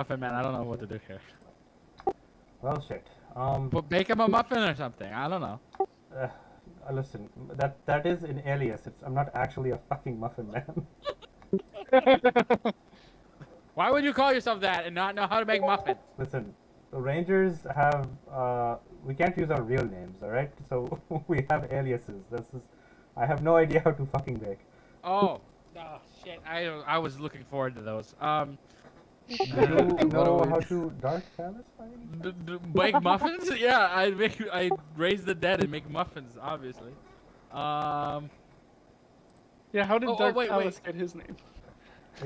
muffin man. I don't know what to do here. Well, shit. But bake him a muffin or something. I don't know. Listen, that is an alias. I'm not actually a fucking muffin man. Why would you call yourself that and not know how to make muffins? Listen, the Rangers have we can't use our real names, all right? So we have aliases. I have no idea how to fucking bake. Oh shit! I was looking forward to those. Do you know how to dark satisfy? Bake muffins? Yeah, I raise the dead and make muffins, obviously. Yeah, how did Dark Palace get his name?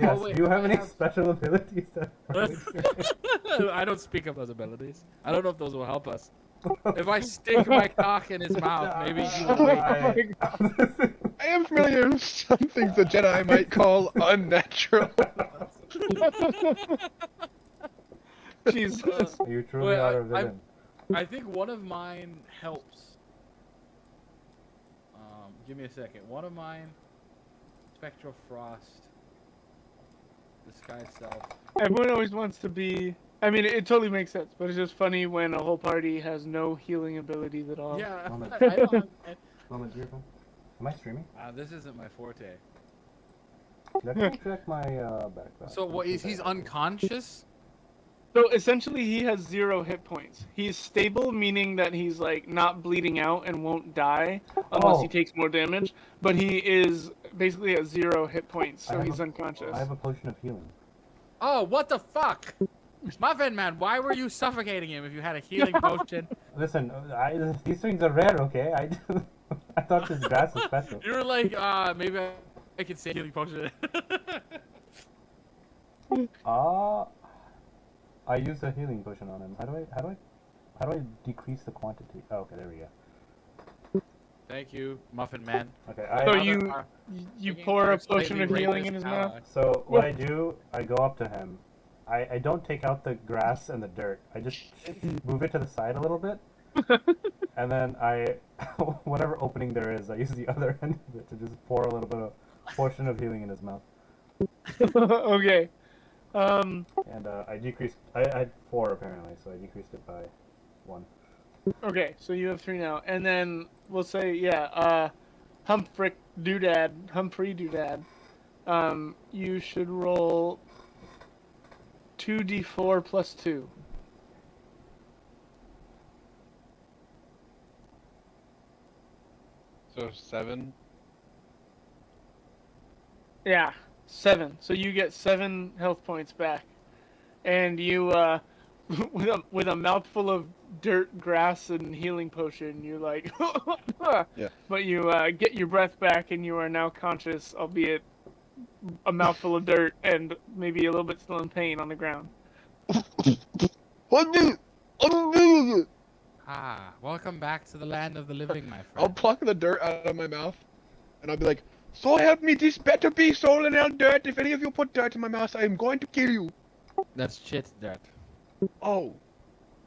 Yes. wait, Do you have I any have- special abilities? I don't speak of those abilities. I don't know if those will help us. If I stick my cock in his mouth, maybe he will wake. I am familiar with some things the Jedi might call unnatural. Jesus. You truly Wait, are a villain. I think one of mine helps. Give me a second. One of mine, Spectral Frost, Disguise Self. Everyone always wants to be. I mean, it totally makes sense, but it's just funny when a whole party has no healing abilities at all. Yeah, Moment. I don't. Moment, dear phone. Am I streaming? This isn't my forte. Let me check my background. So what? He's unconscious? So essentially, he has 0 hit points. He's stable, meaning that he's like not bleeding out and won't die unless he takes more damage. But he is basically at 0 hit points, so he's unconscious. I have a potion of healing. Oh, what the fuck? Muffin Man, why were you suffocating him if you had a healing potion? Listen, these things are rare, okay? I thought this grass was special. You were like, maybe I could say healing potion. I used a healing potion on him. How do I decrease the quantity? Oh, okay, there we go. Thank you, Muffin Man. Okay, So you pour a potion of healing in his mouth? So what I do, I go up to him. I don't take out the grass and the dirt. I just move it to the side a little bit. And then whatever opening there is, I use the other end of it to just pour a little bit of portion of healing in his mouth. Okay. And I decreased. I had 4 apparently, so I decreased it by 1. Okay, so you have 3 now, and then we'll say, yeah, Humphrey Doodad. You should roll 2d4 plus 2. So 7. Yeah, 7. So you get 7 health points back, and you, with a mouthful of dirt, grass, and healing potion, you're like, Yeah. But you get your breath back, and you are now conscious, albeit a mouthful of dirt and maybe a little bit still in pain on the ground. Welcome back to the land of the living, my I'll friend. pluck the dirt out of my mouth, and I'll be like, "So help me, this better be soul and hell dirt. If any of you put dirt in my mouth, I am going to kill you." That's shit dirt. Oh.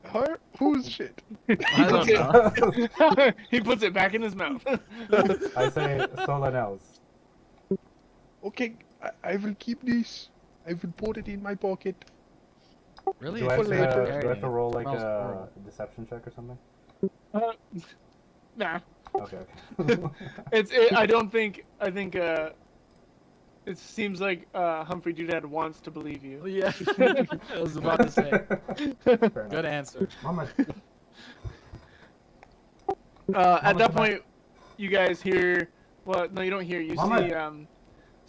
Her? Who's shit? I don't know. He puts it back in his mouth. I say Solanels. Okay, I will keep this. I will put it in my pocket. Really? Do I It's have very to, roll like Smells a horrible. deception check or something? Nah. Okay. Okay. I think it seems like Humphrey Doodad wants to believe you. Yeah, I was about to say. Fair Good answer. Mama. At that point, you guys hear. Well, no, you don't hear. You Mama. see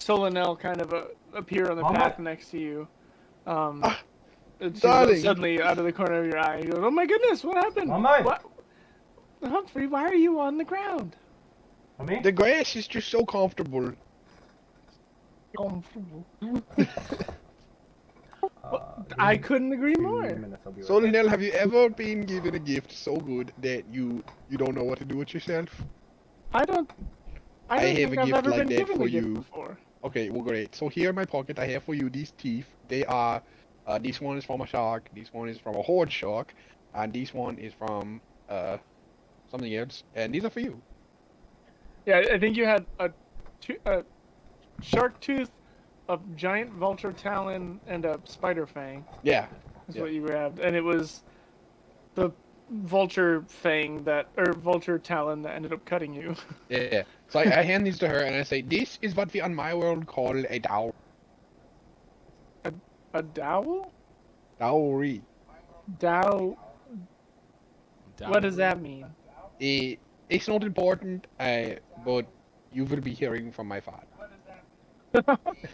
Solanel kind of appear on the Mama. path next to you. It's darling. suddenly out of the corner of your eye. You go, "Oh my goodness, what happened? Mama. What? Humphrey, why are you on the ground?" Me? The grass is just so comfortable. Comfortable. I couldn't agree 2 more. minutes, I'll be right So, back. Linnell, have you ever been given a gift so good that you don't know what to do with yourself? I don't I have think a I've gift ever like been that given for a gift you. before. Okay, well, great. So here in my pocket, I have for you these teeth. They are, this one is from a shark, this one is from a horde shark, and this one is from, something else, and these are for you. Yeah, I think you had a shark tooth, a giant vulture talon and a spider fang. Yeah. Is Yeah. what you grabbed, and it was the vulture fang or vulture talon that ended up cutting you. Yeah. So I hand these to her and I say, this is what we on my world call a dowry. A dowel? Dowry. Dow. What does that mean? It's not important, but you will be hearing from my father.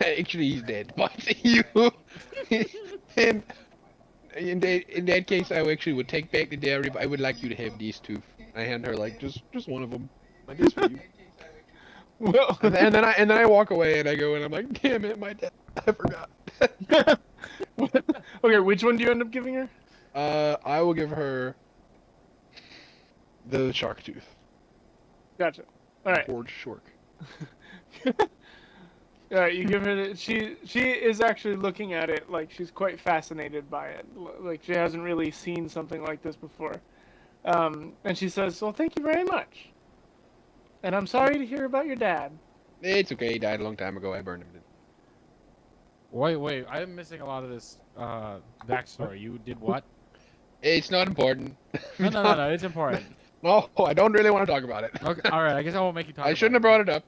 Actually, he's dead, but you. And in that case, I actually would take back the dairy, but I would like you to have these two. I hand her like just one of them, like this for you. Well, And then I walk away and I go and I'm like, damn it, my dad, I forgot. okay, which one do you end up giving her? I will give her the shark tooth. Gotcha. All right. Forged shark. All right, you give her the, she is actually looking at it like she's quite fascinated by it. Like she hasn't really seen something like this before. And she says, "Well, thank you very much. And I'm sorry to hear about your dad." It's okay. He died a long time ago. I burned him. Wait, I'm missing a lot of this backstory. You did what? It's not important. No, it's important. No, I don't really want to talk about it. Okay, all right, I guess I won't make you talk. I shouldn't have brought it up.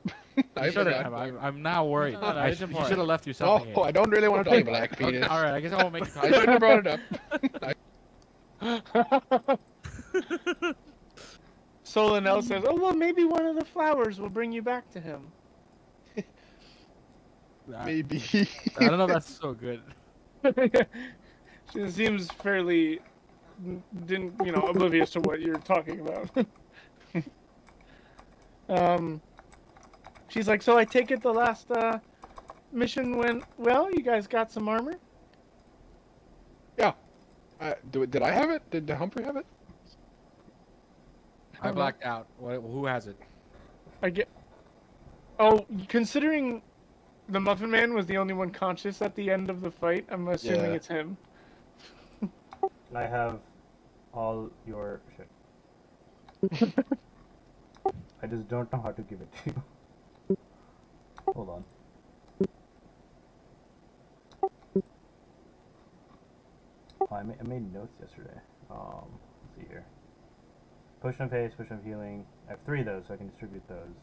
I You shouldn't forgot. have. I'm now worried. No, You it's should important. have left you No, something. I don't really want to talk about black penis. All right, I guess I won't make you talk. I shouldn't have brought it up. Solanel says, "Oh well, maybe one of the flowers will bring you back to him." Maybe. I don't know if that's so good. She seems fairly oblivious to what you're talking about. She's like, "So I take it the last mission went well? You guys got some armor?" Yeah. Did I have it? Did Humphrey have it? I blacked out. Who has it? I get. Oh, considering the Muffin Man was the only one conscious at the end of the fight, I'm assuming Yeah. it's him. I have all your shit. I just don't know how to give it to you. Hold on. Oh, I made notes yesterday. Let's see here. Potion of haste, potion of healing. I have 3 of those, so I can distribute those.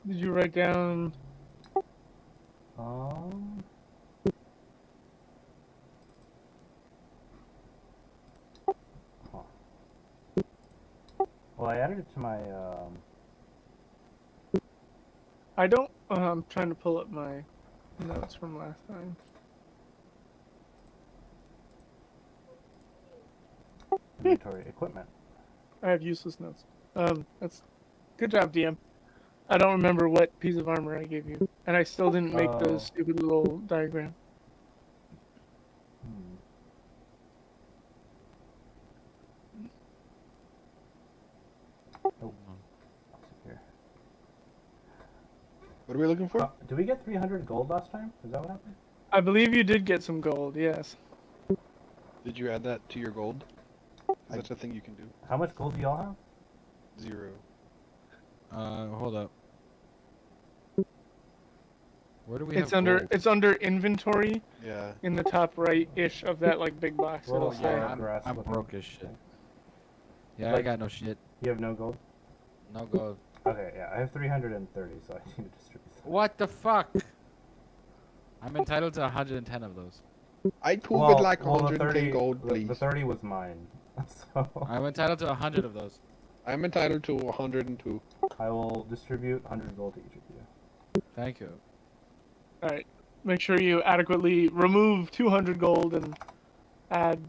Did you write down? Um. Huh. Well, I added it to my I don't. I'm trying to pull up my notes from last time. inventory equipment. I have useless notes. That's good job, DM. I don't remember what piece of armor I gave you, and I still didn't make Oh. the stupid little diagram. Hmm. Oh, let's see here. What are we looking for? Did we get 300 gold last time? Is that what happened? I believe you did get some gold. Yes. Did you add that to your gold? That's a thing you can do. How much gold do y'all have? 0. Hold up. Where do we It's have under gold? it's under inventory Yeah. in the top right ish of that like big box. Well, It'll say. yeah. I'm grass looking. broke as shit. Yeah, I Like- got no shit. You have no gold? No gold. Okay, yeah, I have 330, so I need to distribute some. What the fuck? I'm entitled to 110 of those. I too would like well, the 110 gold, the please. 30 was mine. So I'm entitled to 100 of those. I'm entitled to 102. I will distribute 100 gold to each of you. Thank you. All right. Make sure you adequately remove 200 gold and add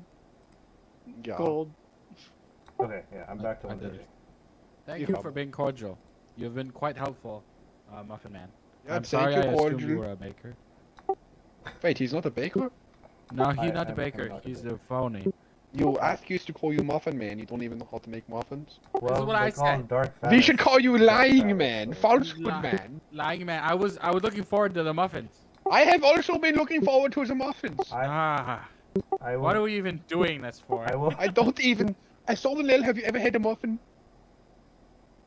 Yeah. gold. Okay, yeah, I'm back to I did 130. it. Thank You you have- for being cordial. You've been quite helpful, Muffin Man. Yeah, I'm thank sorry you, I assumed cordial. you were a baker. Wait, he's not a baker? No, he's I not the am baker. not a He's baker. the phony. You ask used to call you Muffin Man. You don't even know how to make muffins. Well, what they I call him said. Dark We Phalanx. should call you Dark Lying Phalanx, Man, so- Falsehood Lie- Man. Lying man. I was looking forward to the muffins. I have also been looking forward to the muffins. Ah. I will. What are we even doing this for? I will. I don't even. I saw the nail. Have you ever had a muffin?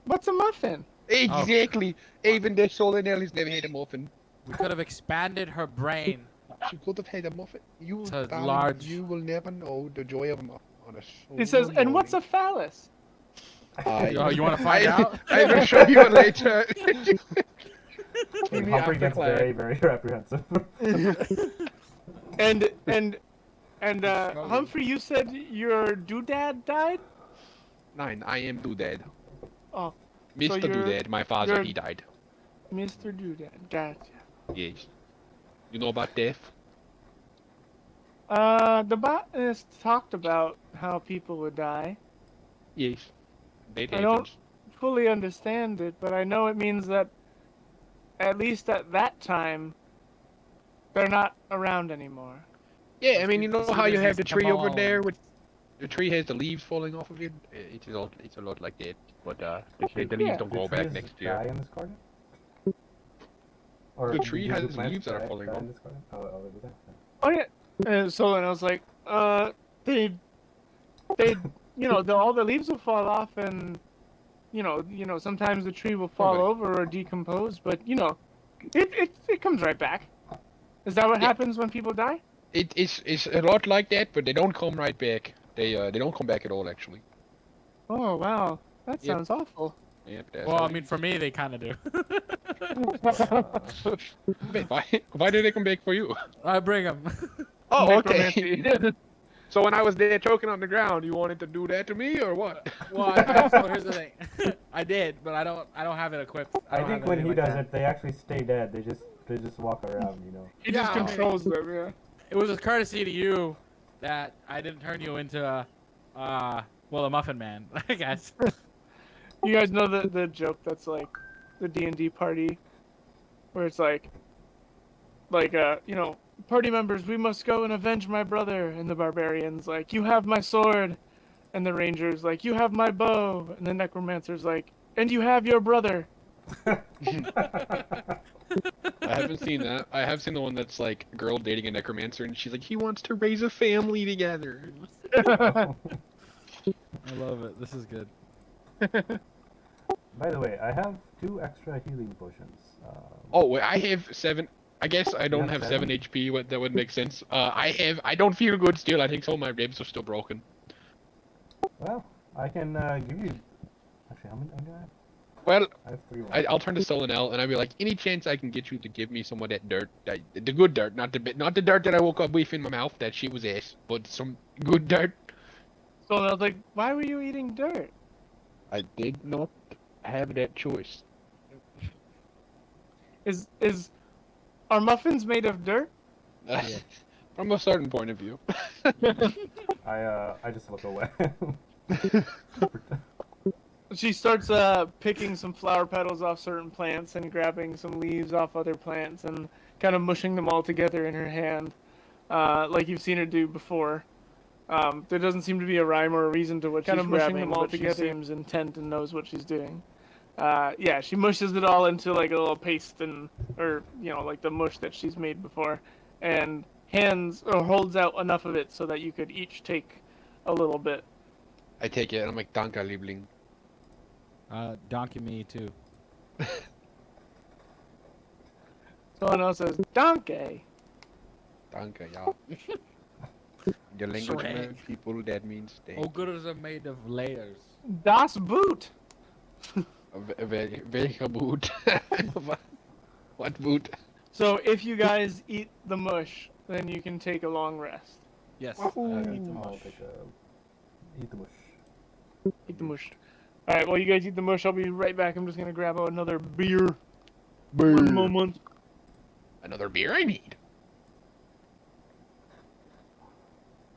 What's a muffin? Exactly. Even the solar nail has never had a muffin. We could have expanded her brain. She could have had a muffin. You, To darling, large. you will never know the joy of a muffin on a He says, and what's a phallus? Oh, you want to find out? I will show you later. And Humphrey gets very, very apprehensive. And Humphrey, you said your doodad died? Nine. I am Doodad. Oh, Mr. you're- Doodad, my father, you're- he died. Mr. Doodad. Gotcha. Yes. You know about death? The botanist talked about how people would die. Yes. That I don't happens. fully understand it, but I know it means that, at least at that time, they're not around anymore. Yeah, I mean, you know So how you there's have the these tree over there cabals. with the tree has the leaves falling off of it. It's a lot like that. But they say the leaves Yeah. don't The grow tree back is next die year. in this garden? Or The tree do has plants leaves that are die- falling die off. in this garden? Oh, they do that? Oh yeah. So then I was like, they, all the leaves will fall off, and sometimes the tree will fall Okay. over or decompose, but it comes right back. Is that what Yeah. happens when people die? It's a lot like that, but they don't come right back. They don't come back at all, actually. Oh wow, that Yep. sounds awful. Yep. That's Well, how I it mean, for me, they kind of do. Wait, why did they come back for you? I bring them. Oh, okay. Necromancy. So when I was there choking on the ground, you wanted to do that to me, or what? Well, so here's the thing. I did, but I don't have it equipped. I don't think have when anything he like does that. it, they actually stay dead. They just walk around, you know. He Yeah, just I mean- controls them, yeah. It was a courtesy to you that I didn't turn you into a muffin man, I guess. You guys know the joke that's like the D&D party, where it's like party members, we must go and avenge my brother, and the barbarians like, you have my sword, and the rangers like, you have my bow, and the necromancer's like, and you have your brother. I haven't seen that. I have seen the one that's like a girl dating a necromancer, and she's like, he wants to raise a family together. I love it. This is good. By the way, I have 2 extra healing potions. Oh, wait, I have 7. I guess I don't have have 7 7? HP. That would make sense. I don't feel good still. I think some of my ribs are still broken. Well, I can give you. Actually, how many do I have? Well, I have 3 more. I'll turn to Solanel and I'll be like, any chance I can get you to give me some of that dirt, the good dirt, not the dirt that I woke up with in my mouth. That shit was ass, but some good dirt. So I was like, why were you eating dirt? I did not have that choice. Are muffins made of dirt? From a certain point of view. I just look away. She starts picking some flower petals off certain plants and grabbing some leaves off other plants and kind of mushing them all together in her hand, like you've seen her do before. There doesn't seem to be a rhyme or a reason to what she's grabbing, but she seems intent and knows what she's doing. Yeah, she mushes it all into like a little paste or like the mush that she's made before, and holds out enough of it so that you could each take a little bit. I take it and I'm like, Danke, Liebling. Donkey me too. Someone else says, Donkey. Danke, yeah. The language Shrek. man, people, that means they. Ogres are made of layers. Das Boot. Welcher Boot? What boot? So if you guys eat the mush, then you can take a long rest. Yes. I'll eat the mush. Eat the mush. Eat the mush. Alright, well you guys eat the mush, I'll be right back. I'm just gonna grab another beer. One moment. Another beer I need.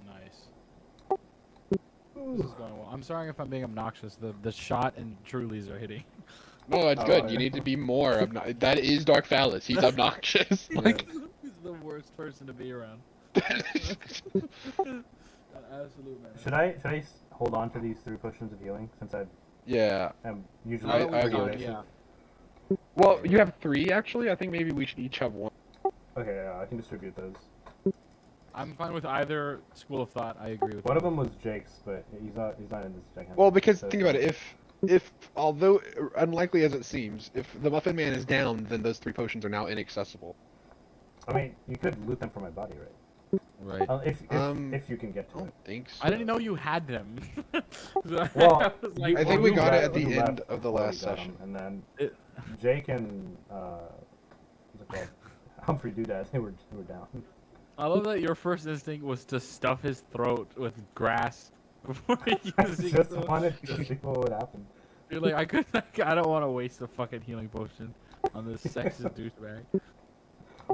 Nice. This is going well. I'm sorry if I'm being obnoxious. The shot and Trulies are hitting. No, that's Oh, good. yeah. You need to be more that is Dark Phallus. He's obnoxious. Like, He's the worst person to be around. An absolute man. Should I hold on to these 3 potions of healing since I yeah. am usually I pretty agree. evasive? Yeah. Well, you have 3 actually. I think maybe we should each have 1. Okay, yeah, I can distribute those. I'm fine with either school of thought. I agree with One of you. them was Jake's, but he's not in this second. Well, because So think about it. If although unlikely as it seems, if the Muffin Man is down, then those 3 potions are now inaccessible. I mean, you could loot them from my body, right? Right. If you can get I to it. don't think so. I didn't know you had them. Well, I was like, I think well, we you got it left- at the you end left of the before we last got session. 'em, and then It- Jake and what's it called? Humphrey Doodad, they were down. I love that your first instinct was to stuff his throat with grass before I using just the- wanted to see what would happen. You're like, I don't want to waste a fucking healing potion on this sexist douchebag.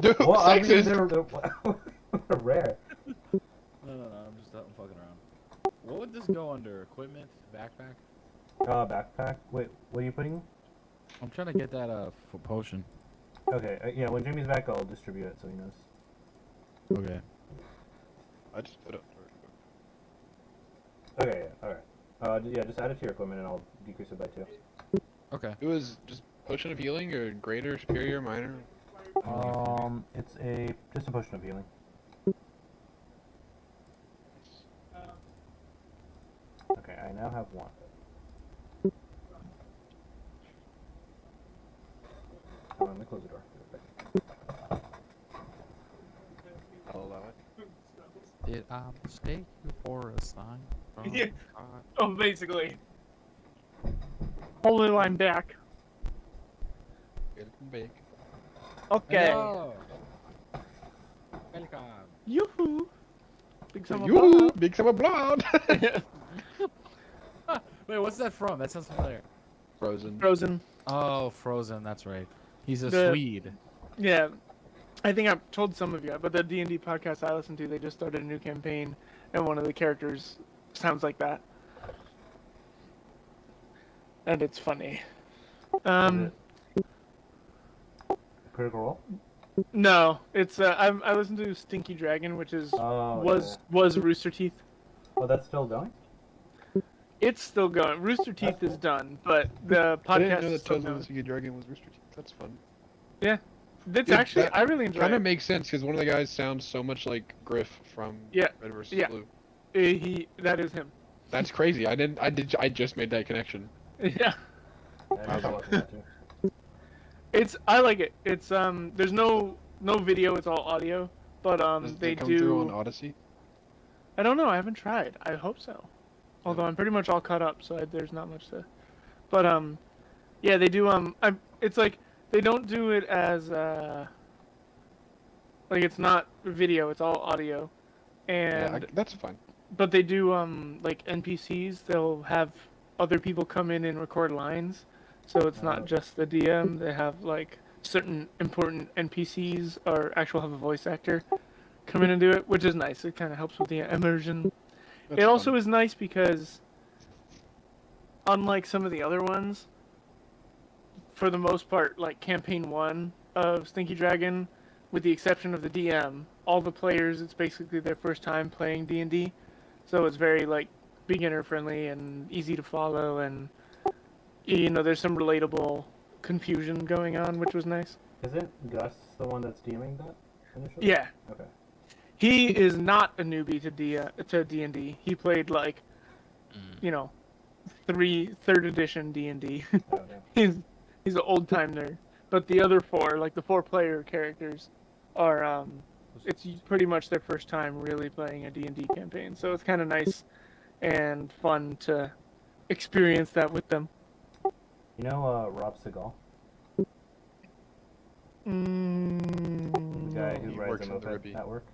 Dude, Well, I mean, sexist. they're rare. No, I'm fucking around. What would this go under? Equipment? Backpack? Backpack. Wait, what are you putting? I'm trying to get that potion. Okay, yeah. When Jamie's back, I'll distribute it so he knows. Okay. I just put up. Okay, yeah, all right. Yeah, just add it to your equipment, and I'll decrease it by 2. Okay. It was just potion of healing or greater, superior, minor. It's just a potion of healing. Okay, I now have 1. Let me close the door. I'll allow it. Did I mistake you for a sign? From Yeah. God? Oh, basically. Holy line back. Get it from bake. Okay. Hello. Welcome. Yoo-hoo. Big summer You big summer blood. Wait, what's that from? That sounds familiar. Frozen. Frozen. Oh, Frozen. That's right. He's a The- Swede. Yeah. I think I've told some of you, but the D&D podcast I listen to, they just started a new campaign, and one of the characters sounds like that. And it's funny. Is it Critical Role? No, it's I listen to Stinky Dragon, which is Oh, was Rooster Teeth. Oh, that's still going? It's still going. Rooster Teeth is done, but the I didn't podcast know is that still Tales of the going. Secret Dragon was Rooster Teeth. That's fun. It's Dude, actually that I really enjoy Kind it. of makes sense because one of the guys sounds so much like Griff from Yeah, Red vs. yeah. Blue. That is him. That's crazy. I just made that connection. Yeah. Yeah, I guess I'll watch that too. I like it. It's there's no video, it's all audio. But Does they it come through on do Odyssey? I don't know, I haven't tried. I hope so. Although I'm pretty much all caught up, so there's not much to But yeah, they do it's like they don't do it as like it's not video, it's all audio. Yeah, And that's fine. but they do like NPCs, they'll have other people come in and record lines. So it's not just the DM, they have like certain important NPCs or actual have a voice actor come in and do it, which is nice. It kind of helps with the immersion. That's It also fun. is nice because unlike some of the other ones, for the most part, like campaign 1 of Stinky Dragon, with the exception of the DM, all the players, it's basically their first time playing D&D. So it's very like beginner friendly and easy to follow, and you know, there's some relatable confusion going on, which was nice. Isn't Gus the one that's DMing that initially? Yeah. Okay. He is not a newbie to D&D. He played like, you know, third edition D&D. Oh, yeah. he's an old time nerd. But the other 4, like the 4 player characters, are it's pretty much their first time really playing a D&D campaign. So it's kind of nice and fun to experience that with them. You know Rob Segal? The guy who He rides works the at the Moped Ruby. Network?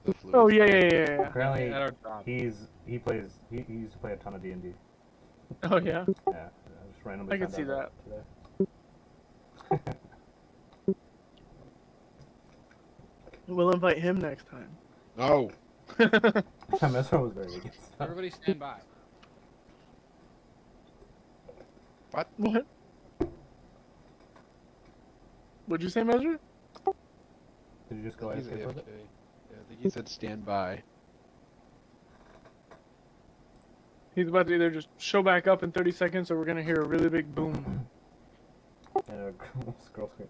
The flu. Oh yeah. Apparently, At our job. he used to play a ton of D&D. Oh yeah. Yeah, I just randomly I can found see out today. We'll invite him next time. No. Mesmer was very against that. Everybody stand by. What? What'd you say, Measure? Did you just go He's AFK for a AFK. bit? Yeah, I think he said stand by. He's about to either just show back up in 30 seconds or we're gonna hear a really big boom. And a scroll screen.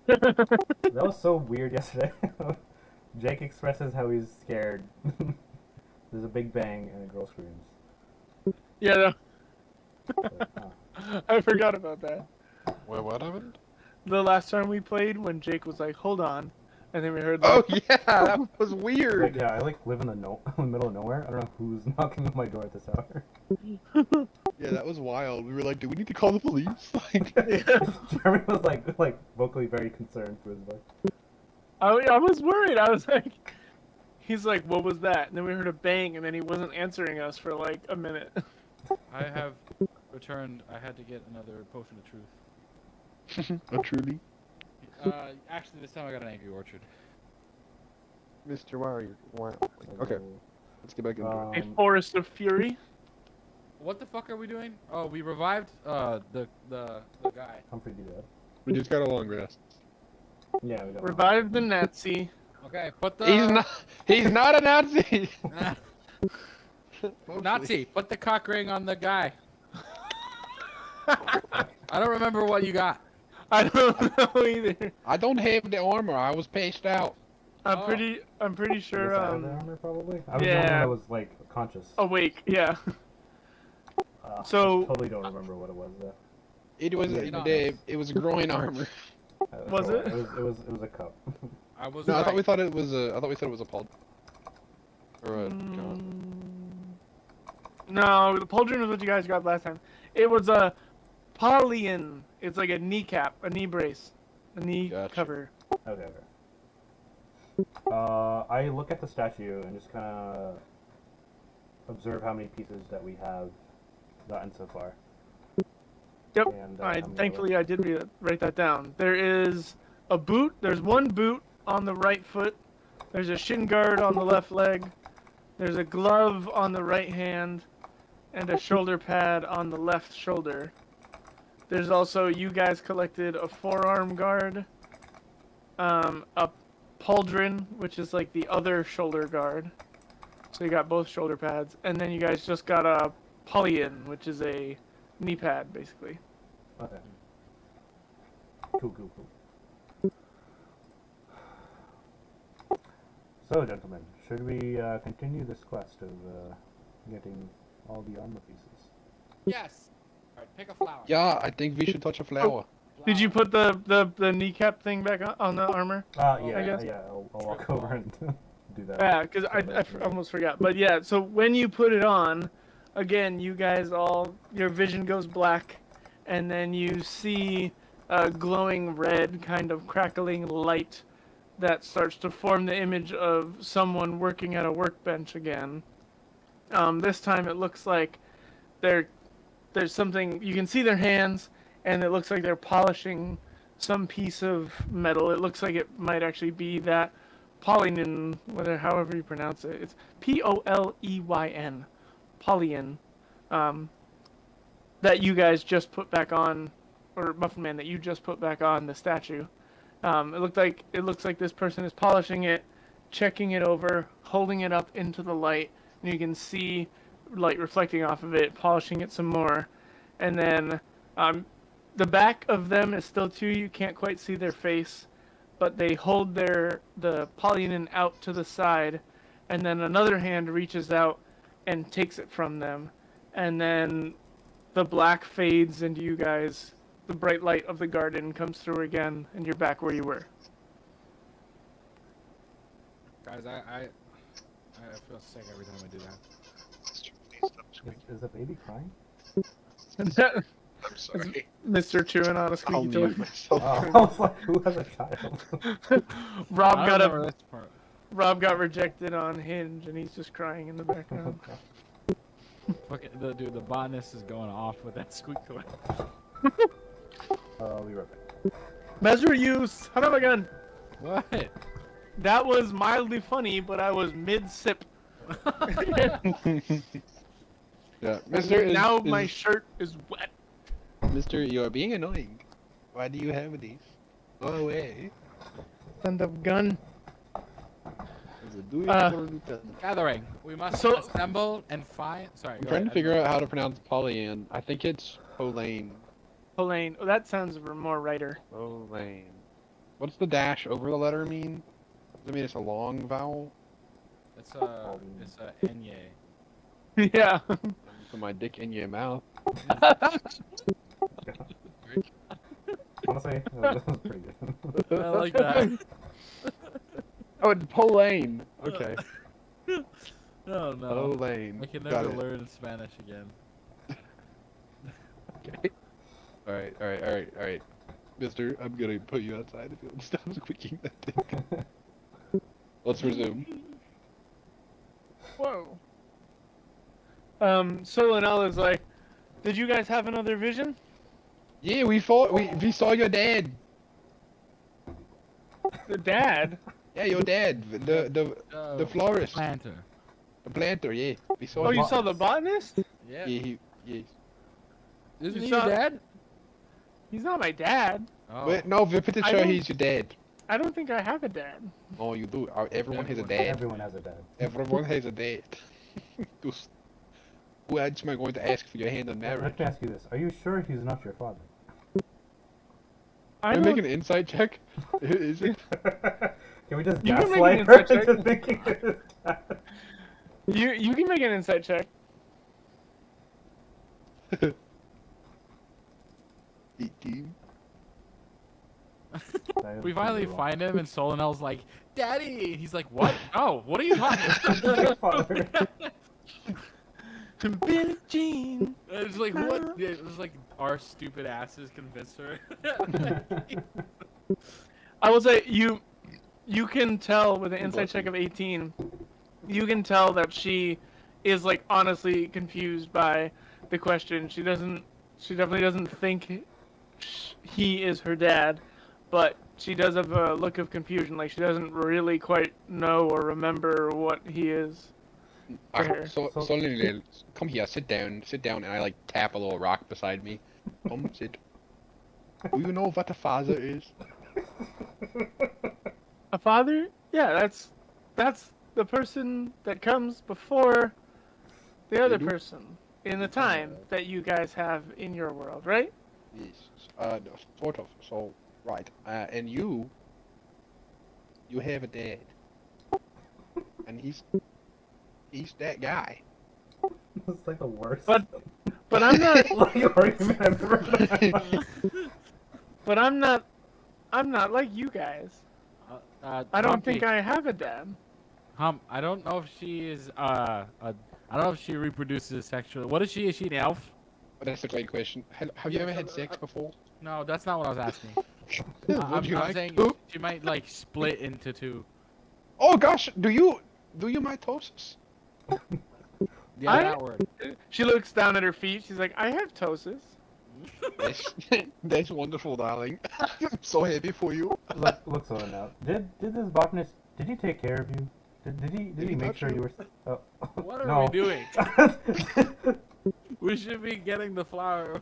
That was so weird yesterday. Jake expresses how he's scared. There's a big bang and a girl screams. Yeah, Like, I forgot about that. Wait, what happened? The last time we played, when Jake was like, "Hold on," and then we heard. Oh Like, yeah, that was Like, weird. yeah, I like live in the middle of nowhere. I don't know who's knocking on my door at this hour. Yeah, that was wild. We were like, do we need to call the police? Like, Jeremy was like vocally very concerned through his voice. I was worried. I was like, he's like, "What was that?" And then we heard a bang, and then he wasn't answering us for like a minute. I have returned. I had to get another potion of truth. oh, truly, Actually, this time I got an Angry Orchard. Mr. Why are you? Why? Okay, let's get back into it. A forest of fury. What the fuck are we doing? Oh, we revived the guy. Humphrey do that. We just got a long rest. Yeah, we got Revive the Nazi. Okay, put the He's not a Nazi. Mostly. Nazi. Put the cock ring on the guy. I don't remember what you got. I don't know either. I don't have the armor. I was paced out. I'm Oh. pretty sure. The armor, probably. I was the only one yeah. that was like conscious. Awake. Yeah. I totally don't remember what it was though. It was it was groin armor. Was it? It was a cup. I was No, right. I thought we thought it was a. I thought we said it was a pod. Or a. No, the pauldron was what you guys got last time. It was a Polian. It's like a kneecap, a knee brace, a knee Gotcha. cover. Okay. I look at the statue and just kind of observe how many pieces that we have gotten so far. Yep. And, how many Thankfully, I did write that down. There is a boot. There's one boot on the right foot. There's a shin guard on the left leg. There's a glove on the right hand, and a shoulder pad on the left shoulder. There's also, you guys collected a forearm guard, a pauldron, which is like the other shoulder guard. So you got both shoulder pads, and then you guys just got a Polian, which is a knee pad, basically. Okay. Cool. So, gentlemen, should we continue this quest of getting all the armor pieces? Yes. All right, pick a flower. Yeah, I think we should touch a flower. Did you put the kneecap thing back on the armor? Yeah, I guess. I'll walk over and do that. Yeah, because I almost forgot. But yeah, so when you put it on, again, you guys your vision goes black, and then you see a glowing red, kind of crackling light that starts to form the image of someone working at a workbench again. This time it looks like there's something, you can see their hands, and it looks like they're polishing some piece of metal. It looks like it might actually be that Polyen, however you pronounce it. It's Poleyn, Polyen, that you guys just put back on, or Muffin Man, that you just put back on the statue. It looks like this person is polishing it, checking it over, holding it up into the light, and you can see light reflecting off of it, polishing it some more, and then the back of them is still too. You can't quite see their face, but they hold the Polyen out to the side, and then another hand reaches out and takes it from them, and then the black fades into you guys. The bright light of the garden comes through again, and you're back where you were. Guys, I feel sick every time I do that. Is the baby crying? I'm sorry. Mr. Chewing on a I'll squeaky mute toy. myself. I was like, who has a child? Rob got rejected on Hinge, and he's just crying in the background. Fuck it, the botanist is going off with that squeak toy. I'll be right back. Measure use. Son of a gun. What? That was mildly funny, but I was mid-sip. Yeah, Mister. Now my shirt is wet. Mister, you are being annoying. Why do you have these? Go away. Son of gun. Gathering. We must So- assemble and find. Sorry. I'm trying to figure out how to pronounce Polyen. I think it's Polane. Polane. Oh, that sounds more writer. Polane. What's the dash over the letter mean? I mean, it's a long vowel. It's a enye. Yeah. Put my dick in your mouth. Honestly, that was pretty good. I like that. Oh, it's Polane. Okay. Oh no. Polane. I can Got never it. learn Spanish again. Okay. Alright. Mister, I'm gonna put you outside if you don't stop squeaking that dick. Let's resume. Whoa. So Linnell is like, did you guys have another vision? Yeah, we saw your dad. The dad? Yeah, your dad. The florist. Planter. The planter, yeah. We saw Oh, him. you saw the botanist? Yeah. Yeah, yes. Isn't You he saw- your dad? He's not my dad. Oh. Wait, no, we're pretty I sure don't- he's your dad. I don't think I have a dad. Oh, you do. Everyone has a Everyone- dad. Everyone has a dad. Everyone has a dad. Just, who else am I going to ask for your hand in marriage? Let me ask you this: are you sure he's not your father? I Can we don't- make an insight check? Is it? Can we just You can make gaslight an her insight check. into thinking it is dad? You can make an insight check. 18. That is We finally pretty find him, and Solinel's like, "Daddy!" He's like, "What? Oh, what are you talking low. about?" Father. Billie Jean. It's like, what? It was like our stupid asses convinced her. I will say you can tell with an insight check of 18. You can tell that she is like honestly confused by the question. She definitely doesn't think he is her dad, but she does have a look of confusion. Like she doesn't really quite know or remember what he is. Fair. So Lil, come here, sit down, and I like tap a little rock beside me. Come sit. Do you know what a father is? A father? Yeah, that's the person that comes before the other do? person in the time that you guys have in your world, right? Yes, no, sort of. So, right, and you have a dad, and he's that guy. It's like the worst. But I'm not. like argument I've ever heard in my life. But I'm not like you guys. I don't think I have a dad. I don't know if she is. I don't know if she reproduces sexually. What is she? Is she an elf? But that's a great question. Have you ever had sex before? No, that's not what I was asking. Would you I'm like saying to? she might like split into two. Oh gosh, do you mitosis? Yeah, I- that word. She looks down at her feet. She's like, I have ptosis. That's wonderful, darling. I'm so happy for you. Look, so now. Did this botanist? Did he take care of you? Did he he make touch sure you? you were? Oh, What are no. we doing? We should be getting the flower.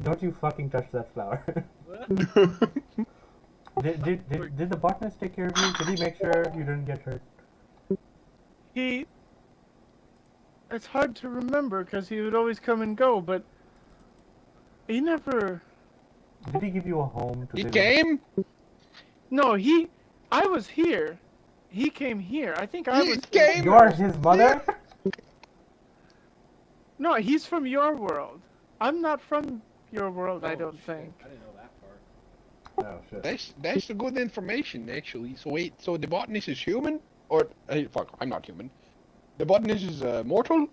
Don't you fucking touch that flower. Did the botanist take care of you? Did he make sure you didn't get hurt? It's hard to remember because he would always come and go, but he never. Did he give you a home to He live came. No, I was here. He came here. I think I He was. came. in? You're his mother? No, he's from your world. I'm not from your world. I don't think. I didn't know that part. Oh shit. That's the good information, actually. So wait, so the botanist is human, or fuck, I'm not human. The botanist is mortal.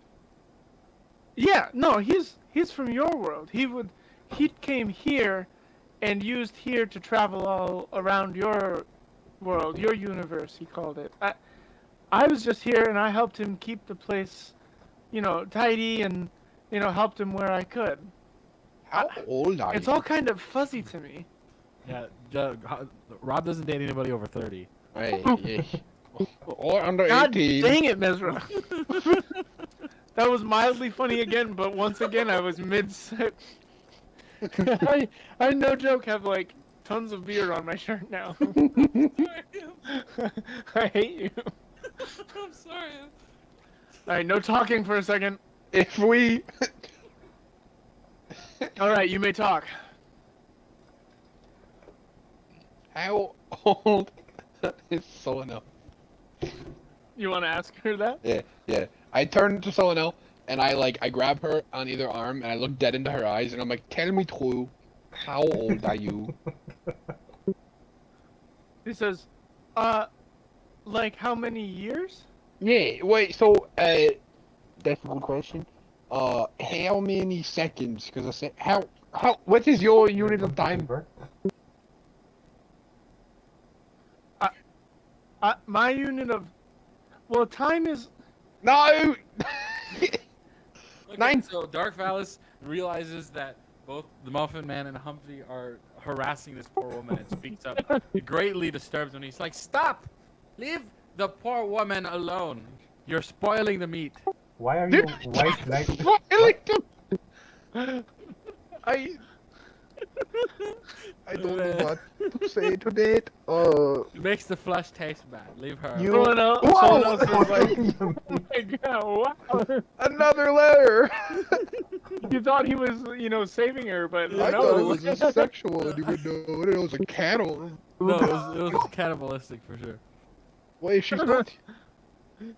Yeah, no, he's from your world. He came here, and used here to travel all around your world, your universe. He called it. I was just here, and I helped him keep the place, tidy, and helped him where I could. How old are It's you? all kind of fuzzy to me. Yeah, Rob doesn't date anybody over 30. Hey, yeah. Or under God 18. dang it, Mesra. That was mildly funny again, but once again I was mid-set. I no joke have like tons of beer on my shirt now. I hate you. I'm sorry. Alright, no talking for a second. If we. Alright, you may talk. How old It's Solanel. You want to ask her that? Yeah. I turn to Solanel and I grab her on either arm and I look dead into her eyes and I'm like, tell me true. How old are you? He says, like how many years? Yeah, wait, so, that's a good question. How many seconds? Because I said, what is your unit of time? My unit of, well, time is. No! Okay, 9. so Dark Valis realizes that both the Muffin Man and Humphrey are harassing this poor woman and speaks up. It greatly disturbs him. He's like, "Stop! Leave the poor woman alone. You're spoiling the meat." Why are you white knight? I don't know what to say to that. It makes the flesh taste bad. Leave her. You- Someone else, Whoa! someone else is like, oh my God, wow. Another letter! You thought he was, saving her, but I no. thought it was a sexual innuendo. It was a cattle. No, it was cannibalistic for sure. Wait, she's not.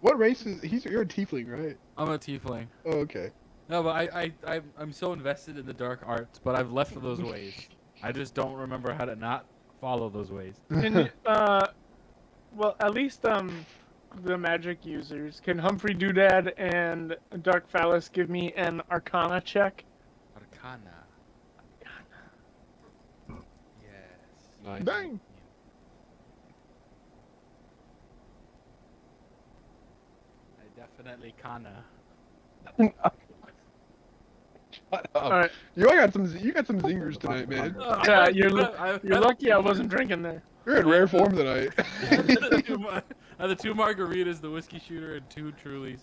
What race is you're a tiefling, right? I'm a tiefling. Oh, okay. No, but I'm so invested in the dark arts, but I've left those ways. I just don't remember how to not follow those ways. Can you, well, at least the magic users, can Humphrey Doodad and Dark Phallus give me an Arcana check? Arcana. Yes. Nice. Bang! I definitely kana. Shut up. All right. You got some zingers tonight, man. Yeah, you're lucky I wasn't drinking there. You're in rare form tonight. The 2 margaritas, the whiskey shooter, and 2 Trulies.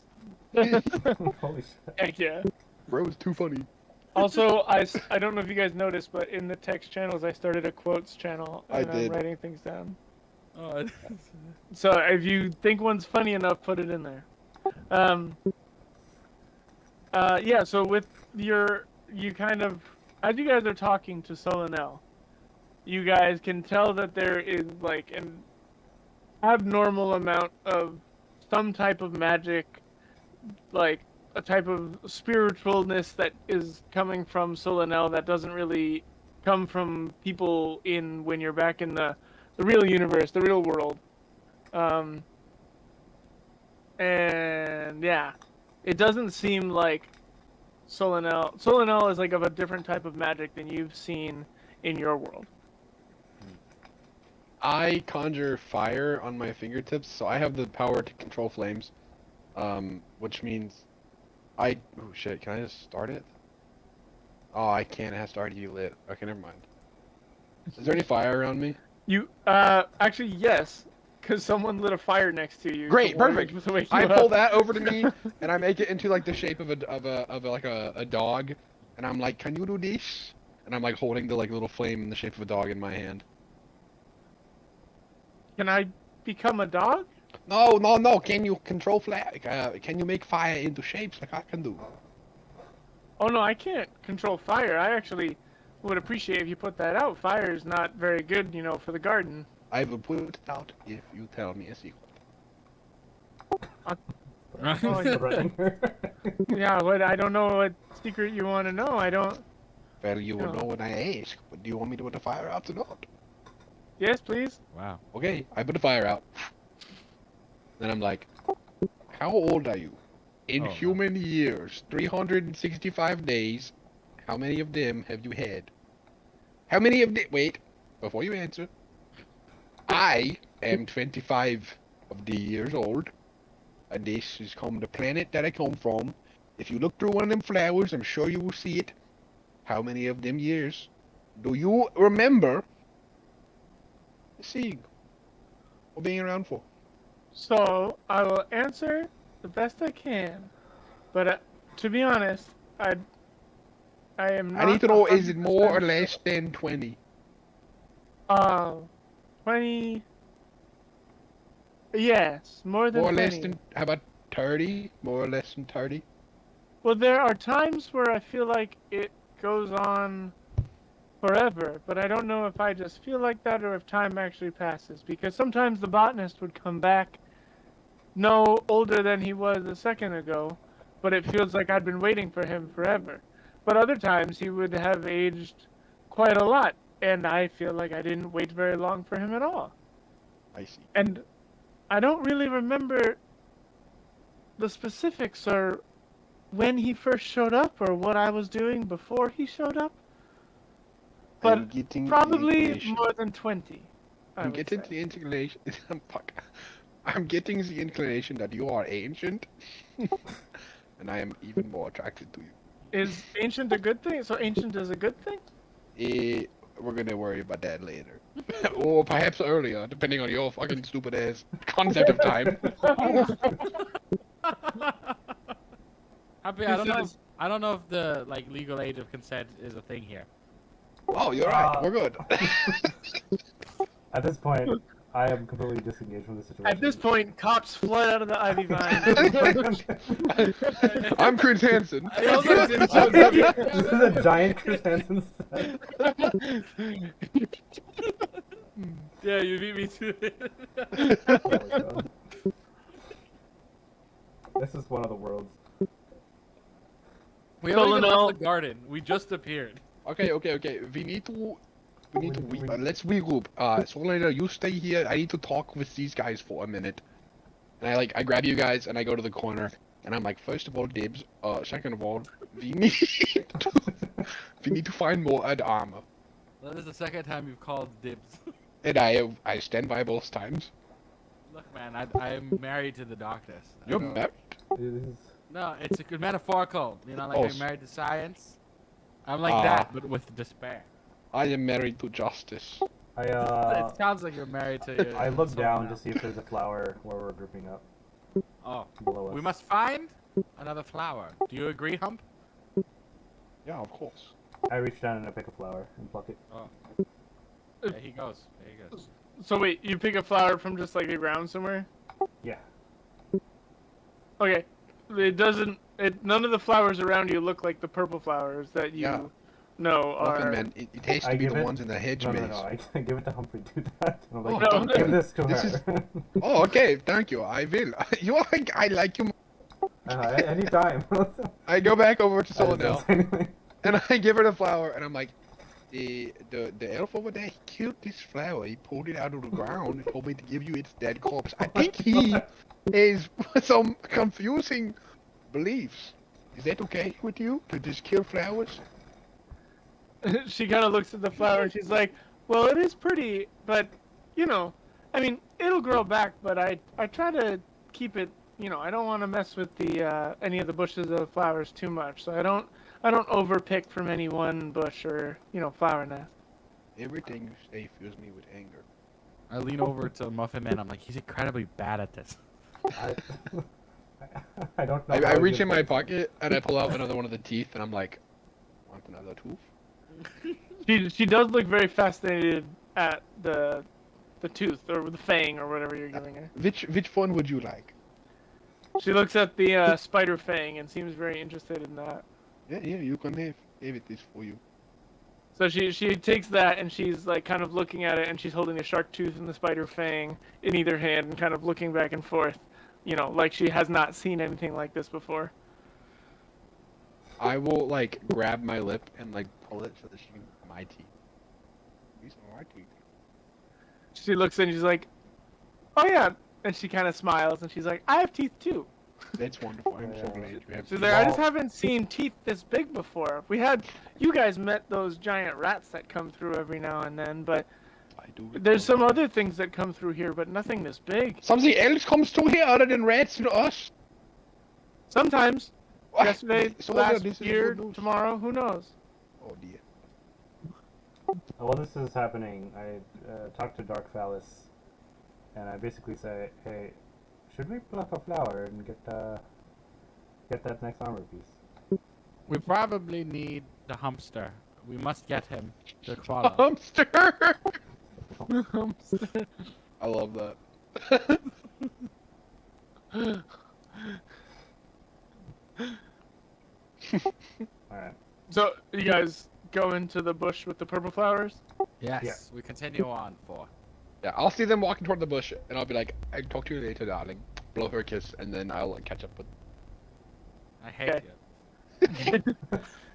Holy shit. Heck yeah. Bro, it's too funny. Also, I don't know if you guys noticed, but in the text channels, I started a quotes channel, I and I'm did. writing things down. Oh, So if you think one's funny enough, put it in there. Yeah, so with you kind of, as you guys are talking to Solanel, you guys can tell that there is like an abnormal amount of some type of magic, like a type of spiritualness that is coming from Solanel that doesn't really come from people when you're back in the real universe, the real world. And yeah, it doesn't seem like Solanel is like of a different type of magic than you've seen in your world. I conjure fire on my fingertips, so I have the power to control flames. Which means oh shit, can I just start it? Oh, I can't, it has to already be lit. Okay, never mind. Is there any fire around me? You actually yes, because someone lit a fire next to you. Great, to warm perfect. it to wake I you pull up. that over to me, and I make it into like the shape of a dog, and I'm like, "Can you do this?" And I'm like holding the like little flame in the shape of a dog in my hand. Can I become a dog? No. Can you control can you make fire into shapes like I can do? Oh no, I can't control fire. I actually would appreciate if you put that out. Fire is not very good, for the garden. I will put it out if you tell me a secret. Threatening her. Yeah, I don't know what secret you want to know. I don't. Well, you will No. know when I ask. But do you want me to put the fire out or not? Yes, please. wow. Okay, I put the fire out. Then I'm like, how old are you? In Oh, human years, 365 days, how many of them have you had? How many of them? Wait, before you answer. I am 25 of the years old, and this is from the planet that I come from. If you look through one of them flowers, I'm sure you will see it. How many of them years do you remember seeing or being around for? So I will answer the best I can, but to be honest, I am not. I need to know, is it 100% more or less than 20? 20. Yes, more than More or 20. less than, how about 30? More or less than 30? Well, there are times where I feel like it goes on forever, but I don't know if I just feel like that or if time actually passes, because sometimes the botanist would come back no older than he was a second ago, but it feels like I'd been waiting for him forever. But other times he would have aged quite a lot, and I feel like I didn't wait very long for him at all. I see. And I don't really remember the specifics or when he first showed up or what I was doing before he showed up. But I'm getting the probably inclination. more than 20. I'm getting the inclination. Fuck. I'm getting the inclination that you are ancient, and I am even more attracted to you. Is ancient a good thing? So ancient is a good thing? We're gonna worry about that later. Or perhaps earlier, depending on your fucking stupid ass concept of time. Happy, I don't know if the like legal age of consent is a thing here. Oh, you're right. We're good. At this point, I am completely disengaged from the situation. At this point, cops flood out of the ivy vine. I'm Chris Hansen. This is a giant Chris Hansen set. Yeah, you beat me to it. Oh my God. This is one of the worlds. We haven't even Colonel. left the garden. We just appeared. Okay. We need to. Let's regroup. Solana, you stay here. I need to talk with these guys for a minute. And I grab you guys and I go to the corner. And I'm like, first of all, dibs. Second of all, we need to find more armor. That is the second time you've called dibs. And I stand by both times. Look, man, I am married to the darkness. You're married. It is. No, it's a metaphorical. You know, like Oh, I'm married to science. I'm like that, but with despair. I am married to justice. It sounds like you're married to. I look someone down to else. see if there's a flower where we're grouping up Oh, below us. we must find another flower. Do you agree, Hump? Yeah, of course. I reach down and I pick a flower and pluck it. Oh. There he goes. There he goes. So wait, you pick a flower from just like the ground somewhere? Yeah. Okay. It doesn't. None of the flowers around you look like the purple flowers that you Yeah. know Muffin are. Man, it has I to be give the it- ones in the hedge maze. I give it to Humphrey. Do that. And I'm like, Oh, no. give this to This her. is- Oh, okay. Thank you. I will. I like you. Anytime. I go back over to I just don't Solana say anything. and I give her the flower, and I'm like, the elf over there, he killed this flower. He pulled it out of the ground and told me to give you its dead corpse. I think he is some confusing beliefs. Is that okay with you to just kill flowers? She kind of looks at the flower and she's like, "Well, it is pretty, but you know, I mean, it'll grow back. But I try to keep it. You know, I don't want to mess with the any of the bushes of the flowers too much. So I don't overpick from any one bush or flower nest." Everything you say fills me with anger. I lean over to Muffin Man. I'm like, he's incredibly bad at this. I don't know. I how reach good in my this is. pocket and I pull out another one of the teeth, and I'm like, want another tooth? She does look very fascinated at the tooth or the fang or whatever you're giving her. Which one would you like? She looks at the spider fang and seems very interested in that. Yeah, you can have it is for you. So she takes that and she's like kind of looking at it and she's holding the shark tooth and the spider fang in either hand and kind of looking back and forth, like she has not seen anything like this before. I will like grab my lip and like pull it so that she can my teeth. These are my teeth. She looks and she's like, "Oh yeah," and she kind of smiles and she's like, "I have teeth too." That's wonderful. I'm so glad you have She's teeth. like, "I just haven't seen teeth this big before. You guys met those giant rats that come through every now and then, but I do. there's some other things that come through here, but nothing this big. Something else comes through here other than rats to us. Sometimes, What? yesterday, So last this is year, good news. tomorrow, who knows?" Oh dear. While this is happening, I talk to Dark Phallus, and I basically say, "Hey, should we pluck a flower and get that next armor piece?" We probably need the Humpster. We must get him to Koala. Hamster. I love that. All right. So you guys go into the bush with the purple flowers? Yes, Yeah. we continue on for. Yeah, I'll see them walking toward the bush, and I'll be like, "I talk to you later, darling." Blow her a kiss, and then I'll catch up with. I hate Okay.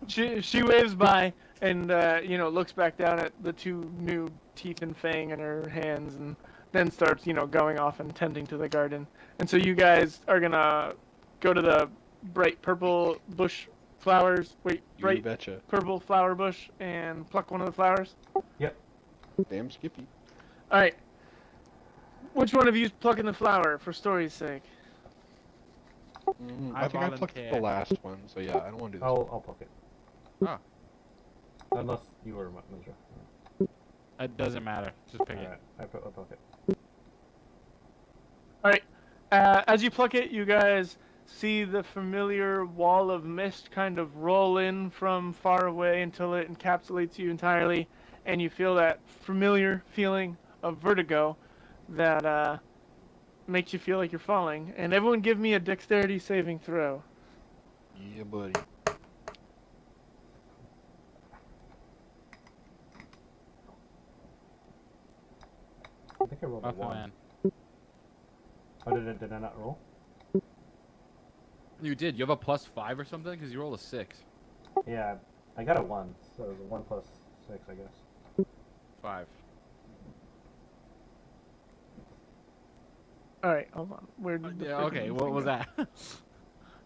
you. She waves by and looks back down at the two new teeth and fang in her hands, and then starts going off and tending to the garden. And so you guys are gonna go to the bright purple bush flowers. Wait, You bright betcha. purple flower bush and pluck one of the flowers. Damn Skippy. All right. Which one of you is plucking the flower for story's sake? I think I plucked volunteer. the last one, so yeah, I don't want to do this. I'll poke it. Oh, Unless you were Mizra. it doesn't matter. Just pick it. Alright, I'll poke it. All right. As you pluck it, you guys see the familiar wall of mist kind of roll in from far away until it encapsulates you entirely, and you feel that familiar feeling of vertigo that makes you feel like you're falling. And everyone give me a dexterity saving throw. Yeah, buddy. I think I rolled a Muffin 1. Man. Oh, did I not roll? You did. You have a +5 or something? Because you rolled a 6. Yeah, I got a 1, so it was a 1 plus 6, I guess. 5. All right, hold on. Where did the Yeah. freaking Okay. What thing was go? that?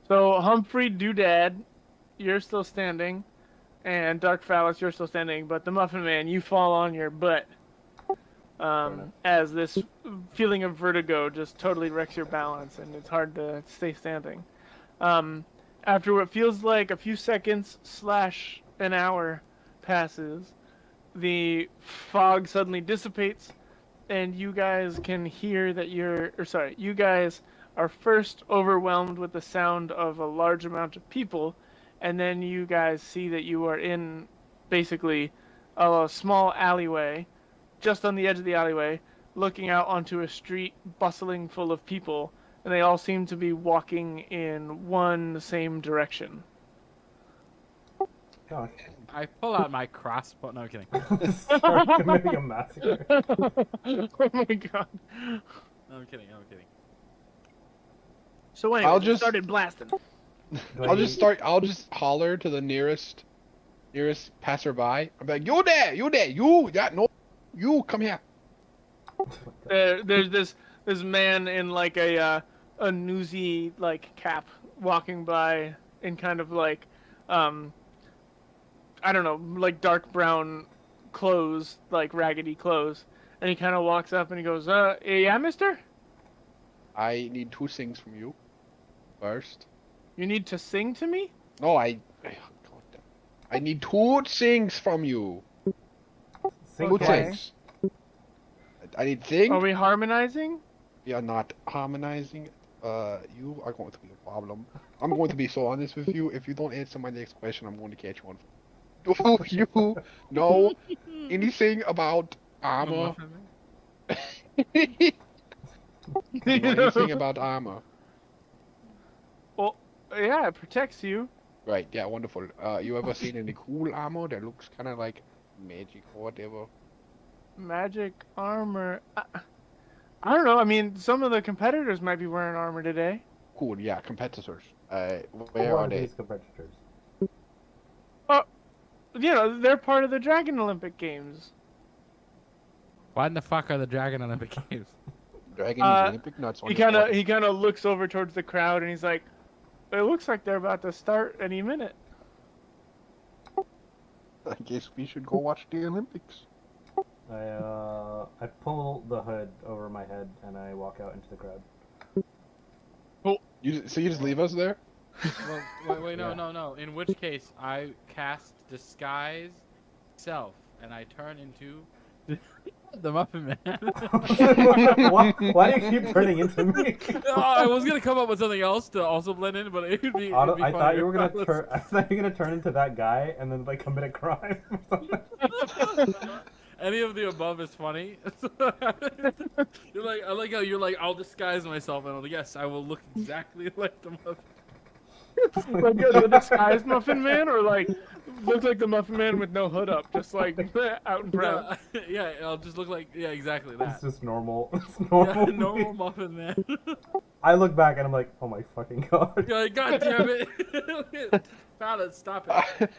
So Humphrey Doodad, you're still standing, and Dark Phallus, you're still standing. But the Muffin Man, you fall on your butt. enough. As this feeling of vertigo just totally wrecks your balance, and it's hard to stay standing. After what feels like a few seconds / an hour passes, the fog suddenly dissipates, and you guys can hear that you guys are first overwhelmed with the sound of a large amount of people, and then you guys see that you are in basically a small alleyway, just on the edge of the alleyway, looking out onto a street bustling full of people, and they all seem to be walking in one same direction. Gosh. I pull out my crossbow. No, I'm kidding. Start committing a massacre. Oh my god. No, I'm kidding. I'm kidding. So anyway, I'll they just- started blasting. I'll just holler to the nearest passerby. I'm like, you there, you, you, come here. There's this man in like a newsy like cap walking by in kind of like I don't know, like dark brown clothes, like raggedy clothes, and he kind of walks up and he goes, yeah, mister? I need 2 things from you. First. You need to sing to me? No, I need 2 things from you. Sing 2 Okay. things. I need things. Are we harmonizing? We are not harmonizing. You are going to be a problem. I'm going to be so honest with you. If you don't answer my next question, I'm going to catch you on. Do you know anything about armor? You know anything about armor? Well, yeah, it protects you. Right, yeah, wonderful. You ever seen any cool armor that looks kind of like magic or whatever? Magic armor. I don't know. I mean, some of the competitors might be wearing armor today. Cool, yeah, competitors. Where Who are they? these competitors? You know, they're part of the Dragon Olympic Games. Why in the fuck are the Dragon Olympic Games? Dragon Olympic nuts on He his kind of body. looks over towards the crowd and he's like, "It looks like they're about to start any minute." I guess we should go watch the Olympics. I pull the hood over my head and I walk out into the crowd. So you just leave us there? Well, wait, no, Yeah. no. In which case, I cast disguise self, and I turn into the Muffin Man. Why do you keep turning into me? Oh, I was gonna come up with something else to also blend in, but it would be. I it'd be thought funnier you were if I gonna was- turn. I thought you were gonna turn into that guy and then like commit a crime or something. Any of the above is funny. You're like, I like how you're like, I'll disguise myself, and I'm like, yes, I will look exactly like the Muffin. Like the disguised Muffin Man, or like looks like the Muffin Man with no hood up, just like out and proud. Yeah, I'll just look like exactly It's that. just normal. It's Yeah, normal. normal muffin man. I look back and I'm like, oh my fucking god. You're like, God damn it, Fallon, stop it.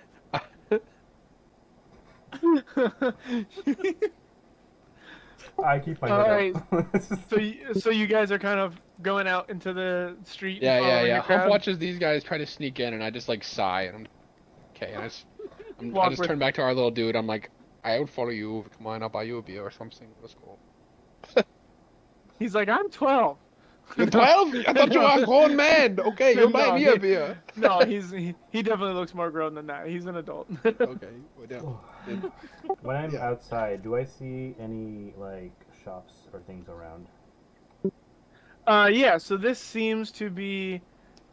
I keep my All head right. up. It's just- So you guys are kind of going out into the street. Yeah, and yeah, following yeah. the crowd? Hump watches these guys try to sneak in, and I just like sigh, and I'm okay. And I Walk just with- turn back to our little dude. I'm like, I would follow you. Come on, I'll buy you a beer or something. Let's go. He's like, I'm 12. You're 12? I thought you were a grown man. Okay, you'll buy No, me a beer. No, he definitely looks more grown than that. He's an adult. Okay, well, yeah. when I'm Yeah. outside, do I see any like shops or things around? Yeah, so this seems to be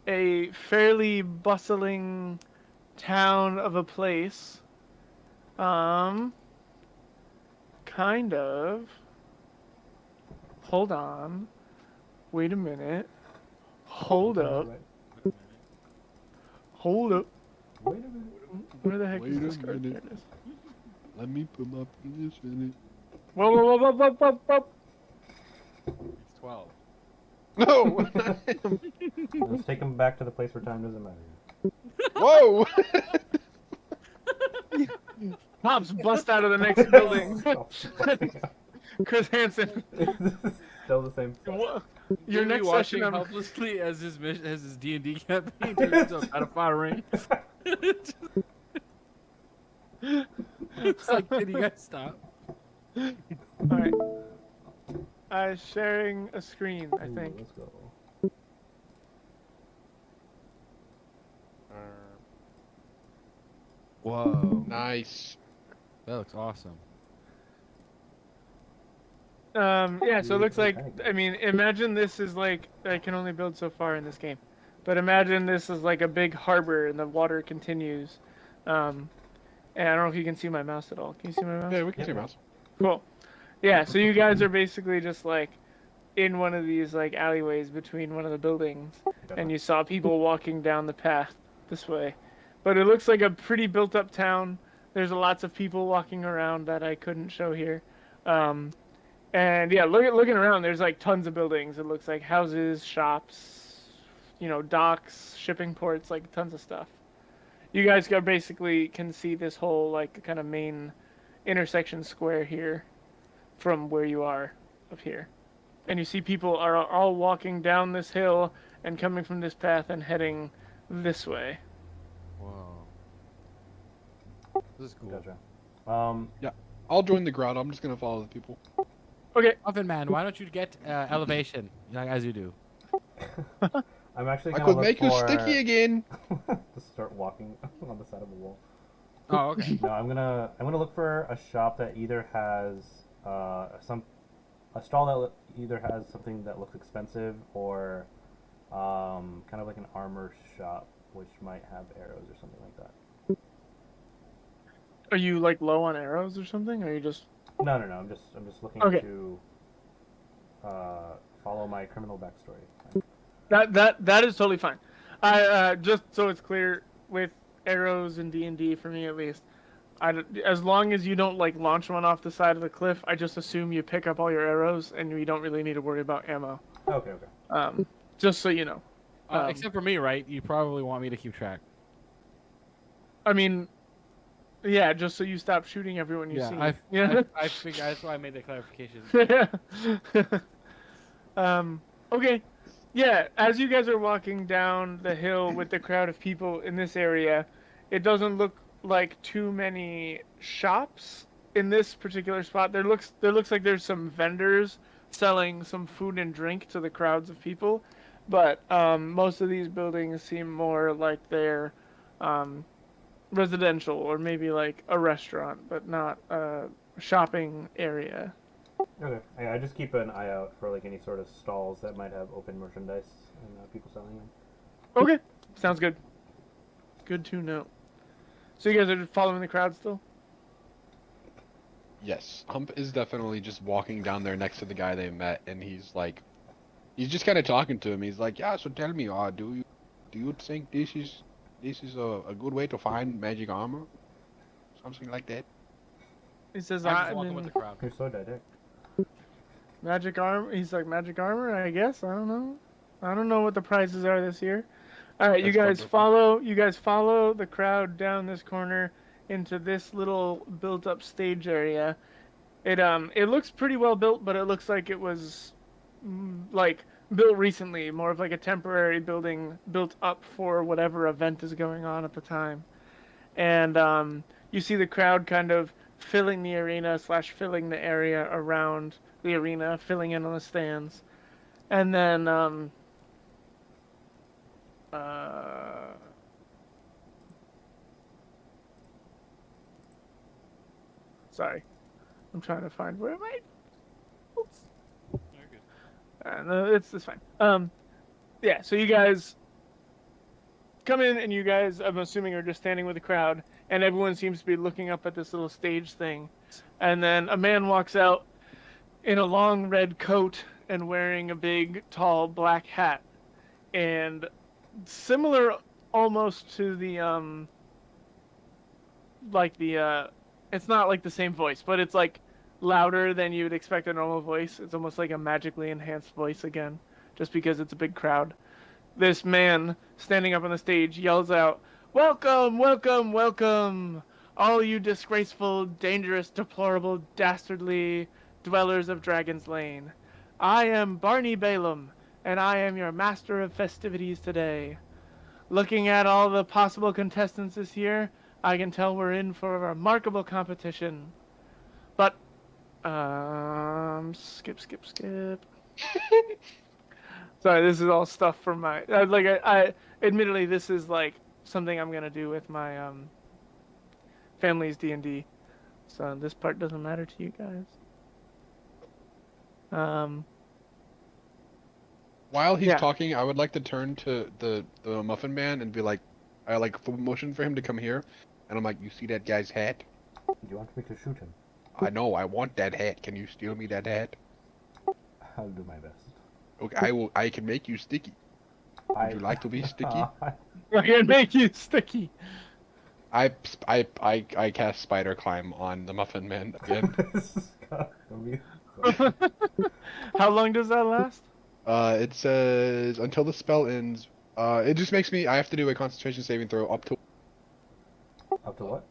a fairly bustling town of a place. Kind of. Hold on. Wait a minute. Hold up. Wait, Hold up. wait a minute. Where the heck Wait is a this card? minute. There it is. Let me put my penis in Whoa, whoa, whoa, whoa, whoa, whoa. It's 12. it. No! Let's take him back to the place where time doesn't matter. Whoa! Pops bust out of the next building. Stop fucking up. Chris Hansen. It's still the same. Your You'll be next watching session, I'm... helplessly as his mission, as his D&D campaign turns into a pedophile ring. It's like, can you guys stop? Alright. Sharing a screen, I Ooh, think. Let's go. Whoa, Nice. that looks awesome. Yeah, so it looks like, Kinda good. I mean, imagine this is like, I can only build so far in this game, but imagine this is like a big harbor and the water continues. And I don't know if you can see my mouse at all. Can you see my mouse? Yeah, we can see your mouse. Cool. Yeah, so you guys are basically just like in one of these like alleyways between one of the buildings, and you saw people walking down the path this way. But it looks like a pretty built up town. There's lots of people walking around that I couldn't show here. And yeah, looking around, there's like tons of buildings. It looks like houses, shops, you know, docks, shipping ports, like tons of stuff. You guys basically can see this whole like kind of main intersection square here from where you are up here. And you see people are all walking down this hill and coming from this path and heading this way. Whoa. This is cool. Gotcha. I'll join the crowd. I'm just gonna follow the people. Okay. Muffin Man, why don't you get elevation, like as you do? I'm actually I gonna could look make you for... sticky again. to start walking on the side of a wall. Oh, okay. No, I'm gonna look for a shop that either has a stall that either has something that looks expensive or kind of like an armor shop which might have arrows or something like that. Are you like low on arrows or something? Or are you just No. I'm just looking Okay. to follow my criminal backstory. that is totally fine. I just so it's clear with arrows and D&D for me at least. As long as you don't like launch one off the side of the cliff, I just assume you pick up all your arrows and you don't really need to worry about ammo. Okay. Just so you know. Except for me, right? You probably want me to keep track. I mean, yeah, just so you stop shooting everyone you see. I figured that's why I made the clarification. Okay. Yeah, as you guys are walking down the hill with the crowd of people in this area, it doesn't look like too many shops in this particular spot. There looks like there's some vendors selling some food and drink to the crowds of people, but most of these buildings seem more like they're residential or maybe like a restaurant, but not a shopping area. Okay. I just keep an eye out for like any sort of stalls that might have open merchandise and people selling them. Okay, sounds good. Good to know. So you guys are just following the crowd still? Yes, Hump is definitely just walking down there next to the guy they met, and he's just kind of talking to him. He's like, "Yeah, so tell me, do you think this is a good way to find magic armor? Something like that. He says, I'm I just walking mean, with the crowd. You're so direct. magic armor. He's like, magic armor, I guess. I don't know. I don't know what the prices are this year. All right, you That's guys wonderful. follow the crowd down this corner into this little built-up stage area. It looks pretty well built, but it looks like it was like built recently, more of like a temporary building built up for whatever event is going on at the time. And you see the crowd kind of filling the arena / filling the area around the arena, filling in on the stands, and then sorry, I'm trying to find where my. Oops. You're good. No, it's fine. Yeah. So you guys come in, and you guys, I'm assuming, are just standing with the crowd, and everyone seems to be looking up at this little stage thing, and then a man walks out in a long red coat and wearing a big, tall black hat, and similar almost to the it's not like the same voice, but it's like louder than you would expect a normal voice. It's almost like a magically enhanced voice again, just because it's a big crowd. This man standing up on the stage yells out, "Welcome, welcome, welcome, all you disgraceful, dangerous, deplorable, dastardly dwellers of Dragon's Lane. I am Barney Balaam, and I am your master of festivities today. Looking at all the possible contestants this year, I can tell we're in for a remarkable competition. But, skip. Sorry, this is all stuff from my, I admittedly, this is like something I'm gonna do with my, family's D&D. So this part doesn't matter to you guys. While he's Yeah. talking, I would like to turn to the Muffin Man and be like, I like motion for him to come here, and I'm like, you see that guy's hat? Do you want me to shoot him? I know, I want that hat. Can you steal me that hat? I'll do my best. Okay, I will. I can make you sticky. Would you like to be sticky? I can make you sticky. I cast Spider Climb on the Muffin Man again. How long does that last? It says until the spell ends. It just makes me. I have to do a concentration saving throw up to Up to what?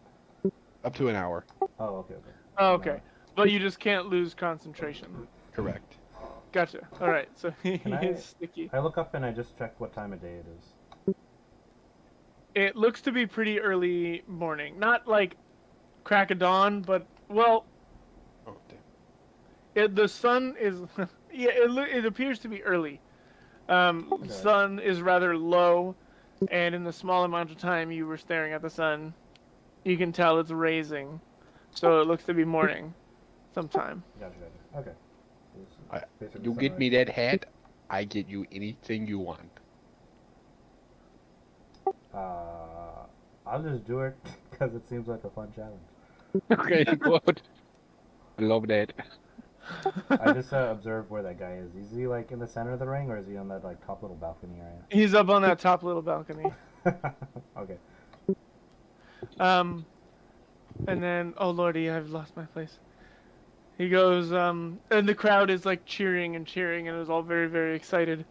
an hour. Oh, okay. Oh, okay. But you just can't lose concentration. Correct. Gotcha. Alright, so he Can I- is sticky. I look up and I just check what time of day it is. It looks to be pretty early morning. Not like crack of dawn, but, well, Oh damn. the sun is... yeah, it appears to be early. Sun is rather low, and in the small amount of time you were staring at the sun, you can tell it's raising. So it looks to be morning sometime. Gotcha. Okay. Basically You get me sunrise. that hat, I get you anything you want. I'll just do it because it seems like a fun challenge. Okay, good. I love that. I just observe where that guy is. Is he like in the center of the ring, or is he on that like top little balcony area? He's up on that top little balcony. Okay. And then, oh lordy, I've lost my place. He goes, and the crowd is like cheering and is all very, very excited.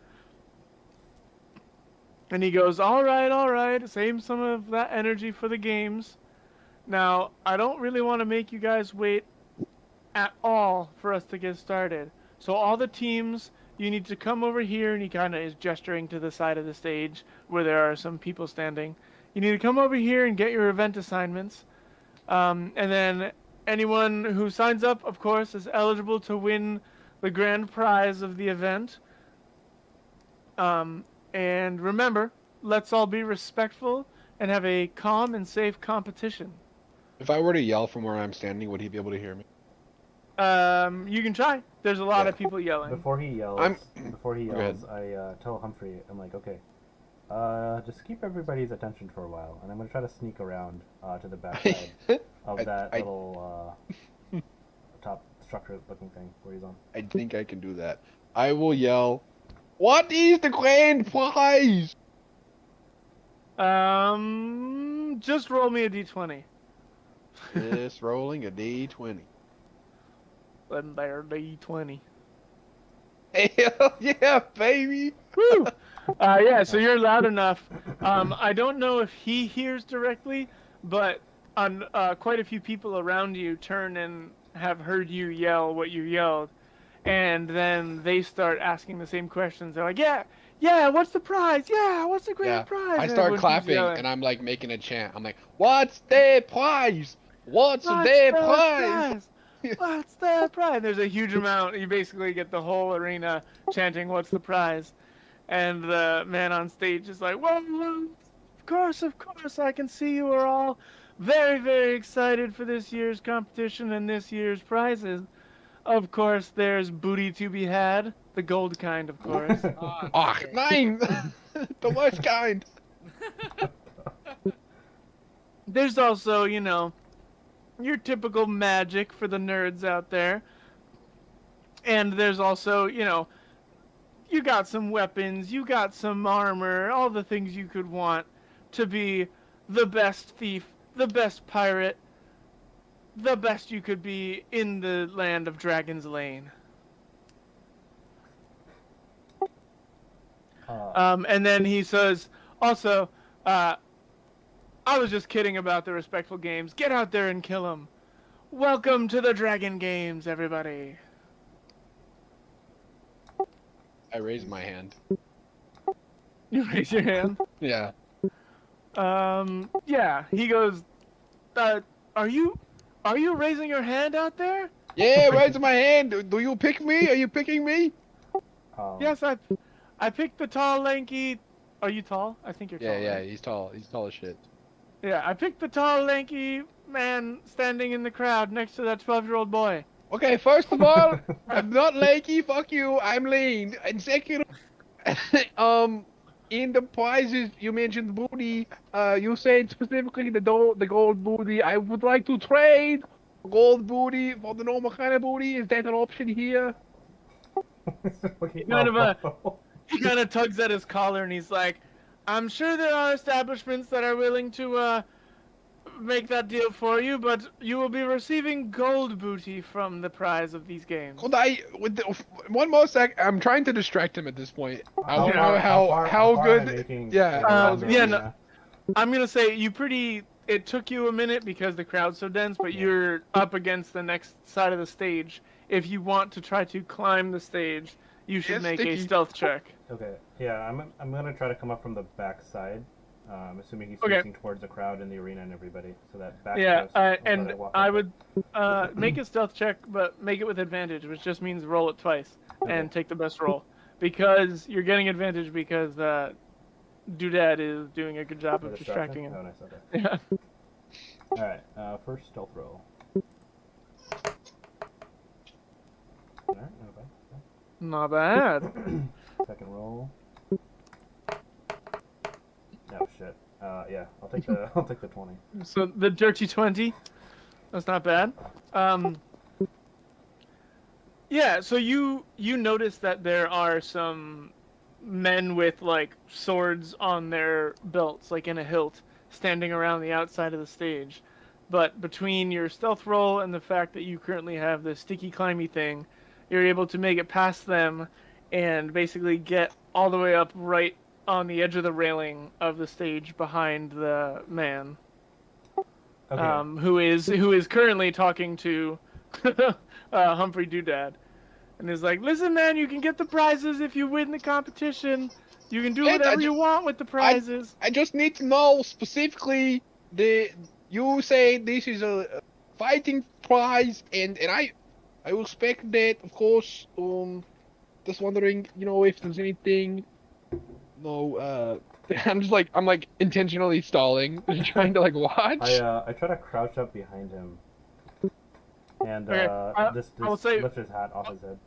And he goes, all right, save some of that energy for the games. Now, I don't really want to make you guys wait at all for us to get started. So all the teams, you need to come over here, and he kind of is gesturing to the side of the stage where there are some people standing. You need to come over here and get your event assignments. And then anyone who signs up, of course, is eligible to win the grand prize of the event. And remember, let's all be respectful and have a calm and safe competition. If I were to yell from where I'm standing, would he be able to hear me? You can try. There's a lot Yeah. of people yelling. Before he yells, Go ahead. I tell Humphrey, I'm like, okay, just keep everybody's attention for a while, and I'm gonna try to sneak around to the backside of that little top structure-looking thing where he's on. I think I can do that. I will yell, "What is the grand prize?" Just roll me a d20. Just rolling a d20. Then there, d20. Hell yeah, baby! Woo! Yeah, so you're loud enough. I don't know if he hears directly, but quite a few people around you turn and have heard you yell what you yelled, and then they start asking the same questions. They're like, yeah, what's the prize? Yeah, what's the grand prize? I And start everyone keeps clapping yelling, and I'm like making a chant. I'm like, "What's the prize? What's "What's the the prize?" What's the prize? There's a huge amount. You basically get the whole arena chanting, "What's the prize?" And the man on stage is like, "Well, of course, I can see you are all very, very excited for this year's competition and this year's prizes. Of course, there's booty to be had, the gold kind, of course. Oh, nine! The worst kind. There's also, your typical magic for the nerds out there. And there's also, you got some weapons, you got some armor, all the things you could want to be the best thief, the best pirate, the best you could be in the land of Dragon's Lane." And then he says, also, I was just kidding about the respectful games. Get out there and kill them. Welcome to the Dragon Games, everybody. I raised my hand. You raise your hand. Yeah. Yeah. He goes, are you raising your hand out there? Yeah, raising my hand. Do you pick me? Are you picking me? Yes, I picked the tall, lanky. Are you tall? I think you're tall. Yeah, right? he's tall. He's tall as shit. Yeah, I picked the tall, lanky man standing in the crowd next to that 12-year-old boy. Okay, first of all, I'm not lanky. Fuck you. I'm lean. And second, in the prizes you mentioned booty. You said specifically the gold booty. I would like to trade gold booty for the normal kind of booty. Is that an option here? He kind of tugs at his collar and he's like, "I'm sure there are establishments that are willing to make that deal for you, but you will be receiving gold booty from the prize of these games." Could I, one more sec? I'm trying to distract him at this point. I don't know how how far good. am I making Yeah. No, I'm gonna say it took you a minute because the crowd's so dense, but you're up against the next side of the stage. If you want to try to climb the stage, you should make a stealth check. Okay. Yeah, I'm gonna try to come up from the back side. I'm assuming he's Okay. facing towards the crowd and the arena and everybody. So that back. Yeah, post, and I would make a stealth check, but make it with advantage, which just means roll it twice and take the best roll. Because you're getting advantage because Doodad is doing a good job of distracting him. Oh, nice. Okay. Yeah. Alright, first stealth roll. Alright, Not bad. Second roll. Oh shit. Yeah, I'll take the 20. So the dirty 20. That's not bad. Yeah, so you notice that there are some men with like swords on their belts, like in a hilt, standing around the outside of the stage. But between your stealth roll and the fact that you currently have the sticky climby thing, you're able to make it past them and basically get all the way up right on the edge of the railing of the stage behind the man. Okay. Who is currently talking to Humphrey Doodad, and is like, "Listen, man, you can get the prizes if you win the competition. You can do whatever you want with the prizes." I just need to know specifically you say this is a fighting prize, and I respect that, of course. Just wondering, if there's anything. No, I'm like intentionally stalling, trying to watch. I try to crouch up behind him, and just lift his hat off his head.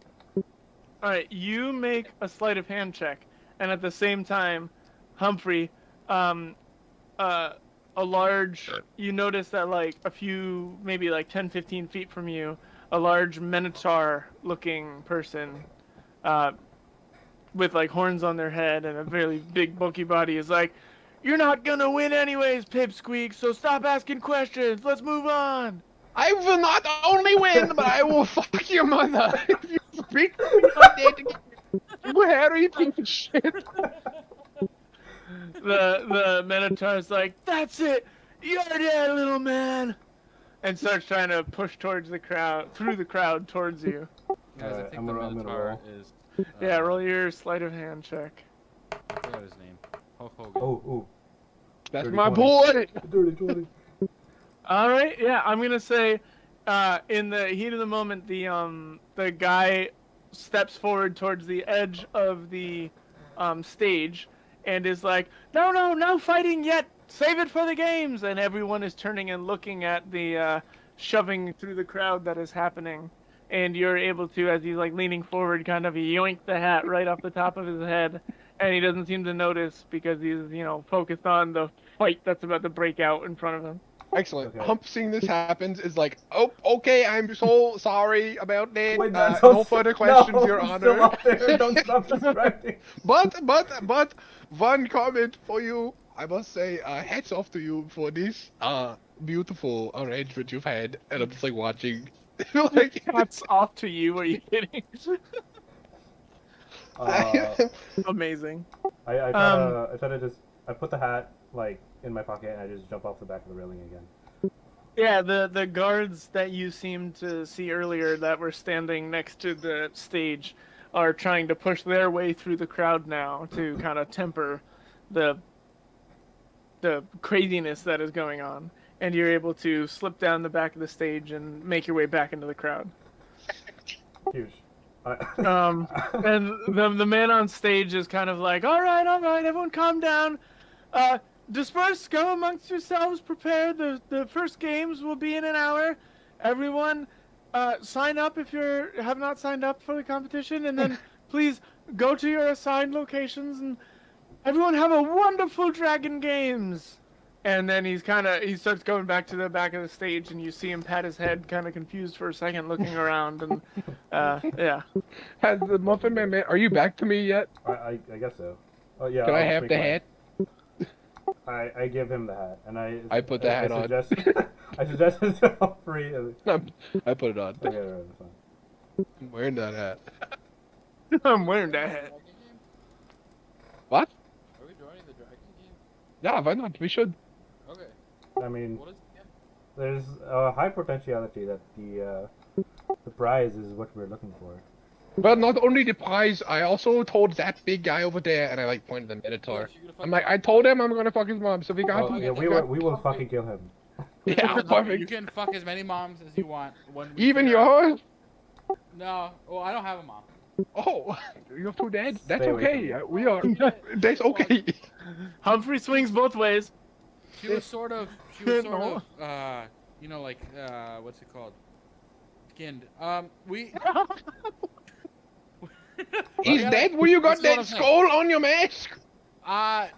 All right, you make a sleight of hand check, and at the same time, Humphrey, you notice that a few, maybe 10, 15 feet from you, a large minotaur-looking person, with horns on their head and a very big bulky body is like, You're not gonna win anyways, Pipsqueak, so stop asking questions. Let's move on. I will not only win, but I will fuck your mother if you speak to me like that again. You hairy piece of shit. The Minotaur's like, that's it. You're dead, little man. And starts trying to push towards the crowd, through the crowd towards you. Guys, I Alright, think I'm the gonna Minotaur roll. is. Yeah, roll your sleight of hand check. I forgot his name. Hulk Hogan. Oh, That's Dirty my 20. boy. dirty 20. All right, yeah, I'm gonna say, in the heat of the moment, the guy steps forward towards the edge of the stage and is like, no fighting yet. Save it for the games. And everyone is turning and looking at the shoving through the crowd that is happening. And you're able to, as he's like leaning forward, kind of yoink the hat right off the top of his head. And he doesn't seem to notice because he's, focused on the fight that's about to break out in front of him. Excellent. Okay. Hump seeing this happens is like, oh, okay, I'm so sorry about that. Wait, No further questions, no, Your I'm Honor. Still up there. Don't stop distracting. But one comment for you. I must say, hats off to you for this beautiful arrangement you've had. And I'm just like watching. like, Hats off to you. Are you kidding? Amazing. I try to just I put the hat like in my pocket and I just jump off the back of the railing again. Yeah, the guards that you seemed to see earlier that were standing next to the stage are trying to push their way through the crowd now to kind of temper the craziness that is going on. And you're able to slip down the back of the stage and make your way back into the crowd. Huge. And the man on stage is kind of like, all right, everyone calm down. Disperse, go amongst yourselves, prepare. The first games will be in an hour. Everyone, sign up if you have not signed up for the competition, and then please go to your assigned locations, and everyone have a wonderful Dragon Games. And then he starts going back to the back of the stage, and you see him pat his head, kind of confused for a second, looking around, and yeah. has the Muffin Man, are you back to me yet? I guess so. Oh yeah. Can I I'll have speak the my- hat? I give him the hat and I put the hat on. suggest, I suggest it's all free. I put it on. Okay, right, that's fine. I'm wearing that hat. I'm wearing that hat. Dragon game? What? Are we joining the Dragon game? Yeah, why not? We should. Okay. I mean, What is the game? there's a high potentiality that the prize is what we're looking for. But not only the prize, I also told that big guy over there, and I like pointed at the Minotaur. Yes, you're gonna I'm like, I told him I'm gonna fuck his mom, so we got Oh, to. yeah, we will fucking kill him. Yeah, You perfect. can fuck as many moms as you want. When we Even figure out- yours? No. Well, I don't have a mom. Oh, you have two dads? That's Stay away okay. from We are. That's okay. Humphrey swings both ways. She was sort of, No. like, what's it called? Skinned. We. Is that where you got This is what that I'm saying. skull on your mask? I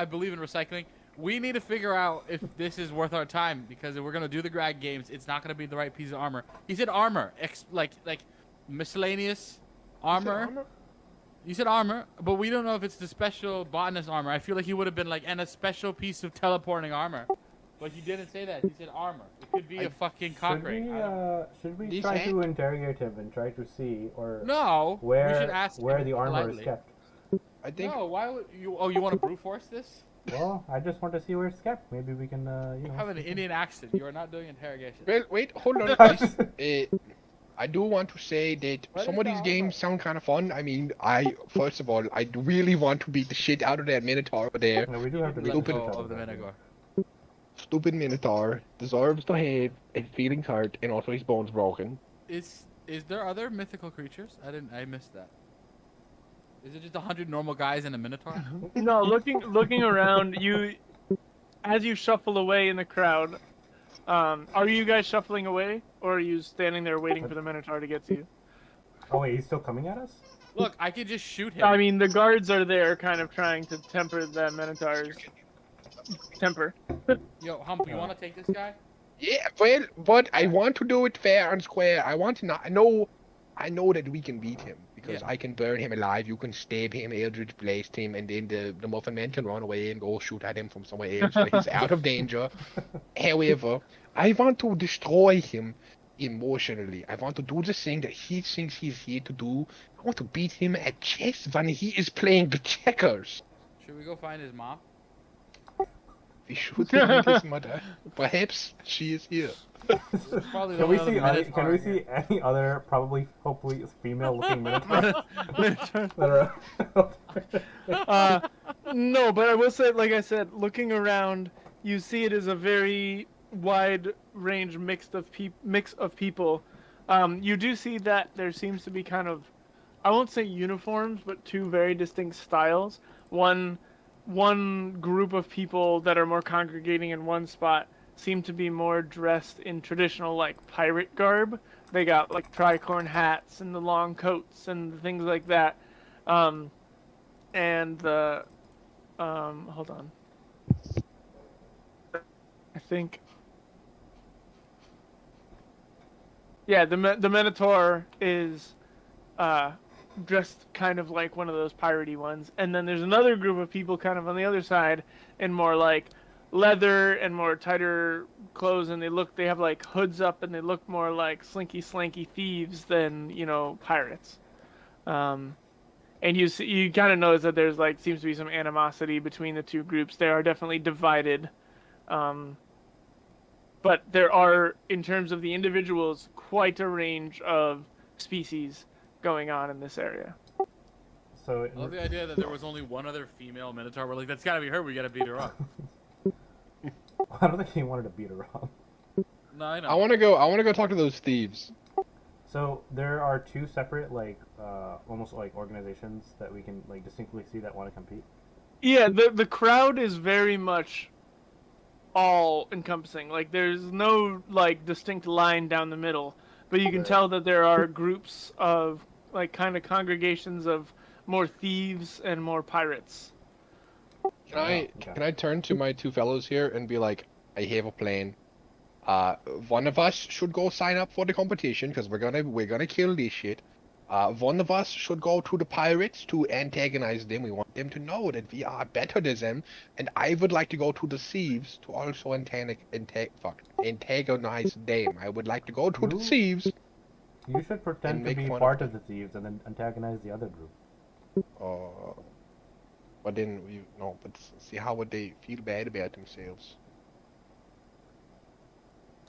believe in recycling. We need to figure out if this is worth our time because if we're gonna do the grad games, it's not gonna be the right piece of armor. He said armor, like miscellaneous armor. You said armor, but we don't know if it's the special botanist armor. I feel like he would have been like, and a special piece of teleporting armor. But he didn't say that. He said armor. It could be a fucking cock ring. Should we This try hat? to interrogate him and try to see No. we should ask where him the armor politely. is kept? I think. No, why would you? Oh, you want to brute force this? Well, I just want to see where it's kept. Maybe we can, You have an Indian accent. You are not doing interrogation. Well, wait, hold on, please. I do want to say that What some is of these the games sound kind of fun. I mean, first of all, I really want to beat the shit out of that Minotaur over there. No, we do have to be Let go stupid of the Minotaur. Stupid Minotaur deserves to have his feelings hurt and also his bones broken. Is there other mythical creatures? I missed that. Is it just 100 normal guys and a Minotaur? No, looking around, as you shuffle away in the crowd, are you guys shuffling away, or are you standing there waiting for the Minotaur to get to you? Oh wait, he's still coming at us? Look, I could just shoot him. I mean, the guards are there, kind of trying to temper the Minotaur's temper. Yo, Hump, you want to take this guy? Yeah, well, but I want to do it fair and square. I want to not. I know that we can beat him because Yeah. I can burn him alive, you can stab him, Eldritch Blast him, and then the Muffin Man can run away and go shoot at him from somewhere else, so he's out of danger. However, I want to destroy him emotionally. I want to do the thing that he thinks he's here to do. I want to beat him at chess when he is playing the checkers. Should we go find his mom? We should find his mother. Perhaps she is here. Probably the Can we only see other any, can we Minotaur see any other probably hopefully female-looking minotaur that are No, but I will say, like I said, looking around, you see it as a very wide range mix of people. You do see that there seems to be kind of, I won't say uniforms, but two very distinct styles. One group of people that are more congregating in one spot seem to be more dressed in traditional like pirate garb. They got like tricorn hats and the long coats and things like that. And the hold on. I think. Yeah, the Minotaur is dressed kind of like one of those piratey ones, and then there's another group of people kind of on the other side in more like leather and more tighter clothes, and they have like hoods up and they look more like slanky thieves than, you know, pirates. And you kind of notice that there's like seems to be some animosity between the two groups. They are definitely divided. But there are, in terms of the individuals, quite a range of species going on in this area. So I love the idea that there was only one other female Minotaur. We're like, that's gotta be her. We gotta beat her up. I don't think he wanted to beat her up. No, I know. I want to go talk to those thieves. So there are two separate like almost like organizations that we can like distinctly see that want to compete. Yeah, the crowd is very much all encompassing. Like there's no like distinct line down the middle, but you can tell that there are groups of like kind of congregations of more thieves and more pirates. Can I turn to my two fellows here and be like, I have a plan. One of us should go sign up for the competition because we're gonna kill this shit. One of us should go to the pirates to antagonize them. We want them to know that we are better than them. And I would like to go to the thieves to also antagonize them. I would like to go to the thieves. You should pretend to make be fun part of of the thieves and then antagonize the other group. But then but see, how would they feel bad about themselves?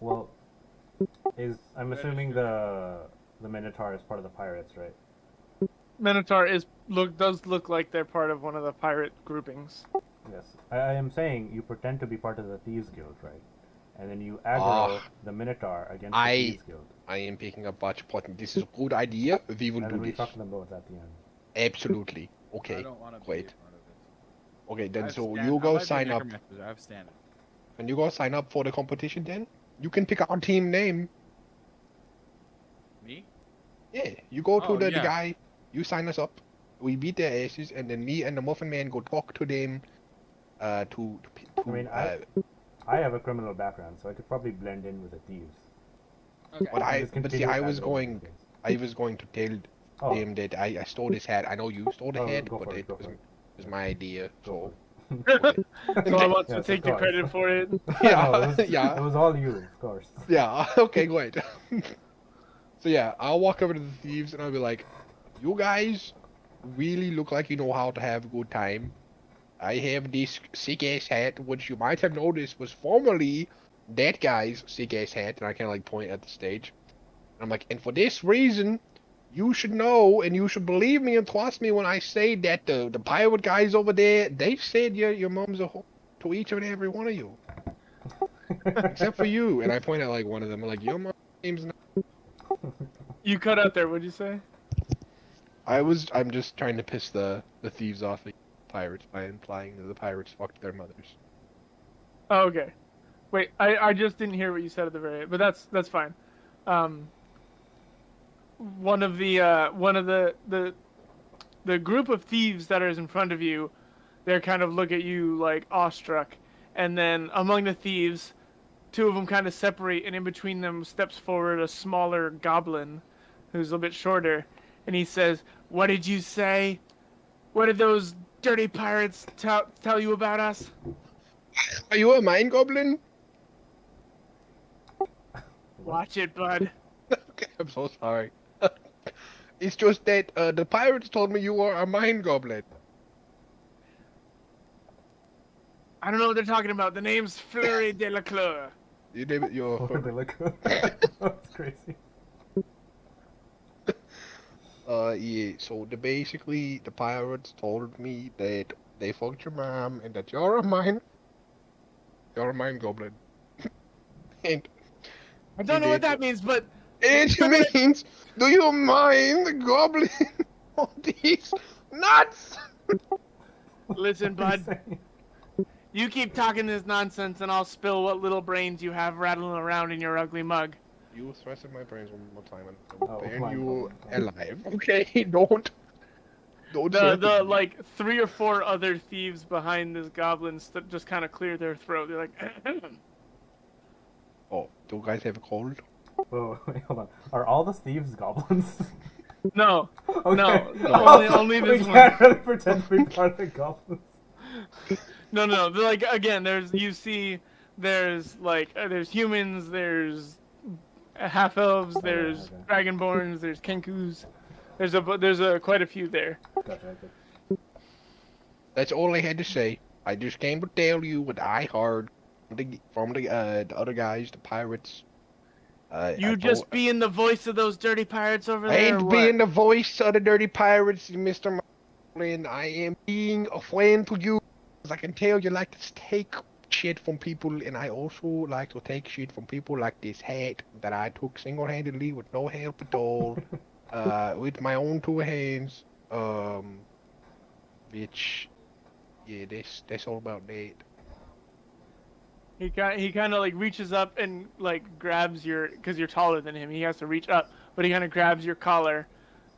Well, I'm assuming the Minotaur is part of the pirates, right? Minotaur does look like they're part of one of the pirate groupings. Yes. I am saying you pretend to be part of the Thieves Guild, right? And then you aggro the Minotaur against the Thieves Guild. I am picking up what this is a good idea. We will And do then we this. fuck them both at the end. Absolutely. I Okay. don't want to be a Great. part of it. Okay, then I have so stand- you I go might be a sign up. necromancer, I have stand. When you go sign up for the competition, then you can pick our team name. Me? Yeah, you go to Oh, the yeah. guy, you sign us up, we beat their asses, and then me and the Muffin Man go talk to them. I mean, I have a criminal background, so I could probably blend in with the thieves. Okay. But And just continue I as was the going to tell Oh, them that I stole this hat. I know you stole the Oh, hat, go but for it, it go was, for it. was my idea. Go So So I want to Yes, of take the course. credit for it. yeah, No, it was, yeah. It was all you, of course. Yeah, okay, great. So yeah, I'll walk over to the thieves and I'll be like, you guys really look like you know how to have a good time. I have this sick ass hat, which you might have noticed was formerly that guy's sick ass hat, and I kind of like point at the stage. And I'm like, and for this reason, you should know and you should believe me and trust me when I say that the pirate guys over there, they've said your mom's a whore to each and every one of you. Except for you. And I point at like one of them, I'm like, your mom's name's not. You cut out there. What'd you say? I'm just trying to piss the thieves off the pirates by implying that the pirates fucked their mothers. Oh, okay. Wait, I just didn't hear what you said at the very end, but that's fine. One of the group of thieves that is in front of you, they kind of look at you like awestruck, and then among the thieves, two of them kind of separate, and in between them steps forward a smaller goblin, who's a little bit shorter, and he says, "What did you say? What did those dirty pirates tell you about us?" Are you a mind goblin? Watch it, bud. Okay, I'm so sorry. It's just that the pirates told me you were a mind goblin. I don't know what they're talking about. The name's Fleury de la Cour. You name it your. Oh, they look good. That's crazy. Yeah. So basically the pirates told me that they fucked your mom and that you're a mind goblin. And I don't know what that means, but it means, do you mind goblin all these nuts? listen, What are you bud. saying? You keep talking this nonsense, and I'll spill what little brains you have rattling around in your ugly mug. You thrusted my brains one more time and I will Oh, burn my you God. alive. Okay, don't The threaten me. like 3 or 4 other thieves behind this goblin just kind of clear their throat. They're like, Oh, do you guys have a cold? Whoa, wait, hold on. Are all the thieves goblins? no, Okay. no, only We this can't one. really pretend to be part of the goblins. No. They're like again. There's there's humans. There's half elves. There's okay. dragonborns. There's kenkus. There's quite a few there. Gotcha, okay. That's all I had to say. I just came to tell you what I heard from the other guys, the pirates. You just being the voice of those dirty pirates over I there. ain't or being what? the voice of the dirty pirates, Mr. Marlin. I am being a friend to you. As I can tell you like to take shit from people, and I also like to take shit from people like this hat that I took single-handedly with no help at all, with my own 2 hands. Which, yeah, that's all about that. He kind of like reaches up and like grabs because you're taller than him. He has to reach up, but he kind of grabs your collar,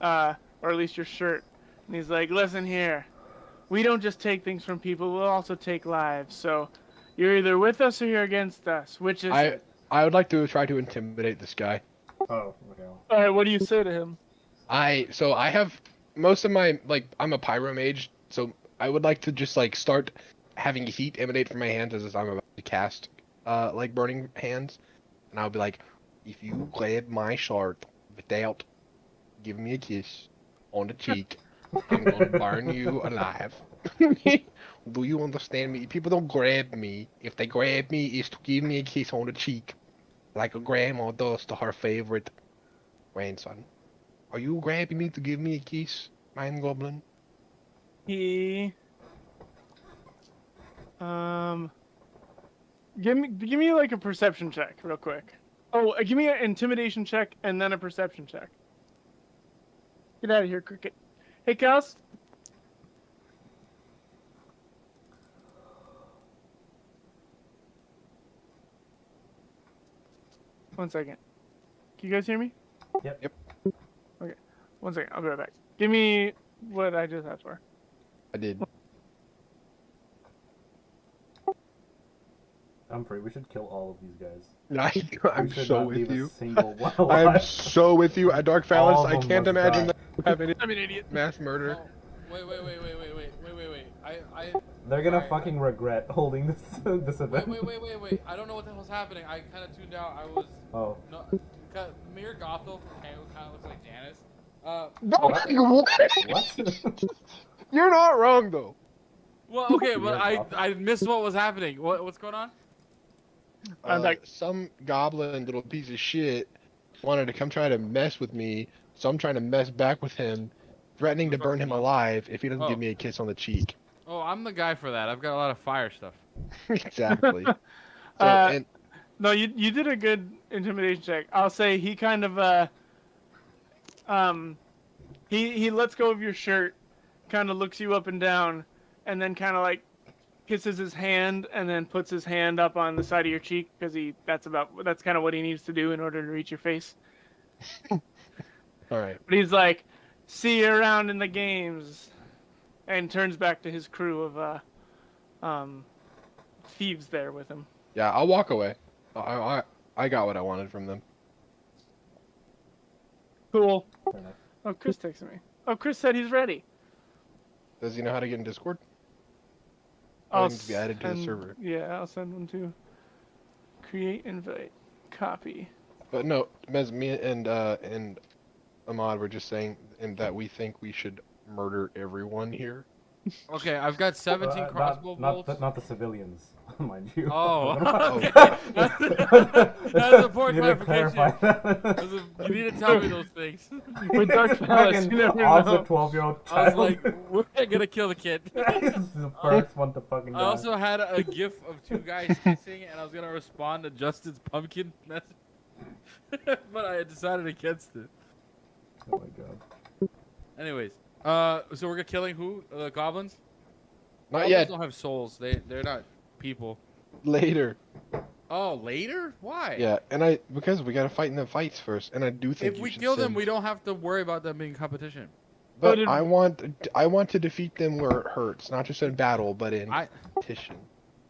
or at least your shirt, and he's like, "Listen here, we don't just take things from people. We'll also take lives. So, you're either with us or you're against us. Which is it?" I would like to try to intimidate this guy. Oh, okay. All right, what do you say to him? So I have most of my, like, I'm a pyro mage, so I would like to just like start having heat emanate from my hands as I'm about to cast like burning hands, and I'll be like, if you grab my shirt without giving me a kiss on the cheek, I'm gonna burn you alive. Do you understand me? People don't grab me. If they grab me, it's to give me a kiss on the cheek, like a grandma does to her favorite grandson. Are you grabbing me to give me a kiss, mind goblin? He give me like a perception check real quick. Oh, give me an intimidation check and then a perception check. Get out of here, cricket. Hey, Kels. One second. Can you guys hear me? Yep. Okay. 1 second. I'll be right back. Give me what I just asked for. I did. Humphrey, we should kill all of these guys. I'm We should so not with leave you. a single one I'm alive. so with you. At Dark All Phalanx, of I them can't must imagine die. that having I'm an idiot. mass murder. Oh, wait. They're gonna Alright, fucking regret holding this event. Wait. I don't know what the hell's happening. I kind of tuned out. I was Oh. no. Mayor Gothel from Halo kind of looks like Janice. What? You're not wrong though. Well, okay, but Mayor I missed what was happening. What's going on? Some goblin little piece of shit wanted to come try to mess with me, so I'm trying to mess back with him, threatening to burn him alive if he doesn't Oh. give me a kiss on the cheek. Oh, I'm the guy for that. I've got a lot of fire stuff. Exactly. So, Uh, No, you did a good intimidation check. I'll say he kind of he lets go of your shirt, kind of looks you up and down, and then kind of like kisses his hand and then puts his hand up on the side of your cheek because that's kind of what he needs to do in order to reach your face. all right. But he's like, "See you around in the games," and turns back to his crew of thieves there with him. Yeah, I'll walk away. I got what I wanted from them. Cool. Fair enough. Oh, Chris texted me. Oh, Chris said he's ready. Does he know how to get in Discord? I'll Needs to be added to the server. Yeah, I'll send one too. Create invite. Copy. But no, Mez, me and Ahmad were just saying that we think we should murder everyone here. Okay, I've got 17 crossbow bolts. Not the civilians, mind you. Oh, Oh. okay. That's important You need to clarify clarification. that. You need to tell me those things. With Dark Palace, you never Odds know. a 12-year-old I was child. like, we're gonna kill the kid. This is the first one to fucking die. I also had a gif of two guys kissing, and I was gonna respond to Justin's pumpkin message, but I decided against it. Oh my god. Anyways, so we're killing who? The goblins? Not Goblins yet. don't have souls. They're not people. Later. Oh, later? Why? Yeah, because we gotta fight in the fights first, and I do think If you we should kill them, send- we don't have to worry about them being competition. But But I want to defeat them where it hurts, not just in battle, but in competition.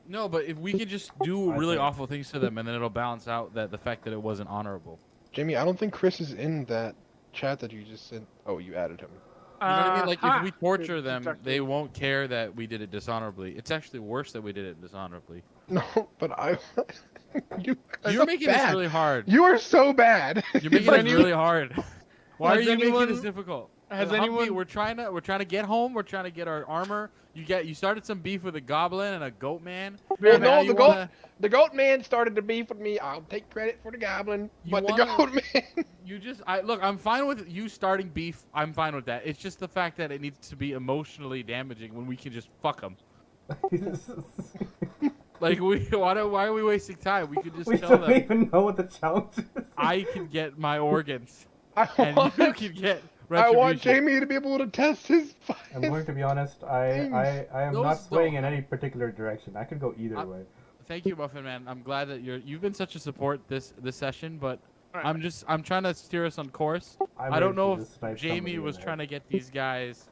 No, but if we can just do really think- awful things to them, and then it'll balance out the fact that it wasn't honorable. Jamie, I don't think Chris is in that chat that you just sent. Oh, you added him. You know what I mean? Like, if we torture Good them, deductive. they won't care that we did it dishonorably. It's actually worse that we did it dishonorably. No, but you are You're so making bad. this really hard. You are so bad. You're making Has this really hard. Why are has you making anyone- this difficult? has Humpy, anyone- We're trying to get home. We're trying to get our armor. You started some beef with a goblin and a goat man. Well, and now no, you the goat. wanna- The goat man started the beef with me. I'll take credit for the goblin, You but the wanna- goat man. You just, look. I'm fine with you starting beef. I'm fine with that. It's just the fact that it needs to be emotionally damaging when we can just fuck them. Like why are we wasting time? We could just We tell don't them even know what the challenge is. I can get my organs I and want, you can get I retribution. want Jamie to be able to test his. I'm going to be honest. I am not Those swaying don't- in any particular direction. I could go either way. Thank you, Muffin Man. I'm glad that you've been such a support this session, but Alright. I'm trying to steer us on course. I'm I don't ready know to if just snipe Jamie somebody was in the trying to head. get these guys.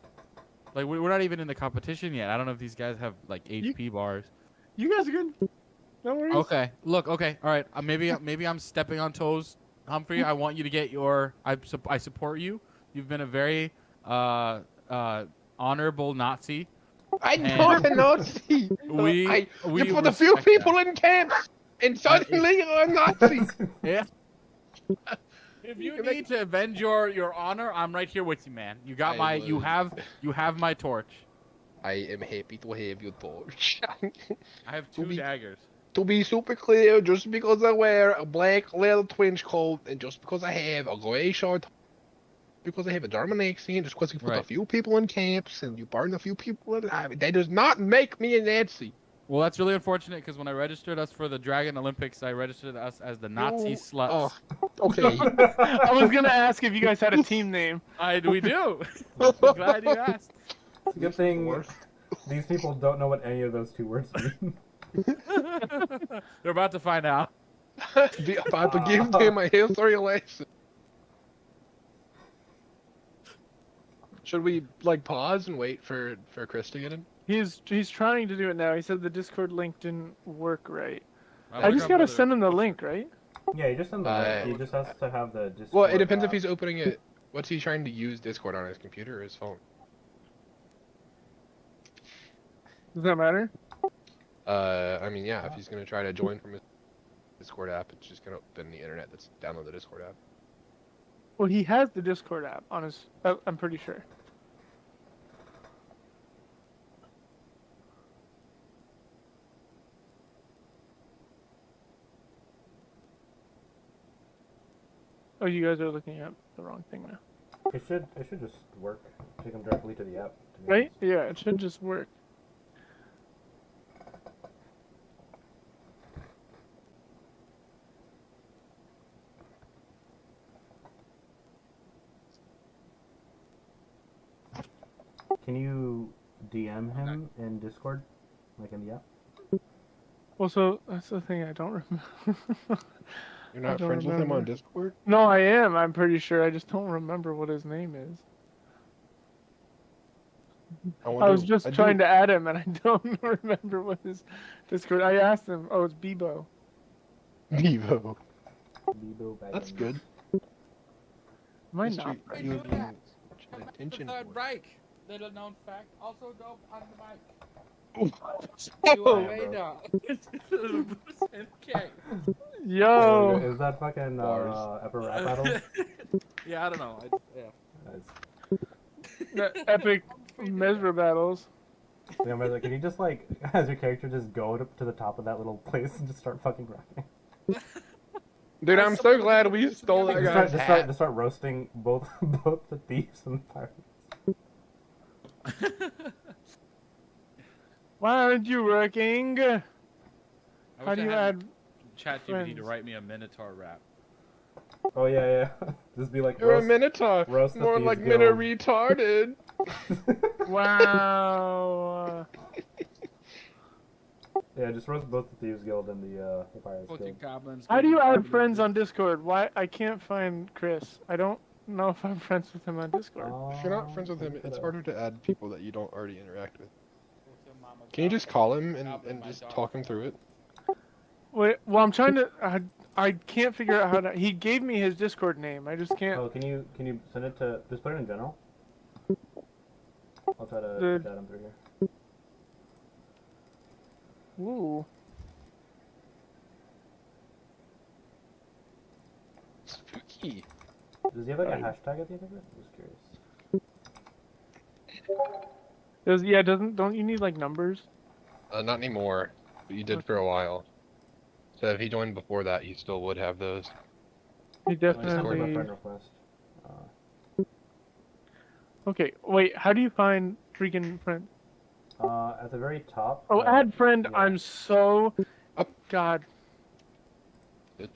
Like we're not even in the competition yet. I don't know if these guys have like HP bars. You guys are good. No worries. Okay. Look. Okay. All right. Maybe I'm stepping on toes, Humphrey. I want you to get your. I support you. You've been a very honorable Nazi. I know I'm a Nazi. We you put a few respect people that. in camps, and suddenly you're a Nazi. Yeah. If you need to avenge your honor, I'm right here with you, man. You got I you have my torch. I am happy to have your torch. I have two daggers. To be super clear, just because I wear a black leather trench coat, and just because I have a grey shirt, because I have a German accent, just because you put a Right. few people in camps and you burn a few people, that does not make me a Nazi. Well, that's really unfortunate because when I registered us for the Dragon Olympics, I registered us as the Nazi sluts. Oh, okay. I was gonna ask if you guys had a team name. We do. I'm glad you asked. It's a good thing these people don't know what any of those two words mean. They're about to find out. Be about to give them a history lesson. Should we pause and wait for Chris to get in? He's trying to do it now. He said the Discord link didn't work right. I'll I look just up gotta whether- send him the link, right? Yeah, he just send the link. He just has to have the Discord. Well, it depends if app. he's opening it. What's he trying to use Discord on his computer or his phone? Does that matter? I mean, yeah, if he's gonna try to join from his Discord app, it's just gonna open the internet that's download the Discord app. Well, he has the Discord app on his. I'm pretty sure. Oh, you guys are looking at the wrong thing now. It should just work. Take him directly to the app. to be Right? honest. Yeah, it should just work. Can you DM him in Discord, like in the app? Well, so that's the thing I don't remember. You're I not don't friends with him on remember. Discord? No, I am. I'm pretty sure. I just don't remember what his name is. I was just trying to add him, and I don't remember what his Discord. I asked him. Oh, it's Bebo. Bevo. Bebo That's Baggins. good. Am I History- not? Right? you- Attention. Third Reich. Little known fact. Also dope on the mic. You Oh. are Vader. Okay. Yo. Is that fucking Bars. Epic Rap Battles? Yeah, I don't know. Yeah. Nice. The epic Mesra battles. Yeah, but, like, can you just like, as your character, just go to the top of that little place and just start fucking rapping? Dude, I'm so glad we stole that Just guy's hat. start roasting both both the thieves and the pirates. Why aren't you working? I How wish do I you had add ChatGPT to friends? write me a Minotaur rap. Oh yeah. Just be like, You're a roast, Minotaur. roast the More Thieves like Guild. Minna retarded. Wow. Yeah, just roast both the Thieves Guild and the Pirates Fucking Guild. goblins. How do you goblins, add friends goblins. on Discord? Why I can't find Chris? I don't know if I'm friends with him on Discord. If you're not friends with him, Look it's at harder to add people that you don't already interact with. Mama Can you just call him and Goblin, my just dog. talk him through it? Wait, well I'm trying to. I can't figure out how to. He gave me his Discord name. I just can't. Oh, can you send it to, just put it in general? I'll try to The- chat him through here. Ooh. Spooky. Does he have like a Right. hashtag at the end of it? I'm just curious. Yeah, don't you need like numbers? Not anymore, but you did for a while. So if he joined before that, you still would have those. He I just sent him a definitely. friend request. Okay, wait. How do you find freaking friend? At the very top. Oh, add friend. yeah. I'm so. Up. God. Good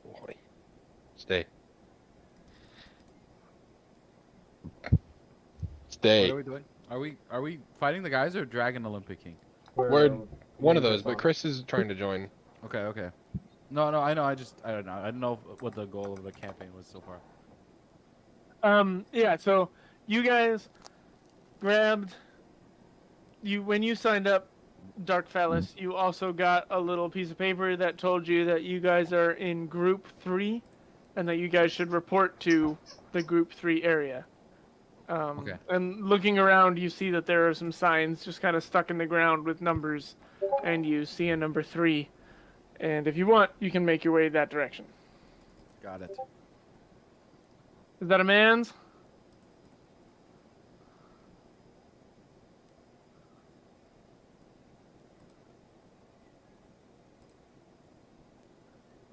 boy. Stay. Stay. What are we doing? Are we fighting the guys or Dragon Olympic King? We're one of we those, but just Chris is trying to join. Okay. No, I know. I don't know. I don't know what the goal of the campaign was so far. Yeah. So you guys grabbed. When you signed up, Dark Phallus, you also got a little piece of paper that told you that you guys are in Group 3, and that you guys should report to the Group 3 area. Okay. And looking around, you see that there are some signs just kind of stuck in the ground with numbers, and you see a number 3. And if you want, you can make your way that direction. Got it. Is that a man's?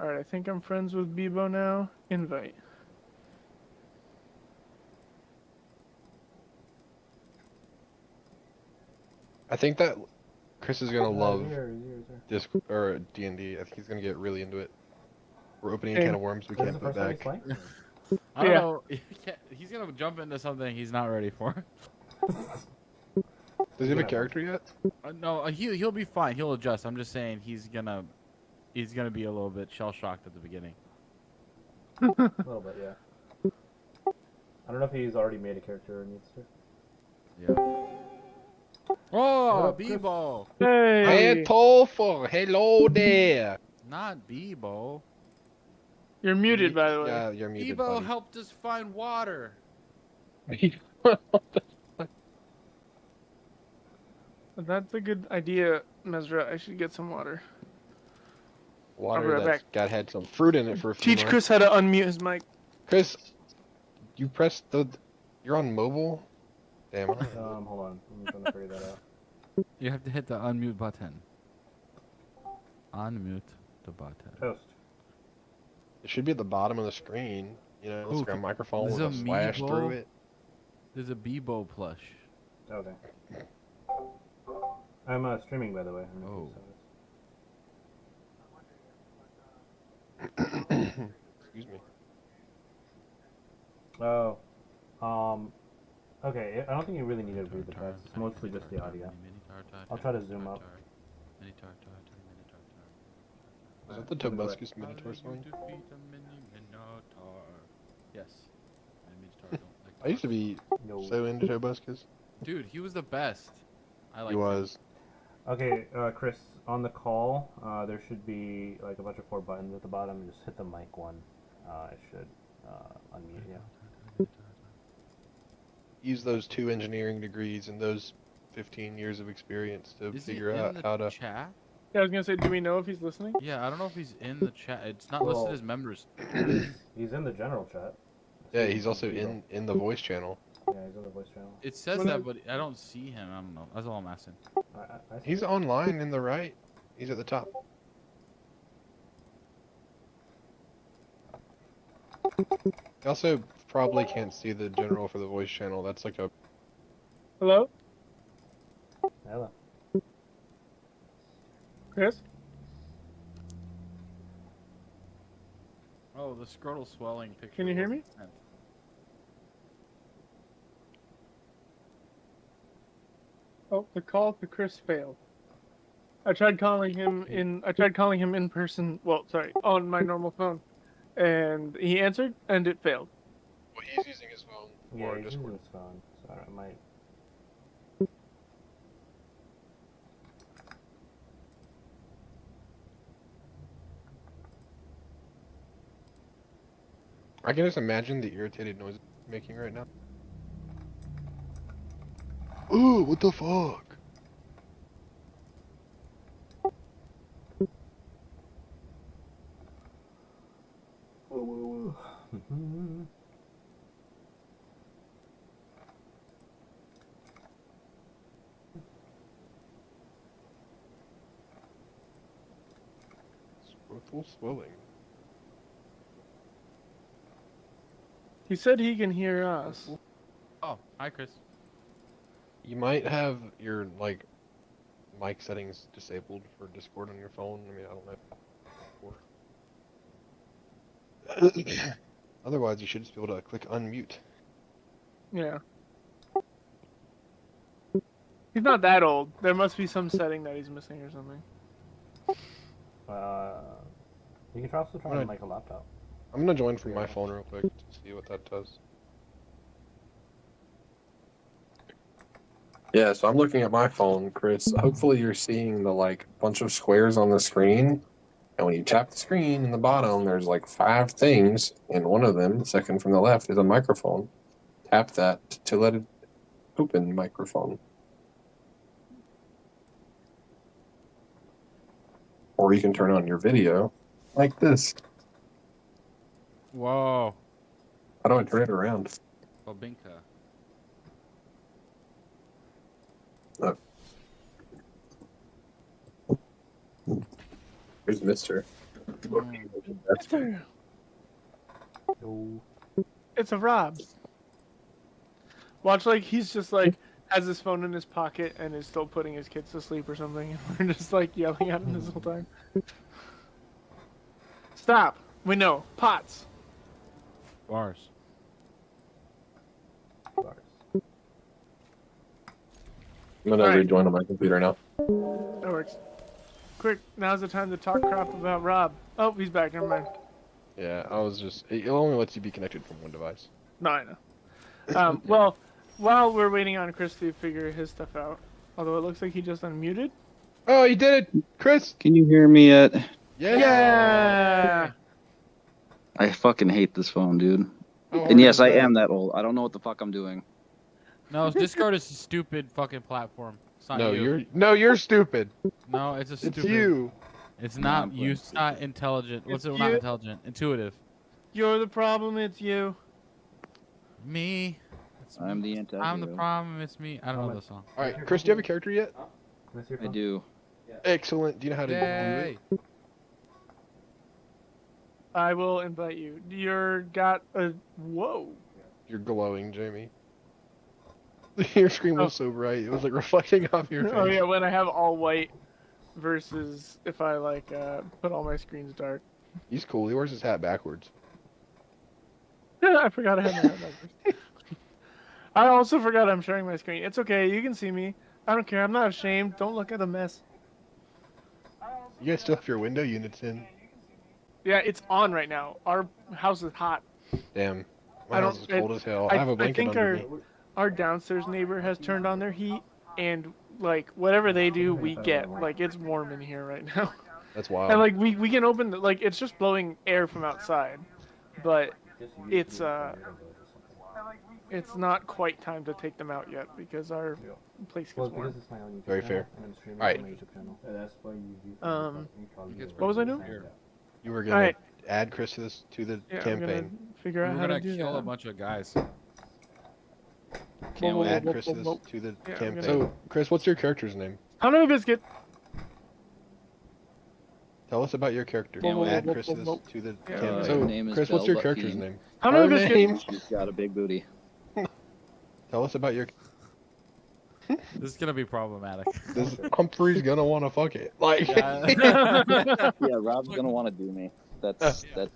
Alright, I think I'm friends with Bebo now. Invite. I think that Chris is gonna love Here. this or D&D. I think he's gonna get really into it. We're opening a Okay. can of worms we This is can't the put first time back. he's playing? I don't Yeah. know. He's gonna jump into something he's not ready for. Does he have a character yet? No, he'll be fine. He'll adjust. I'm just saying he's gonna be a little bit shell shocked at the beginning. A little bit, yeah. I don't know if he's already made a character or needs to. Yeah. Oh, up, Chris? Bebo! Hey! Hey, Topher, hello there. Not Bebo. You're muted, by the way. Yeah, you're muted, Bebo buddy. helped us find water. That's a good idea, Mesra. I should get some water. Water I'll be right that's had some fruit in it for a few Teach months. Chris how to unmute his mic. Chris, you pressed the. You're on mobile. Damn. Hold on. I'm trying to figure that out. You have to hit the unmute button. Unmute the button. Toast. It should be at the bottom of the screen. You know, it's like a Okay. microphone This with a is a slash Meebo? through it. There's a Bebo plush. Okay. I'm streaming, by the way. I don't know if you saw this. Excuse me. Oh. Okay, I don't think you really need to read the text. It's mostly just the audio. I'll try to zoom up. Is that the Tobuscus Minotaur song? Yes. I used to be No. so into Tobuscus. Dude, he was the best. I like He was. Okay, Chris, on the call, there should be like a bunch of 4 buttons at the bottom. Just hit the mic one. It should unmute you. use those 2 engineering degrees and those 15 years of experience to Is he figure in out the how to. chat? Yeah, I was gonna say, do we know if he's listening? Yeah, I don't know if he's in the chat. It's not listed Well, as members. He's in the general chat. Yeah, See he's him also Beetle. in the voice channel. Yeah, he's in the voice channel. It says Well, that, but I don't see him. I don't know. That's all I'm asking. I see He's it. online in the right. He's at the top. You also probably can't see the general for the voice channel. That's like a. Hello, Hello. Chris. Oh, the scrotal swelling picture. Can you hear me? wasn't sent. Oh, the call to Chris failed. I tried calling him in person. Well, sorry, on my normal phone, and he answered, and it failed. Well, he's using his phone. Yeah, or he's using Discord. his phone, so I might. I can just imagine the irritated noise it's making right now. Oh, what the fuck? Scrotal swelling. He said he can hear us. Oh, hi, Chris. You might have your like mic settings disabled for Discord on your phone. I mean, I don't know. Otherwise, you should just be able to click unmute. Yeah. He's not that old. There must be some setting that he's missing or something. You can also try Right. on like a laptop. I'm gonna join from my phone real quick to see what that does. Yeah, so I'm looking at my phone, Chris. Hopefully you're seeing the like bunch of squares on the screen. And when you tap the screen in the bottom, there's like 5 things, and one of them, second from the left, is a microphone. Tap that to let it open microphone. Or you can turn on your video like this. Whoa. How do I turn it around? Bobinka. Here's Mister. Mister, Yo. it's a Rob. Watch, like he's just like has his phone in his pocket and is still putting his kids to sleep or something. And we're just like yelling at him this whole time. Stop. We know. Pots. Bars. Bars. I'm gonna Alright. rejoin on my computer now. That works. Quick, now's the time to talk crap about Rob. Oh, he's back. Never mind. Yeah, I was just. It only lets you be connected from one device. No, I know. Well, while we're waiting on Chris to figure his stuff out, although it looks like he just unmuted. Oh, you did it, Chris! Can you hear me yet? Yeah. Yeah. I fucking hate this phone, dude. How hard And yes, is I that? am that old. I don't know what the fuck I'm doing. No, Discord is a stupid fucking platform. It's not you. You're stupid. No, it's a stupid. It's you. It's No, not I'm you. It's not intelligent. What's It's it? Not you. intelligent. Intuitive. You're the problem. It's you. Me. It's I'm me. the anti-hero. I'm the problem. It's me. I don't know the song. All right, Chris, do you have a character yet? Can I see your I phone? do. Excellent. Do you know how to do Yay! it? I will invite you. You're got a whoa. You're glowing, Jamie. Your screen was so bright; it was like reflecting off your face. Oh yeah, when I have all white versus if I like put all my screens dark. He's cool. He wears his hat backwards. I forgot I had my hat backwards. I also forgot I'm sharing my screen. It's okay. You can see me. I don't care. I'm not ashamed. Don't look at the mess. You guys still have your window units in? Yeah, it's on right now. Our house is hot. Damn. I My don't- house is cold as hell. I have a blanket think under me. our downstairs neighbor has turned on their heat, and like whatever they do, we get. Like it's warm in here right now. That's wild. And like we can open like it's just blowing air from outside, but Just use it's the windows or something. it's not quite time to take them out yet because our Yeah. place Well, gets warm. because it's my own YouTube Very channel, fair. and I'm streaming Alright. on my YouTube channel. That's why you do. Gets What was I doing? weird. You were gonna Alright. add Chris to the Yeah, I'm campaign. gonna figure out We're how to gonna do kill that. a bunch of guys. Can't Whoa, wait. Add whoa, Chris whoa, to whoa. the Yeah, I'm campaign. gonna- So, Chris, what's your character's name? Honey biscuit. Tell us about your character. Can't wait. Add Chris to Whoa. the Yeah, campaign. her So, name is Chris, what's your Belle character's Buckine. name? Honey Her biscuit. name. She's got a big booty. Tell us about your. This is gonna be problematic. This Humphrey's gonna want to fuck it. Like. Yeah. Yeah, Rob's gonna want to do me. That's that.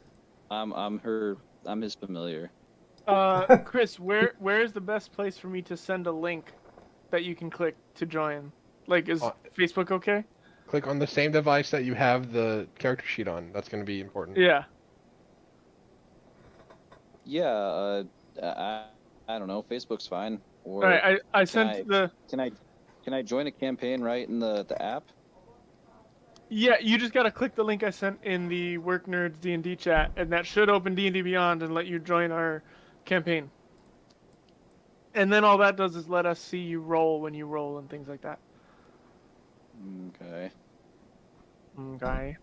I'm his familiar. Chris, where is the best place for me to send a link that you can click to join? Like, is Facebook okay? Click on the same device that you have the character sheet on. That's gonna be important. Yeah. Yeah. I don't know. Facebook's fine. Or All right, I can sent the. Can I join a campaign right in the app? Yeah, you just gotta click the link I sent in the Work Nerds D&D chat, and that should open D&D Beyond and let you join our campaign. And then all that does is let us see you roll when you roll and things like that. Okay. Okay.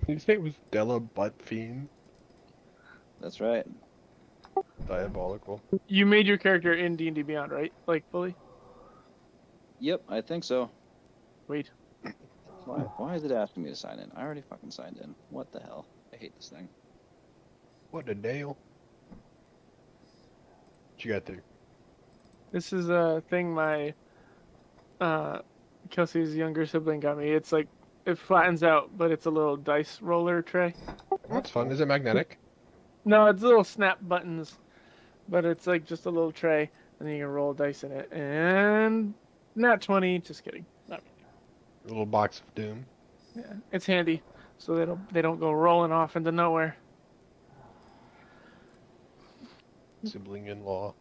His name was Della Buttfiend. That's right. Diabolical. You made your character in D&D Beyond, right? Like, fully? Yep, I think so. Wait. Why is it asking me to sign in? I already fucking signed in. What the hell? I hate this thing. What the deal? What you got there? This is a thing my Kelsey's younger sibling got me. It's like, it flattens out, but it's a little dice roller tray. That's fun. Is it magnetic? No, it's little snap buttons, but it's like just a little tray, and then you can roll dice in it. And not 20, just kidding. Not A little box of doom. Yeah, it's handy, so they don't go rolling off into nowhere. Sibling-in-law.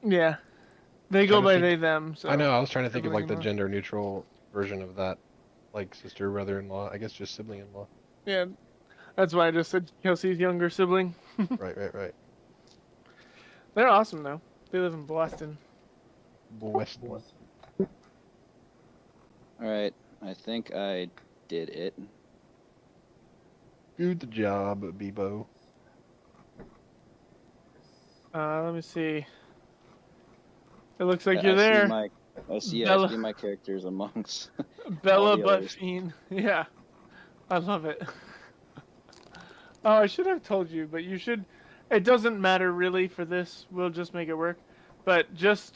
Yeah, they go Trying to by think- they them. So I know. I was trying to think of like the Sibling-in-law. gender-neutral version of that, like sister, brother-in-law. I guess just sibling-in-law. Yeah, that's why I just said Kelsey's younger sibling. Right. They're awesome though. They live in Boston. West. All right. I think I did it. Good job, Bebo. Let me see. It looks like I you're see there. I see Bella- my characters amongst. Bella all the others. Buttfiend. Yeah, I love it. Oh, I should have told you, but you should. It doesn't matter really for this. We'll just make it work. But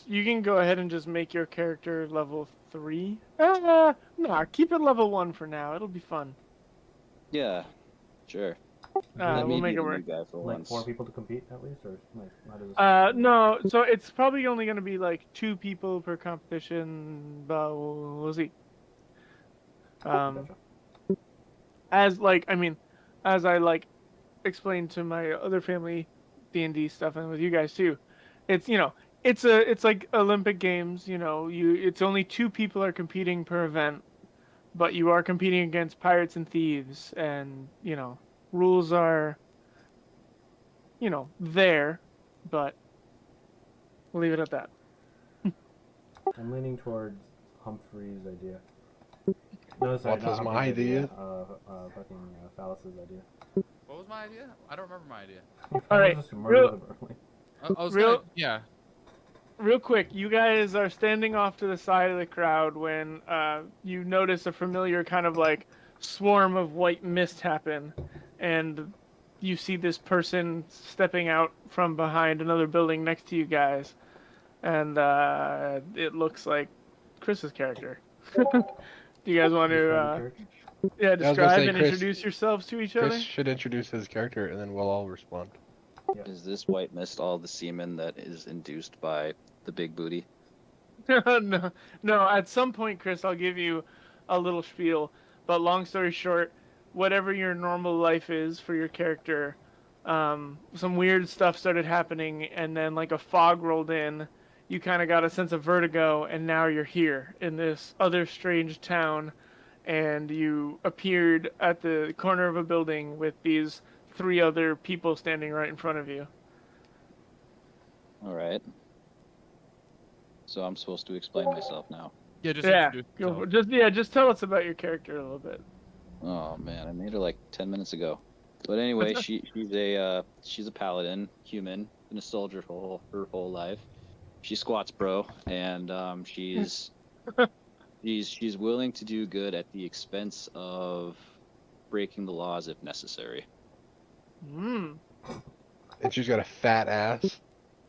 you can go ahead and just make your character level 3. Nah, keep it level 1 for now. It'll be fun. Yeah, sure. We'll Let me make be it the work. new guy for Like once. 4 people to compete at least, or like how does this? No, so it's probably only going to be like 2 people per competition, but we'll see. Gotcha. As I like explained to my other family D&D stuff and with you guys too, it's it's like Olympic Games, it's only 2 people are competing per event, but you are competing against pirates and thieves, and rules are there, but we'll leave it at that. I'm leaning towards Humphrey's idea. No, sorry, What not was my Humphrey's idea? Fucking Phallus's idea. What was my idea? I don't remember my idea. All right, Just murder the Burley. I was Real- yeah. Real quick, you guys are standing off to the side of the crowd when you notice a familiar kind of like swarm of white mist happen, and you see this person stepping out from behind another building next to you guys, and it looks like Chris's character. Do you guys want to gonna describe say, and Chris- introduce yourselves to each Chris other? should introduce his character, and then we'll all respond. Is this white mist all the semen that is induced by the big booty? No. At some point, Chris, I'll give you a little spiel. But long story short, whatever your normal life is for your character, some weird stuff started happening, and then like a fog rolled in. You kind of got a sense of vertigo, and now you're here in this other strange town, and you appeared at the corner of a building with these 3 other people standing right in front of you. All right. So I'm supposed to explain myself now. Yeah, just Yeah, introduce go yourself. for, just tell us about your character a little bit. Oh man, I made her like 10 minutes ago. But anyway, she's a paladin, human, been a soldier her whole life. She squats, bro, and she's willing to do good at the expense of breaking the laws if necessary. Mm. And she's got a fat ass.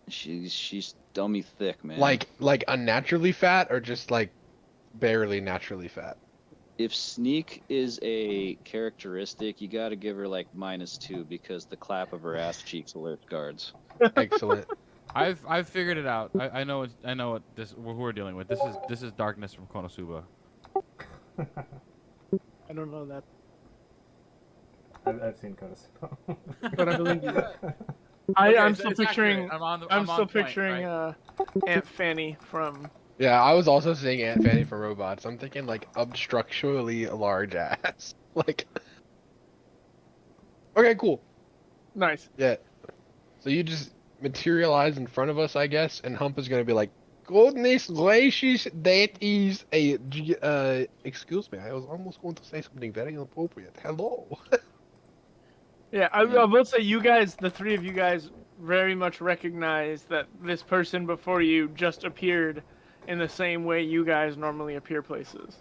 She's dummy thick, man. Like unnaturally fat, or just like barely naturally fat. If sneak is a characteristic, you got to give her like -2 because the clap of her ass cheeks alerts guards. Excellent. I've figured it out. I know what who we're dealing with. This is Darkness from Konosuba. I don't know that, I've seen Konosuba. but I believe you. Okay, I'm so still it's picturing. accurate. I'm on still point, picturing right? Aunt Fanny from. Yeah, I was also saying Aunt Fanny from Robots. I'm thinking like obstructurally large ass. Like. Okay, cool. Nice. Yeah. So you just materialize in front of us, I guess, and Hump is gonna be like, "Goodness gracious, that is a excuse me, I was almost going to say something very inappropriate. Hello." Yeah, I will say you guys, the three of you guys, very much recognize that this person before you just appeared in the same way you guys normally appear places.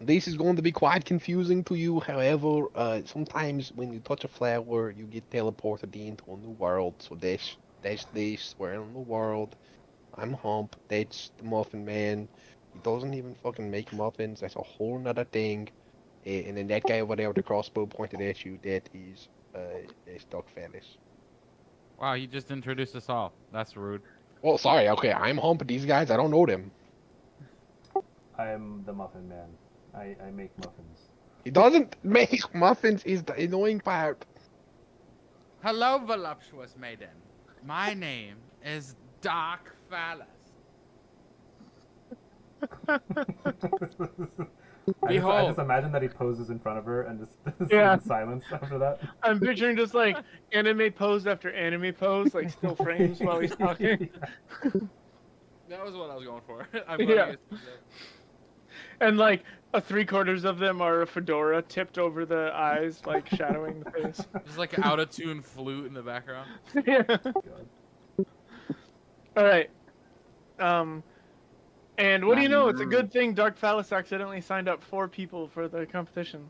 This is going to be quite confusing to you. However, sometimes when you touch a flower, you get teleported into a new world. So that's this. We're in the world. I'm Hump. That's the Muffin Man. He doesn't even fucking make muffins. That's a whole nother thing. And then that guy over there with the crossbow pointed at you, that is Doc Fellis. Wow, you just introduced us all. That's rude. Oh, sorry. Okay, I'm Hump. These guys, I don't know them. I am the Muffin Man. I make muffins. He doesn't make muffins. Is the annoying part. Hello, voluptuous maiden. My name is Dark Phallus. I Behold. just imagine that he poses in front of her and just Yeah. in silence after that. I'm picturing just like anime pose after anime pose, like still frames while he's talking. That was what I was going for. I'm Yeah. glad you- And like a 3/4 of them are a fedora tipped over the eyes, like shadowing the face. There's like an out-of-tune flute in the background. Yeah. God. All right. And what do you know? It's a good thing Dark Phallus accidentally signed up 4 people for the competition.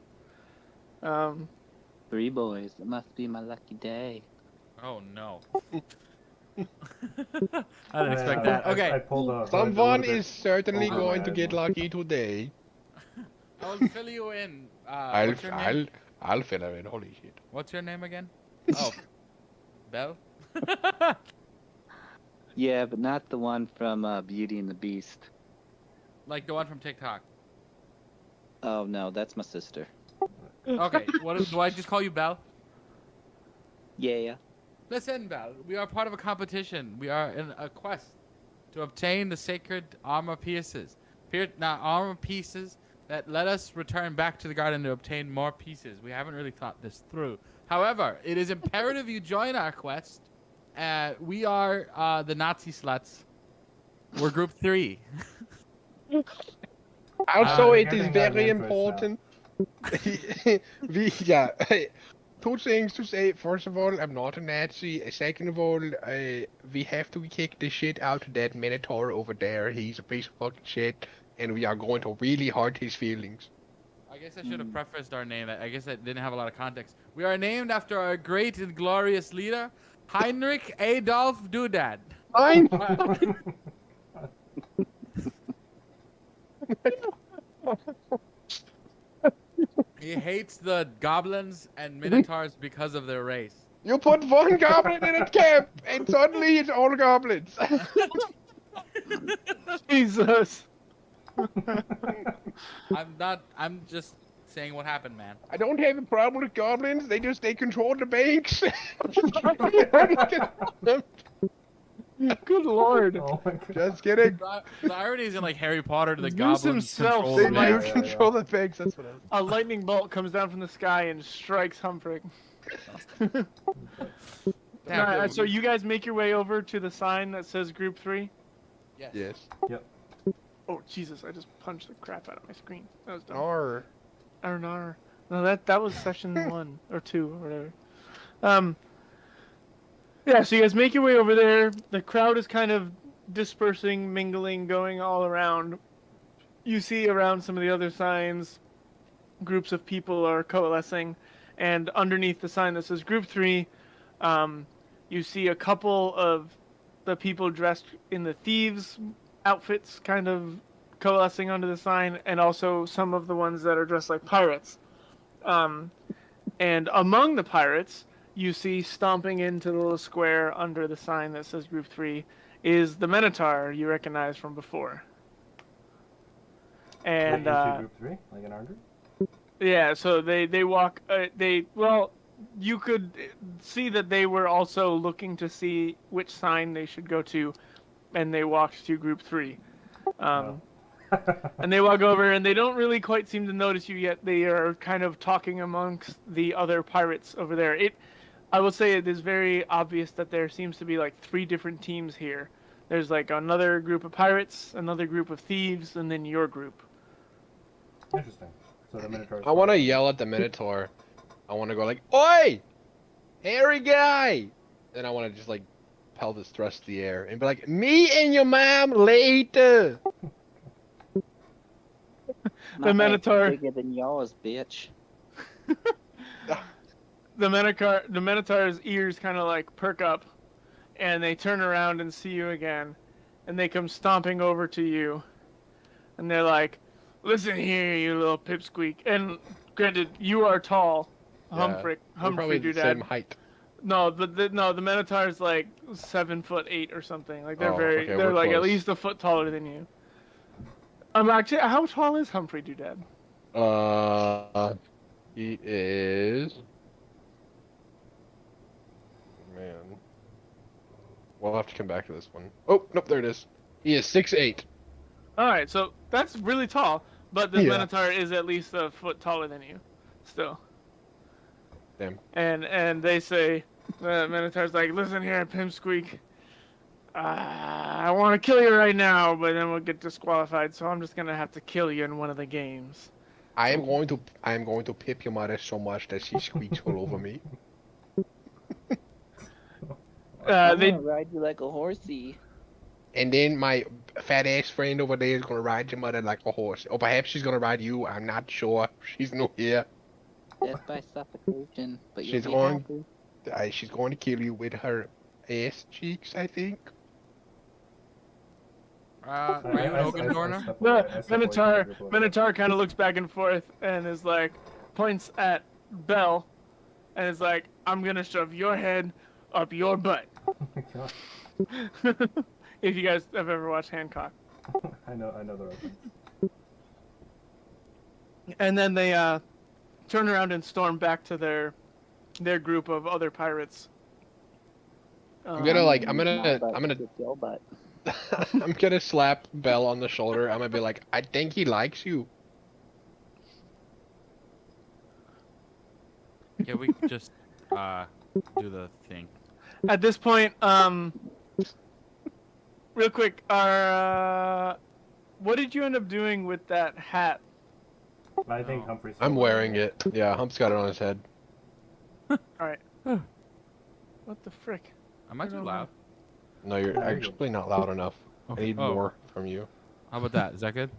3 boys. It must be my lucky day. Oh no. I didn't expect that. I Okay, pulled a hood a Someone little bit is certainly over going my to get eyes. lucky today. I will fill you in. What's your name? I'll fill her in. Holy shit. What's your name again? Oh, Belle. Yeah, but not the one from Beauty and the Beast. Like the one from TikTok. Oh no, that's my sister. Okay, do I just call you Belle? Yeah. Listen, Belle, we are part of a competition. We are in a quest to obtain the sacred armor pieces. Armor pieces that let us return back to the garden to obtain more pieces. We haven't really thought this through. However, it is imperative you join our quest. We are the Nazi sluts. We're group 3. Also, We're it is getting that very in first now. important. Two things to say. First of all, I'm not a Nazi. Second of all, we have to kick the shit out of that Minotaur over there. He's a piece of fucking shit, and we are going to really hurt his feelings. I guess I should have prefaced our name. I guess I didn't have a lot of context. We are named after our great and glorious leader, Heinrich Adolf Doodad. Fine. He hates the goblins and minotaurs because of their race. You put one goblin in a camp, and suddenly it's all goblins. Jesus. I'm just saying what happened, man. I don't have a problem with goblins. They control the banks. Good lord. Oh my God. Just kidding. The irony is in like Harry Potter, the Zeus goblins himself control They the might- do banks. control the banks. That's what I was. A lightning bolt comes down from the sky and strikes Humphrey. Damn. Alright, so you guys make your way over to the sign that says Group 3. Yes. Oh, Jesus, I just punched the crap out of my screen. That was dumb. Or No, that was session 1 or 2 or whatever. Yeah, so you guys make your way over there. The crowd is kind of dispersing, mingling, going all around. You see around some of the other signs, groups of people are coalescing, and underneath the sign that says Group 3, you see a couple of the people dressed in the thieves' outfits kind of coalescing under the sign, and also some of the ones that are dressed like pirates. And among the pirates, you see stomping into the little square under the sign that says Group 3 is the Minotaur you recognize from before. And into Group 3, like an army. yeah, so they walk. You could see that they were also looking to see which sign they should go to, and they walked to Group 3. And they walk over, and they don't really quite seem to notice you yet. They are kind of talking amongst the other pirates over there. I will say it is very obvious that there seems to be like 3 different teams here. There's like another group of pirates, another group of thieves, and then your group. Interesting. So the Minotaur. I want to yell at the Minotaur. I want to go like, "Oi, hairy guy!" Then I want to just like pelvis thrust the air and be like, "Me and your mom later." The Minotaur. Bigger than yours, bitch. The Minotaur's ears kind of like perk up, and they turn around and see you again, and they come stomping over to you, and they're like, "Listen here, you little pipsqueak." And granted, you are tall, We're probably the Doodad. same height. No, the Minotaur's like 7'8" or something. Like they're Okay, they're we're like at close. least a foot taller than you. Actually, how tall is Humphrey Doodad? He is. Man, we'll have to come back to this one. Oh, nope, there it is. He is 6'8". All right, so that's really tall, but this Yeah. Minotaur is at least a foot taller than you, still. Damn. And they say, the Minotaur's like, "Listen here, Pimsqueak. I want to kill you right now, but then we'll get disqualified, so I'm just gonna have to kill you in one of the games." I am going to pip your mother so much that she squeaks all over me. I'm They gonna ride you like a horsey. And then my fat ass friend over there is gonna ride your mother like a horse. Or perhaps she's gonna ride you. I'm not sure. She's not here. Death by suffocation, but you'll She's be going- happy. She's going to kill you with her ass cheeks, I think. Are you an Oaken Dorner? the Minotaur kind of looks back and forth and is like, points at Belle, and is like, "I'm gonna shove your head up your butt." If you guys have ever watched Hancock. I know the reference. And then they turn around and storm back to their group of other pirates. I'm gonna Kick your butt. I'm gonna slap Belle on the shoulder. I'm gonna be like, I think he likes you. Yeah, we could just do the thing. At this point, real quick, what did you end up doing with that hat? I think Humphrey's. I'm wearing it. Yeah, Hump's got it on his head. Alright. What the frick? Am I too loud? No, you're There you go. actually not loud enough. I need more from you. How about that? Is that good?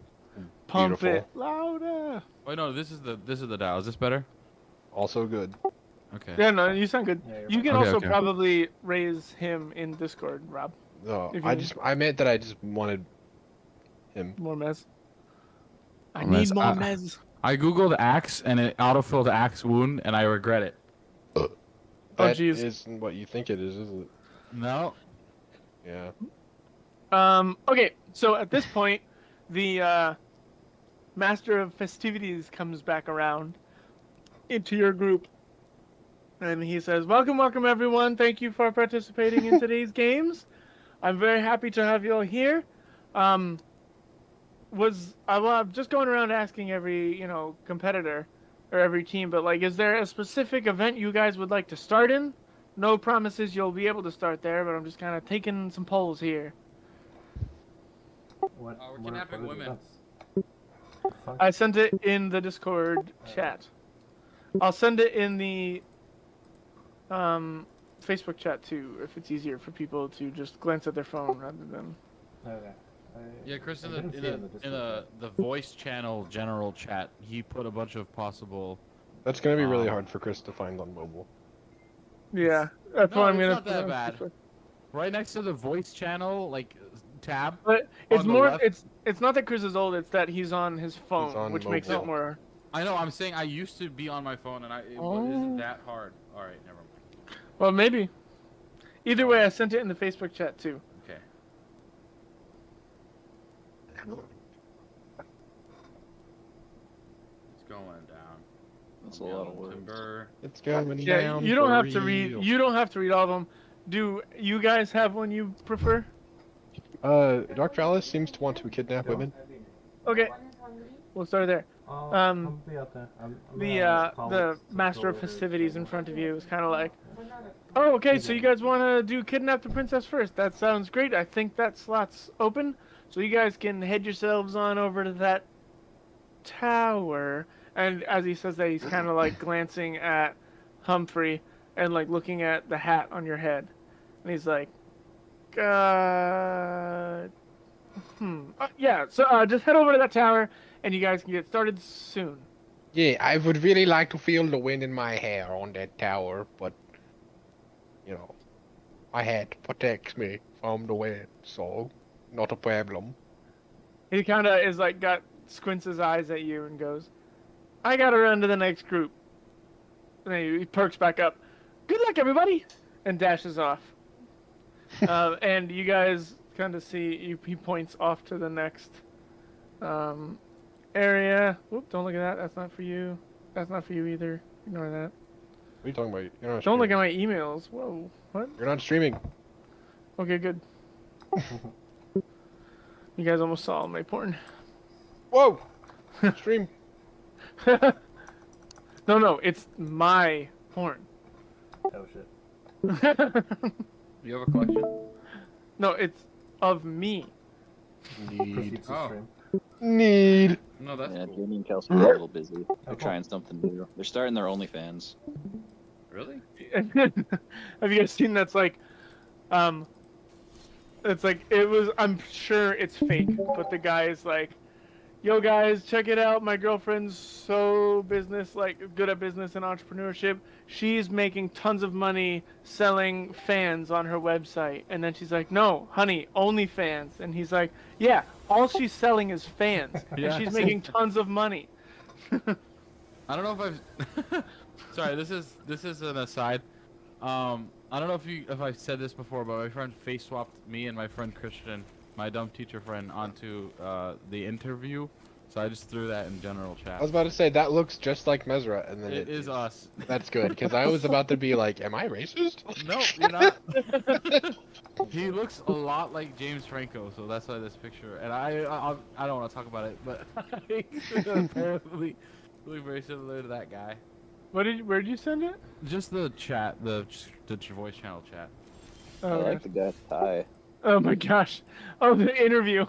Pump Beautiful. it louder. Wait, no. This is the dial. Is this better? Also good. Okay. Yeah, no, you sound good. Yeah, you're You can fine. also Okay. probably raise him in Discord, Rob. No, If I you- meant that I just wanted him. More mez. I More need mez. more mez. I googled axe and it autofilled axe wound, and I regret it. That jeez. isn't what you think it is it? No. Yeah. Okay, so at this point, the Master of Festivities comes back around into your group. And he says, welcome everyone. Thank you for participating in today's games. I'm very happy to have you all here. I'm just going around asking every, competitor or every team, but like, is there a specific event you guys would like to start in? No promises you'll be able to start there, but I'm just kind of taking some polls here. What? We're what kidnapping are the women. events? Fuck. I sent it in the Discord chat. I'll send it in the Facebook chat too, if it's easier for people to just glance at their phone rather than. Okay. Yeah, Chris, I in didn't see it in the Discord the voice channel general chat, he put a bunch of possible. That's gonna be really hard for Chris to find on mobile. Yeah, that's No, what I'm it's gonna. not put that on bad. Facebook. Right next to the voice channel, like tab. But it's On the more. left? It's not that Chris is old. It's that he's on his phone, on which makes it mobile. more. I know. I'm saying I used to be on my phone, and it isn't that hard. All right, never mind. Well, maybe. Either way, I sent it in the Facebook chat too. Okay. It's going down. That's a lot of words. Timber. It's going Yeah, down. you don't for have to read. real. You don't have to read all of them. Do you guys have one you prefer? Dark Valis seems to want to kidnap women. Okay, we'll start there. I'll be out there. I'm The gonna call the it master of October. festivities in front of you is kind of like, oh, okay, so you guys want to do kidnap the princess first? That sounds great. I think that slot's open, so you guys can head yourselves on over to that tower. And as he says that, he's kind of like glancing at Humphrey and like looking at the hat on your head, and he's like, yeah. So just head over to that tower, and you guys can get started soon. Yeah, I would really like to feel the wind in my hair on that tower, but you know, my hat protects me from the wind, so not a problem. He kind of is like squints his eyes at you and goes, "I gotta run to the next group." And then he perks back up. "Good luck, everybody," and dashes off. And you guys kind of see he points off to the next area. Whoop! Don't look at that. That's not for you. That's not for you either. Ignore that. What are you talking about? You're not Don't look at streaming. my emails. Whoa. What? You're not streaming. Okay, good. You guys almost saw all my porn. Whoa! Stream. No, it's my porn. Oh shit. You have a collection? No, it's of me. Need. Proceeds to Oh. stream. Need. No, that's Yeah, cool. Jamie and Kelsey are a little busy. They're cool. trying something new. They're starting their OnlyFans. Really? Have you guys seen that's like, it's like, I'm sure it's fake, but the guy is like, "Yo guys, check it out, my girlfriend's so good at business and entrepreneurship. She's making tons of money selling fans on her website." And then she's like, "No, honey, only fans." And he's like, "Yeah, all she's selling is fans, Yeah. and she's making tons of money." I don't know if I've. Sorry, this is an aside. I don't know if I've said this before, but my friend face swapped me and my friend Christian, my dumb teacher friend, onto the interview. So I just threw that in general chat. I was about to say that looks just like Mesra, and then It is us. That's good, because I was about to be like, "Am I racist?" No, you're not. He looks a lot like James Franco, so that's why this picture. And I don't want to talk about it, but apparently look very similar to that guy. Where'd you send it? Just the chat, the voice channel chat. I Oh, like the guy's tie. oh my gosh. Oh, the interview.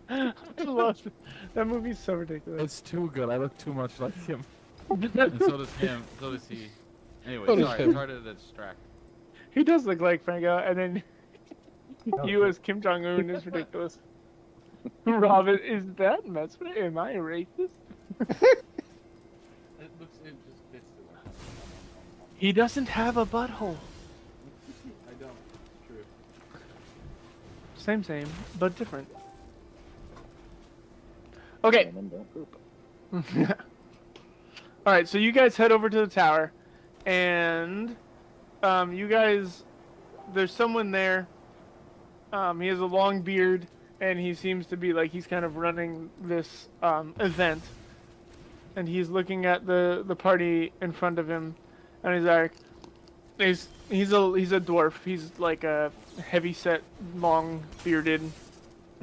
I love it. That movie's so ridiculous. It's too good. I look too much like him, and so does him. So does he. Anyway, So does sorry, him. sorry to distract. He does look like Franco, and then Oh, you as Kim Jong Un is ridiculous. Robin, is that Mesra? Am I a racist? It just fits the way. He doesn't have a butthole. I don't. True. Same, but different. Okay. Women don't poop. All right, so you guys head over to the tower, and you guys, there's someone there. He has a long beard, and he seems to be like he's kind of running this event. And he's looking at the party in front of him, and he's like, he's a dwarf. He's like a heavy-set, long-bearded,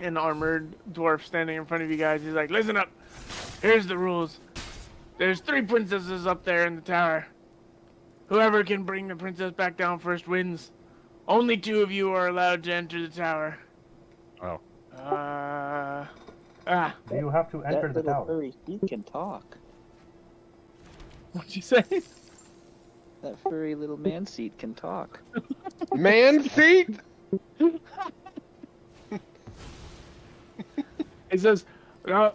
and armored dwarf standing in front of you guys. He's like, "Listen up. Here's the rules. There's 3 princesses up there in the tower. Whoever can bring the princess back down first wins. Only 2 of you are allowed to enter the tower. Oh. Do you have to enter That the little tower? furry seat can talk. What'd you say? That furry little man seat can talk. Man seat? It says, "Oh,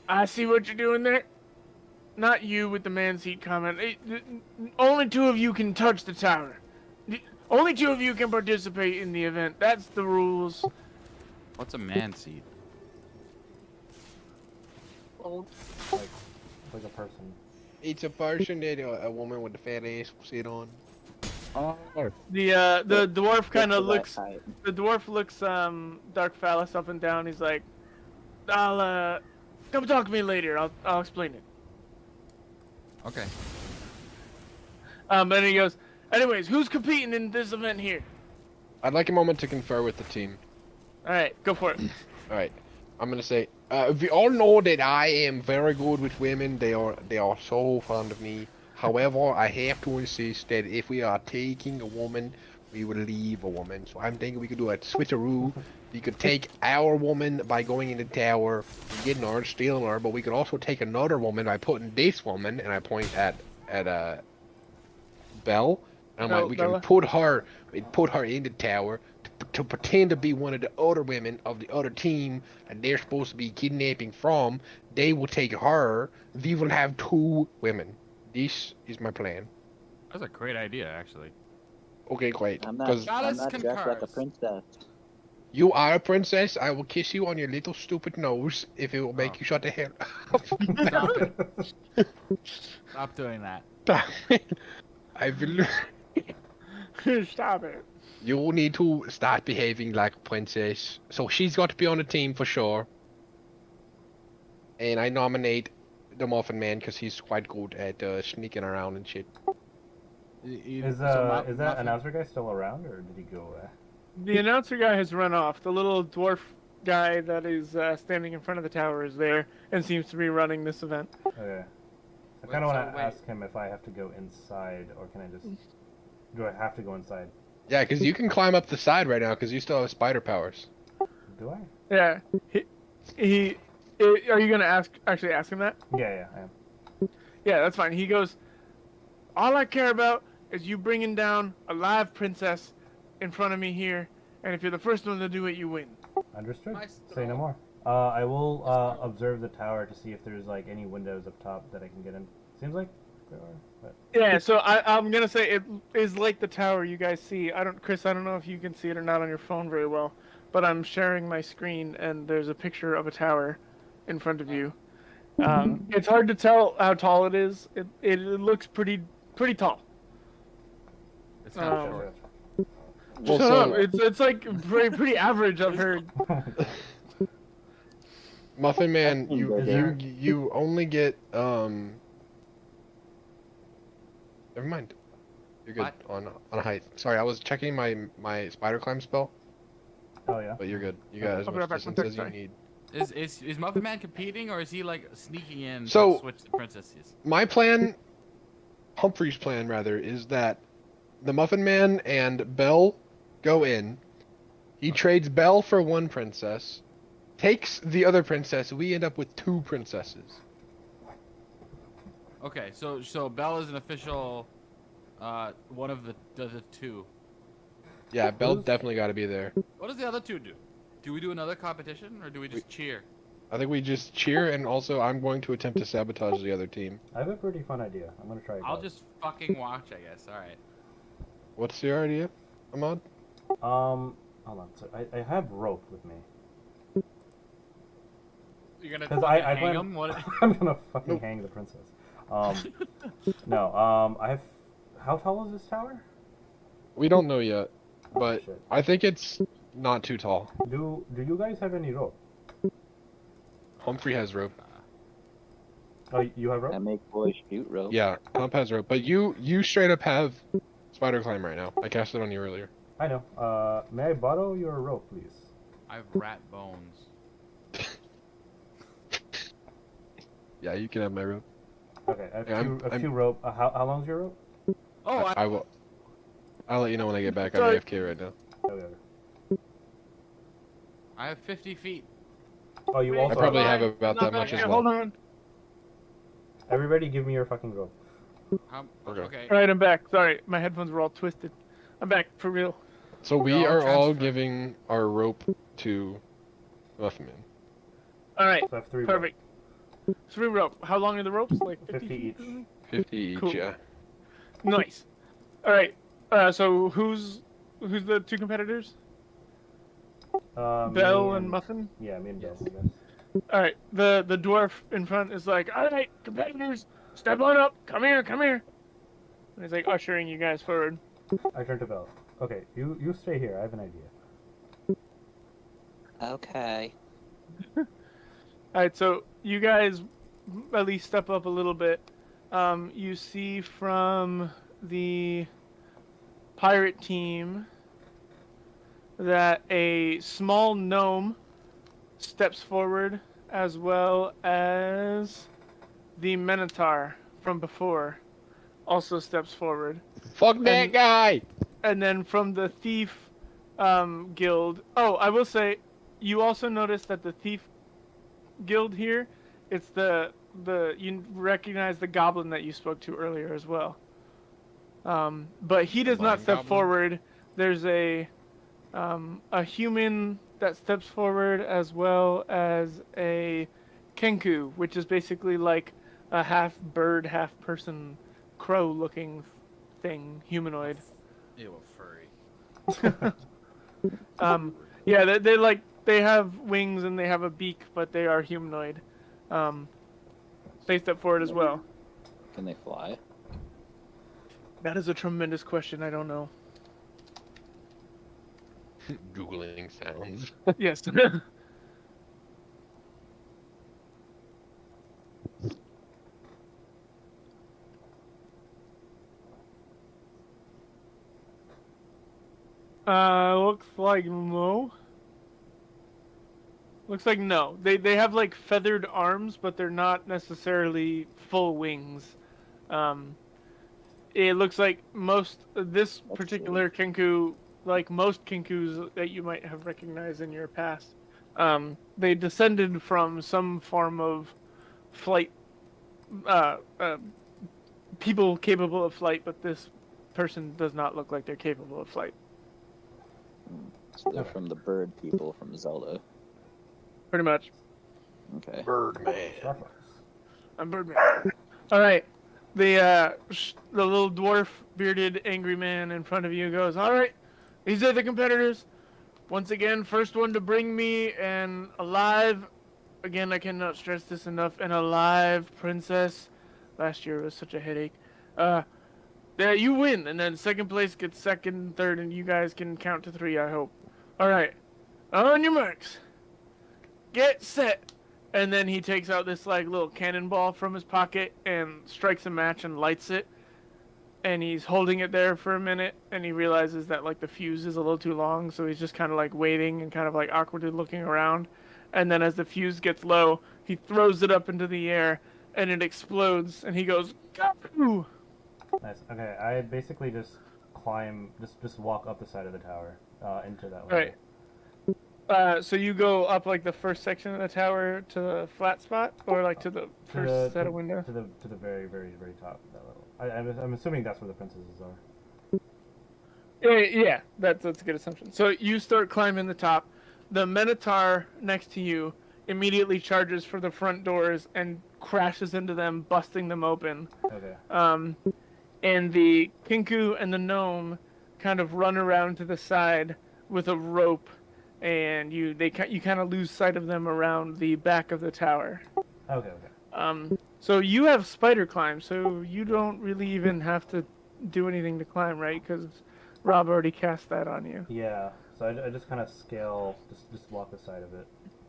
I see what you're doing there." Not you with the man seat comment. Only 2 of you can touch the tower. Only 2 of you can participate in the event. That's the rules. What's a man seat? Like a person. It's a person that a woman with a fat ass will sit on. Oh. The dwarf kind of Just the right looks. height. The dwarf looks Dark Phallus up and down. He's like, "I'll come talk to me later. I'll explain it." Okay. And he goes, "Anyways, who's competing in this event here?" I'd like a moment to confer with the team. All right, go for it. All right, I'm gonna say, we all know that I am very good with women. They are so fond of me. However, I have to insist that if we are taking a woman, we will leave a woman. So I'm thinking we could do a switcheroo. We could take our woman by going in the tower, getting her, stealing her, but we could also take another woman by putting this woman, and I point at Belle. And I'm like, we Bella. can put her in the tower to pretend to be one of the other women of the other team that they're supposed to be kidnapping from. They will take her. We will have 2 women. This is my plan. That's a great idea, actually. Okay, great. I'm not, Because I'm Alice not dressed like a concurs. princess. you are a princess, I will kiss you on your little stupid nose if it will make Oh. you shut the hell up. Stop it. Stop doing that. I will. Stop it. You need to start behaving like a princess. So she's got to be on the team for sure. And I nominate the Muffin Man because he's quite good at sneaking around and shit. Is So that Muffin- announcer guy still around, or did he go away? The announcer guy has run off. The little dwarf guy that is standing in front of the tower is there and seems to be running this event. Okay. I Wait, kind of so want to wait. ask him if I have to go inside, or can I just... Do I have to go inside? Yeah, because you can climb up the side right now because you still have spider powers. Do I? Yeah. Are you gonna actually ask him that? Yeah, I am. Yeah, that's fine. He goes, "All I care about is you bringing down a live princess in front of me here, and if you're the first one to do it, you win." Understood. Maestro. Say no more. I will observe the tower to see if there's like any windows up top that I can get in. Seems like there are, but Yeah, so I'm gonna say it is like the tower you guys see. Chris, I don't know if you can see it or not on your phone very well, but I'm sharing my screen and there's a picture of a tower in front of you. It's hard to tell how tall it is. It looks pretty tall. It's kind of Um, short. Well, Shut so- up. It's like pretty average, I've heard. Muffin Man, Is you there- you only get Never mind. You're good What? on height. Sorry, I was checking my spider climb spell, Oh yeah. but you're good. You got as I'll be much right back. distance as you Sorry. need. Is Muffin Man competing, or is he like sneaking in So- to switch the princesses? My plan, Humphrey's plan rather, is that the Muffin Man and Belle go in. He trades Belle for 1 princess, takes the other princess. We end up with 2 princesses. Okay, so Belle is an official, one of the 2. Yeah, Belle Who's- definitely got to be there. What does the other 2 do? Do we do another competition, or do we just cheer? I think we just cheer, and also I'm going to attempt to sabotage the other team. I have a pretty fun idea. I'm gonna try it I'll out. just fucking watch, I guess. All right. What's your idea, Ahmad? Hold on. So I have rope with me. You're gonna 'Cause fucking I hang plan- him? What? I'm gonna fucking hang the princess. No. I have. How tall is this tower? We don't know yet, but Shit. I think it's not too tall. Do you guys have any rope? Humphrey has rope. Oh, you have rope? I make boys shoot rope. Yeah, Hump has rope, but you straight up have spider climb right now. I cast it on you earlier. I know. May I borrow your rope, please? I have rat bones. Yeah, you can have my rope. Okay, I have Yeah, a few rope. How long's your rope? Oh, I will. I'll let you know when I get back. Sorry. I'm AFK right now. Okay. I have 50 feet. Oh, you Wait, I also. probably hold have on. about Not that back much as yet. well. Hold on. Everybody, give me your fucking rope. Okay. Okay. All right, I'm back. Sorry, my headphones were all twisted. I'm back for real. So we We're all are all transferred. giving our rope to Muffin Man. All right, So I have 3 perfect. 3 rope. How long are the ropes? Like 50 feet each. or something? 50 each, Cool. yeah. Nice. All right. So who's the 2 competitors? Me Bell and Muffin. Yeah, me and Bell. Yes. I guess. All right. The dwarf in front is like, all right, competitors, step on up. Come here, come here. And he's like ushering you guys forward. I turn to Bell. Okay, you stay here. I have an idea. Okay. All right. So you guys at least step up a little bit. You see from the pirate team that a small gnome steps forward, as well as the Minotaur from before also steps forward. Fuck that And- guy! And then from the thief guild, oh, I will say, you also notice that the thief guild here, it's the you recognize the goblin that you spoke to earlier as well. But he does not Blind step goblin? forward. There's a human that steps forward, as well as a kenku, which is basically like a half bird, half person, crow looking thing, humanoid. Ew, a furry. Yeah, they have wings and they have a beak, but they are humanoid. They step forward as well. Can they fly? That is a tremendous question. I don't know. Googling sounds. Yes. Looks like no. Looks like no. They have like feathered arms, but they're not necessarily full wings. It looks like this particular kinku, like most kinkus that you might have recognized in your past, they descended from some form of flight, people capable of flight, but this person does not look like they're capable of flight. So they're from the bird people from Zelda. Pretty much. Okay. Birdman. Starfox. I'm Birdman. All right. The little dwarf, bearded, angry man in front of you goes, all right, these are the competitors. Once again, first one to bring me an alive, again, I cannot stress this enough, an alive princess. Last year was such a headache. Yeah, you win, and then second place gets second, third, and you guys can count to 3, I hope. All right. On your marks. Get set. And then he takes out this like little cannonball from his pocket and strikes a match and lights it. And he's holding it there for a minute, and he realizes that like the fuse is a little too long, so he's just kind of like waiting and kind of like awkwardly looking around. And then as the fuse gets low, he throws it up into the air, and it explodes. And he goes, "Gahoo!" Nice. Okay, I basically just climb, just walk up the side of the tower, into that Right. So you go up like the first section of the tower to the flat spot, or like to the first set of windows? To the very, very, very top of that level. I'm assuming that's where the princesses are. Yeah, that's a good assumption. So you start climbing the top. The Minotaur next to you immediately charges for the front doors and crashes into them, busting them open. Okay. And the Kinku and the gnome kind of run around to the side with a rope, and you kind of lose sight of them around the back of the tower. Okay. So you have spider climb, so you don't really even have to do anything to climb, right? Because Rob already cast that on you. Yeah. So I just kind of scale, just walk the side of it,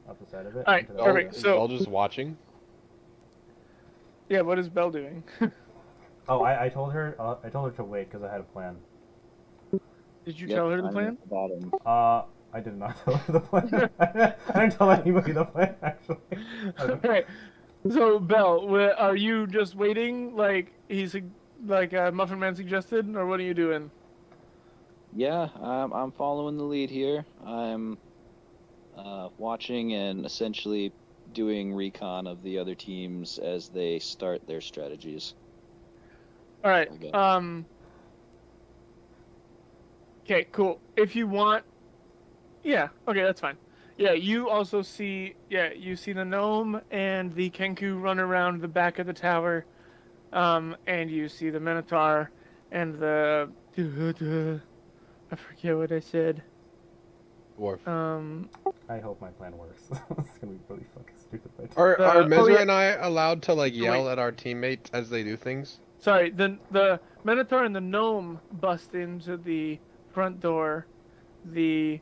up the side of it. All right, into the perfect. window. So- All just watching. Yeah, what is Belle doing? Oh, I told her to wait because I had a plan. Did you Yep, tell her the I'm plan? at the bottom. I did not tell her the plan. I didn't tell anybody the plan actually. Alright. So, Belle, are you just waiting? Like, he's like Muffin Man suggested, or what are you doing? Yeah, I'm following the lead here. I'm watching and essentially doing recon of the other teams as they start their strategies. All right. Okay. Okay, cool. If you want, yeah. Okay, that's fine. Yeah, you also see. Yeah, you see the gnome and the Kenku run around the back of the tower, and you see the Minotaur and the. I forget what I said. Dwarf. I hope my plan works. It's gonna be really fucking stupid. If I do. Are Mezra yeah. and I allowed to like Wait. yell at our teammates as they do things? Sorry, the Minotaur and the gnome bust into the front door. The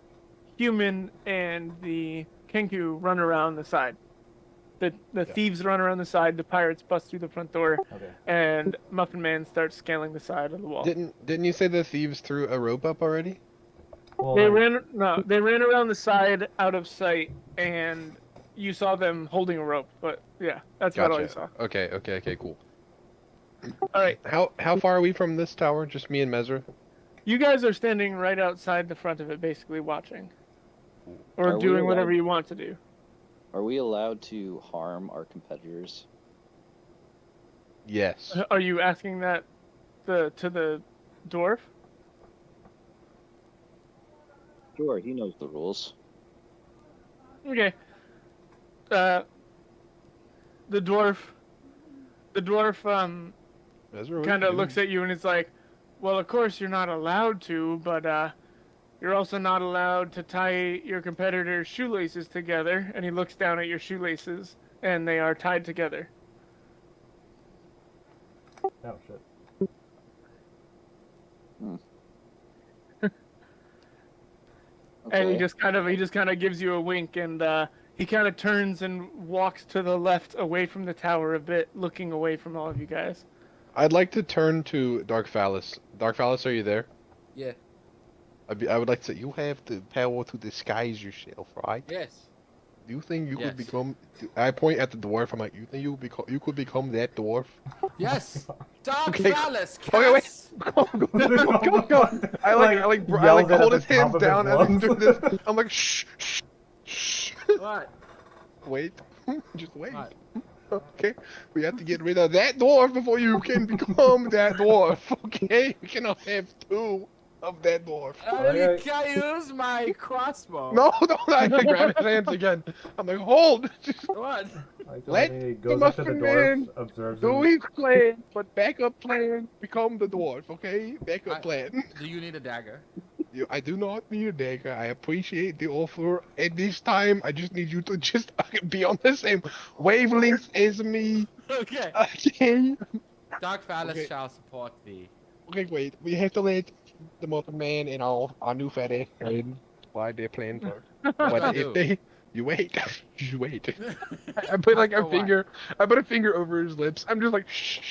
human and the Kenku run around the side. The thieves run around the side. The pirates bust through the front door, Okay. and Muffin Man starts scaling the side of the wall. Didn't you say the thieves threw a rope up already? Well, They like, ran around the side out of sight, and you saw them holding a rope. But yeah, that's about all you saw. Okay, cool. All right, How far are we from this tower? Just me and Mezra? you guys are standing right outside the front of it, basically watching, or Are we doing whatever allowed- you want to do. Are we allowed to harm our competitors? Yes. Are you asking that to the dwarf? Sure, he knows the rules. Okay. The dwarf Mezra, kind of looks at you and is like, well, of course you're not allowed to, but you're also not allowed to tie your competitor's shoelaces together. And he looks down at your shoelaces, and they are tied together. oh shit. And he Okay. just kind of gives you a wink, and he kind of turns and walks to the left, away from the tower a bit, looking away from all of you guys. I'd like to turn to Dark Phallus. Dark Phallus, are you there? Yeah. I would like to say, you have the power to disguise yourself, right? Yes. Do you think you Yes. could become... I point at the dwarf, I'm like, you think you could become that dwarf? Yes. Dark Okay. Phallus. Okay, wait. Cass! Go. I yelled it hold at his the top hands of his down and lungs. do this. I'm like, shh. What? Wait. Just wait. What? Okay, we have to get rid of that dwarf before you can become that dwarf. Okay, we cannot have two of that dwarf. Okay. Can I use my crossbow? No, I grab his hands again. I'm like, hold. Just What? Like, Let he the goes up to the Muffin dwarf, Man observes do him. his plan, but backup plan, become the dwarf. Okay, backup plan. Do you need a dagger? I do not need a dagger. I appreciate the offer. At this time, I just need you to just be on the same wavelength as me. Okay. Okay. Dark Phallus Okay. shall support thee. Okay, wait. We have to let the Muffin Man and our new fat ass friend why they're playing for. But if they, you wait, you wait. I put like a For what? finger. I put a finger over his lips. I'm just like, shh.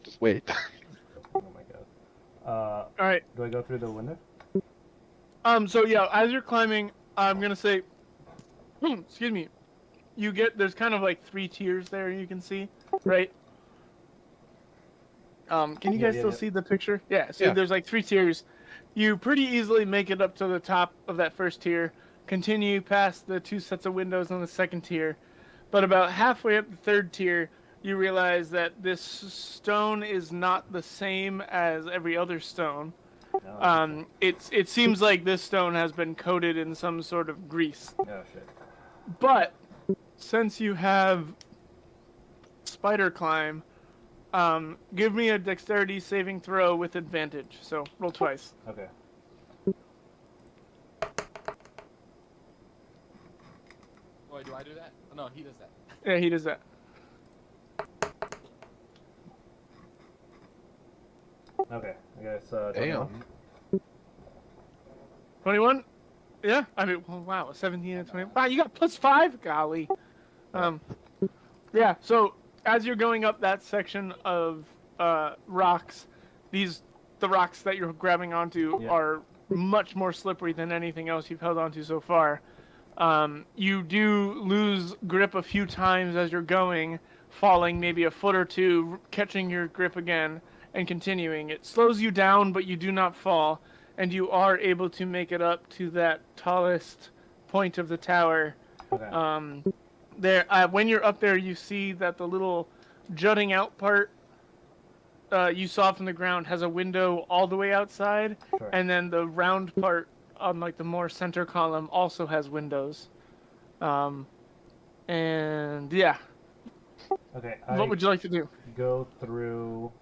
Just wait. Oh my god. All right. Do I go through the window? So yeah, as you're climbing, I'm gonna say, excuse me, there's kind of like 3 tiers there you can see, right? Can you Yeah, guys yeah, still yeah. see the picture? Yeah. So Yeah. there's like 3 tiers. You pretty easily make it up to the top of that first tier. Continue past the 2 sets of windows on the second tier, but about halfway up the third tier, you realize that this stone is not the same as every other stone. No. It seems like this stone has been coated in some sort of grease. Oh shit. But since you have spider climb, give me a dexterity saving throw with advantage. So roll twice. Okay. Wait, do I do that? Oh, no, he does that. Yeah, he does that. Okay. I guess. Damn. 21. Yeah, I mean, well, wow, 17 and 20. Wow, you got +5. Golly. Yeah. So as you're going up that section of rocks, the rocks that you're grabbing onto Yeah. are much more slippery than anything else you've held onto so far. You do lose grip a few times as you're going, falling maybe a foot or two, catching your grip again, and continuing. It slows you down, but you do not fall, and you are able to make it up to that tallest point of the tower. Okay. When you're up there, you see that the little jutting out part you saw from the ground has a window all the way outside, Sure. and then the round part on like the more center column also has windows. And yeah, Okay. what would you like to do? Go through.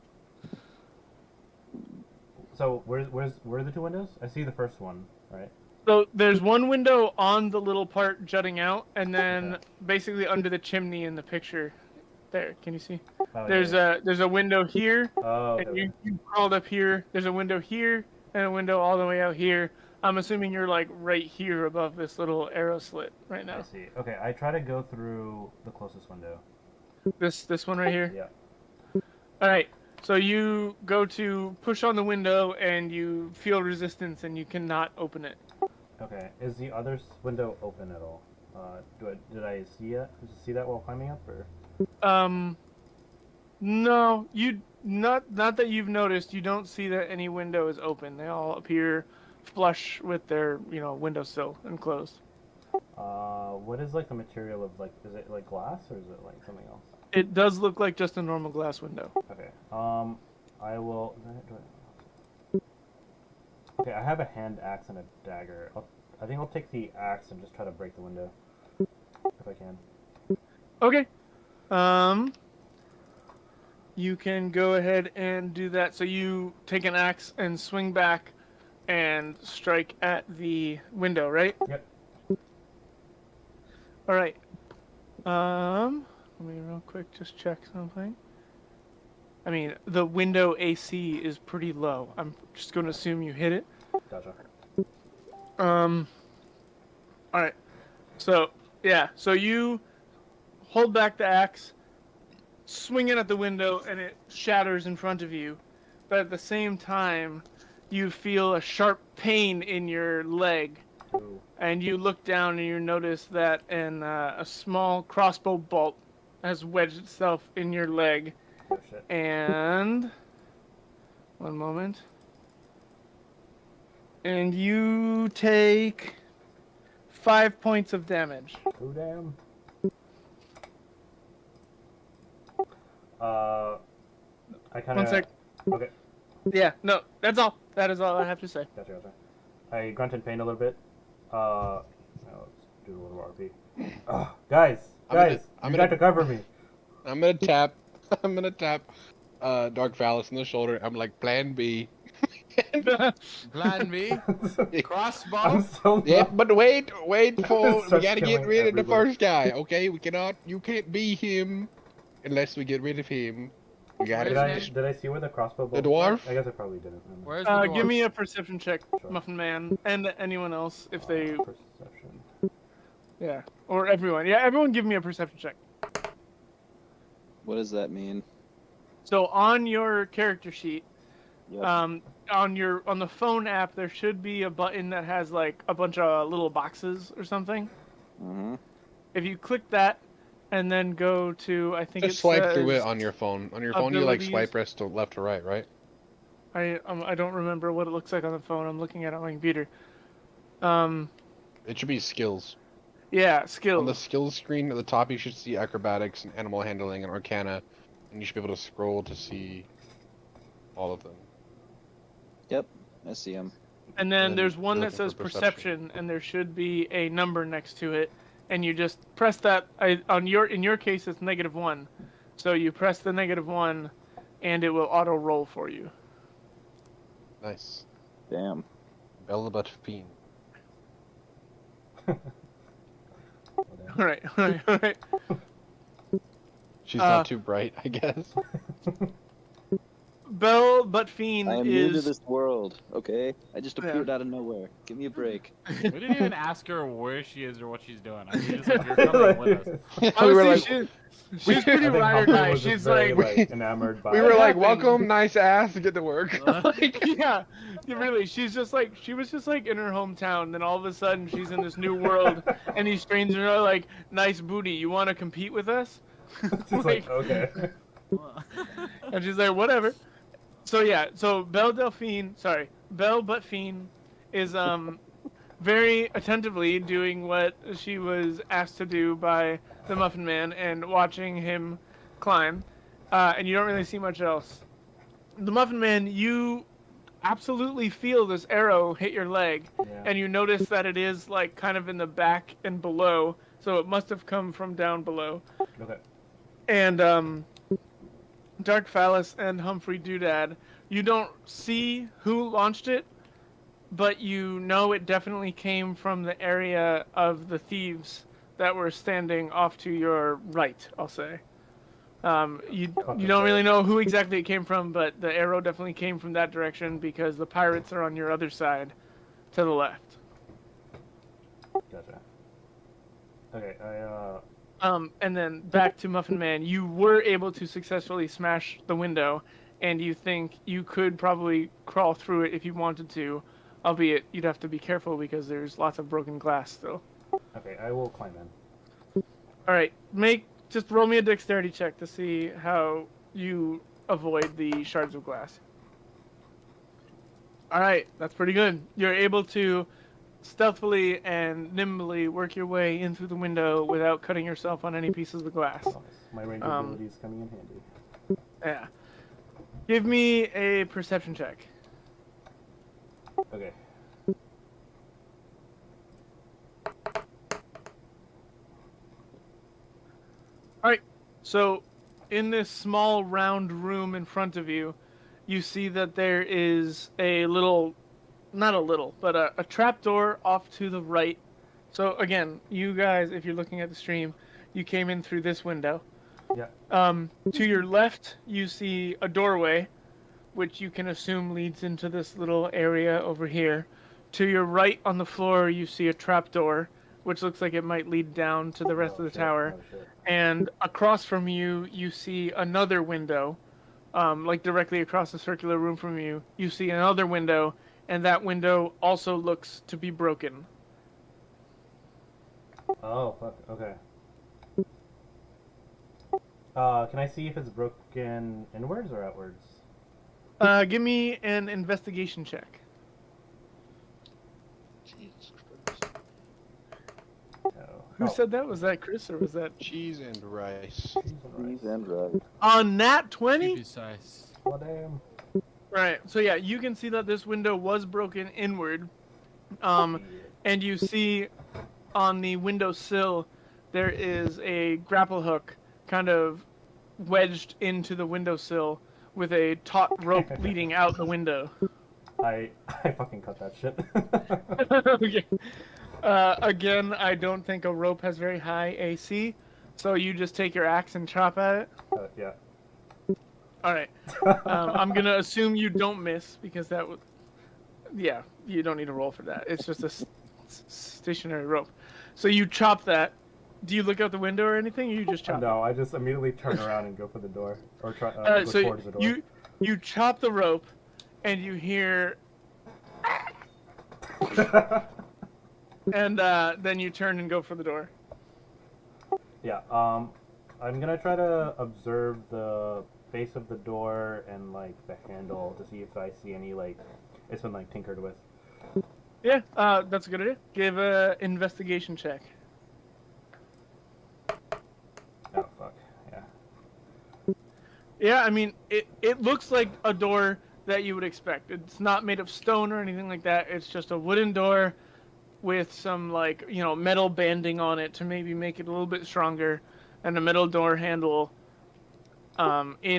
So where are the two windows? I see the first one, right? So there's one window on the little part jutting out, and then Okay. basically under the chimney in the picture. There, can you see? Oh, There's yeah. a window here, Oh, and okay. you crawled up here. There's a window here, and a window all the way out here. I'm assuming you're like right here above this little arrow slit right I now. see. Okay, I try to go through the closest window. This one right here. Yeah. All right. So you go to push on the window, and you feel resistance, and you cannot open it. Okay. Is the other window open at all? Did I see it? Did you see that while climbing up, or? No, you not that you've noticed. You don't see that any window is open. They all appear flush with their windowsill and closed. What is like the material of like? Is it like glass or is it like something else? It does look like just a normal glass window. Okay. I will. Okay, I have a hand axe and a dagger. I think I'll take the axe and just try to break the window if I can. Okay. You can go ahead and do that. So you take an axe and swing back and strike at the window, right? Yep. All right. Let me real quick just check something. I mean, the window AC is pretty low. I'm just going to assume you hit it. Gotcha. All right. So, yeah. So you hold back the axe, swing it at the window, and it shatters in front of you. But at the same time, you feel a sharp pain in your leg. Ooh. And you look down and you notice that a small crossbow bolt has wedged itself in your leg. Oh shit. And one moment. And you take 5 points of damage. Oh damn. I kind of. 1 sec. Okay. Yeah, no, that's all. That is all I have to say. Gotcha. I grunt in pain a little bit. Now let's do a little RP. Guys, you got to cover me. I'm gonna tap. I'm gonna tap. Dark Phallus in the shoulder. I'm like, Plan B. Plan B, I'm crossbow. so Yeah, not- but wait for. We Such gotta get killing rid of the everybody. first guy. Okay, we cannot. You can't be him unless we get rid of him. We gotta. Did I see where the crossbow The bolt dwarf? I guess I probably didn't. Where's the dwarf? Give me a perception check, Sure. Muffin Man, and anyone else if they, Perception. yeah, or everyone. Yeah, everyone, give me a perception check. What does that mean? So on your character sheet, Yep. on the phone app, there should be a button that has like a bunch of little boxes or something. Mm-hmm. If you click that, and then go to, I think Just it swipe through it says- on your phone. On your phone, you like abilities. swipe rest to left or right, right? I don't remember what it looks like on the phone. I'm looking at it on my computer. It should be skills. Yeah, On the skills. skills screen at the top, you should see acrobatics and animal handling and arcana, and you should be able to scroll to see all of them. Yep, I see him. And then then there's one you're that looking says for perception, and there should be a number next to it, and you just press that. In your case, it's -1, so you press the -1, and it will auto roll for you. Nice. Damn. Bella but fiend. Oh, damn. All right. She's not too bright, I guess. Bell Butt Fiend I am new to is this world, okay? I just Yeah. appeared out of nowhere. Give me a break. We didn't even ask her where she is or what she's doing. I mean, just like, you're coming with us. we were honestly, like, she's pretty I think ride or Humphrey die. was just She's very, like, enamored by. we were like, happened? welcome, nice ass, get to work. yeah, really. She's just like, she was just like in her hometown. Then all of a sudden, she's in this new world, and these strangers are like, nice booty. You want to compete with us? She's like, okay. And she's like, whatever. So yeah, so Belle Buttfiend is very attentively doing what she was asked to do by the Muffin Man and watching him climb, and you don't really see much else. The Muffin Man, you absolutely feel this arrow hit your leg, Yeah. and you notice that it is like kind of in the back and below, so it must have come from down below. Okay. And Dark Phallus and Humphrey Doodad, you don't see who launched it, but you know it definitely came from the area of the thieves that were standing off to your right, I'll say. You don't really know who exactly it came from, but the arrow definitely came from that direction because the pirates are on your other side, to the left. Gotcha. Okay, And then back to Muffin Man, you were able to successfully smash the window, and you think you could probably crawl through it if you wanted to, albeit you'd have to be careful because there's lots of broken glass still. okay, I will climb in. All right, just roll me a dexterity check to see how you avoid the shards of glass. All right, that's pretty good. You're able to stealthily and nimbly work your way in through the window without cutting yourself on any pieces of glass. Nice. My ranger ability is coming in handy. Yeah. Give me a perception check. Okay. Alright, so in this small round room in front of you, you see that there is a little, not a little, but a trapdoor off to the right. So again, you guys, if you're looking at the stream, you came in through this window. Yeah. To your left, you see a doorway, which you can assume leads into this little area over here. To your right on the floor, you see a trapdoor, which looks like it might lead down to the rest of the tower. Oh, shit. And across from you, you see another window, like directly across the circular room from you. You see another window, and that window also looks to be broken. Oh, fuck. Okay. Can I see if it's broken inwards or outwards? Give me an investigation check. Jesus Christ. No. Who said that? Was that Chris or was that... Cheese and rice. Cheese and rice. On nat 20? Precise. Oh, damn. Right. So yeah, you can see that this window was broken inward. And you see on the windowsill there is a grapple hook kind of wedged into the windowsill with a taut rope leading out the window. I fucking cut that shit. Okay. Again, I don't think a rope has very high AC, so you just take your axe and chop at it. Yeah. Alright. I'm gonna assume you don't miss, because that would... Yeah, you don't need to roll for that. It's just a stationary rope. So you chop that. Do you look out the window or anything, or you just chop it? No, I just immediately turn around and go for the door. Or try go So towards the door. you chop the rope, and you hear... and then you turn and go for the door. Yeah, I'm gonna try to observe the base of the door and, like, the handle to see if I see any, like, it's been, like, tinkered with. Yeah, that's a good idea. Give a investigation check. Oh, fuck. Yeah. Yeah, I mean, it looks like a door that you would expect. It's not made of stone or anything like that. It's just a wooden door with some, like, metal banding on it to maybe make it a little bit stronger, and a metal door handle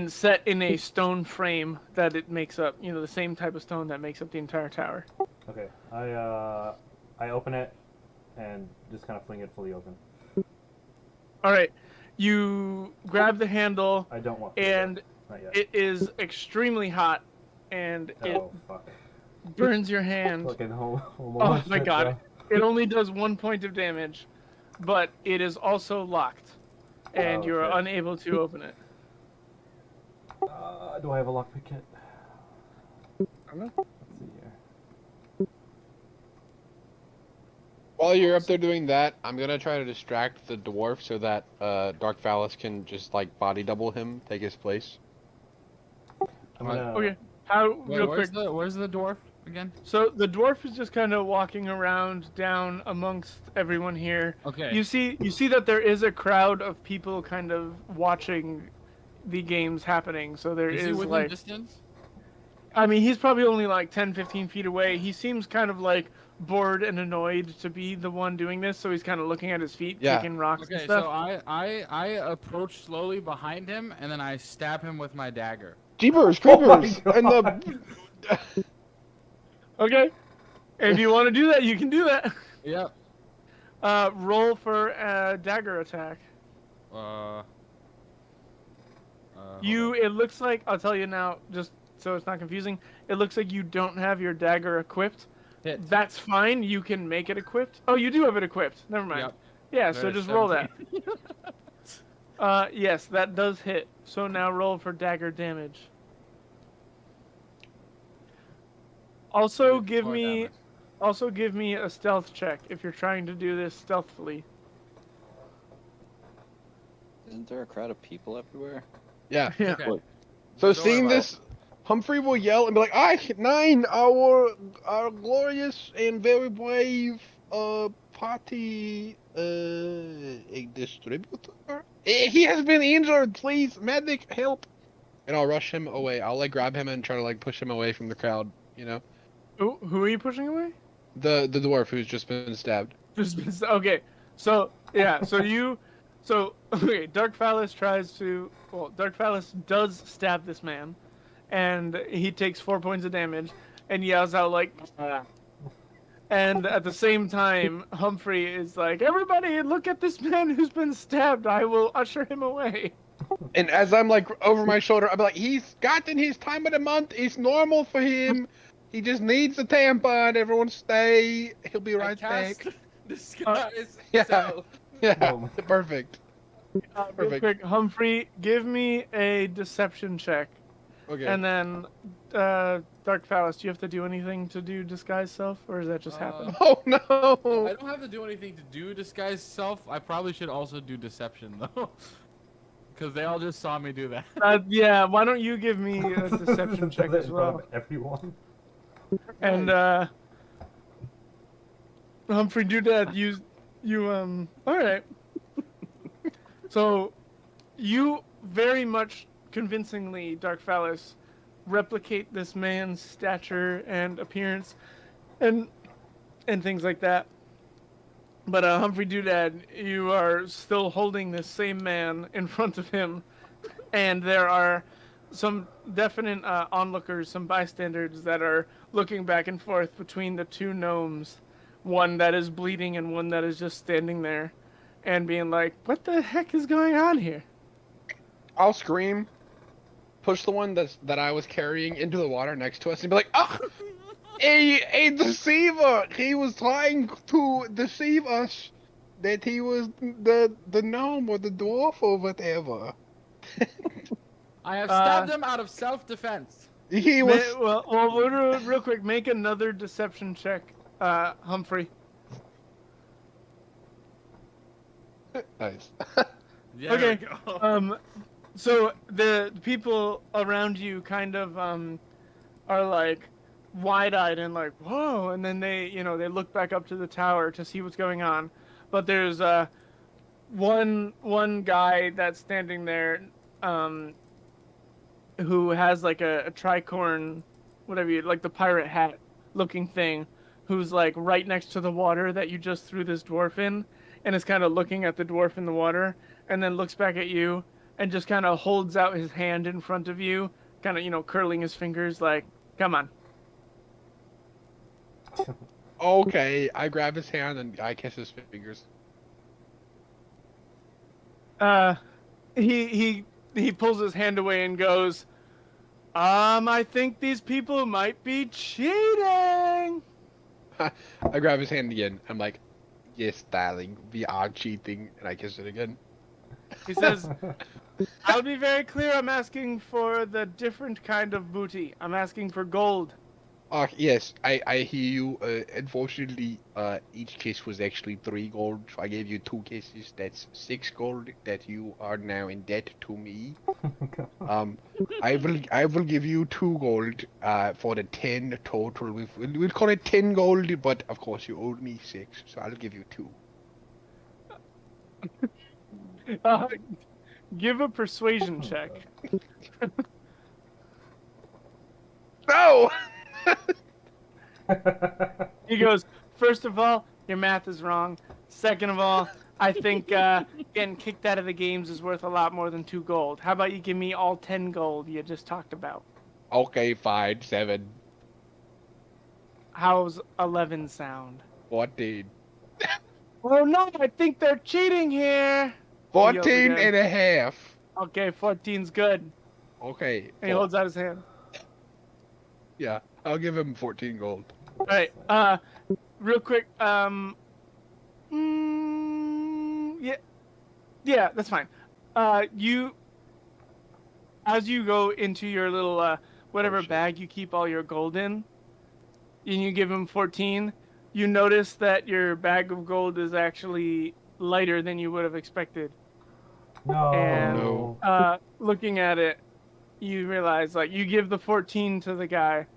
set in a stone frame that it makes up, the same type of stone that makes up the entire tower. Okay, I open it and just kind of fling it fully open. All right, you grab the handle, I don't want and not yet. it is extremely hot, and it Oh, fuck. burns your hand. Fucking home Oh my god. It only does 1 point of damage, but it is also locked, and Oh, you are shit. unable to open it. Do I have a lockpick kit? I don't know. Let's see here. While you're up there doing that, I'm gonna try to distract the dwarf so that Dark Phallus can just like body double him, take his place. I'm gonna. Okay. How Wait, real quick? where's the dwarf again? So the dwarf is just kind of walking around down amongst everyone here. Okay. You see that there is a crowd of people kind of watching the games happening. So there Is is he within like, distance? I mean, he's probably only like 10, 15 feet away. He seems kind of like bored and annoyed to be the one doing this, so he's kind of looking at his feet, Yeah. kicking rocks and Okay, stuff. so I approach slowly behind him and then I stab him with my dagger. Jeepers, Oh my creepers, and the Okay. If you want to do that, you can do that. Yep. Roll for a dagger attack. Hold It looks like, I'll tell you now, just so it's not confusing, it looks like you don't have your dagger equipped. Hit. That's fine, you can make it equipped. Oh, you do have it equipped. Never mind. Yep. Yeah, so There's just roll that. 17. Yes, that does hit. So now roll for dagger damage. Also give 4 me damage. a stealth check if you're trying to do this stealthily. Isn't there a crowd of people everywhere? yeah. Yeah. Okay. Look. So Don't seeing worry about this, Humphrey will yell and be like, "I nine, our glorious and very brave party a distributor. He has been injured. Please, medic, help!" And I'll rush him away. I'll like grab him and try to like push him away from the crowd. You know, Who are you pushing away? the dwarf who's just been stabbed. Okay. So yeah, okay, Dark Phallus Dark Phallus does stab this man, and he takes 4 points of damage, and yells out like, "Ah." And at the same time, Humphrey is like, "Everybody, look at this man who's been stabbed. I will usher him away." And as I'm like over my shoulder, I'm like, "He's gotten his time of the month. It's normal for him. He just needs a tampon. Everyone stay. He'll be right back." Disguise. Yeah. self. Yeah, Boom. perfect. Real Perfect. quick, Humphrey, give me a deception check, Okay. and then Dark Phallus, do you have to do anything to do disguise self, or does that just happen? Oh I no! don't have to do anything to do disguise self. I probably should also do deception though. Because they all just saw me do that. Yeah, why don't you give me a deception check as In front well? of everyone. And Humphrey Doodad, all right. So, you very much convincingly, Dark Phallus, replicate this man's stature and appearance, and things like that. But Humphrey Doodad, you are still holding this same man in front of him, and there are some definite onlookers, some bystanders that are looking back and forth between the two gnomes, one that is bleeding and one that is just standing there, and being like, "What the heck is going on here?" I'll scream, push the one that I was carrying into the water next to us, and be like, "Ah, a deceiver! He was trying to deceive us that he was the gnome or the dwarf or whatever. I have stabbed him out of self-defense. He was." Real quick, make another deception check, Humphrey. Nice. Yeah, Okay, we go. So the people around you kind of are like wide-eyed and like, "Whoa," and then they look back up to the tower to see what's going on. But there's one guy that's standing there who has like a tricorn, whatever like the pirate hat looking thing, who's like right next to the water that you just threw this dwarf in, and is kind of looking at the dwarf in the water, and then looks back at you and just kind of holds out his hand in front of you, kind of curling his fingers like, "Come on." Okay, I grab his hand and I kiss his fingers. He pulls his hand away and goes, "I think these people might be cheating." I grab his hand again. I'm like, "Yes, darling, we are cheating," and I kiss it again. He says, "I'll be very clear. I'm asking for the different kind of booty. I'm asking for gold." Yes, I hear you. Unfortunately, each case was actually 3 gold, so I gave you 2 cases. That's 6 gold that you are now in debt to me. I will give you 2 gold for the 10 total. We'll call it 10 gold, but of course you owed me 6, so I'll give you 2. Give a persuasion check. No! He goes, first of all, your math is wrong. Second of all, I think getting kicked out of the games is worth a lot more than 2 gold. How about you give me all 10 gold you just talked about? Okay, fine, 7. How's 11 sound? 14. Oh no, I think they're cheating here. 14 and a half. Okay, 14's good. Okay. And he holds out his hand. Yeah, I'll give him 14 gold. All right. Real quick. Yeah, that's fine. As you go into your little whatever bag you keep all your gold in, and you give him 14, you notice that your bag of gold is actually lighter than you would have expected. No. And no. Looking at it, you realize like you give the 14 to the guy,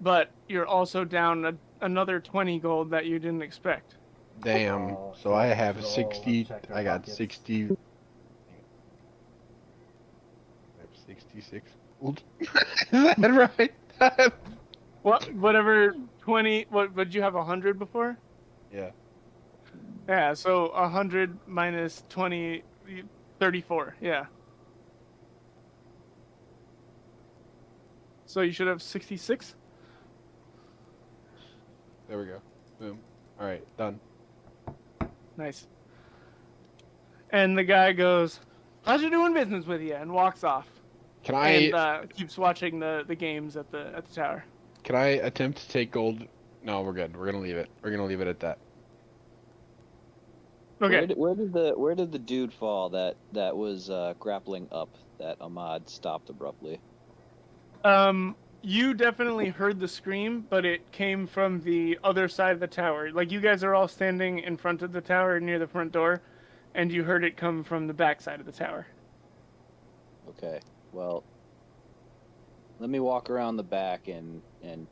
but you're also down another 20 gold that you didn't expect. Damn. Oh, So I have let's 60. check our I got pockets. 60. I have 66 gold. Is that right? Whatever 20. What? Would you have 100 before? Yeah. Yeah. So 100 minus 20, 34. Yeah. So you should have 66. There we go. Boom. All right, done. Nice. And the guy goes, "Pleasure doing business with you," and walks off. Can I And keeps watching the games at the tower. can I attempt to take gold? No, we're good. We're gonna leave it. We're gonna leave it at that. Okay. Where did the dude fall that was grappling up that Ahmad stopped abruptly? You definitely heard the scream, but it came from the other side of the tower. Like, you guys are all standing in front of the tower near the front door, and you heard it come from the back side of the tower. Okay, well, let me walk around the back and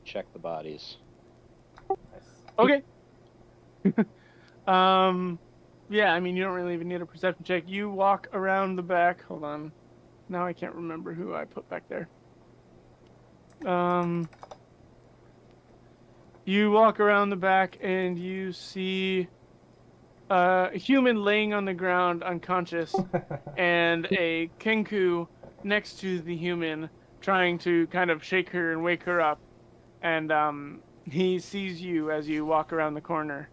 check the bodies. Okay. Yeah, I mean, you don't really even need a perception check. You walk around the back. Hold on. Now I can't remember who I put back there. You walk around the back and you see a human laying on the ground unconscious and a Kenku next to the human trying to kind of shake her and wake her up. And he sees you as you walk around the corner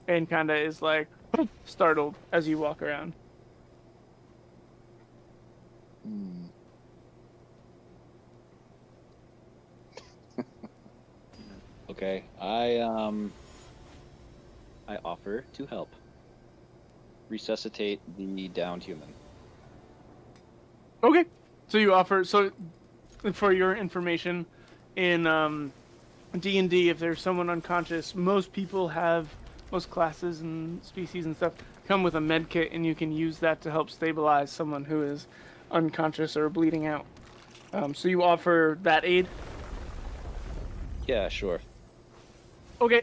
and kind of is like startled as you walk around. Hmm. Okay, I offer to help resuscitate the downed human. Okay. So you offer, so for your information, in D&D, if there's someone unconscious, most classes and species and stuff come with a med kit, and you can use that to help stabilize someone who is unconscious or bleeding out. So you offer that aid? Yeah, sure. Okay.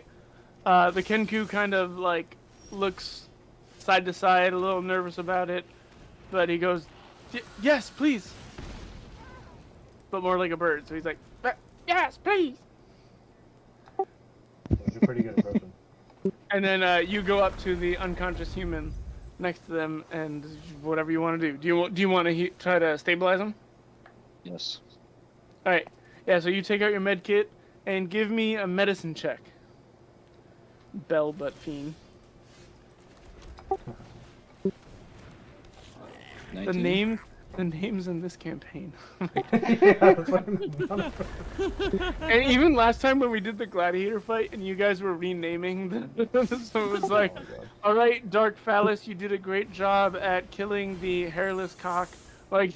The Kenku kind of like looks side to side, a little nervous about it, but he goes, "Yes, please." But more like a bird, so he's like, "Yes, please." That's a pretty good impression. And then you go up to the unconscious human next to them, and whatever you want to do. Do you want to try to stabilize him? Yes. All right. Yeah. So you take out your med kit and give me a medicine check. Bell butt fiend. 19? The names in this campaign. Yeah, it's like, none of And even last time when we did the gladiator fight and you guys were renaming so it was like, Oh my God. all right, Dark Phallus, you did a great job at killing the hairless cock. Like,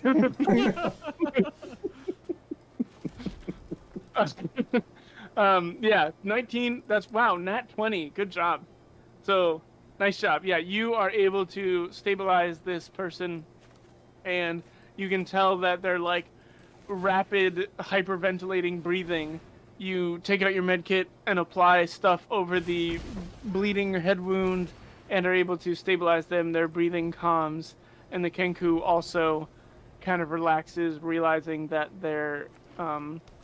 Yeah, 19. That's wow, nat 20. Good job. So, nice job. Yeah, you are able to stabilize this person, and you can tell that they're like rapid hyperventilating breathing. You take out your med kit and apply stuff over the bleeding head wound and are able to stabilize them. Their breathing calms, and the Kenku also kind of relaxes, realizing that their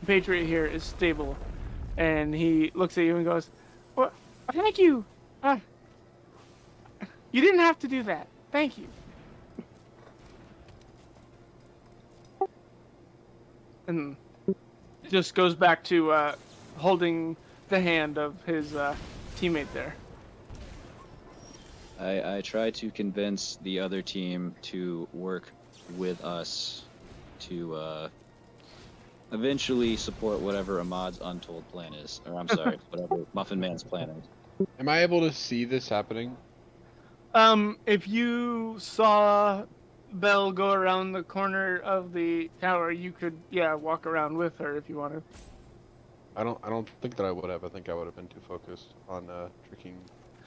Patriot here is stable. And he looks at you and goes, "Well, thank you. You didn't have to do that. Thank you." And just goes back to holding the hand of his teammate there. I try to convince the other team to work with us to eventually support whatever Ahmad's untold plan is. Or I'm sorry, whatever Muffin Man's plan is. Am I able to see this happening? If you saw Belle go around the corner of the tower, you could, walk around with her if you wanted. I don't think that I would have. I think I would have been too focused on tricking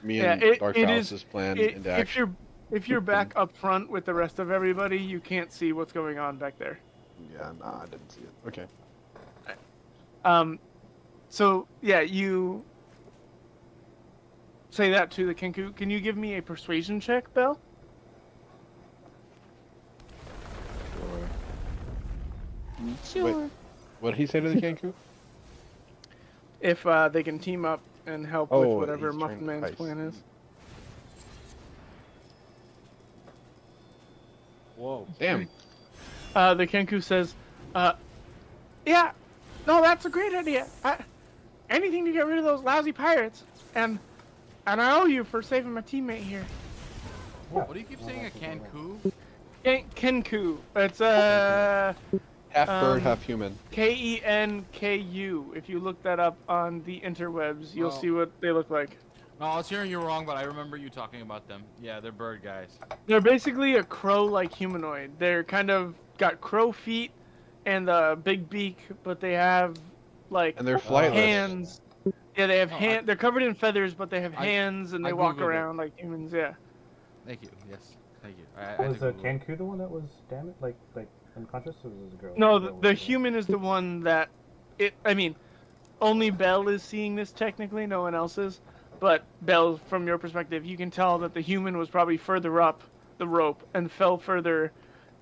me Yeah, and Dark it Palace's is- plan It, into action. if you're back up front with the rest of everybody, you can't see what's going on back there. Yeah, nah, I didn't see it. Okay. So yeah, you say that to the Kenku. Can you give me a persuasion check, Belle? Wait, what did he say to the Kenku? If they can team up and help with whatever he's Muffin trying to Man's heist. plan is. Whoa. Damn. The Kenku says, "Yeah, no, that's a great idea. Anything to get rid of those lousy pirates, and I owe you for saving my teammate here." What do you keep saying? A Cancun? Kenku. It's Half bird, Um, half human. Kenku. If you look that up on the interwebs, you'll Oh. see what they look like. No, I was hearing you wrong, but I remember you talking about them. Yeah, they're bird guys. They're basically a crow-like humanoid. They're kind of got crow feet and a big beak, but they have like And they're flightless. hands. Yeah, they have Oh, hand. They're covered in feathers, but they have I- hands and they I walk Googled it. around like humans. Yeah. Thank you. Yes. Thank you. I Was did Google it. Kanku the one that was damaged, like unconscious, or was it a girl? No, Girl the was it? human is the one that I mean, only Belle is seeing this technically, no one else is. But Belle, from your perspective, you can tell that the human was probably further up the rope and fell further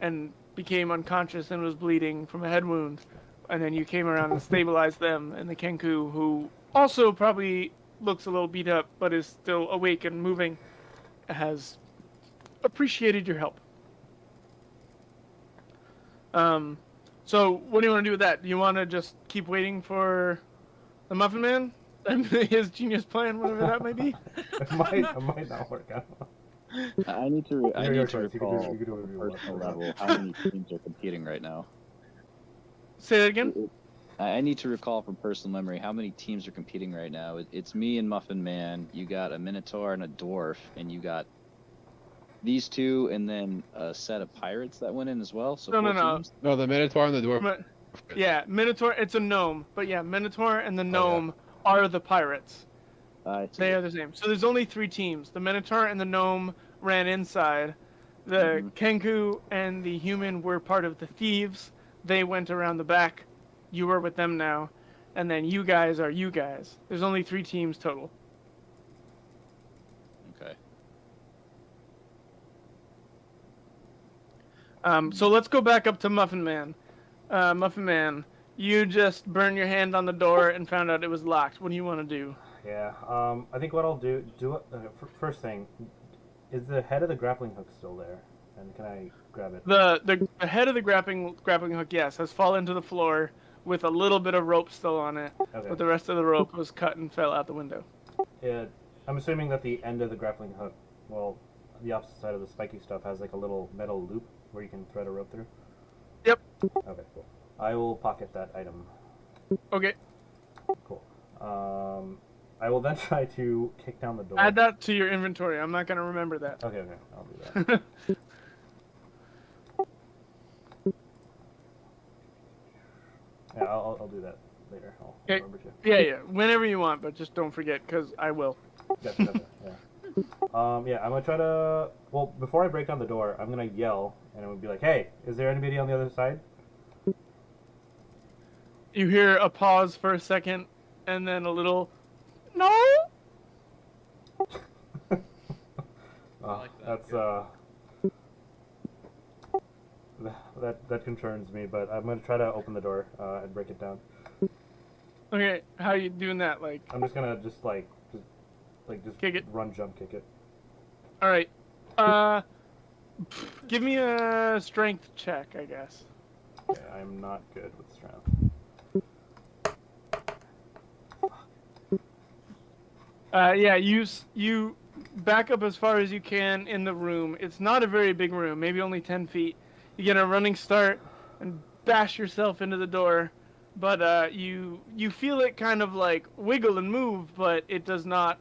and became unconscious and was bleeding from a head wound. And then you came around and stabilized them, and the Kenku, who also probably looks a little beat up but is still awake and moving, has appreciated your help. So what do you want to do with that? Do you want to just keep waiting for the Muffin Man and his genius plan, whatever that may be? It might not work out. I need to Your choice. You recall can do whatever you want. personal level how many teams are competing right now. Say that again. I need to recall from personal memory how many teams are competing right now. It's me and Muffin Man. You got a Minotaur and a Dwarf, and you got these two, and then a set of pirates that went in as well. So No, four no. teams. No, the Minotaur and the Dwarf. Mi- Yeah, Minotaur. It's a gnome, but yeah, Minotaur and the yeah. gnome are the pirates. I see. They are the same. So there's only 3 teams. The Minotaur and the gnome ran inside. The Kenku and the human were part of the thieves. They went around the back. You were with them now. And then you guys are you guys. There's only 3 teams total. Okay. So let's go back up to Muffin Man. Muffin Man, you just burned your hand on the door and found out it was locked. What do you want to do? Yeah. I think what I'll do. First thing, is the head of the grappling hook still there? And can I grab it? The head of the grappling hook, yes, has fallen to the floor with a little bit of rope still on it, Okay. but the rest of the rope was cut and fell out the window. Yeah. I'm assuming that the end of the grappling hook, well, the opposite side of the spiky stuff, has like a little metal loop where you can thread a rope through. Yep. Okay. Cool. I will pocket that item. Okay, Cool. I will then try to kick down the door. add that to your inventory. I'm not gonna remember that. Okay. I'll do that. Yeah, I'll do that. later. I'll Okay. remember to. Yeah. Whenever you want, but just don't forget, because I will. Gotcha. Yeah. Yeah, I'm gonna try to. Well, before I break down the door, I'm gonna yell, and it would be like, "Hey, is there anybody on the other side?" You hear a pause for a second, and then a little, no. like that, That's that concerns me, but I'm gonna try to open the door and break it down. Okay, how you doing that? Like, I'm just gonna just Kick it. run, jump, kick it. all right. Give me a strength check, I guess. Okay, I'm not good with strength. Yeah, you back up as far as you can in the room. It's not a very big room, maybe only 10 feet. You get a running start and bash yourself into the door, but you feel it kind of like wiggle and move, but it does not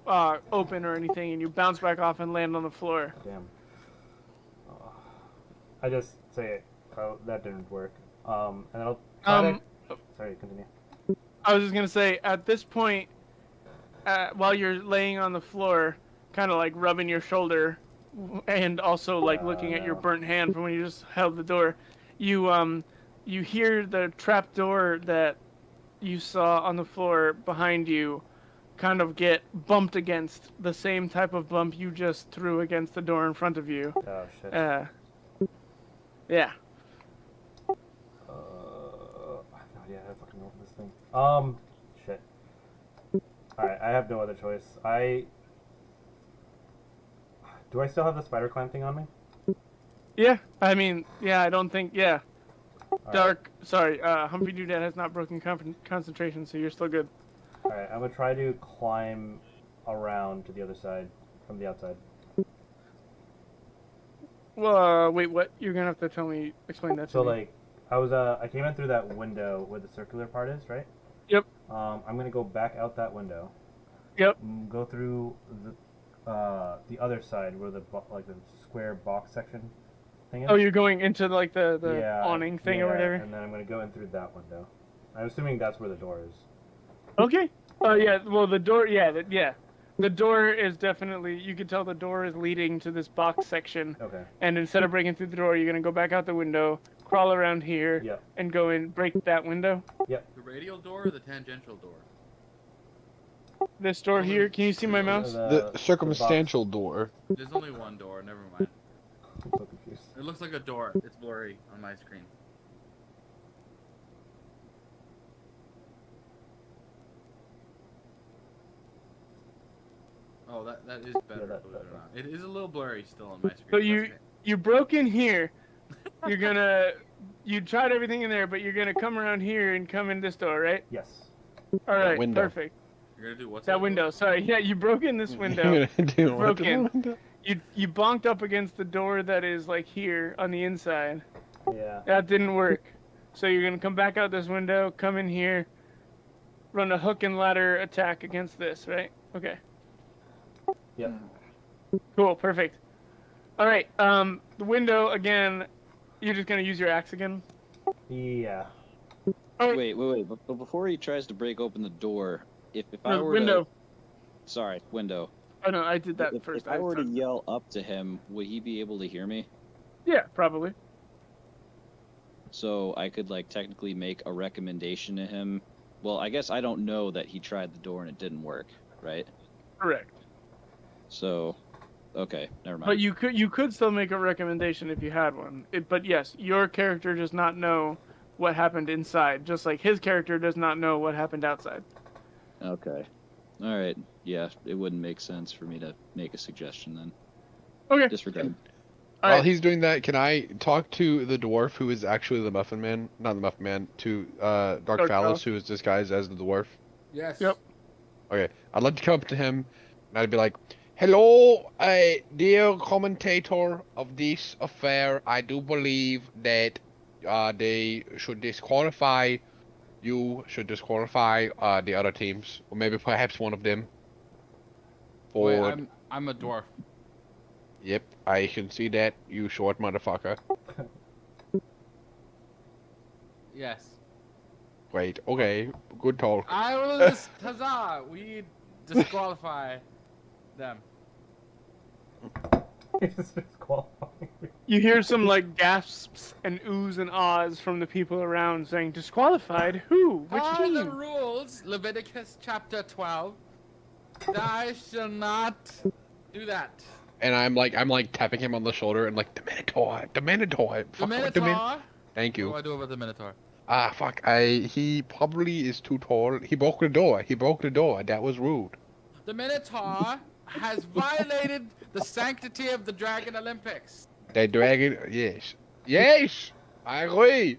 open or anything, and you bounce back off and land on the floor. Damn. I just say, "Oh, that didn't work." And I'll try to. Sorry, continue. I was just gonna say, at this point, while you're laying on the floor, kind of like rubbing your shoulder, and also like looking at your no. burnt hand from when you just held the door, you hear the trap door that you saw on the floor behind you kind of get bumped against the same type of bump you just threw against the door in front of you. Oh shit. Yeah. I have no idea how to fucking open this thing. Shit. Alright, I have no other choice. Do I still have the spider climb thing on me? Yeah, I mean, yeah, I don't think, yeah. Alright. Humphrey Doodah has not broken concentration, so you're still good. Alright, I'm gonna try to climb around to the other side from the outside. Well, wait, what? You're gonna have to explain that to So, me. like, I came in through that window where the circular part is, right? Yep. I'm gonna go back out that window. Yep. Go through the other side where the square box section thing is. Oh, you're going into like the Yeah, awning thing yeah, or whatever? And then I'm gonna go in through that window. I'm assuming that's where the door is. Okay. Yeah, well, the door, yeah. The door is definitely, you can tell the door is leading to this box section. Okay. And instead of breaking through the door, you're going to go back out the window, crawl around here, Yep. and go in, break that window. The radial door or the tangential door? This door here, can you see my mouse? The circumstantial door. There's only one door, never mind. I'm so confused. It looks like a door. It's blurry on my screen. Oh, that is better, that- believe it or that- not. It is a little blurry still on my screen. So That's you okay. you broke in here. You're gonna you tried everything in there, but you're gonna come around here and come in this door, right? Yes. All right, window. perfect. You're gonna do what's That window. Sorry, yeah, you broke in this window. Do what to the Broken. window? You bonked up against the door that is like here on the inside. Yeah. That didn't work. So you're gonna come back out this window, come in here, run a hook and ladder attack against this, right? Okay. Yep. Cool, perfect. All right, the window again. You're just gonna use your axe again. Yeah. All right. Wait. But before he tries to break open the door, if I No, were window. to, sorry, window. Oh no, I did that If first. I were to yell up to him, would he be able to hear me? Yeah, probably. So I could like technically make a recommendation to him. Well, I guess I don't know that he tried the door and it didn't work, right? Correct. So, okay, never mind. But you could still make a recommendation if you had one. But yes, your character does not know what happened inside, just like his character does not know what happened outside. Okay. All right. Yeah, it wouldn't make sense for me to make a suggestion then. Okay. Disregard. All While right. he's doing that, can I talk to the dwarf who is actually the Muffin Man? Not the Muffin Man, to Dark Dark Phallus, Phallus. who is disguised as the dwarf. Yes. Yep. Okay, I'd like to come up to him, and I'd be like, "Hello, dear commentator of this affair. I do believe that they should disqualify. You should disqualify the other teams, or maybe perhaps one of them. For Wait, I'm a dwarf. Yep, I can see that, you short motherfucker. Yes. Wait, okay, good talk. I will huzzah! We disqualify them. It's disqualifying. You hear some like gasps and oohs and ahs from the people around saying, "Disqualified? Who? Which Are the team?" rules, Leviticus chapter 12. Thou shall not do that. And I'm like tapping him on the shoulder and like, the Minotaur. The Fuck, Minotaur. Thank What do you. I do about the Minotaur? Ah, fuck. He probably is too tall. He broke the door. That was rude. The Minotaur has violated the sanctity of the Dragon Olympics. That dragon, yes. Yes! I agree.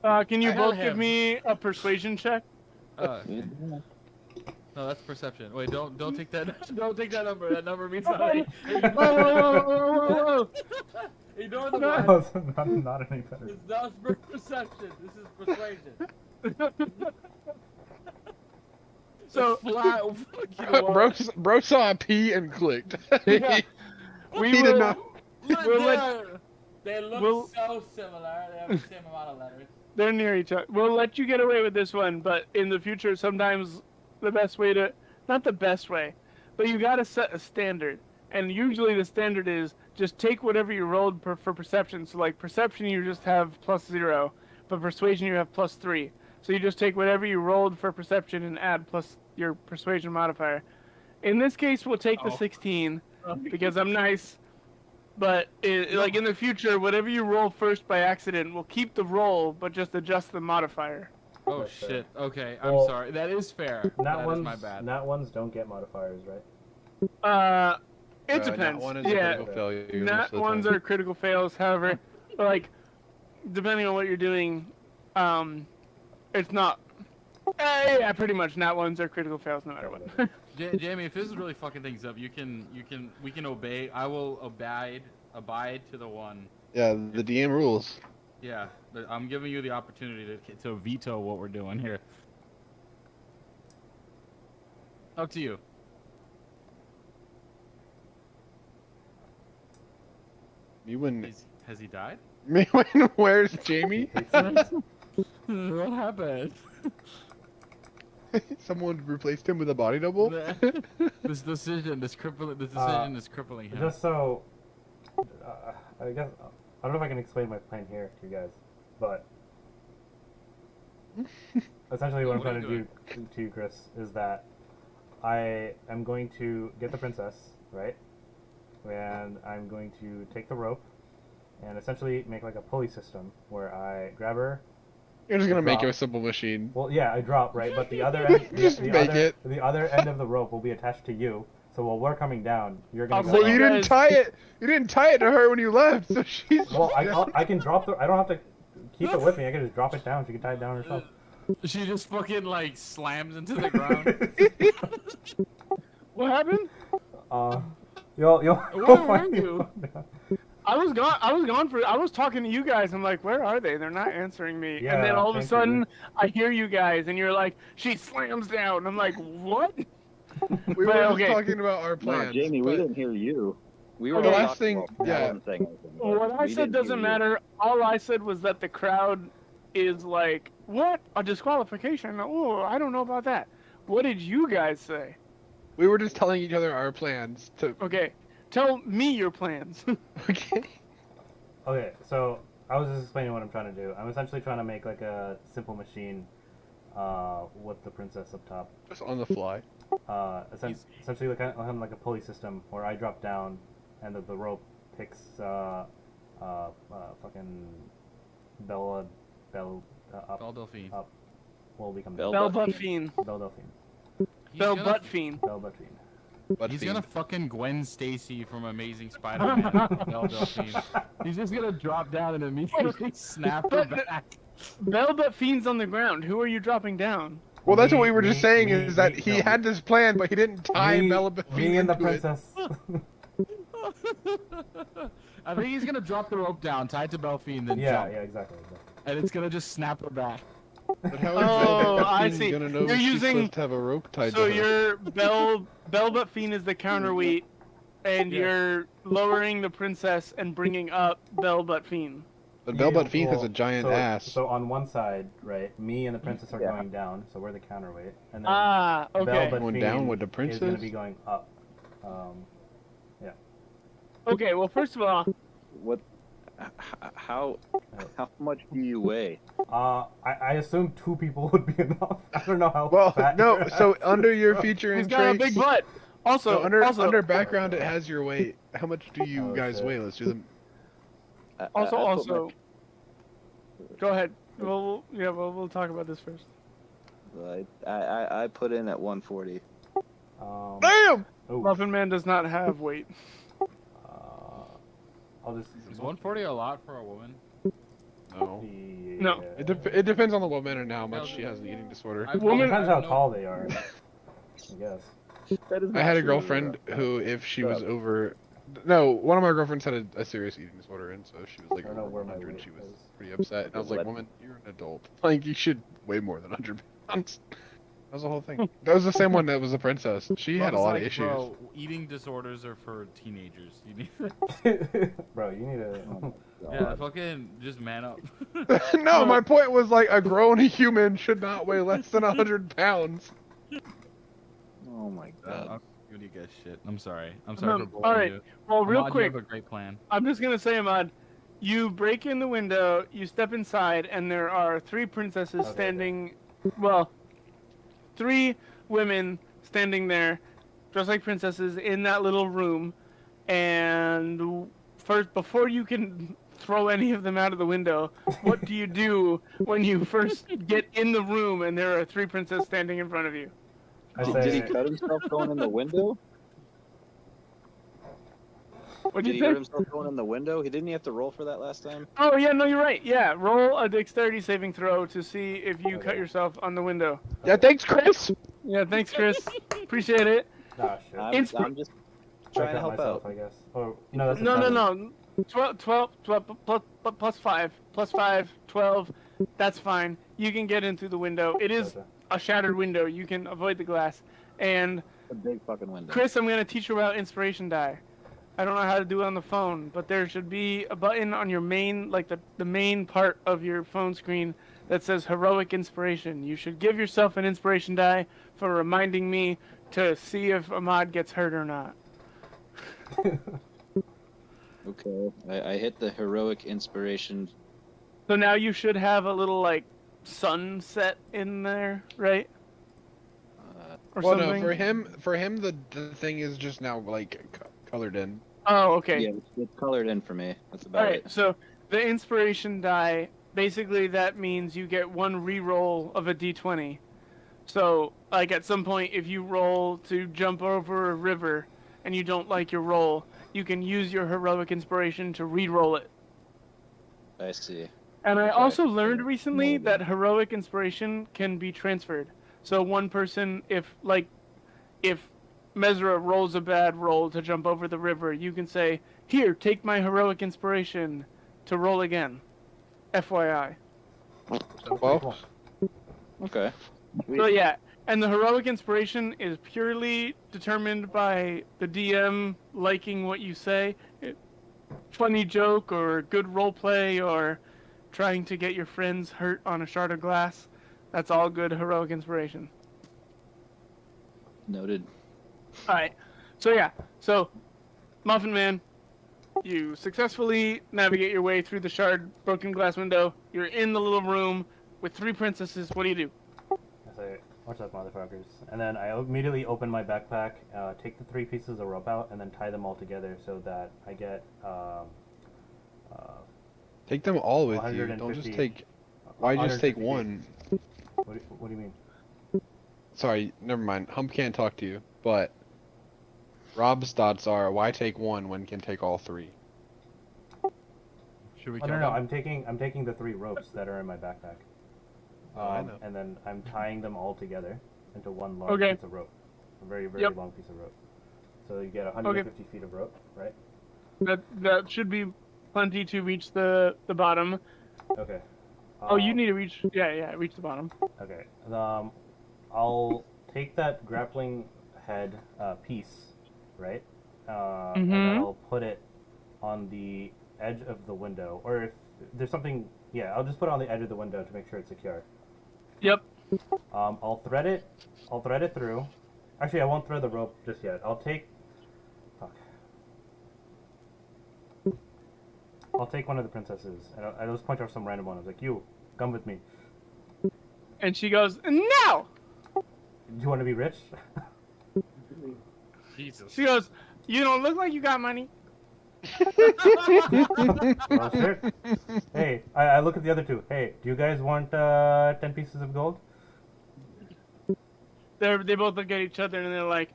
Can you Tell both give him. me a persuasion check? No, that's perception. Wait, don't take that. Don't take that number. That number means nothing. Whoa. Ignore the That one. was not any better. It's not perception. This is persuasion. So Flat fucking Bro saw a P and clicked. Yeah. we He did will. not. We'll let- They look we'll- so similar. They have the same amount of letters. They're near each other. We'll let you get away with this one, but in the future, sometimes the best way to, not the best way, but you gotta set a standard. And usually the standard is just take whatever you rolled for perception. So like perception, you just have +0, but persuasion, you have +3. So you just take whatever you rolled for perception and add plus your persuasion modifier. In this case, we'll take the 16 because I'm nice. But like in the future, whatever you roll first by accident, we'll keep the roll, but just adjust the modifier. Oh That's fair. shit. Okay, I'm Well, sorry. That is fair. Nat That ones, is my bad. Nat ones don't get modifiers, right? It depends. That one is a Yeah, critical failure most nat of the ones time. are critical fails. However, like depending on what you're doing, it's not. Yeah, pretty much nat ones are critical fails no matter what. Jamie, if this is really fucking things up, we can obey. I will abide to the one. Yeah, the DM rules. Yeah, but I'm giving you the opportunity to veto what we're doing here. Up to you. Me when Has he died? me when where's Jamie? What happened? Someone replaced him with a body double? This decision is crippling him. Just so, I guess I don't know if I can explain my plan here to you guys, but essentially what I'm What are trying you to do to you, Chris, is that I am going to get the princess, right? And I'm going to take the rope and essentially make like a pulley system where I grab her. You're just gonna make Drop. you a simple machine. Well, yeah, I drop, right? But the other end, Just make it. the other end of the rope will be attached to you. So while we're coming down, you're gonna go. Well, Well, you up. didn't tie it. You didn't tie it to her when you left, so she's. Well, I can drop the. I don't have to keep it with me. I can just drop it down. She can tie it down herself. She just fucking like slams into the ground. What happened? You'll Where find were you? I was talking to you guys. I'm like, where are they? They're not answering me. Yeah, and then all of a thank sudden, you. I hear you guys, and you're like, she slams down. I'm like, what? We were Well, just okay. talking about our No, plans. Jamie, we but- didn't hear you. We were Okay. all The last talking thing- about- yeah. I wasn't saying anything, but What I we said didn't hear doesn't you. matter. All I said was that the crowd is like, what? A disqualification? Oh, I don't know about that. What did you guys say? We were just telling each other our plans to. Okay, tell me your plans. Okay. Okay, so I was just explaining what I'm trying to do. I'm essentially trying to make like a simple machine, with the princess up top. Just on the fly. Essentially like kind of like a pulley system where I drop down, and the rope picks fucking Belle up. Belle Delphine. Up. Will become Belle Bell Butt Butt Fiend. Belle Delphine. He's Bell gonna- Butt Fiend. Belle Butt Fiend. But He's fiend. gonna fucking Gwen Stacy from Amazing Spider-Man. Belle Delphine. He's just gonna drop down and immediately snap her back. Bell Butt Fiend's on the ground. Who are you dropping down? Well, that's what Me- we were just me- saying me- is that me- he no, had this plan, but he didn't tie Bella Me and the into it. princess. I think he's gonna drop the rope down, tie it to Delphine, then Yeah, jump, yeah, exactly. and it's gonna just snap her back. But how Oh, is I Bella see. gonna know You're she's using- supposed to have a rope tied So to her? your Bell Butt Fiend is the counterweight, and Yeah. you're lowering the princess and bringing up Bell Butt Fiend. But Velvet Yeah, Fiend has a well, giant so, ass. So on one side, right, me and the princess are Yeah. going down, so we're the counterweight, and then Ah, okay. Velvet Going Fiend down with the is going to princess? be going up. Okay, well, first of all, What? How much do you weigh? I assume 2 people would be enough. I don't know how. Well, fat no. your So ass under is, your bro. feature he's and got a traits. big butt. Also, So under background, it has your weight. How much do you Oh, guys shit. weigh? Let's do them. I put my- Go ahead. We'll talk about this first. I put in at 140. Damn! Ooh, Muffin Man does not have weight. I'll just. Is 140 a lot for a woman? No. No. It depends on the woman and how much she has the eating disorder. I- Woman- Depends how I know- tall they are. I guess. That is I not had a true, girlfriend bro. who, if she was Stop. over, no, one of my girlfriends had a serious eating disorder, and so she was like I don't know over where my 100. weight She was is. pretty upset. And I was like, What? "Woman, you're an adult. Like, you should weigh more than 100 pounds." That was the whole thing. That was the same one that was a princess. She had a It's lot like, of issues. Bro, eating disorders are for teenagers. You need, Bro, you need to. yeah, fucking just man up. No, my point was like a grown human should not weigh less than 100 pounds. Oh my god. I'm giving you guys shit. I'm sorry. I'm sorry for bullying Alright, you. well, real Ahmad, quick, You have a great plan. I'm just gonna say, Ahmad, you break in the window, you step inside, and there are 3 princesses Okay. standing. Well, 3 women standing there, dressed like princesses, in that little room. And first, before you can throw any of them out of the window, what do you do when you first get in the room and there are 3 princesses standing in front of you? I Did he say. cut himself going in the What'd window? Did you he say? hurt himself going in the window? He didn't have to roll for that last time. Oh yeah, no, you're right. Yeah, roll a dexterity saving throw to see if you cut Okay. yourself on the window. Yeah, thanks, Chris. Yeah, thanks, Chris. Appreciate it. Ah, shit. I'm just I trying to cut help myself, out. I guess. Or no, that's a No, 7. no. 12 plus 5, 12. That's fine. You can get in through the window. It is Gotcha. a shattered window. You can avoid the glass. And A big fucking window. Chris, I'm gonna teach you about inspiration die. I don't know how to do it on the phone, but there should be a button on your main, like the main part of your phone screen that says heroic inspiration. You should give yourself an inspiration die for reminding me to see if Ahmad gets hurt or not. Okay. I hit the heroic inspiration. So now you should have a little like sunset in there, right? Or Well, something. no, for him, the thing is just now like colored in. Oh, okay. Yeah, it's colored in for me. That's All about right. it. So the inspiration die, basically that means you get 1 reroll of a d20. So like at some point, if you roll to jump over a river and you don't like your roll, you can use your heroic inspiration to re-roll it. I see. And I Okay. also learned recently Hold that on. heroic inspiration can be transferred. So one person, if Mesra rolls a bad roll to jump over the river, you can say, "Here, take my heroic inspiration to roll again." FYI. Well, Okay. So yeah, and the heroic inspiration is purely determined by the DM liking what you say. Funny joke or good role play or trying to get your friends hurt on a shard of glass. That's all good heroic inspiration. Noted. Alright. So yeah. So Muffin Man, you successfully navigate your way through the shard broken glass window. You're in the little room with 3 princesses. What do you do? I say, watch out, motherfuckers. And then I immediately open my backpack, take the 3 pieces of rope out, and then tie them all together so that I get take them all with you. Don't 150. just take. Why just take 150 one? What do you mean? Sorry, never mind. Hump can't talk to you, but Rob's thoughts are: why take one when can take all 3? Should we Oh, kill no, them? I'm taking the 3 ropes that are in my backpack. Oh, I know. And then I'm tying them all together into one large Okay. piece of rope. A very, very Yep. long piece of rope. So you get 150 feet of rope, right? That should be plenty to reach the bottom. Okay. Oh, you need to reach. Yeah, reach the bottom. Okay. I'll take that grappling head piece, right? And then Mhm. I'll put it on the edge of the window, or if there's something. Yeah, I'll just put it on the edge of the window to make sure it's secure. Yep. I'll thread it. I'll thread it through. Actually, I won't thread the rope just yet. I'll take. Fuck. I'll take one of the princesses, and I'll just point out some random one. I was like, "You, come with me. And she goes, "No." Do you want to be rich?" Jesus. She goes, "You don't look like you got money." Well, sure. Hey, I look at the other two. Hey, do you guys want 10 pieces of gold? They both look at each other and they're like,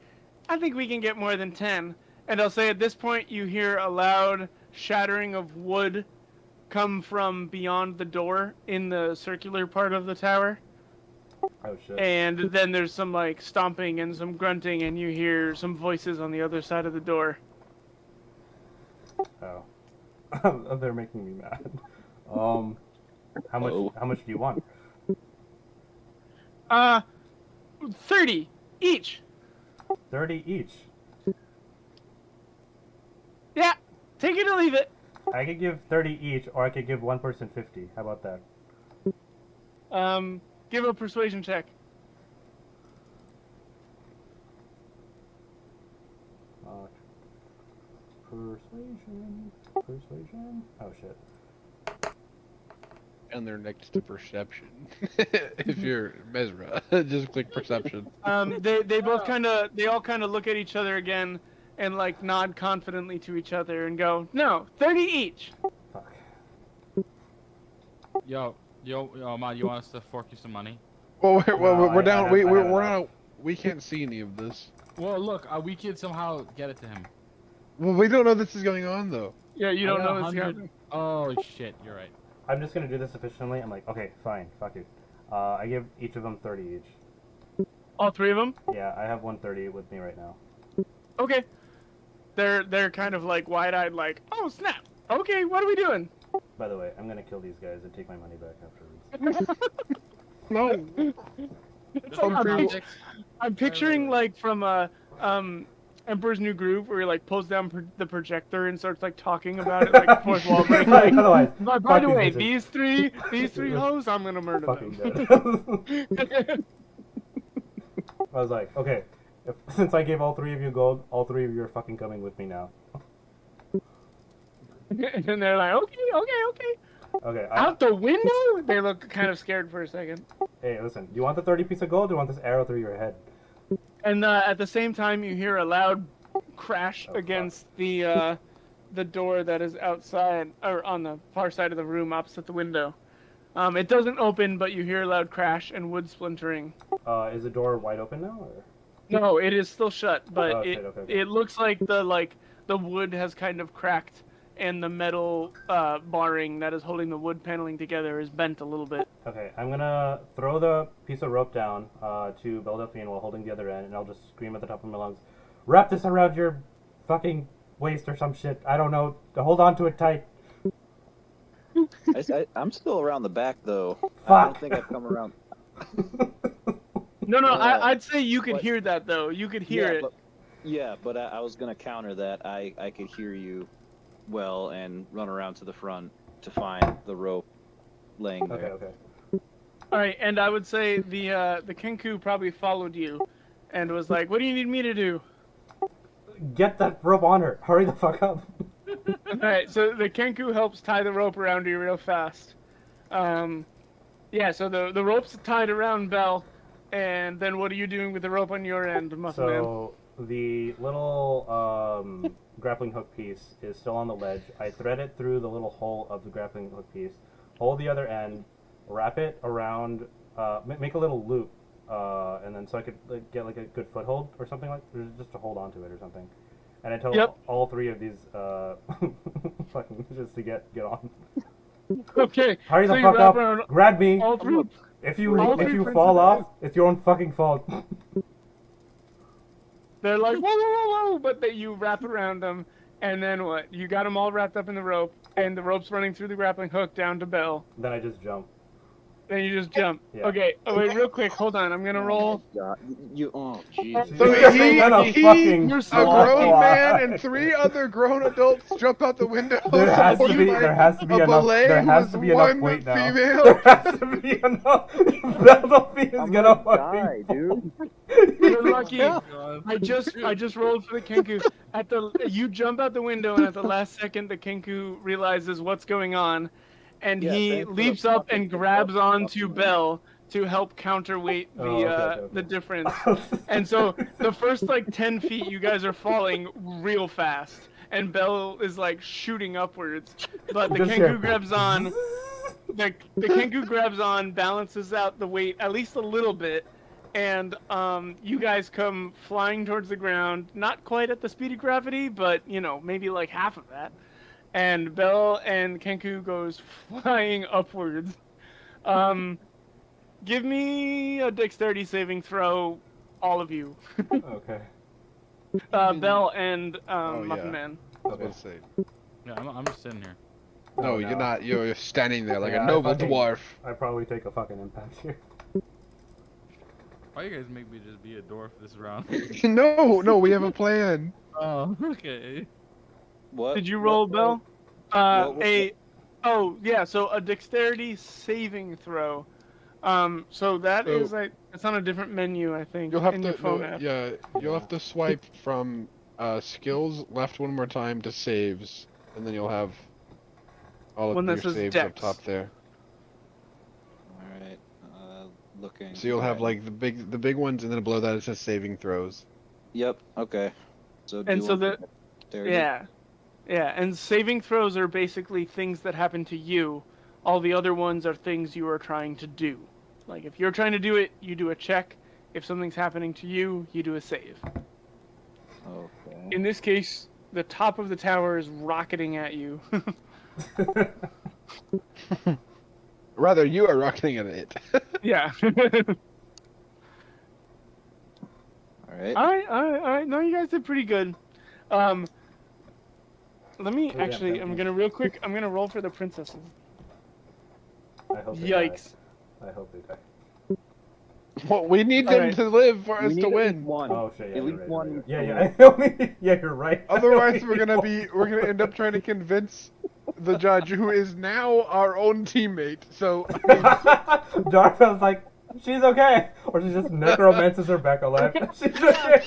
"I think we can get more than 10." And I'll say at this point you hear a loud shattering of wood come from beyond the door in the circular part of the tower. Oh shit. And then there's some like stomping and some grunting and you hear some voices on the other side of the door. Oh. They're making me mad. How much? Oh. How much do you want? 30 each. 30 each. Yeah, take it or leave it. I could give 30 each, or I could give one person 50. How about that? Give a persuasion check. Persuasion. Oh shit. And they're next to perception. If you're Mesra, just click perception. They all kind of look at each other again and like nod confidently to each other and go, "No, 30 each." Fuck. Yo, Ma, you want us to fork you some money? Well, we're I down. have We're enough. on. We can't see any of this. Well, look, we could somehow get it to him. Well, we don't know this is going on though. Yeah, you don't I got know what's 100 happening. Oh shit, you're right. I'm just gonna do this efficiently. I'm like, okay, fine, fuck it. I give each of them 30 each. All three of them? Yeah, I have 130 with me right now. Okay. They're kind of like wide-eyed, like, "Oh snap! Okay, what are we doing?" By the way, I'm gonna kill these guys and take my money back afterwards. No. Just like like I'm magic. I'm picturing like from Emperor's New Groove, where he like pulls down the projector and starts like talking about it, like fourth wall break. Like, Otherwise, by fuck the these way, bitches. these three hoes, I'm gonna murder Fucking them. dead. I was like, okay, since I gave all three of you gold, all three of you are fucking coming with me now. And they're like, okay. Okay, Out the window? They look kind of scared for a second. hey, listen, do you want the 30 piece of gold, or do you want this arrow through your head? And at the same time, you hear a loud crash Oh, fuck. against the door that is outside, or on the far side of the room opposite the window. It doesn't open, but you hear a loud crash and wood splintering. Is the door wide open now, or? No, it is still shut, but Oh, it shit, okay. it looks like the wood has kind of cracked, and the metal barring that is holding the wood paneling together is bent a little bit. Okay, I'm gonna throw the piece of rope down to Beldelphine while holding the other end, and I'll just scream at the top of my lungs, "Wrap this around your fucking waist or some shit. I don't know. Hold on to it tight." I'm still around the back though. I Fuck. don't think I've come around. No, Yeah. I'd say you could What? hear that though. You could hear it. But I was gonna counter that. I could hear you well and run around to the front to find the rope laying Okay, there. okay. All right, and I would say the Kenku probably followed you, and was like, "What do you need me to do?" Get that rope on her. Hurry the fuck up. All right, so the Kenku helps tie the rope around you real fast. Yeah, so the rope's tied around Belle, and then what are you doing with the rope on your end, Muscle Man? So the little grappling hook piece is still on the ledge. I thread it through the little hole of the grappling hook piece, hold the other end, wrap it around, make a little loop, and then so I could get like a good foothold or something like, or just to hold onto it or something. And I tell Yep. all three of these fucking just to get on. Okay. Hurry so the you fuck wrap up! around Grab me! all three. If you all if three you fall princesses. off, it's your own fucking fault. They're like, whoa, but you wrap around them, and then what? You got them all wrapped up in the rope, and the rope's running through the grappling hook down to Belle. Then I just jump. Then you just jump. Yeah. Okay. Oh wait, real quick. Hold on. I'm gonna roll. God, you. Oh, jeez. She's So gonna fucking you're A so grown lucky. man and 3 other grown adults jump out the window. There has to supported be. by There has to be a enough. ballet There has with to be enough one weight now. female. There has to be enough. Penelope is I'm gonna gonna die, dude. You're lucky. God. I just rolled for the Kenku. You jump out the window, and at the last second, the Kenku realizes what's going on, and Yeah, he thanks for the leaps up fucking and grabs pickup. onto Belle to help counterweight the Oh, okay. the difference. And so the first like 10 feet, you guys are falling real fast, and Belle is like shooting upwards, but the Just Kenku here. grabs on. The Kenku grabs on, balances out the weight at least a little bit, and you guys come flying towards the ground, not quite at the speed of gravity, but you know, maybe like half of that. And Belle and Kenku goes flying upwards. Give me a dexterity saving throw, all of you. Okay. Belle and Oh, Muffin yeah. Man. Okay. Let's see. Yeah, I'm just sitting here. No, Oh, you're not. You're standing there like Yeah, a I noble fucking- dwarf. I probably take a fucking impact here. Why you guys make me just be a dwarf this round? No, we have a plan. Oh, okay. What? Did you roll, Belle? what- Oh yeah, so a dexterity saving throw. So that So- is like it's on a different menu, I think, You'll have in to. your phone No, app. yeah, you'll have to swipe from skills left one more time to saves, and then you'll have all of One that your says saves up Dex. top there. All right. Looking. So you'll have Alright. like the big ones, and then below that it says saving throws. Yep. Okay. So. And do so one the- for dexterity. Yeah, and saving throws are basically things that happen to you. All the other ones are things you are trying to do. Like if you're trying to do it, you do a check. If something's happening to you, you do a save. Okay. In this case, the top of the tower is rocketing at you. Rather, you are rocketing at it. Yeah. All right. All right. No, you guys did pretty good. Let me yeah, actually. I'm gonna real quick. I'm gonna roll for the princesses. I hope they Yikes. die. I hope they die. Well, we need them Alright. to live for We us need to at least win. one. Oh shit! Yeah, At you're least right, one you're needs right. to Yeah, win. yeah. I only, yeah, you're right. Otherwise, we're gonna end up trying to convince the judge, who is now our own teammate. So Darthel's like, she's okay, or she just necromances her back alive. She's okay.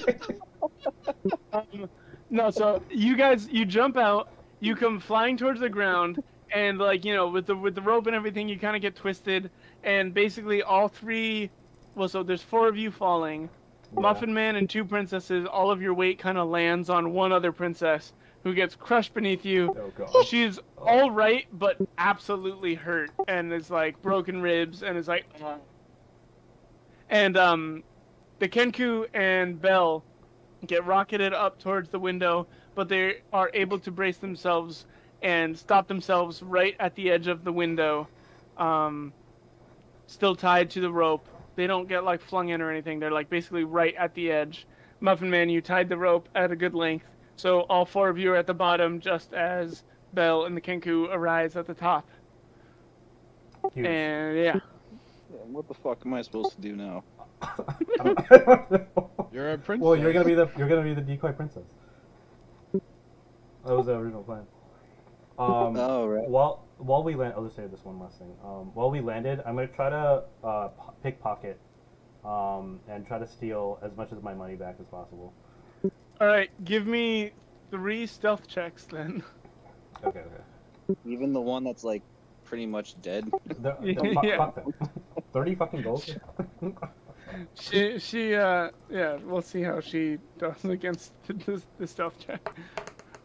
No, so you guys, you jump out, you come flying towards the ground, and like you know, with the rope and everything, you kind of get twisted, and basically all three. Well, so there's 4 of you falling. Yeah. Muffin Man and 2 princesses. All of your weight kind of lands on one other princess, who gets crushed beneath you. Oh god. She's all right, but absolutely hurt, and is like broken ribs, and is like. And the Kenku and Belle get rocketed up towards the window, but they are able to brace themselves and stop themselves right at the edge of the window, still tied to the rope. They don't get like flung in or anything. They're like basically right at the edge. Muffin Man, you tied the rope at a good length, so all 4 of you are at the bottom, just as Belle and the Kenku arise at the top. Huge. And yeah. What the fuck am I supposed to do now? I don't know. you're a princess. Well, you're gonna be the decoy princess. That was the original plan. Oh, right. While we land, I'll just say this one last thing. While we landed, I'm gonna try to pickpocket, and try to steal as much of my money back as possible. All right, give me 3 stealth checks then. Okay. Even the one that's like pretty much dead. Yeah. Fuck them. 30 fucking gold. Yeah, we'll see how she does against the stealth check.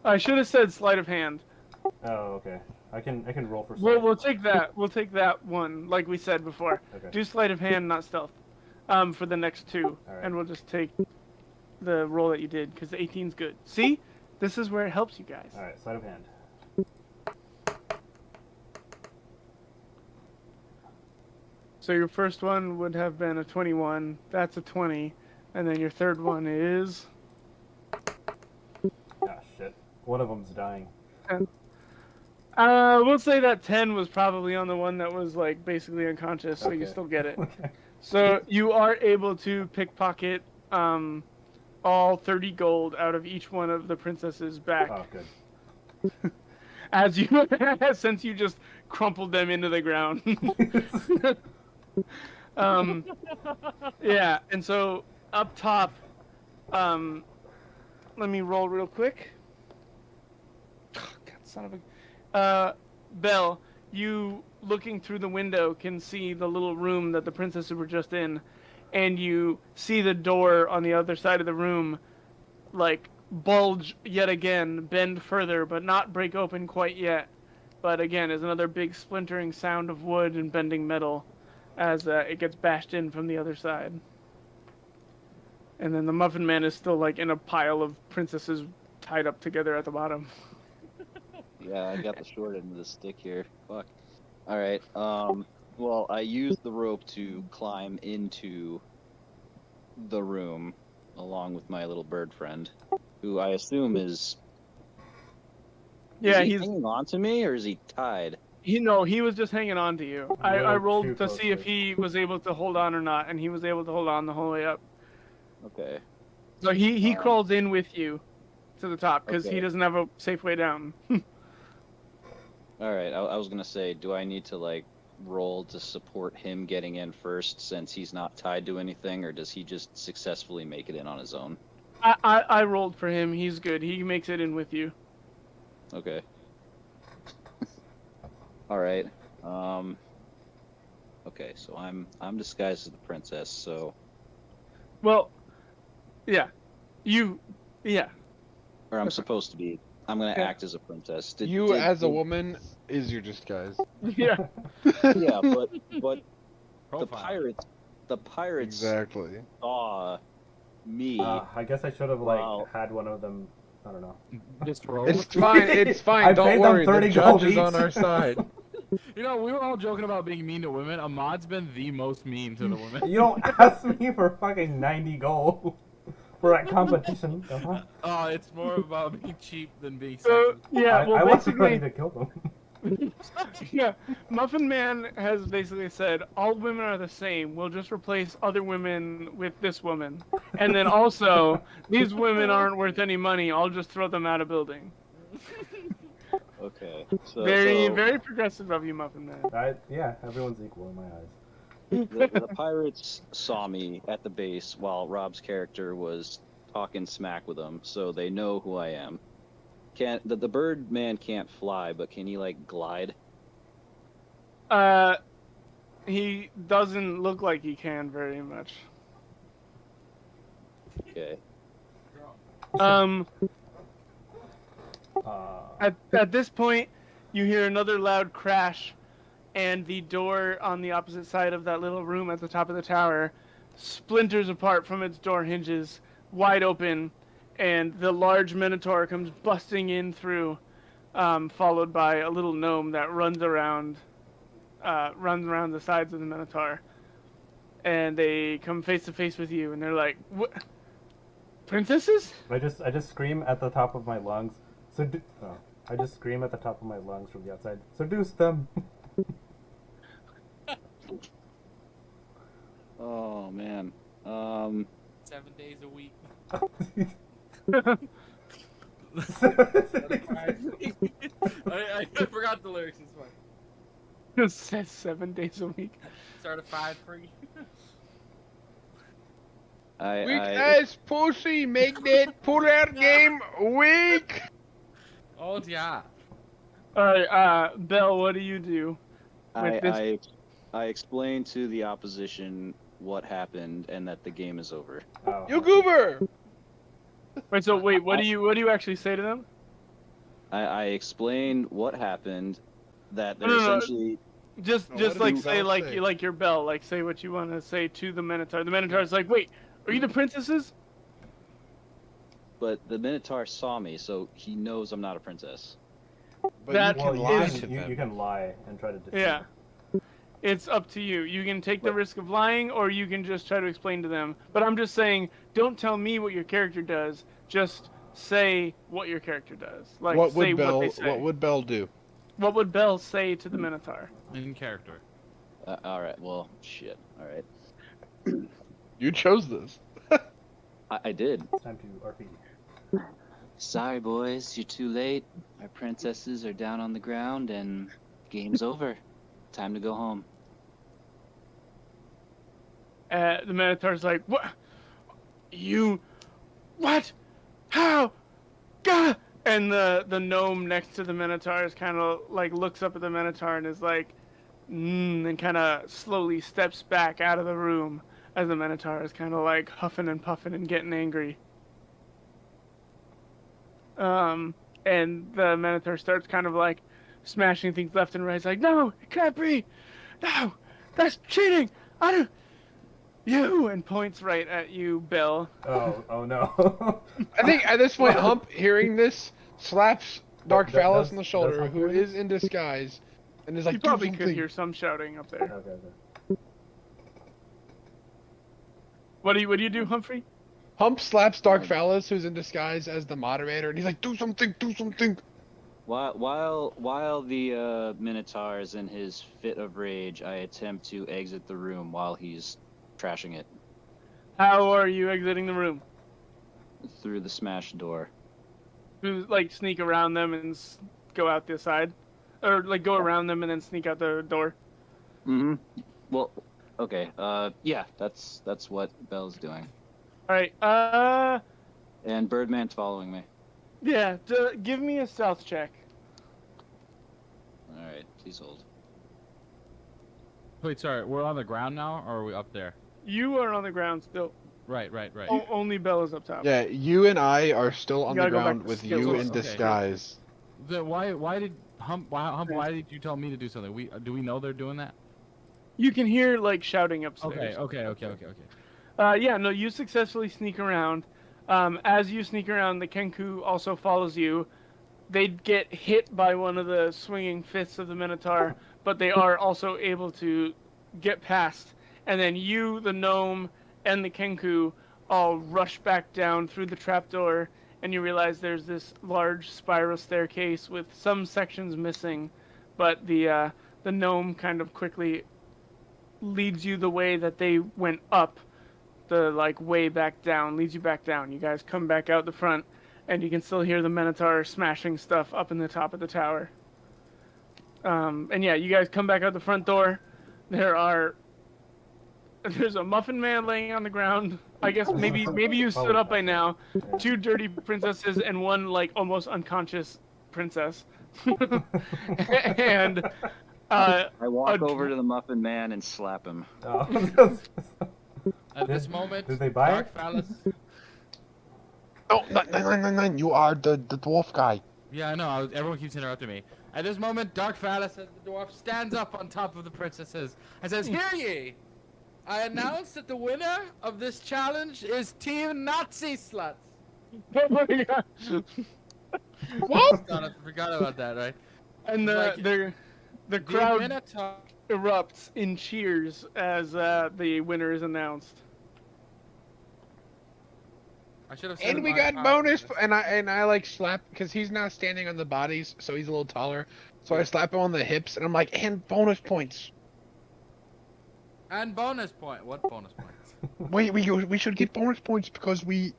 I should have said sleight of hand. Oh, okay. I can roll for. We'll take that. We'll take that one, like we said before. Okay. Do sleight of hand, not stealth, for the next 2, Alright. and we'll just take the roll that you did because the 18's good. See, this is where it helps you guys. All right, sleight of hand. So your first one would have been a 21. That's a 20, and then your third one is. Ah, shit. One of them's dying. We'll say that 10 was probably on the one that was like basically unconscious, so you Okay. still get it. Okay. So you are able to pickpocket all 30 gold out of each one of the princesses back. Oh, good. As you since you just crumpled them into the ground. Yeah, and so up top, let me roll real quick. God, son of a. Belle, you looking through the window can see the little room that the princesses were just in, and you see the door on the other side of the room, like bulge yet again, bend further, but not break open quite yet. But again, is another big splintering sound of wood and bending metal as it gets bashed in from the other side. And then the Muffin Man is still like in a pile of princesses tied up together at the bottom. Yeah, I got the short end of the stick here. Fuck. All right. Well, I used the rope to climb into the room along with my little bird friend, who I assume is. Yeah, is he he's hanging on to me, or is he tied? he was just hanging on to you. A I little rolled too to see if closely. he was able to hold on or not, and he was able to hold on the whole way up. Okay. So he Um, crawls in with you to the top because he Okay. doesn't have a safe way down. All right. I was gonna say, do I need to like roll to support him getting in first since he's not tied to anything, or does he just successfully make it in on his own? I rolled for him. He's good. He makes it in with you. Okay. All right. Okay, so I'm disguised as the princess, so Well, yeah, yeah. or I'm supposed to be. I'm gonna Yeah. act as a princess. You as a woman is your disguise. Yeah. Yeah, but the Profile. pirates Exactly. saw me. I guess I should have like Wow. had one of them. I don't know. Just roll. It's fine. It's fine. I Don't paid them worry. 30 The gold judge is on each. our side. You know, we were all joking about being mean to women. Ahmad's been the most mean to the women. You don't ask me for fucking 90 gold for a competition. Uh-huh. Oh, it's more about being cheap than being So sexist. yeah, well I wasn't ready basically, to kill them. yeah, Muffin Man has basically said all women are the same. We'll just replace other women with this woman, and then also these women aren't worth any money. I'll just throw them out of building. Okay. So Very progressive of you, Muffin Man. Yeah, everyone's equal in my eyes. the pirates saw me at the base while Rob's character was talking smack with them, so they know who I am. The bird man can't fly, but can he like glide? He doesn't look like he can very much. Okay. At this point, you hear another loud crash, and the door on the opposite side of that little room at the top of the tower splinters apart from its door hinges, wide open, and the large minotaur comes busting in through, followed by a little gnome that runs around the sides of the minotaur, and they come face to face with you, and they're like, "What? Princesses?" I just scream at the top of my lungs. I just scream at the top of my lungs from the outside. Seduce them. Oh man. 7 days a week. I forgot the lyrics. It's fine. It says 7 days a week. Start at 5 free. Weak I ass pussy, make that pull-out game weak. Oh yeah. All right, Belle, what do you do? I explained to the opposition what happened and that the game is over. Oh, You goober. Wait, what do you actually say to them? I explained what happened, that they're No. essentially Just what did like the say Belle like say? you like your Belle, like say what you want to say to the Minotaur. The Minotaur's like, wait, are you the princesses? but the Minotaur saw me, so he knows I'm not a princess. But That you Well, can you lie is- to you them. can lie and try to defend. Yeah. It's up to you. You can take the What? risk of lying, or you can just try to explain to them. But I'm just saying, don't tell me what your character does. Just say what your character does. Like What say would Belle? what they say. What would Belle do? What would Bell say to the Minotaur? In character. All right. Well, shit. All right. You chose this. I did. It's time to RPG. Sorry, boys. You're too late. Our princesses are down on the ground, and game's over. Time to go home. The Minotaur's like, what? You, what? How? God! And the gnome next to the Minotaur is kind of like looks up at the Minotaur and is like, and kind of slowly steps back out of the room as the Minotaur is kind of like huffing and puffing and getting angry. And the Minotaur starts kind of like smashing things left and right. It's like, no, it can't be. No, that's cheating. I don't. You, and points right at you, Bill. Oh no. I think at this point, Hump, hearing this, slaps Dark Phallus on the does shoulder, Hump who hear is this? in disguise, and is like, You "Do probably could something." hear some shouting up there. Okay. What do you do, Humphrey? Hump slaps Dark Phallus, who's in disguise as the moderator, and he's like, "Do something, do something." While the Minotaur is in his fit of rage, I attempt to exit the room while he's trashing it How are you exiting the room? through the smashed door. You, like, sneak around them and go out the side? Or, like, go around them and then sneak out the door? Mm-hmm. Well, okay. Yeah, that's what Belle's doing, Alright, and Birdman's following me. yeah, give me a stealth check. All right, please hold. Wait, sorry. We're on the ground now, or are we up there? You are on the ground still. Right. Only Bell is up top. Yeah, you and I are still on You the gotta go back ground to with skills. you Okay. in disguise. Then why did why did you tell me to do something? Do we know they're doing that? You can hear, like, shouting upstairs. Okay. Yeah, no, you successfully sneak around. As you sneak around, the Kenku also follows you. They get hit by one of the swinging fists of the Minotaur, but they are also able to get past. And then you, the gnome, and the Kenku all rush back down through the trapdoor, and you realize there's this large spiral staircase with some sections missing, but the gnome kind of quickly leads you the way that they went up, the like way back down, leads you back down. You guys come back out the front, and you can still hear the Minotaur smashing stuff up in the top of the tower. And yeah, you guys come back out the front door. There's a muffin man laying on the ground. I guess maybe you stood up by now. 2 dirty princesses and 1 like almost unconscious princess. And I walk over to the Muffin Man and slap him. Oh. At this moment, Did they buy Dark it? Phallus. No, nine. You are the dwarf guy. Yeah, I know. Everyone keeps interrupting me. At this moment, Dark Phallus, as the dwarf, stands up on top of the princesses and says, "Hear ye! I announce that the winner of this challenge is Team Nazi Sluts." oh my God. What? I forgot about that, right? And the The crowd Minotaur. erupts in cheers as the winner is announced. I should have said And it we by got power. bonus, and I like slap because he's now standing on the bodies, so he's a little taller. So I slap him on the hips, and I'm like, and bonus points. And bonus point. What bonus points? Wait, we should get bonus points because we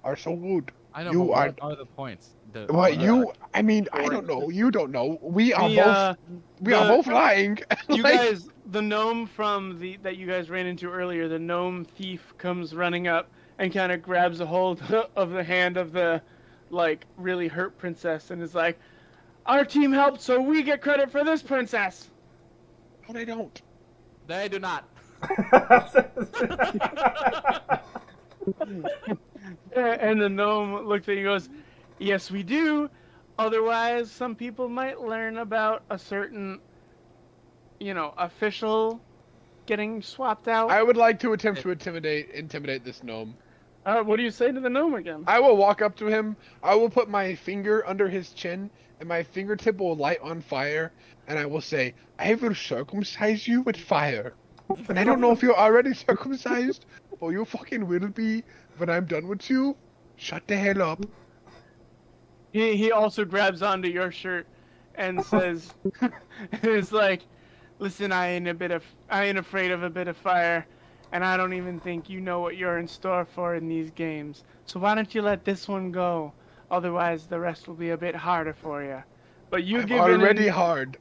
are so good. I know. You but are- what are the points? What you? I mean, I don't know. You don't know. We are both. We are the- both lying. You Like, guys, the gnome that you guys ran into earlier, the gnome thief comes running up and kind of grabs a hold of the hand of the, like, really hurt princess and is like, "Our team helped, so we get credit for this princess." No, they don't. They do not. And the gnome looks at you and goes, "Yes, we do. Otherwise, some people might learn about a certain, official getting swapped out." I would like to attempt to intimidate this gnome. What do you say to the gnome again? I will walk up to him. I will put my finger under his chin, and my fingertip will light on fire. And I will say, "I will circumcise you with fire." And I don't know if you're already circumcised, or you fucking will be when I'm done with you. Shut the hell up. He also grabs onto your shirt and says, "It's like, listen, I ain't afraid of a bit of fire, and I don't even think you know what you're in store for in these games. So why don't you let this one go? Otherwise, the rest will be a bit harder for you." But you I'm give already hard.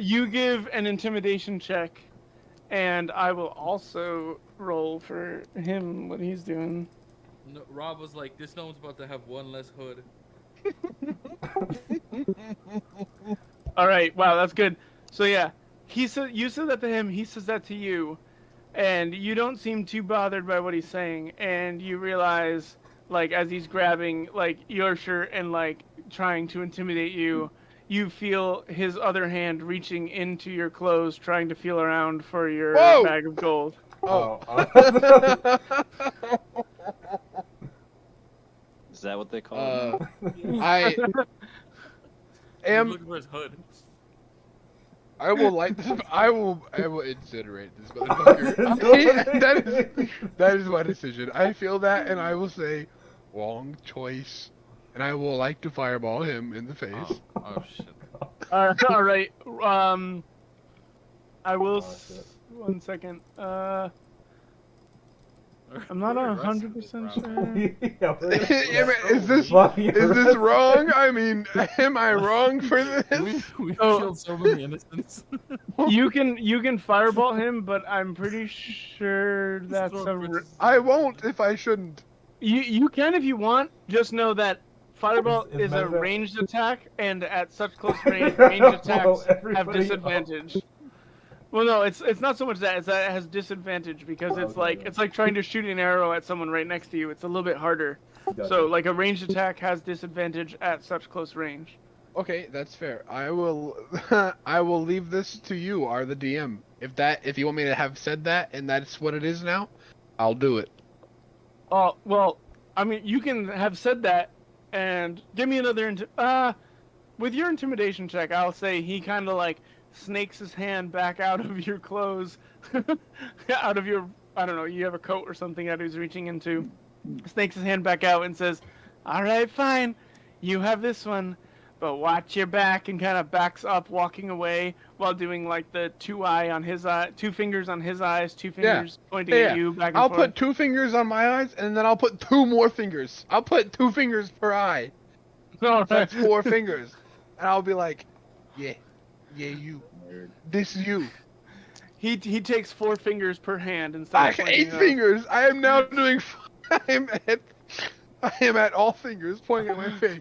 you give an intimidation check, and I will also roll for him what he's doing. No, Rob was like, this one's about to have one less hood. All right, wow, that's good. So yeah, you said that to him. He says that to you, and you don't seem too bothered by what he's saying. And you realize, like, as he's grabbing like your shirt and like trying to intimidate you, you feel his other hand reaching into your clothes, trying to feel around for your Whoa! bag of gold. Oh. Is that what they call it? I am. Looking for his hood. I will light this. I will incinerate this motherfucker. That is my decision. I feel that, and I will say, wrong choice, and I will like to fireball him in the face. Oh shit. All right. I will. shit. 1 second. I'm not 100% sure. Is this wrong? I mean, am I wrong for this? We Oh. killed so many innocents. You can fireball him, but I'm pretty sure that's I won't if I shouldn't. You can if you want. Just know that fireball Is is a Mezra- ranged attack, and at such close range, ranged attacks have everybody- disadvantage. Well, no, it's not so much that it's that it has disadvantage because it's like trying to shoot an arrow at someone right next to you. It's a little bit harder. So like a ranged attack has disadvantage at such close range. Okay, that's fair. I will I will leave this to you, are the DM. If you want me to have said that and that's what it is now, I'll do it. Oh, well, I mean, you can have said that and give me another with your intimidation check, I'll say he kind of like snakes his hand back out of your clothes, out of your, I don't know, you have a coat or something that he's reaching into, snakes his hand back out and says, "All right, fine, you have this one, but watch your back," and kind of backs up, walking away while doing like the two fingers on his eyes, two fingers pointing at you back and I'll forth. put 2 fingers on my eyes and then I'll put 2 more fingers. I'll put 2 fingers per eye. All That's right. 4 fingers. And I'll be like, yeah, you. Weird. This is you. He takes 4 fingers per hand instead I of have pointing 8 up. fingers. I am now doing. I am at all fingers pointing at my face.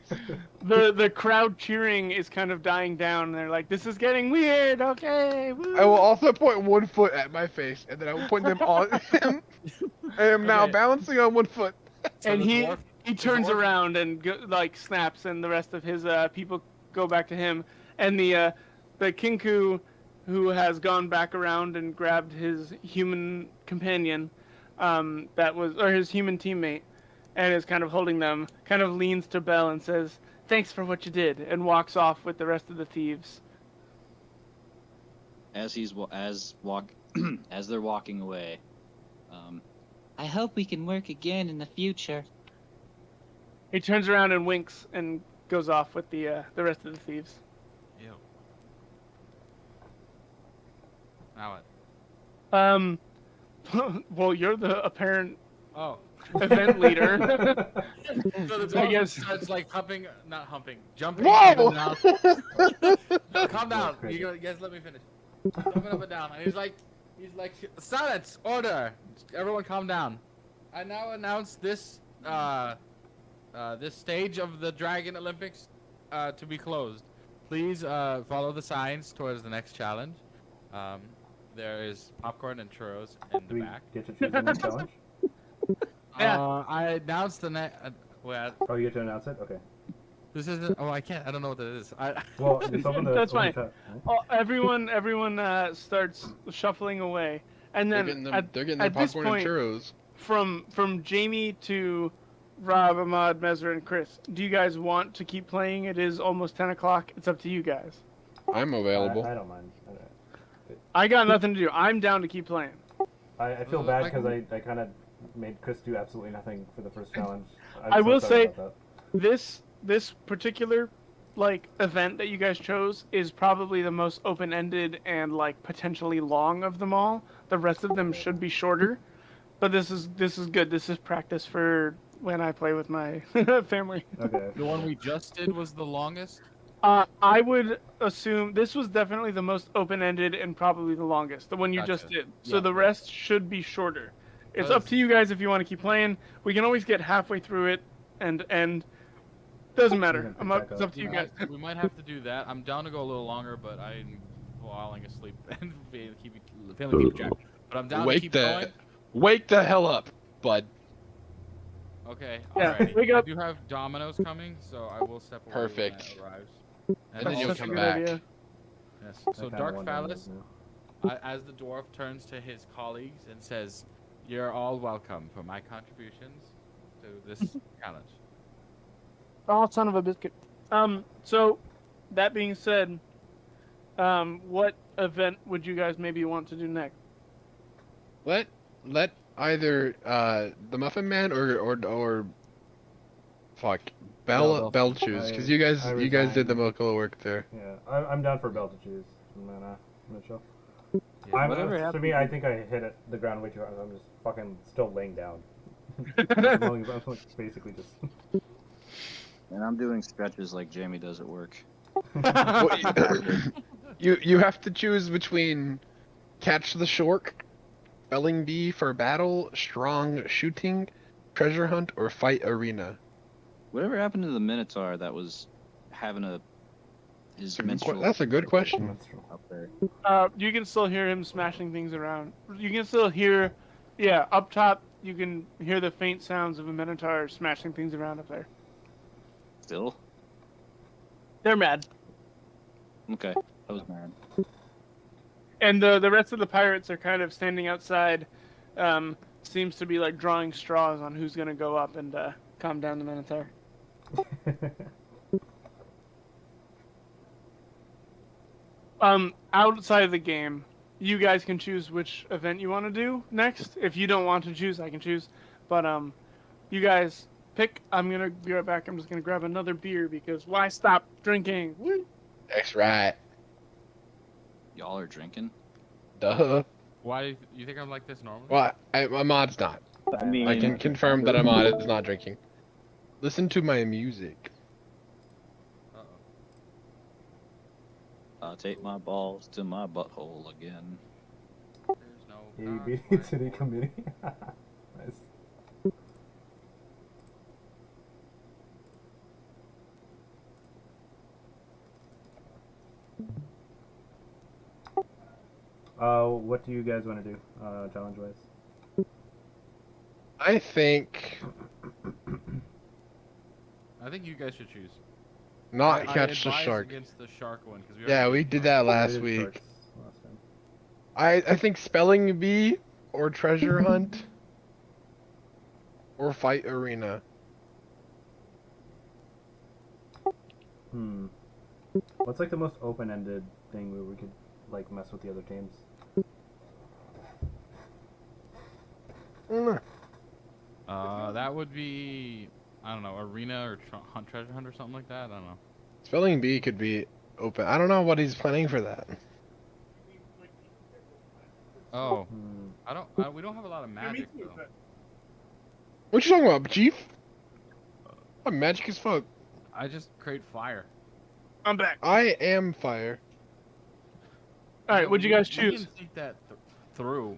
The crowd cheering is kind of dying down, and they're like, "This is getting weird." Okay. Woo. I will also point 1 foot at my face, and then I will point them on him. I am now Okay. balancing on 1 foot. So And the he dwarf- turns dwarf- around and like snaps, and the rest of his people go back to him. And the Kinku, who has gone back around and grabbed his human companion, his human teammate, and is kind of holding them, kind of leans to Bell and says, "Thanks for what you did," and walks off with the rest of the thieves. As they're walking away, I hope we can work again in the future. He turns around and winks and goes off with the rest of the thieves. Ew. Now what? Well, you're the apparent Oh. event leader. So the I dwarf guess- starts like jumping. Whoa! up and down. No, calm down. Crazy. You guys let me finish. Jumping up and down. And he's like, silence, order. Everyone calm down. I now announce this stage of the Dragon Olympics to be closed. Please follow the signs towards the next challenge. There is popcorn and churros in Do the we back. get to choose the next challenge? Yeah. I announced the next. Well, Oh, you get to announce it? Okay. this isn't. Oh, I can't. I don't know what that is. Well, just open the That's open fine. chat, right? Oh, everyone starts shuffling away, and They're then getting their at this popcorn point, and churros. from Jamie to Rob, Ahmad, Mezra, and Chris, do you guys want to keep playing? It is almost 10 o'clock. It's up to you guys. I'm available. I don't mind. I got nothing to do. I'm down to keep playing. I feel bad because I kind of made Chris do absolutely nothing for the first challenge. I'm I so will sorry say- about this particular like event that you guys chose is probably the most open-ended and like potentially long of them all. The rest of them should be shorter, but this is good. This is practice for when I play with my family. Okay. The one we just did was the longest. I would assume this was definitely the most open-ended and probably the longest, the one you just Gotcha. did. So Yeah. the rest should be shorter. It's up to you guys if you want to keep playing. We can always get halfway through it and end. Doesn't matter. It's up to you guys. We might have to do that. I'm down to go a little longer, but I'm falling asleep and failing keep track. But I'm down to keep going. Wake the hell up, bud. Okay. Yeah, Alrighty. wake up. I do have Domino's coming, so I will step away Perfect. when that arrives. And then you'll Such a come good back. idea. Yes. I So kinda Dark want one of Phallus, those now. as the dwarf turns to his colleagues and says, "You're all welcome for my contributions to this challenge." Oh, son of a biscuit. So, that being said, what event would you guys maybe want to do next? Let either the Muffin Man or fuck Bell choose, because you guys I did the resign. most of work there. Yeah, I'm down for Bell to choose. And then, Mitchell. Yeah. To me, I think I hit it the ground way too hard. I'm just fucking still laying down. I'm like basically just. And I'm doing stretches like Jamie does at work. You have to choose between catch the shork, spelling bee for battle, strong shooting, treasure hunt, or fight arena. Whatever happened to the Minotaur that was having his minstrel That's a good question. Minstrel. up there? You can still hear him smashing things around. You can still hear, up top, you can hear the faint sounds of a Minotaur smashing things around up there. Still? They're mad. Okay, I was mad. And the rest of the pirates are kind of standing outside. Seems to be like drawing straws on who's going to go up and calm down the Minotaur. Outside of the game, you guys can choose which event you want to do next. If you don't want to choose, I can choose. But you guys pick. I'm gonna be right back. I'm just gonna grab another beer because why stop drinking? Woo! That's right. Y'all are drinking? Duh. Why do you think I'm like this normally? Well, Ahmad's not. I mean, I can confirm that Ahmad is not drinking. Listen to my music. Uh-oh. I'll take my balls to my butthole again. There's no ABD City Committee. Nice. What do you guys want to do, challenge-wise? I think I think you guys should choose. not I catch the advise shark. against the shark one because Yeah, we did that I last did week. sharks last time. I think spelling bee or treasure hunt or fight arena. What's like the most open-ended thing where we could like mess with the other teams? That would be, I don't know, arena or treasure hunt or something like that. I don't know. Spelling bee could be open. I don't know what he's planning for that. Oh, we don't have a lot of magic though. What you talking about, Chief? I'm magic as fuck. I just create fire. I'm back. I am fire. All right, what'd you guys We choose? can think that through.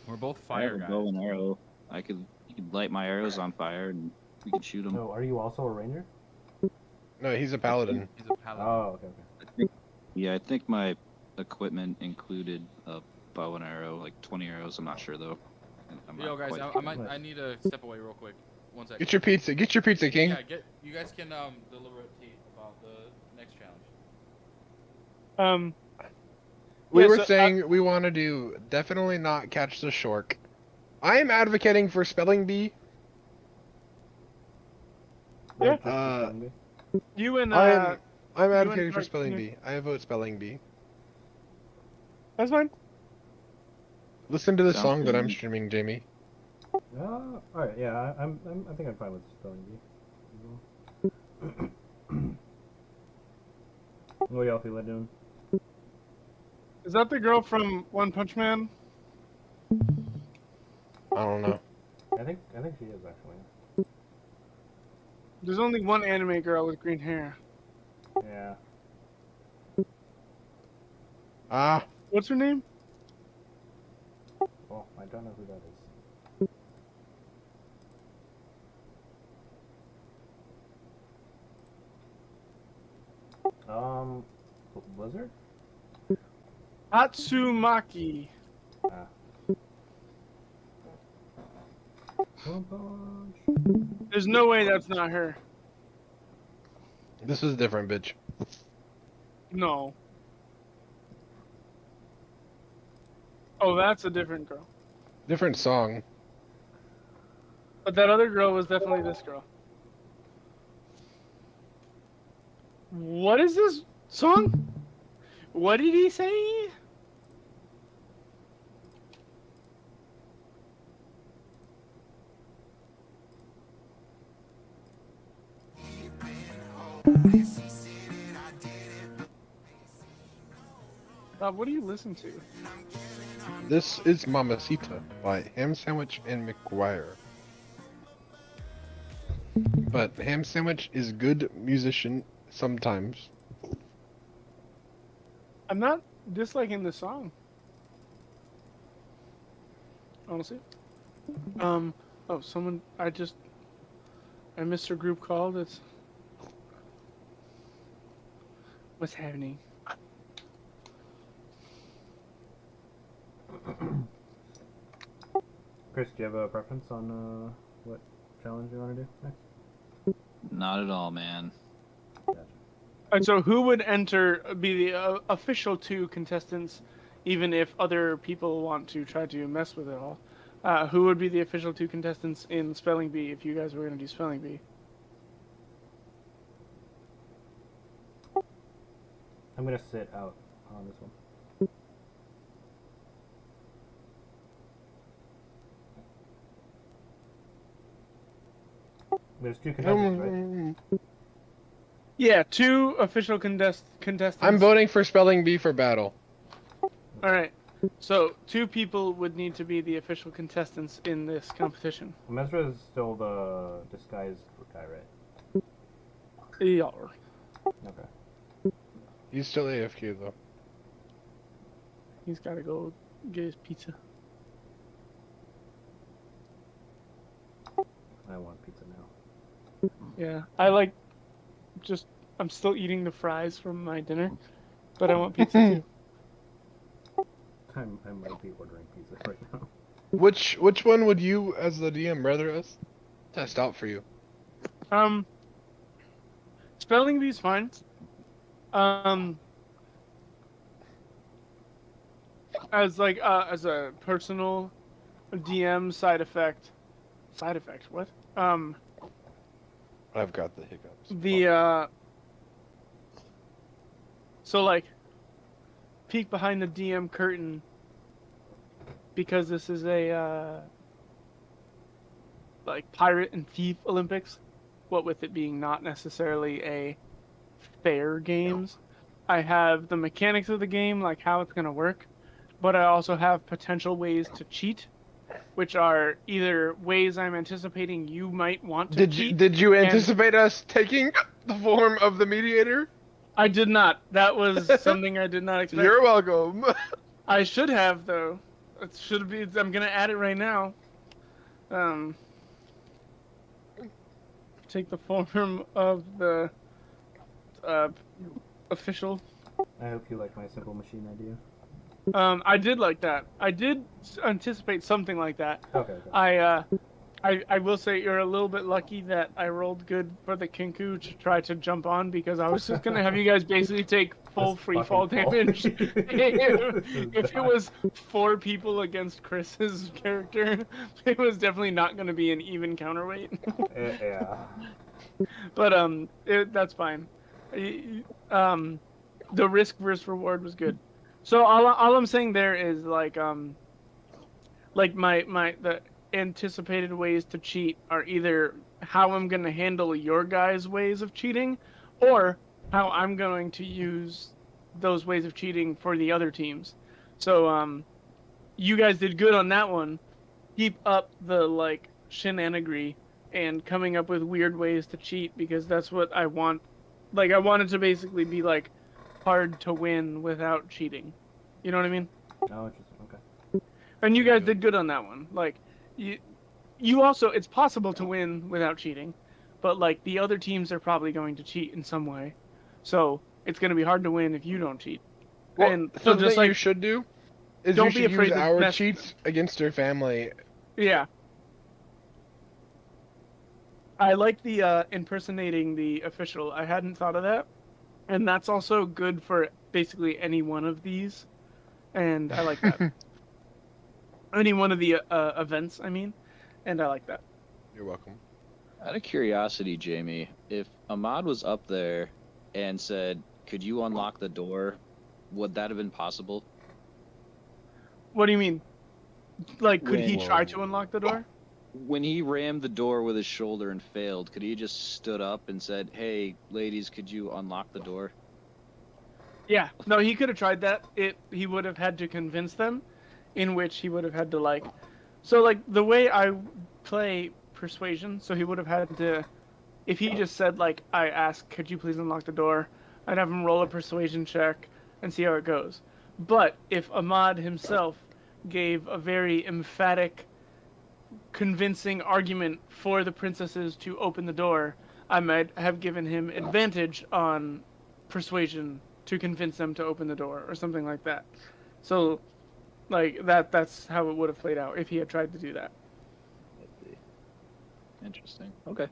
We're both I have fire a guys. bow and arrow. You could light my arrows on fire and we could shoot them. No, are you also a ranger? No, he's a paladin. He's a paladin. Oh, okay. Yeah, I think my equipment included a bow and arrow, like 20 arrows. I'm not sure though. I'm Yo, not guys, quite sure. I need to step away real quick. 1 second. Get your pizza. Get your pizza, King. Yeah, you guys can deliberate about the next challenge. We Yeah, were so, saying we want to do definitely not catch the shark. I am advocating for spelling bee. Yeah. Just for spelling bee? You and I'm and advocating for Mark, spelling yeah. bee. I vote spelling bee. that's fine. Listen to the Sounds song that I'm good. streaming, Jamie. Alright, yeah, I think I'm fine with spelling bee. as well. What y'all feel like doing? Is that the girl from One Punch Man? I don't know. I think she is actually. There's only one anime girl with green hair. Yeah. Ah, What's her name? Well, I don't know who that is. Blizzard? Hatsumaki. Ah. One punch. There's no way that's not her. this is a different bitch. No. Oh, that's a different girl. Different song. But that other girl was definitely this girl. What is this song? What did he say? Bob, what do you listen to? This is Mamacita by Ham Sandwich and McGuire. But Ham Sandwich is good musician sometimes. I'm not disliking the song. Honestly. Oh, someone. I missed a group call. That's. What's happening? Chris, do you have a preference on what challenge you want to do next? Not at all, man. Gotcha. And so, who would be the official 2 contestants, even if other people want to try to mess with it all? Who would be the official 2 contestants in Spelling Bee if you guys were going to do Spelling Bee? I'm gonna sit out on this one. There's 2 contestants, right? Yeah, 2 official contestants. I'm voting for Spelling Bee for battle. All right. So 2 people would need to be the official contestants in this competition. Mesra is still the disguised guy, right? Yeah. Okay. He's still AFK though. He's got to go get his pizza. I want pizza now. Yeah, I'm still eating the fries from my dinner, but I want pizza too. I might be ordering pizza right now. Which one would you, as the DM, rather us test out for you? Spelling Bee's fine. As a personal DM side effect. Side effect? What? I've got the hiccups. So like, peek behind the DM curtain, because this is a like pirate and thief Olympics, what with it being not necessarily a fair games. I have the mechanics of the game, like how it's gonna work, but I also have potential ways to cheat, which are either ways I'm anticipating you might want to cheat. Did you anticipate us taking the form of the mediator? I did not. That was something I did not expect. You're welcome. I should have though. It should be. I'm gonna add it right now. Take the form of the official. I hope you like my simple machine idea. I did like that. I did anticipate something like that. Okay. I will say you're a little bit lucky that I rolled good for the Kinku to try to jump on, because I was just gonna have you guys basically take full Just free fall fucking fall. damage. If it was 4 people against Chris's character, it was definitely not gonna be an even counterweight. Yeah. But that's fine. The risk versus reward was good. So all I'm saying there is like anticipated ways to cheat are either how I'm going to handle your guys' ways of cheating, or how I'm going to use those ways of cheating for the other teams. So, you guys did good on that one. Keep up the, like, shenanigery and coming up with weird ways to cheat, because that's what I want. Like, I want it to basically be, like, hard to win without cheating. You know what I mean? Oh, interesting. Okay. And you guys did good on that one. Like, you also, it's possible to win without cheating, but, like, the other teams are probably going to cheat in some way. So, it's going to be hard to win if you don't cheat. Well, And so something just that you like, should do is don't you be should afraid use to our mess- cheats against your family. yeah. I like the impersonating the official. I hadn't thought of that. And that's also good for basically any one of these. And I like that. Any one of the events, I mean. And I like that. You're welcome. Out of curiosity, Jamie, if Ahmad was up there and said, "Could you unlock the door?" would that have been possible? What do you mean? Like, could he Whoa. try to unlock the door? When he rammed the door with his shoulder and failed, could he just stood up and said, "Hey, ladies, could you unlock the door?" Yeah. No, he could have tried that. He would have had to convince them, in which he would have had to, like... So, like, the way I play Persuasion, so he would have had to... If he just said, like, I asked, could you please unlock the door, I'd have him roll a Persuasion check and see how it goes. But if Ahmad himself gave a very emphatic, convincing argument for the princesses to open the door, I might have given him advantage on Persuasion to convince them to open the door, or something like that. So, like, that's how it would have played out if he had tried to do that. Interesting. Okay.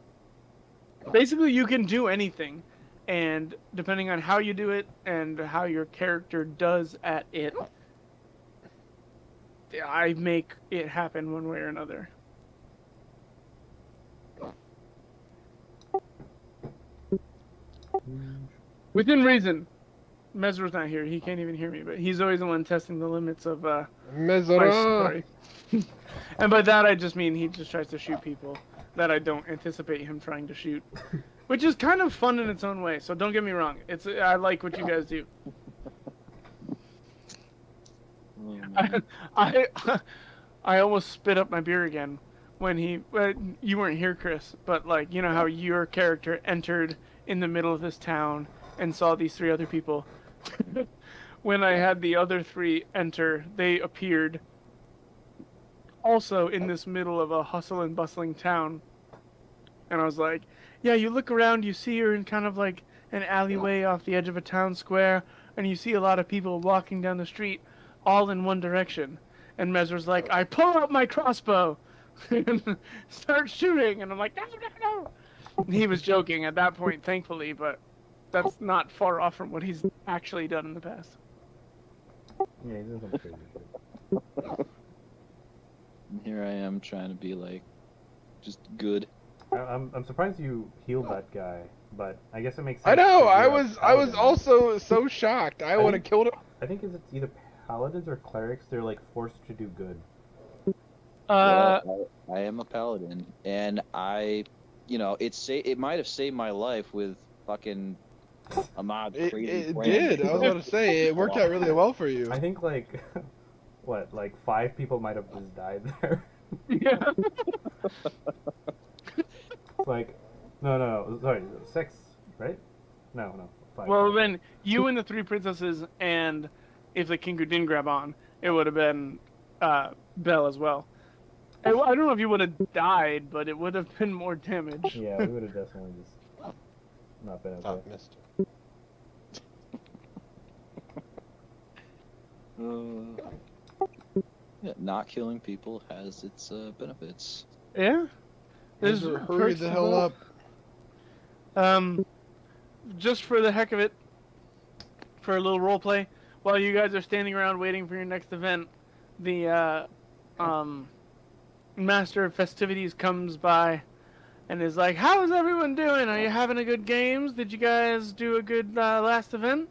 Basically, you can do anything, and depending on how you do it and how your character does at it, I make it happen one way or another. Within reason. Mezra's not here. He can't even hear me, but he's always the one testing the limits of my Mezra. story. And by that, I just mean he just tries to shoot people that I don't anticipate him trying to shoot. Which is kind of fun in its own way, so don't get me wrong. I like what you guys do. Oh, man. I almost spit up my beer again when you weren't here, Chris, but, like, you know how your character entered in the middle of this town and saw these three other people. When I had the other three enter, they appeared also in this middle of a hustle and bustling town. And I was like, yeah, you look around, you see you're in kind of like an alleyway off the edge of a town square, and you see a lot of people walking down the street, all in one direction. And Mezra's like, I pull out my crossbow and start shooting, and I'm like, no, no, no. And he was joking at that point, thankfully, but that's not far off from what he's actually done in the past. Yeah, he's doing some crazy shit. And here I am trying to be like, just good. I'm surprised you healed that guy, but I guess it makes I sense. know. 'cause I you're a was paladin. also so shocked. I would have think- killed him. I think it's either paladins or clerics. They're like forced to do good. Well, I am a paladin, and it might have saved my life with fucking Ahmad. It crazy plan. did. I was about to say it worked out really well for you. I think like, what, like 5 people might have just died there. Yeah. It's like, no, sorry, 6, right? No, 5. Well, then, you and the three princesses, and if the Kingu didn't grab on, it would have been Belle as well. I don't know if you would have died, but it would have been more damage. Yeah, we would have definitely just not been okay. Missed. Yeah, not killing people has its benefits. Yeah? There's Hurry perks the to hell both. up. Just for the heck of it, for a little role play, while you guys are standing around waiting for your next event, the master of festivities comes by and is like, "How is everyone doing? Are you having a good games? Did you guys do a good last event?"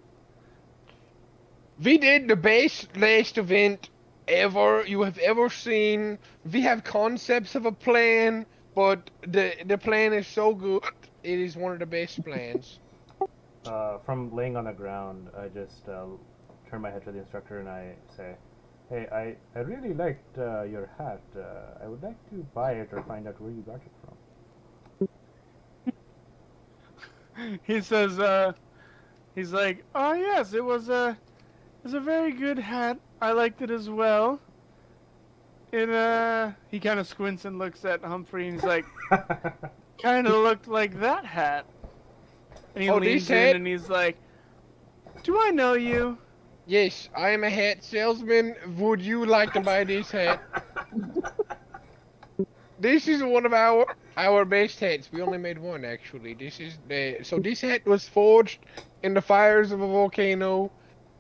We did the base last event, you have ever seen. We have concepts of a plan, but the plan is so good. It is one of the best plans. From laying on the ground, I just turn my head to the instructor and I say, "Hey, I really liked your hat. I would like to buy it or find out where you got it from." He says, he's like, "Oh yes, it was a very good hat. I liked it as well." He kind of squints and looks at Humphrey and he's like, "Kind of looked like that hat." And he leans in and he's like, "Do I know you?" Yes, I am a hat salesman. Would you like to buy this hat? This is one of our best hats. We only made one actually. This hat was forged in the fires of a volcano,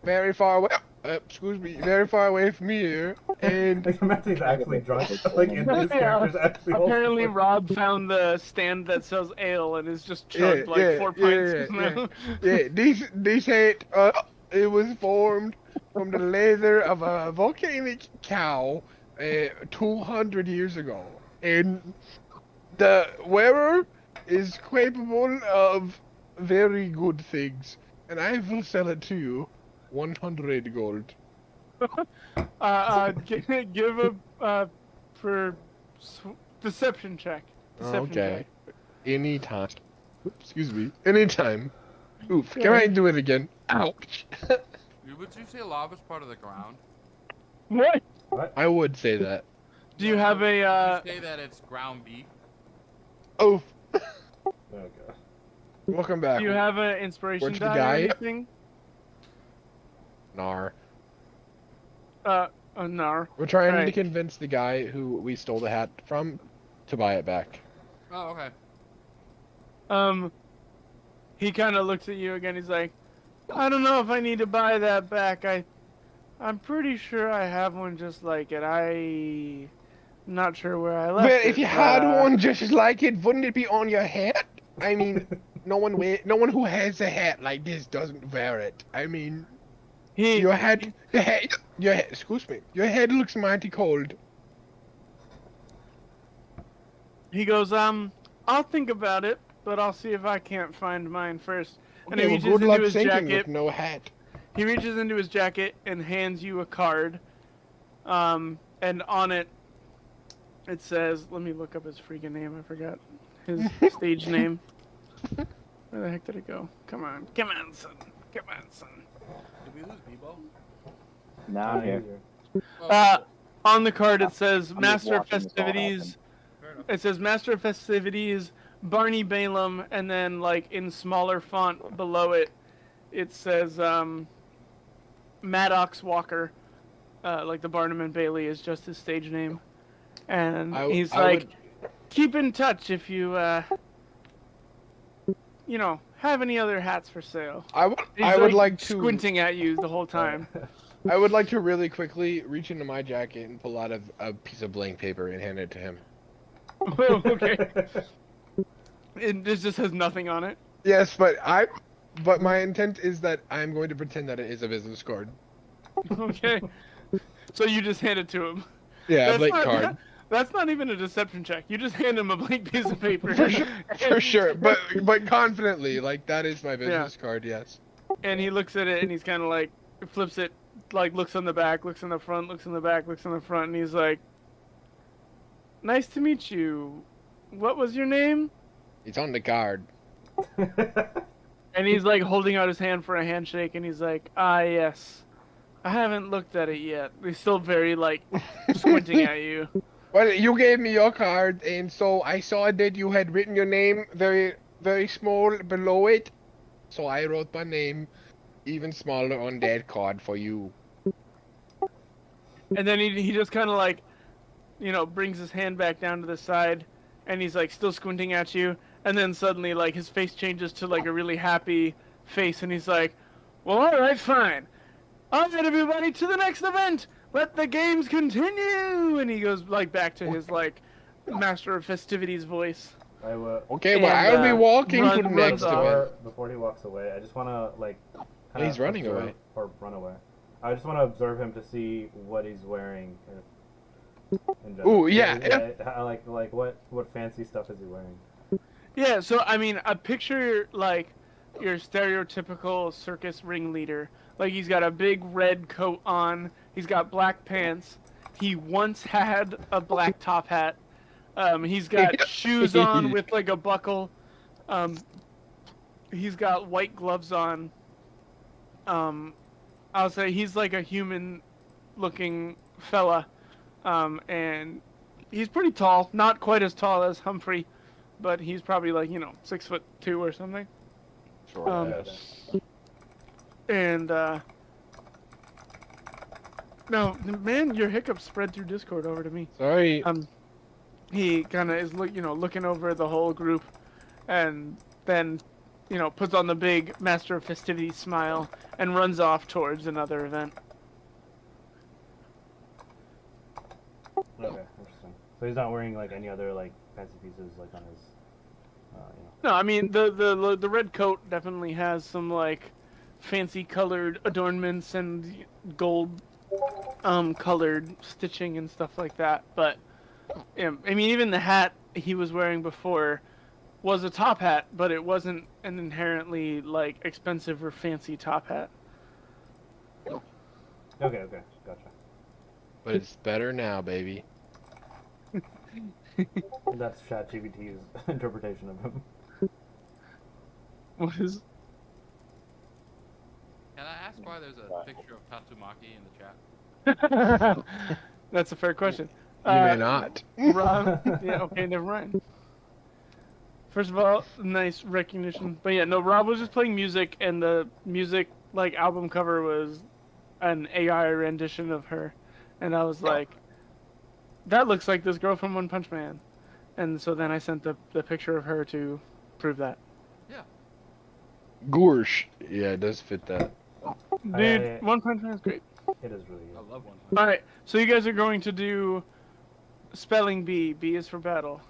very far away. Very far away from here. And Like, imagine he's actually drunk. Like, in his character's actually Apparently, Rob found the stand that sells ale and is just chugged 4 pints. Yeah. This hat, it was formed from the leather of a volcanic cow 200 years ago. And the wearer is capable of very good things. And I will sell it to you. 100 gold. Give a deception check. Okay. Anytime. Excuse me. Anytime. Oof. Can I do it again? Ouch. Would you say lava's part of the ground? What? What? I would say that. Do you have a? Would you say that it's ground beef? Oof. Oh god. Welcome back. Do you have an inspiration Where's the die guy? or anything? Nar. Nar. We're trying to Right. convince the guy who we stole the hat from to buy it back. Oh, okay. He kind of looks at you again. He's like, "I don't know if I need to buy that back. I'm pretty sure I have one just like it. I'm not sure where I left Well, it. if you had one just like it, wouldn't it be on your hat? I mean, no one who has a hat like this doesn't wear it. I mean, your head, excuse me, your head looks mighty cold." He goes, "I'll think about it, but I'll see if I can't find mine first." And he Okay, well, reaches good luck into his thinking jacket. with no hat. He reaches into his jacket and hands you a card. And on it, it says, let me look up his freaking name. I forgot his stage name. Where the heck did it go? Come on, son. Come on, son. Did we lose Bebo? Now I'm here. On the card, it says I'm just Master of watching this all Festivities. Fair enough. It says Master of Festivities, Barney Balaam, and then like in smaller font below it, it says Maddox Walker. Like the Barnum and Bailey is just his stage name, and he's like, keep in touch if you have any other hats for sale. I would like to squinting at you the whole time. I would like to really quickly reach into my jacket and pull out a piece of blank paper and hand it to him. Okay. It just has nothing on it. Yes, but my intent is that I'm going to pretend that it is a business card. Okay. So you just hand it to him. Yeah, a blank not, card. That's not even a deception check. You just hand him a blank piece of paper. For sure, but confidently, like that is my business card. Yes. And he looks at it and he's kind of like flips it, like looks on the back, looks on the front, looks on the back, looks on the front, and he's like, "Nice to meet you. What was your name?" It's on the card. And he's like holding out his hand for a handshake, and he's like, "Ah, yes. I haven't looked at it yet." He's still very like squinting at you. Well, you gave me your card, and so I saw that you had written your name very, very small below it. So I wrote my name even smaller on that card for you. And then he just kind of like, brings his hand back down to the side, and he's like still squinting at you. And then suddenly like his face changes to like a really happy face, and he's like, "Well, all right, fine. All right, everybody, to the next event. Let the games continue." And he goes like back to his like Master of Festivities voice. Okay, well, I'll be walking to the runs next off. event. Before he walks away, I just want to like. He's running observe away. Or run away. I just want to observe him to see what he's wearing. In general. Ooh, yeah. Like what fancy stuff is he wearing? Yeah, so I mean, I picture like your stereotypical circus ringleader. Like he's got a big red coat on. He's got black pants. He once had a black top hat. He's got shoes on with like a buckle. He's got white gloves on. I'll say he's like a human-looking fella, and he's pretty tall. Not quite as tall as Humphrey, but he's probably like 6'2" or something. Short ass. And no, man, your hiccups spread through Discord over to me. Sorry. He kind of is looking over the whole group, and then puts on the big Master of Festivities smile and runs off towards another event. Okay, interesting. So he's not wearing like any other like fancy pieces like on his, No, I mean the red coat definitely has some like fancy colored adornments and gold colored stitching and stuff like that. But I mean even the hat he was wearing before was a top hat, but it wasn't an inherently like expensive or fancy top hat. Okay, gotcha. But it's better now, baby. That's ChatGPT's interpretation of him. What is? Can I ask why there's a picture of Tatsumaki in the chat? That's a fair question. You may not. Rob, yeah, okay, never mind. First of all, nice recognition. But yeah, no, Rob was just playing music, and the music, like, album cover was an AI rendition of her. And I was like, that looks like this girl from One Punch Man. And so then I sent the picture of her to prove that. Yeah. Gorsh. Yeah, it does fit that. Dude, One Punch Man is great. It is really I good. love One Punch. Alright, so you guys are going to do spelling bee. B is for battle.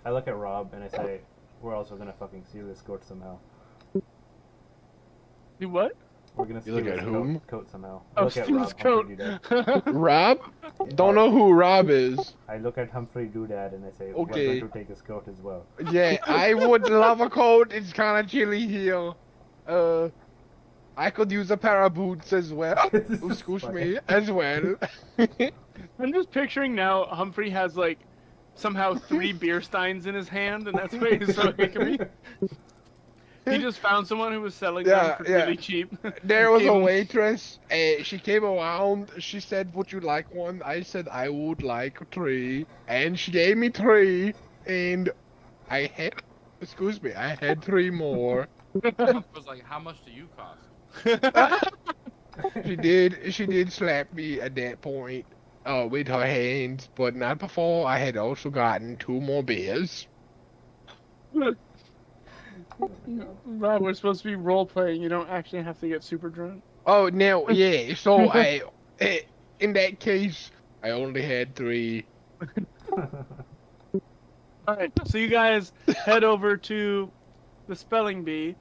I look at Rob and I say, we're also gonna fucking steal this coat somehow. Do what? We're gonna You steal look this at whom? coat somehow. Oh, Look at steal Rob his coat. Humphrey Doodad. Rob? Don't know who Rob is. I look at Humphrey Doodad and I say, we're Okay. going to take his coat as well. Yeah, I would love a coat. It's kind of chilly here. I could use a pair of boots as well. This is Excuse funny. me, as well. I'm just picturing now Humphrey has like somehow 3 beer steins in his hand, and that's why he's so hiccupy. He just found someone who was selling Yeah, them for yeah. really cheap. There was Gave a him- waitress. She came around. She said, "Would you like one?" I said, "I would like 3," and she gave me 3, and I had. Excuse me, I had 3 more. I was like, how much do you cost? She did slap me at that point, with her hands, but not before. I had also gotten 2 more beers. Rob, we're supposed to be role playing. You don't actually have to get super drunk. Oh, now, yeah. So in that case, I only had 3. All right, so you guys head over to the spelling bee,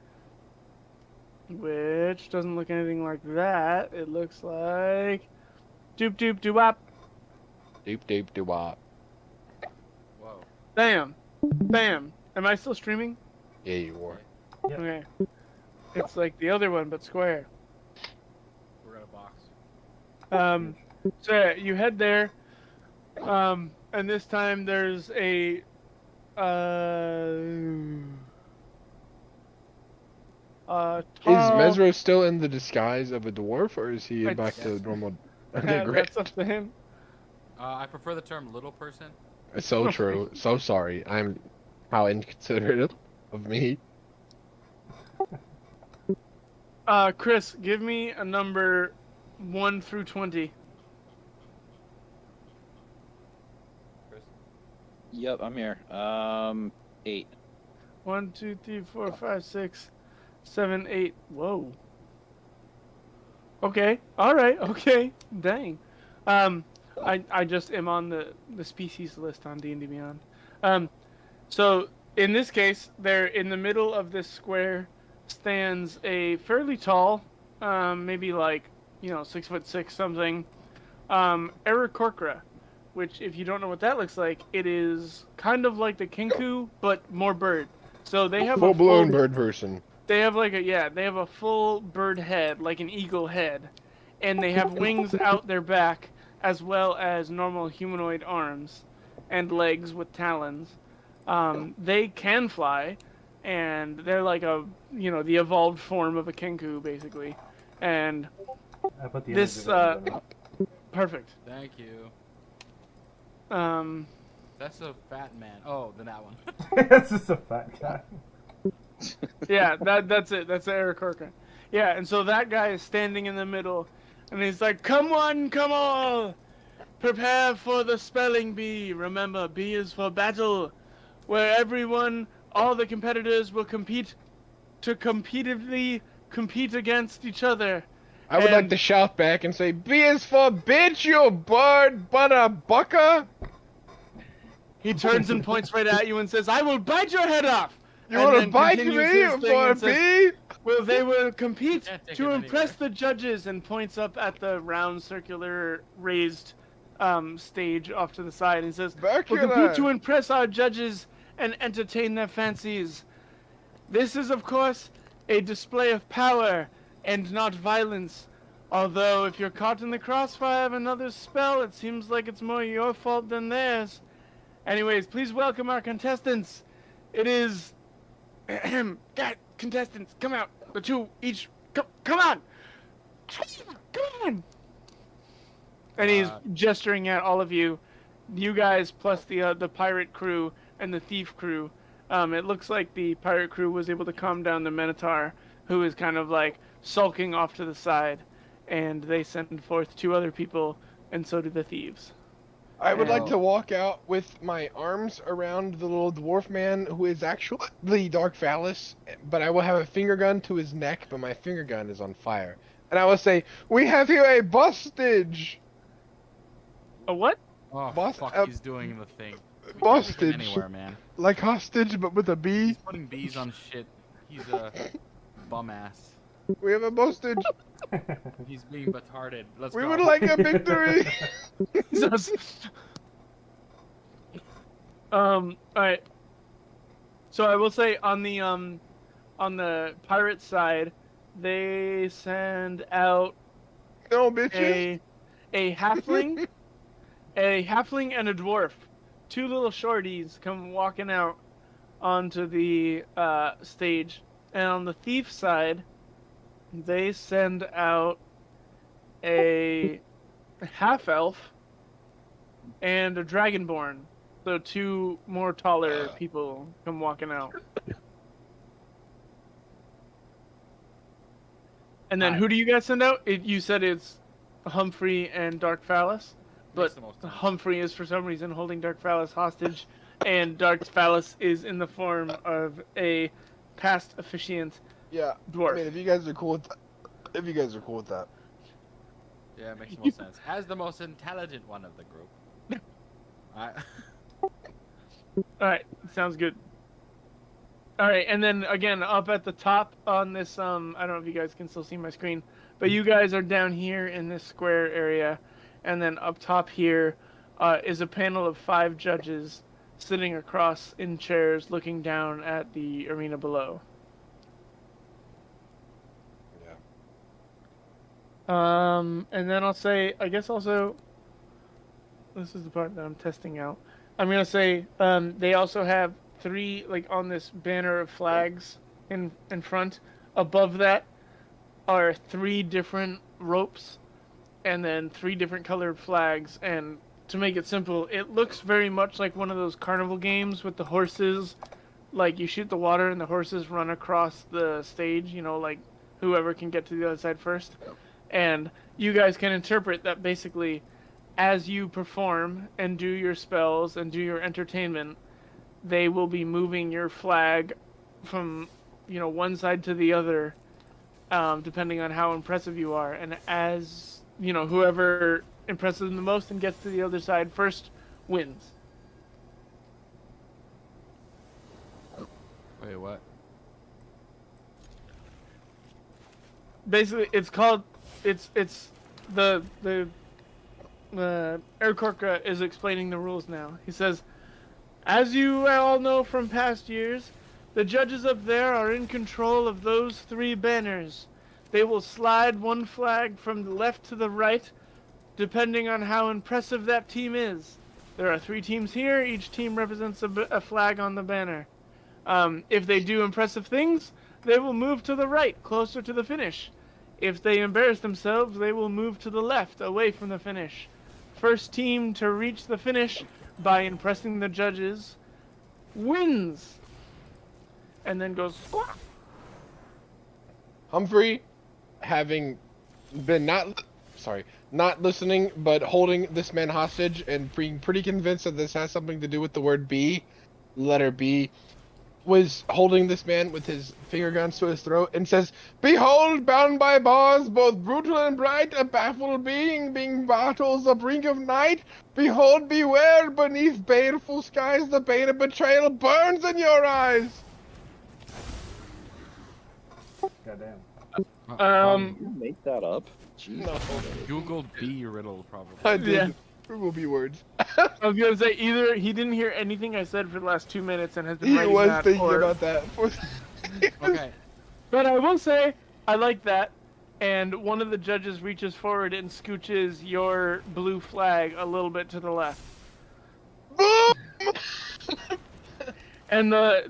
which doesn't look anything like that. It looks like doop doop doo wop. Doop doop doo wop. Whoa. Bam, bam. Am I still streaming? Yeah, you were. Yep. Okay. It's like the other one, but square. We're in a box. So yeah, you head there, and this time there's a Is tall- Mesro still in the disguise of a dwarf, or is he I- back to Yes. normal? Okay, great. That's up to him. I prefer the term little person. So true. So sorry. I'm how inconsiderate of me. Chris, give me a number 1 through 20. Chris. Yep, I'm here. 8. 1, 2, 3, 4, 5, 6, 7, 8. Whoa. Okay. All right. Okay. Dang. I just am on the species list on D&D Beyond. So in this case, there in the middle of this square stands a fairly tall, maybe like 6'6" something. Aarakocra, which if you don't know what that looks like, it is kind of like the kinku but more bird. So they have Full a blown bird person. They have they have a full bird head, like an eagle head, and they have wings out their back as well as normal humanoid arms and legs with talons. They can fly, and they're like the evolved form of a kinku basically. And I put the this image of it. perfect. Thank you. Um, That's a fat man. Oh, then that one. It's just a fat guy. yeah, that's it. That's Eric Corcoran. Yeah, and so that guy is standing in the middle, and he's like, "Come one, come all, prepare for the spelling bee. Remember, B is for battle, where all the competitors will compete to competitively compete against each other." I would like And- to shout back and say, B is for bitch, you bird butter bucker. He turns and points right at you and says, "I will bite your head off." You And want to then bite continues me his thing for a and says, bee? Well, they will compete Can't take to it impress anywhere. the judges, and points up at the round, circular, raised stage off to the side and says, "We'll compete Circular. to impress our judges and entertain their fancies. This is, of course, a display of power and not violence. Although, if you're caught in the crossfire of another spell, it seems like it's more your fault than theirs. Anyways, please welcome our contestants. It is... God, contestants, come out. The two each... Come on! Come on! And he's gesturing at all of you. You guys plus the pirate crew and the thief crew. It looks like the pirate crew was able to calm down the Minotaur, who is kind of like sulking off to the side. And they send forth 2 other people, and so do the thieves. I would like Oh. to walk out with my arms around the little dwarf man who is actually the Dark Phallus, but I will have a finger gun to his neck, but my finger gun is on fire. And I will say, "We have here a bustage!" A what? Oh, Boss- fuck, he's doing the thing. We can't take him Bustage. anywhere, man. Like hostage, but with a bee. He's putting bees on shit. He's a bum ass. We have a bustage. He's being retarded. Let's We go. would like a victory. Alright. So I will say on the pirate side, they send out No, bitches. a halfling, a halfling and a dwarf. 2 little shorties come walking out onto the stage. And on the thief side, they send out a half elf and a dragonborn. So 2 more taller people come walking out. And then Hi. who do you guys send out? You said it's Humphrey and Dark Phallus, Makes but the most sense. Humphrey is for some reason holding Dark Phallus hostage, and Dark Phallus is in the form of a past officiant Yeah. dwarf. I mean, if you guys are cool with that. If you guys are cool with that. Yeah, it makes the most sense. As the most intelligent one of the group. Alright, sounds good. Alright, and then again, up at the top on this, I don't know if you guys can still see my screen, but you guys are down here in this square area, and then up top here is a panel of 5 judges sitting across in chairs looking down at the arena below. And then I'll say, I guess also, this is the part that I'm testing out. I'm gonna say, they also have 3, like on this banner of flags in front. Above that are 3 different ropes, and then 3 different colored flags. And to make it simple, it looks very much like one of those carnival games with the horses. Like you shoot the water and the horses run across the stage. You know, like whoever can get to the other side first. And you guys can interpret that basically as you perform and do your spells and do your entertainment, they will be moving your flag from, one side to the other, depending on how impressive you are. And as, whoever impresses them the most and gets to the other side first wins. Wait, what? Basically, it's called it's the Erkorka is explaining the rules now. He says, as you all know from past years, the judges up there are in control of those 3 banners. They will slide one flag from the left to the right, depending on how impressive that team is. There are 3 teams here. Each team represents a flag on the banner. If they do impressive things, they will move to the right, closer to the finish. If they embarrass themselves, they will move to the left, away from the finish. First team to reach the finish by impressing the judges wins. And then goes squawk. Humphrey, having been not listening, but holding this man hostage and being pretty convinced that this has something to do with the word B, letter B, was holding this man with his finger guns to his throat and says, "Behold, bound by bars, both brutal and bright, a baffled being battles the brink of night. Behold, beware, beneath baleful skies, the bane of betrayal burns in your eyes." Goddamn. You make that up? Jeez. No, Google B riddle probably. I did. Yeah. There will be words. I was gonna say either he didn't hear anything I said for the last 2 minutes and has been He writing was that, thinking or- about that. Okay. But I will say I like that. And one of the judges reaches forward and scooches your blue flag a little bit to the left. Boom! And the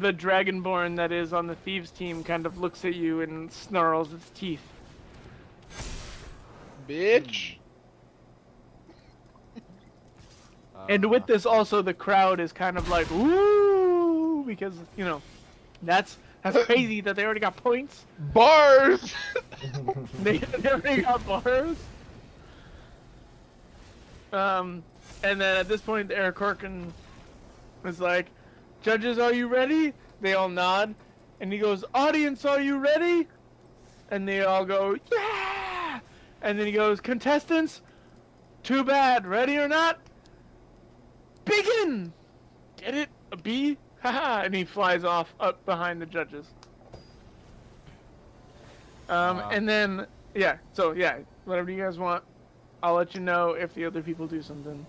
dragonborn that is on the thieves team kind of looks at you and snarls its teeth. Bitch. And with this also the crowd is kind of like, ooh, because, you know, that's crazy that they already got points. Bars! They already got bars. And then at this point, Eric Corkin is like, "Judges, are you ready?" They all nod, and he goes, "Audience, are you ready?" And they all go, "Yeah!" And then he goes, "Contestants, too bad. Ready or not? Begin!" Get it? A B? Haha! And he flies off up behind the judges. And then, yeah, so yeah, whatever you guys want, I'll let you know if the other people do something.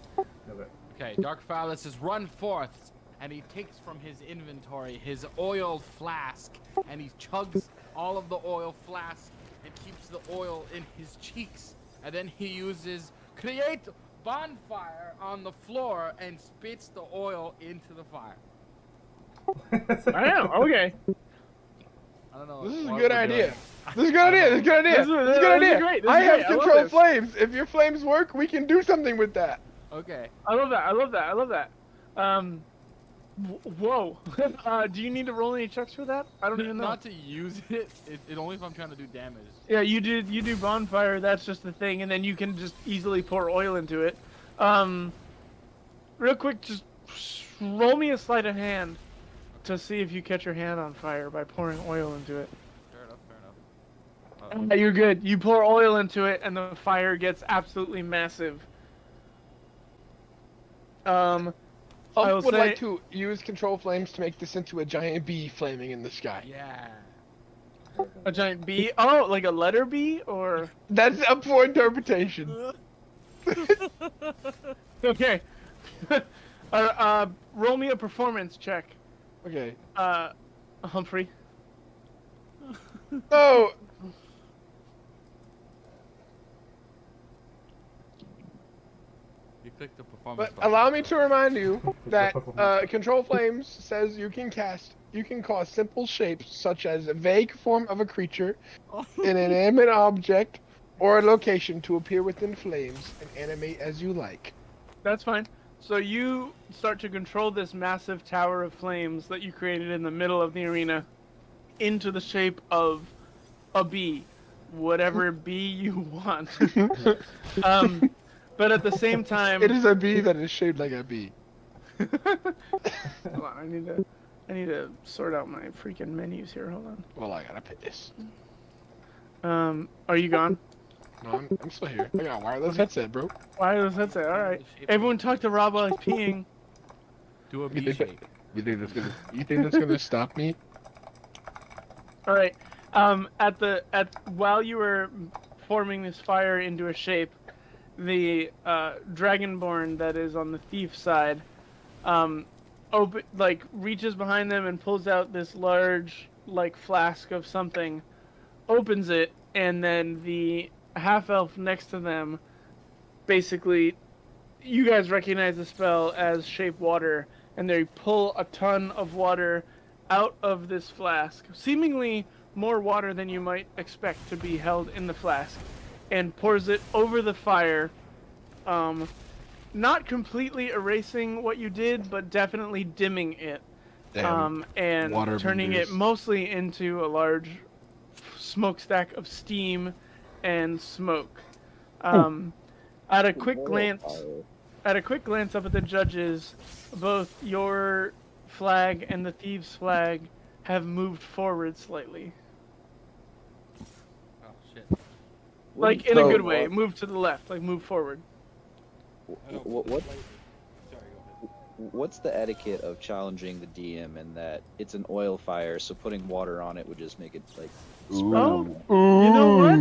Okay, Dark Fowler says, "Run forth," and he takes from his inventory his oil flask, and he chugs all of the oil flask and keeps the oil in his cheeks, and then he uses create bonfire on the floor and spits the oil into the fire. I know, okay. I don't know. This is a what good we're idea. doing. This is a good idea. This is a good idea. This is This is a good idea. great. This I is have great. I love control this. flames. If your flames work, we can do something with that. Okay. I love that, I love that, I love that. Whoa. Do you need to roll any checks for that? I don't even know. Not to use it, it only if I'm trying to do damage. Yeah, you do bonfire, that's just the thing, and then you can just easily pour oil into it. Real quick, just roll me a sleight of hand to see if you catch your hand on fire by pouring oil into it. Fair enough, fair enough. You're good. You pour oil into it, and the fire gets absolutely massive. I I will would say- like to use control flames to make this into a giant bee flaming in the sky. Yeah. A giant bee? Oh, like a letter B, or That's up for interpretation. okay. Roll me a performance check, Okay. Humphrey. So, You click the performance but button. allow me to remind you that control flames says you can cause simple shapes such as a vague form of a creature, an inanimate object, or a location to appear within flames and animate as you like. That's fine. So you start to control this massive tower of flames that you created in the middle of the arena into the shape of a bee, whatever bee you want. But at the same time, It is a bee that is shaped like a bee. hold on, I need to sort out my freaking menus here. Hold on. Well, I gotta pick this. Are you gone? No, I'm still here. I got a wireless headset, bro. Why does that say? All right. Everyone talk to Rob while he's peeing. Do a You B think, shape. you think that's gonna stop me? All right. While you were forming this fire into a shape, the dragonborn that is on the thief side, reaches behind them and pulls out this large flask of something, opens it, and then the half elf next to them, basically, you guys recognize the spell as shape water, and they pull a ton of water out of this flask, seemingly more water than you might expect to be held in the flask, and pours it over the fire, not completely erasing what you did, but definitely dimming it, and water turning benders. it mostly into a large smokestack of steam and smoke. At a quick glance up at the judges, both your flag and the thieves' flag have moved forward slightly. Oh shit. Like, in a good way. Move to the left. Like, move forward. What? Sorry, go ahead. What's the etiquette of challenging the DM in that it's an oil fire, so putting water on it would just make it like spread Oh, out? you know what?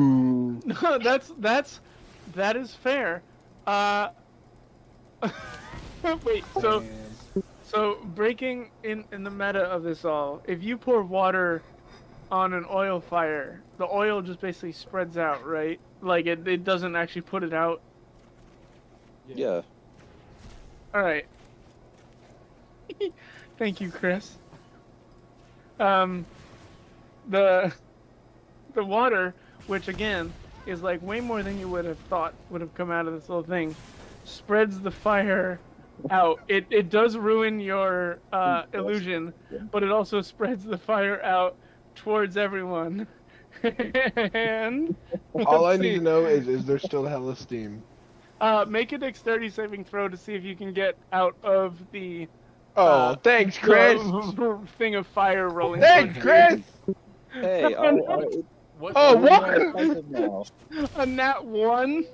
No, that is fair. Wait, so breaking in the meta of this all, if you pour water on an oil fire, the oil just basically spreads out, right? Like, it doesn't actually put it out. Yeah. Alright. Thank you, Chris. The water, which again is like way more than you would have thought would have come out of this little thing, spreads the fire out. It does ruin your illusion, but it also spreads the fire out towards everyone. And All I let's need see. to know is there still hella steam? Make a dexterity saving throw to see if you can get out of the Thanks, Chris. thing of fire rolling. Thanks, towards you. Chris. Hey, What? Oh, what? what? A nat 1?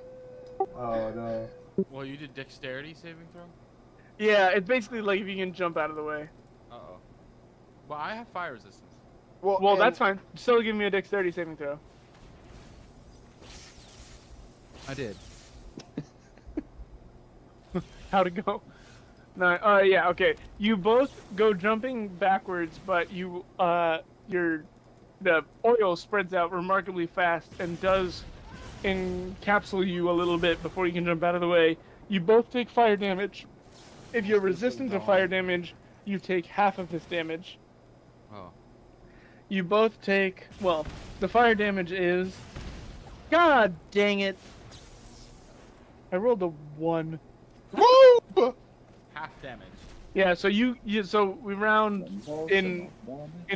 Oh no. Well, you did dexterity saving throw. Yeah, it's basically like if you can jump out of the way. Uh oh. Well, I have fire resistance. Well, and- that's fine. Still give me a dexterity saving throw. I did. How'd it go? No, yeah, okay. You both go jumping backwards, but the oil spreads out remarkably fast and does encapsule you a little bit before you can jump out of the way. You both take fire damage. If you're resistant to fire damage, you take half of this damage. Oh. You both take, well, the fire damage is... God dang it! I rolled a 1. Woo! Half damage. Yeah, so so we round in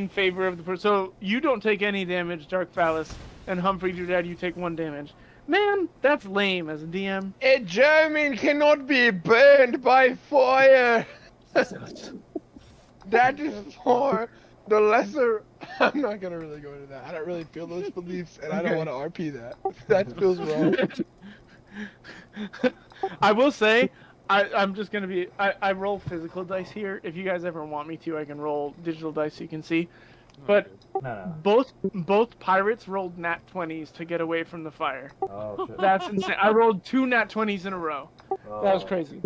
favor of the person. So you don't take any damage, Dark Phallus, and Humphrey Doodad, you take 1 damage. Man, that's lame as a DM. A German cannot be burned by fire. That is for the lesser. I'm not gonna really go into that. I don't really feel those beliefs, and I don't want to RP that. That feels wrong. I will say, I'm just gonna be. I roll physical dice here. If you guys ever want me to, I can roll digital dice so you can see. But No. both pirates rolled nat 20s to get away from the fire. Oh shit. That's insane. I rolled 2 nat 20s in a row. That was Oh. crazy.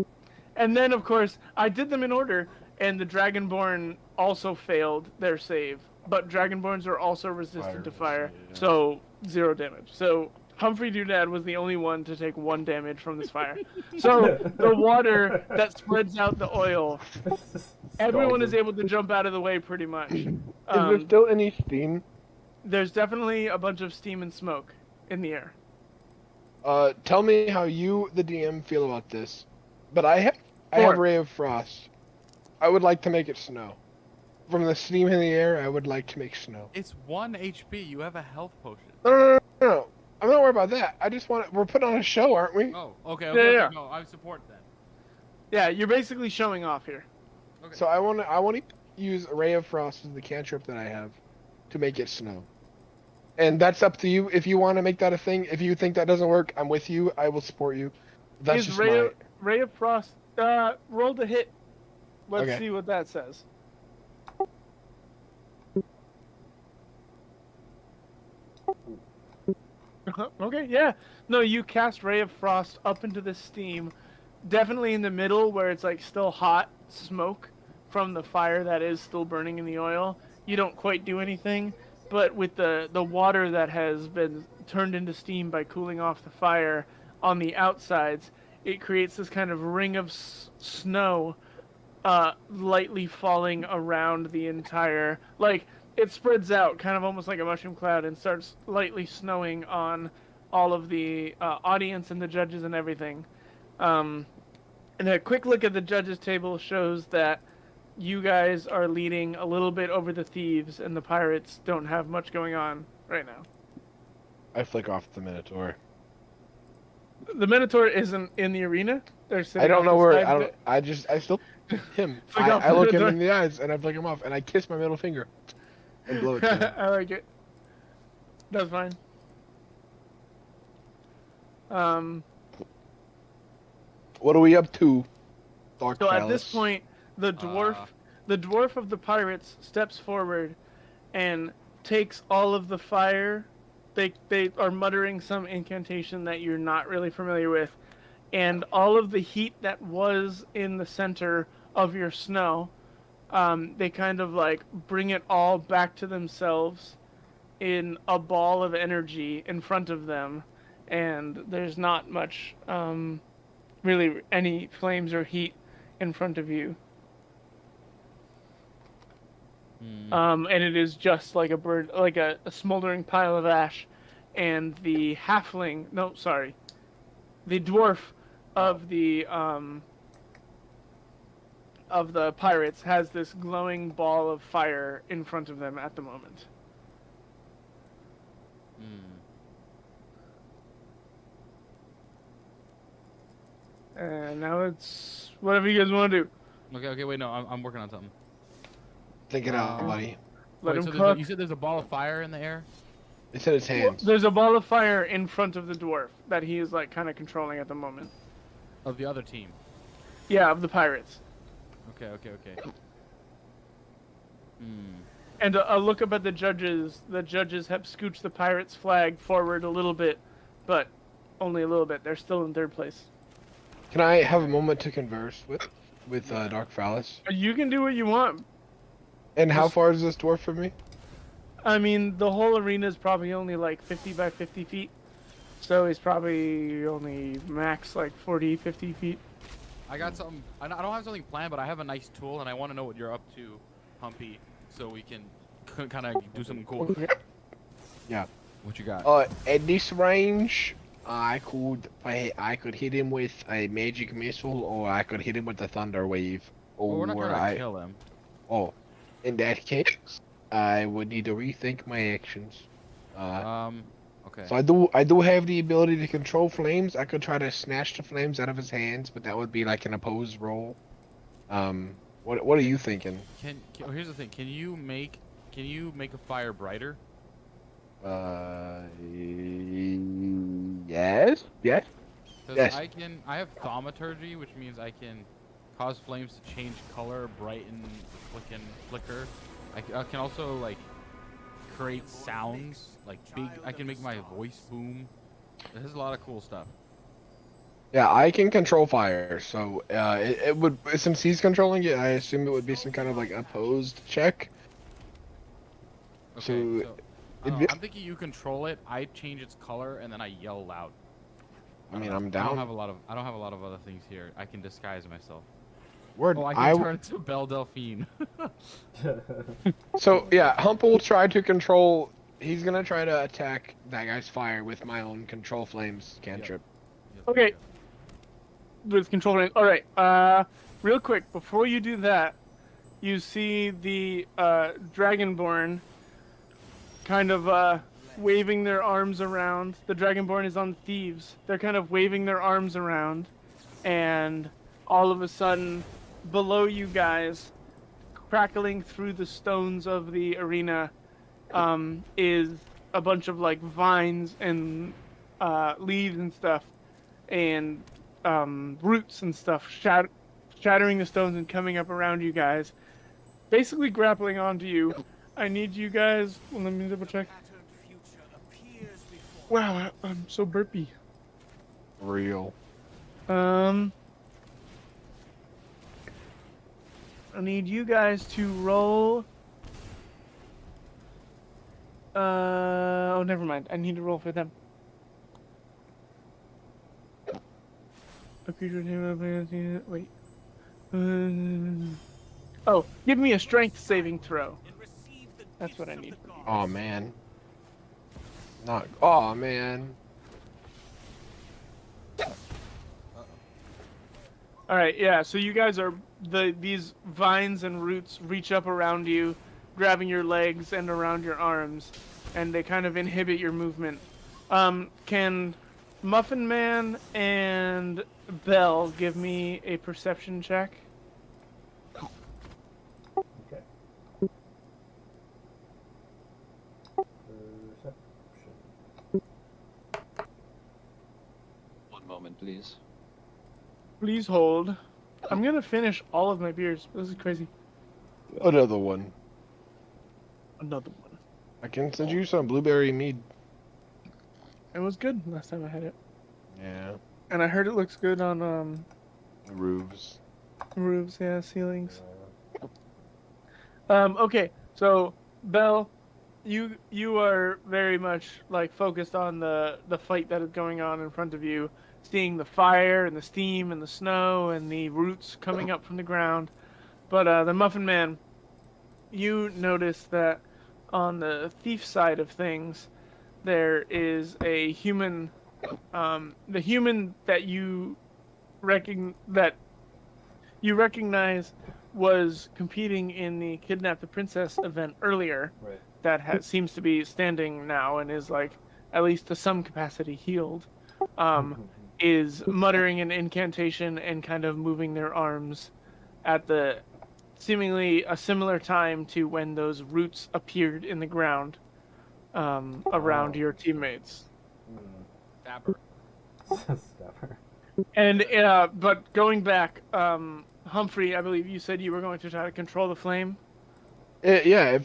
And then, of course, I did them in order, and the Dragonborn also failed their save. But Dragonborns are also resistant to fire, so 0 damage. So Humphrey Doodad was the only one to take 1 damage from this fire. So the water that spreads out the oil, everyone is able to jump out of the way pretty much. Is there still any steam? There's definitely a bunch of steam and smoke in the air. Tell me how you, the DM, feel about this. But I have Ray of Frost. I would like to make it snow. From the steam in the air, I would like to make snow. It's 1 HP. You have a health potion. No. I'm not worried about that. I just want we're putting on a show, aren't we? Oh, okay. Yeah. No, I support that. Yeah, you're basically showing off here. Okay. So I want to use Ray of Frost as the cantrip that I have to make it snow. And that's up to you. If you want to make that a thing, if you think that doesn't work, I'm with you. I will support you. That's Is just Ray of Frost rolled a hit? Let's Okay. see what that says. Okay, yeah. No, you cast Ray of Frost up into the steam, definitely in the middle where it's like still hot smoke from the fire that is still burning in the oil. You don't quite do anything, but with the water that has been turned into steam by cooling off the fire on the outsides, it creates this kind of ring of snow lightly falling around the entire, like, it spreads out kind of almost like a mushroom cloud and starts lightly snowing on all of the audience and the judges and everything. And a quick look at the judges table shows that you guys are leading a little bit over the thieves, and the pirates don't have much going on right now. I flick off the Minotaur. The Minotaur isn't in the arena. They're sitting I don't off know the where. side I of don't. it. I still him. Flick off I the look him Minotaur. in the eyes and I flick him off and I kiss my middle finger and blow it to him. I like it. That's fine. What are we up to? Dark So Palace. at this point, the dwarf of the pirates steps forward and takes all of the fire. They are muttering some incantation that you're not really familiar with, and all of the heat that was in the center of your snow, they kind of like bring it all back to themselves in a ball of energy in front of them, and there's not much really any flames or heat in front of you. And it is just like a bird, like a smoldering pile of ash, and the halfling, no, sorry, the dwarf of the pirates has this glowing ball of fire in front of them at the moment. And now it's whatever you guys want to do. Okay, wait, no, I'm working on something. Think it out, buddy. Let Wait, him so cook. you said there's a ball of fire in the air? It said his hands. There's a ball of fire in front of the dwarf that he is like kind of controlling at the moment. Of the other team. Yeah, of the pirates. Okay. And a look up at the judges. The judges have scooched the pirates' flag forward a little bit, but only a little bit. They're still in third place. Can I have a moment to converse with Dark Phallus? You can do what you want. And how far is this dwarf from me? I mean, the whole arena is probably only like 50 by 50 feet. So he's probably only max like 40, 50 feet. I got something. I don't have something planned, but I have a nice tool, and I want to know what you're up to, Humpy, so we can kind of do something cool. Yeah. What you got? At this range, I could hit him with a magic missile, or I could hit him with a thunder wave. Well, Or we're not gonna kill him. Oh, in that case, I would need to rethink my actions. Okay. So I do have the ability to control flames. I could try to snatch the flames out of his hands, but that would be like an opposed roll. What are you thinking? Here's the thing. Can you make a fire brighter? Yes. Because Yes. I have thaumaturgy, which means I can cause flames to change color, brighten, flicker. I can also like create sounds, like big. I can make my voice boom. There's a lot of cool stuff. Yeah, I can control fire, so it would, since he's controlling it, I assume it would be some kind of like opposed check. Okay, So, I don't know, I'm thinking you control it. I change its color, and then I yell loud. I mean, I'm I down. don't have a lot of other things here. I can disguise myself. Word. Oh, I can turn into Belle Delphine. So yeah, Hump will try to control. He's gonna try to attack that guy's fire with my own control flames cantrip. Okay. With control range. Alright, real quick, before you do that, you see the Dragonborn kind of waving their arms around. The Dragonborn is on thieves. They're kind of waving their arms around, and all of a sudden, below you guys, crackling through the stones of the arena, is a bunch of like vines and leaves and stuff, and roots and stuff shattering the stones and coming up around you guys, basically grappling onto you. I need you guys. Well, let me double check. Wow, I'm so burpy. Real. I need you guys to roll. Oh, never mind. I need to roll for them. A creature name. Wait. Oh, give me a strength saving throw. That's what I need. Oh man. Not. Oh man. All right, yeah. So you guys are these vines and roots reach up around you, grabbing your legs and around your arms, and they kind of inhibit your movement. Can Muffin Man and Belle give me a perception check? Okay. Perception. One moment, please. Please hold. I'm gonna finish all of my beers. This is crazy. Another one. Another one. I can send you some blueberry mead. It was good last time I had it, Yeah. and I heard it looks good on The roofs. roofs, yeah, ceilings. Okay, so Belle, you are very much like focused on the fight that is going on in front of you, seeing the fire and the steam and the snow and the roots coming up from the ground. But the Muffin Man, you notice that on the thief side of things, there is a human, the human that you recognize was competing in the Kidnap the Princess event earlier. Right. That seems to be standing now and is like at least to some capacity healed. Is muttering an incantation and kind of moving their arms at the seemingly a similar time to when those roots appeared in the ground around your teammates. Dapper. Stepper. And but going back, Humphrey, I believe you said you were going to try to control the flame. Yeah,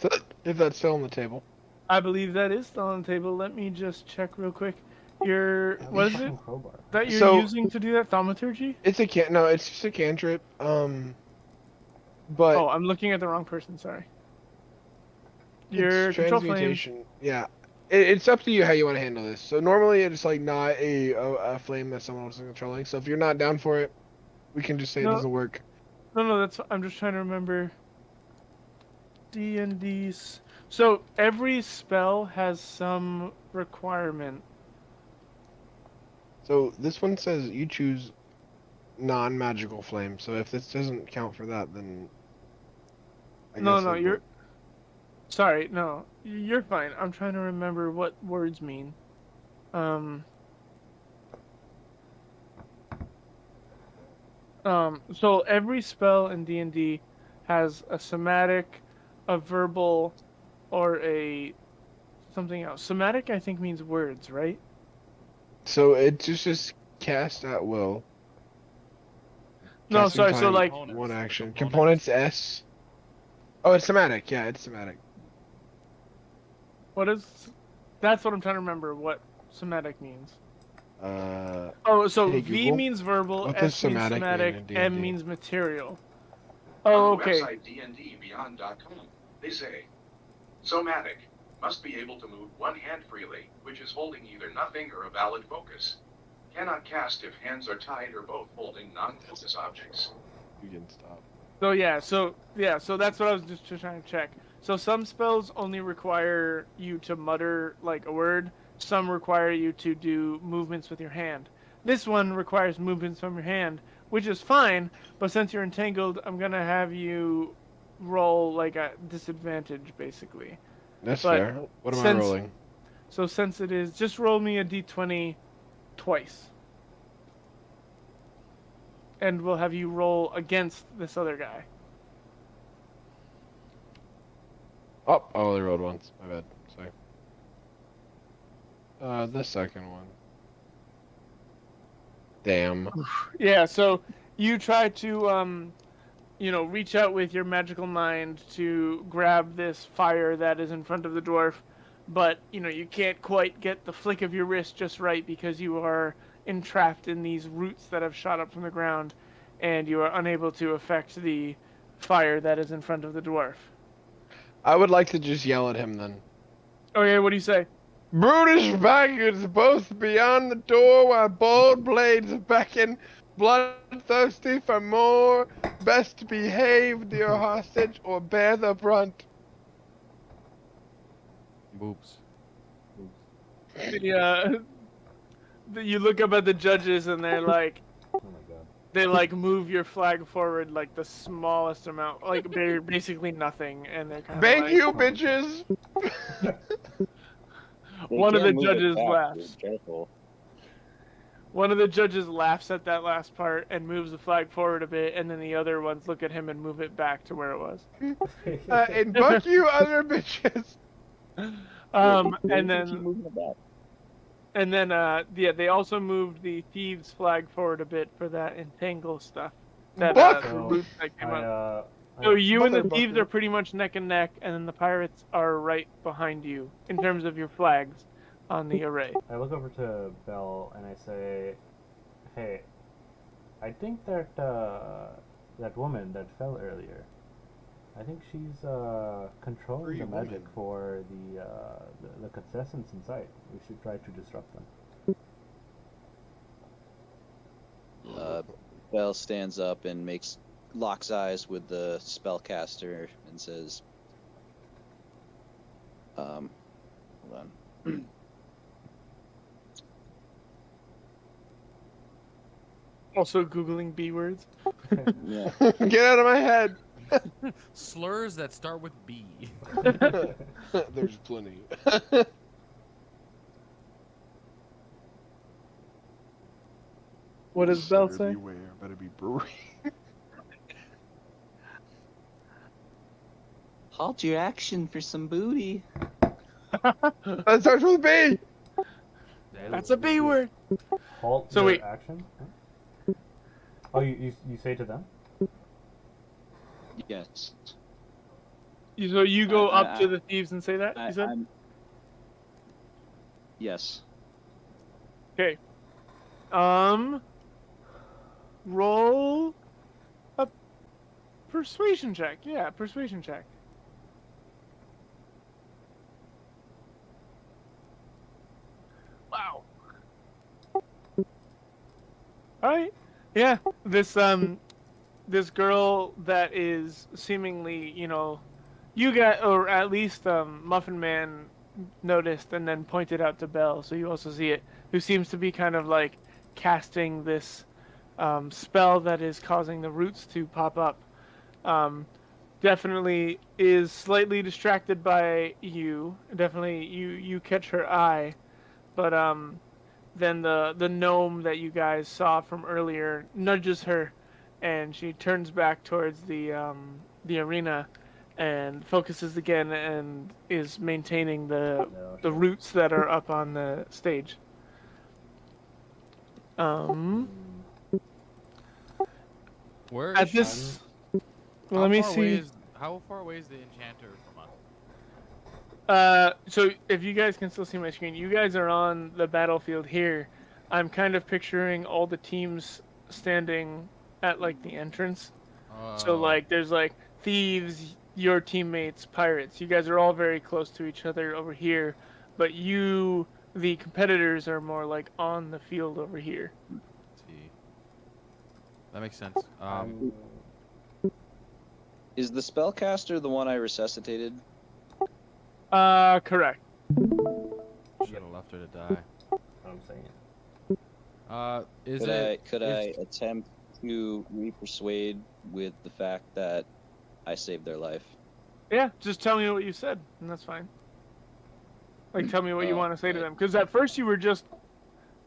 if that's still on the table. I believe that is still on the table. Let me just check real quick. What is it Crowbar. that you're So- using to do that? Thaumaturgy? It's a no, it's just a cantrip. But Oh, I'm looking at the wrong person. Sorry. Your it's control flame. transmutation. Yeah. It's up to you how you want to handle this. So normally it's like not a flame that someone else is controlling. So if you're not down for it, we can just say No. it doesn't work. No, that's. I'm just trying to remember. D&D's. So every spell has some requirement. So this one says you choose non-magical flame. So if this doesn't count for that, then No, you're. Sorry, no, you're fine. I'm trying to remember what words mean. So every spell in D&D has a somatic, a verbal, or a something else. Somatic, I think, means words, right? So it's just cast at will. No, Casting sorry. So time, like, one action. Components S. Oh, it's somatic. Yeah, it's somatic. what is? That's what I'm trying to remember. What somatic means. Oh, So hey, V Google, means verbal, what does S means somatic mean somatic, in D&D? M means material. Oh, okay. On the website dndbeyond.com, they say, somatic must be able to move one hand freely, which is holding either nothing or a valid focus. Cannot cast if hands are tied or both holding non-focus objects. You can stop. So that's what I was just trying to check. So some spells only require you to mutter like a word. Some require you to do movements with your hand. This one requires movements from your hand, which is fine. But since you're entangled, I'm gonna have you roll like a disadvantage, basically. That's But fair. What am I since- rolling? So since it is, just roll me a d20 twice. And we'll have you roll against this other guy. Oh, I only rolled once. My bad. Sorry. The second one. Damn. Yeah, so you try to, reach out with your magical mind to grab this fire that is in front of the dwarf, but you can't quite get the flick of your wrist just right because you are entrapped in these roots that have shot up from the ground, and you are unable to affect the fire that is in front of the dwarf. I would like to just yell at him then. Okay, what do you say? Brutish bastards both beyond the door while bold blades beckon, bloodthirsty for more, best behave, dear hostage, or bear the brunt. Boops. You look up at the judges and they're like, Oh my god. they like move your flag forward like the smallest amount, like basically nothing, and they're kind of Thank like, you, bitches! They One of can the move it judges back, laughs. be careful. One of the judges laughs at that last part and moves the flag forward a bit, and then the other ones look at him and move it back to where it was. And fuck you, other bitches! And Keep then moving it back. yeah, they also moved the thieves flag forward a bit for that entangle stuff. That What? the roots that came up. I So you and the Motherfucker. thieves are pretty much neck and neck, and then the pirates are right behind you in terms of your flags on the array. I look over to Belle and I say, "Hey, I think that that woman that fell earlier, I think she's controlling Free the magic woman. for the contestants inside. We should try to disrupt them." Bell stands up and locks eyes with the spellcaster and says, hold on. Also Googling B words. Yeah. Get out of my head! Slurs that start with B. There's plenty. What does Bell Better say? beware, better be brewery. Halt your action for some booty. That starts with B! That's a B word. Halt So their wait. action. Huh? Oh, you say to them? Yes. So you go I- up to the thieves and say that? You said? Yes. Okay. Roll a persuasion check. Yeah, persuasion check. Wow. Alright. Yeah. This girl that is seemingly, you got, or at least Muffin Man noticed and then pointed out to Belle, so you also see it, who seems to be kind of like casting this spell that is causing the roots to pop up. Definitely is slightly distracted by you. Definitely you catch her eye, but then the gnome that you guys saw from earlier nudges her, and she turns back towards the arena and focuses again and is maintaining the roots that are up on the stage. Where At is this, she? well, let me How far away see. How far away is the enchanter from us? So if you guys can still see my screen, you guys are on the battlefield here. I'm kind of picturing all the teams standing at like the entrance. So like there's like thieves, your teammates, pirates. You guys are all very close to each other over here, but you, the competitors, are more like on the field over here. Let's see. That makes sense. Is the spellcaster the one I resuscitated? Correct. Should have left her to die. I'm saying. Could I attempt to re-persuade with the fact that I saved their life? Yeah, just tell me what you said, and that's fine. Like, tell me what you Oh, want to say to right. them, because at first you were just,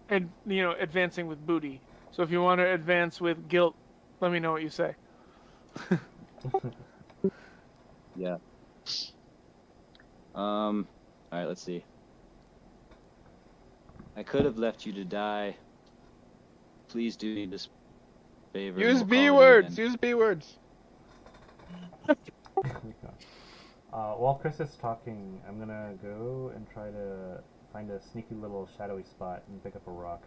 advancing with booty. So if you want to advance with guilt, let me know what you say. Yeah. All right, let's see. I could have left you to die. Please do me this favor. and Use we'll B call it words! even. Use B words! While Chris is talking, I'm gonna go and try to find a sneaky little shadowy spot and pick up a rock.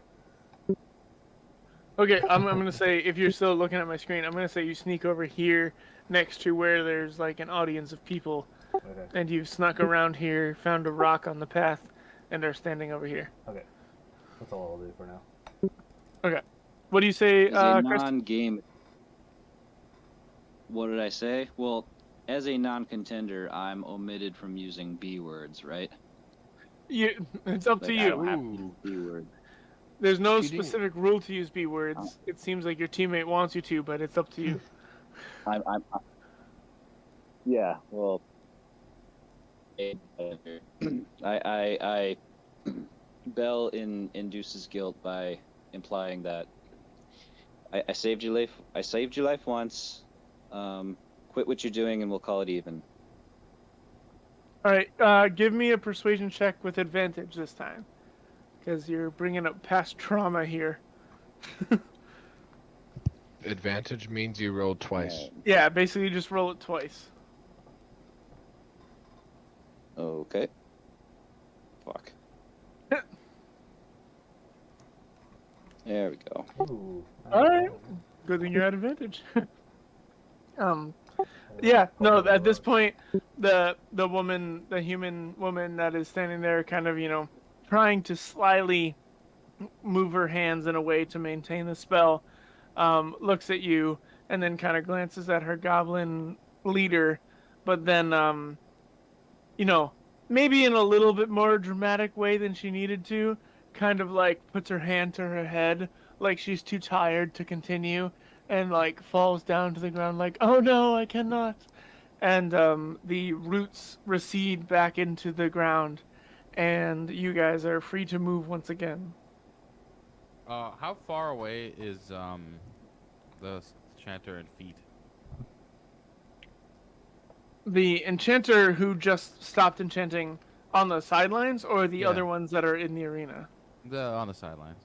Okay, I'm gonna say, if you're still looking at my screen, I'm gonna say you sneak over here next to where there's like an audience of people, Okay. and you've snuck around here, found a rock on the path, and are standing over here. Okay. That's all I'll do for now. Okay. What do you say, As a Chris? non-game. What did I say? Well, as a non-contender, I'm omitted from using B words, right? It's up to Like, I you. don't have to use B words. There's no Cheating. specific rule to use B words. It seems like your teammate wants you to, but it's up to you. Yeah. Well, I Bell induces guilt by implying that I saved your life. I saved your life once. Quit what you're doing, and we'll call it even. All right, give me a persuasion check with advantage this time, because you're bringing up past trauma here. Advantage means you roll twice. Yeah, basically just roll it twice. Okay. Fuck. There we go. Ooh. All right. Good thing you're at advantage. Yeah, no, at this point, the human woman that is standing there kind of, trying to slyly move her hands in a way to maintain the spell, looks at you and then kind of glances at her goblin leader, but then, maybe in a little bit more dramatic way than she needed to, kind of like puts her hand to her head like she's too tired to continue, and like falls down to the ground like, oh no, I cannot. And the roots recede back into the ground, and you guys are free to move once again. How far away is the enchanter in feet? The enchanter who just stopped enchanting on the sidelines, or the Yeah. other ones that are in the arena? On the sidelines.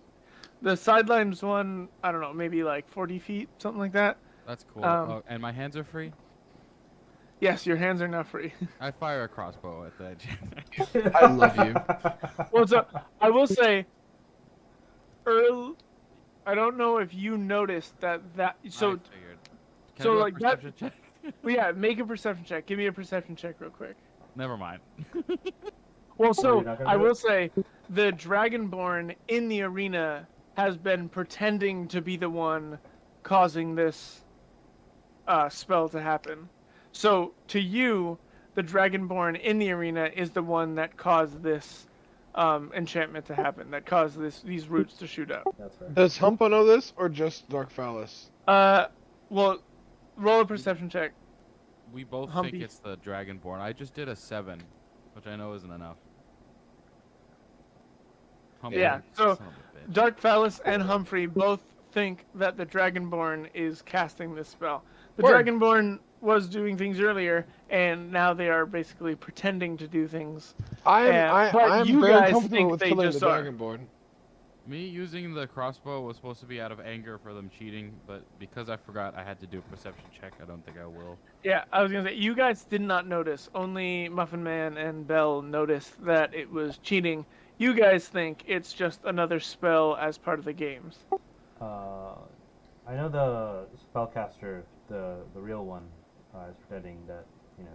The sidelines one, I don't know, maybe like 40 feet, something like that. That's cool. And my hands are free? Yes, your hands are now free. I fire a crossbow at the enchanter. I love you. Well, so I will say, I don't know if you noticed that. So, I figured. Can so I do a like that. perception check? Well, yeah, make a perception check. Give me a perception check real quick. Never mind. Well, you're so not gonna I do will it? say, the Dragonborn in the arena has been pretending to be the one causing this spell to happen. So to you, the Dragonborn in the arena is the one that caused this enchantment to happen, that caused these roots to shoot up. That's right. Does Humpa know this, or just Dark Phallus? Well, roll a perception check. We both Humpy. think it's the Dragonborn. I just did a 7, which I know isn't enough. Humpy, Yeah, so son of a bitch. Dark Phallus and Humphrey both think that the Dragonborn is casting this spell. The Word. Dragonborn was doing things earlier, and now they are basically pretending to do things. I but am you very guys comfortable think with they killing the just are. Dragonborn. Me using the crossbow was supposed to be out of anger for them cheating, but because I forgot I had to do a perception check, I don't think I will. Yeah, I was gonna say, you guys did not notice. Only Muffin Man and Bell noticed that it was cheating. You guys think it's just another spell as part of the games. I know the spellcaster, the real one, is pretending that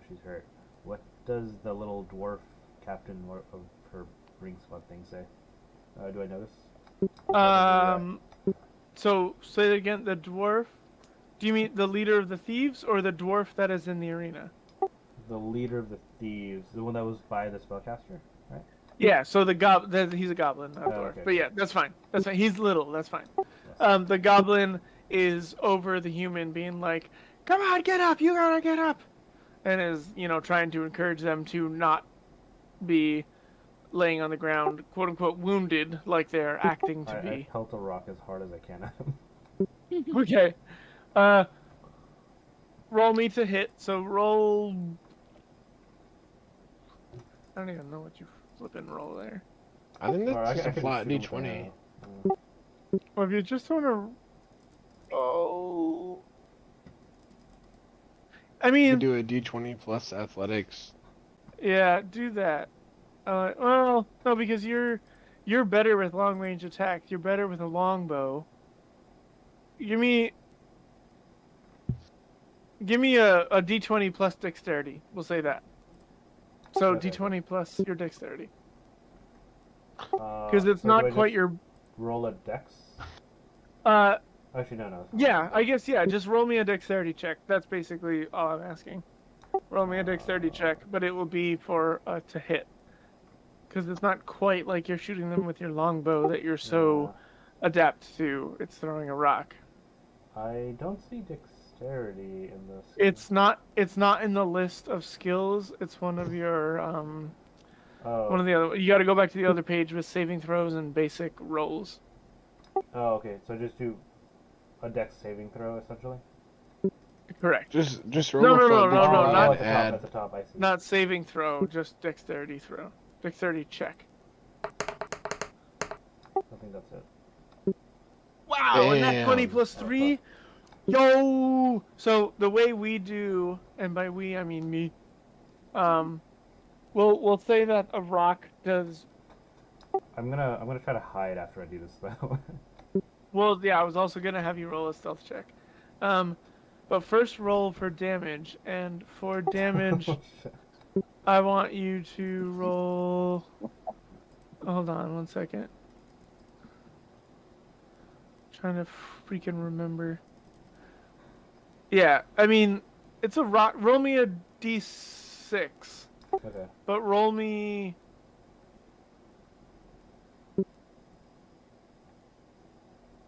she's hurt. What does the little dwarf captain of her ring squad thing say? Do I notice? So say it again. The dwarf. Do you mean the leader of the thieves, or the dwarf that is in the arena? The leader of the thieves, the one that was by the spellcaster, right? Yeah. So he's a goblin, not a dwarf. Okay. But yeah, that's fine. That's fine. He's little. That's fine. Yes. The goblin is over the human, being like, "Come on, get up! You gotta get up!" And is trying to encourage them to not be laying on the ground, quote unquote, wounded, like they're acting to I be. pelt a rock as hard as I can at him. Okay. Roll me to hit. So roll. I don't even know what you flipping roll there. I think Or I that's just a could flat shoot him with an D20. arrow. Well, if you just want to. Oh. I You mean, could do a D20 plus athletics Yeah, do that. Well, no, because you're better with long range attack. You're better with a longbow. Give me a D20 plus dexterity. We'll say that. So Okay. D20 plus your dexterity. Because Because it's not quite your. roll a dex. Actually, no. Yeah, I guess yeah. Just roll me a dexterity check. That's basically all I'm asking. Roll me a dexterity check, but it will be for to hit. Because it's not quite like you're shooting them with your longbow that you're so adept to. It's throwing a rock. I don't see dexterity in this. It's not in the list of skills. It's one of your one of the other. You got to go back to the other page with saving throws and basic rolls. Oh, okay. So just do a dex saving throw, essentially. Correct. Just roll No, a no, front no, no, D20 not- and add. At the top, I see. Not saving throw, just dexterity throw. Dexterity check. I think that's it. Wow, and that Damn. 20 plus 3? Yo! So the way we do, and by we I mean me, we'll say that a rock does. I'm gonna try to hide after I do this though. Well, yeah, I was also gonna have you roll a stealth check. But first roll for damage, and for damage, I want you to roll. Hold on 1 second. Trying to freaking remember. Yeah, I mean, it's a rock. Roll me a d6, Okay. but roll me.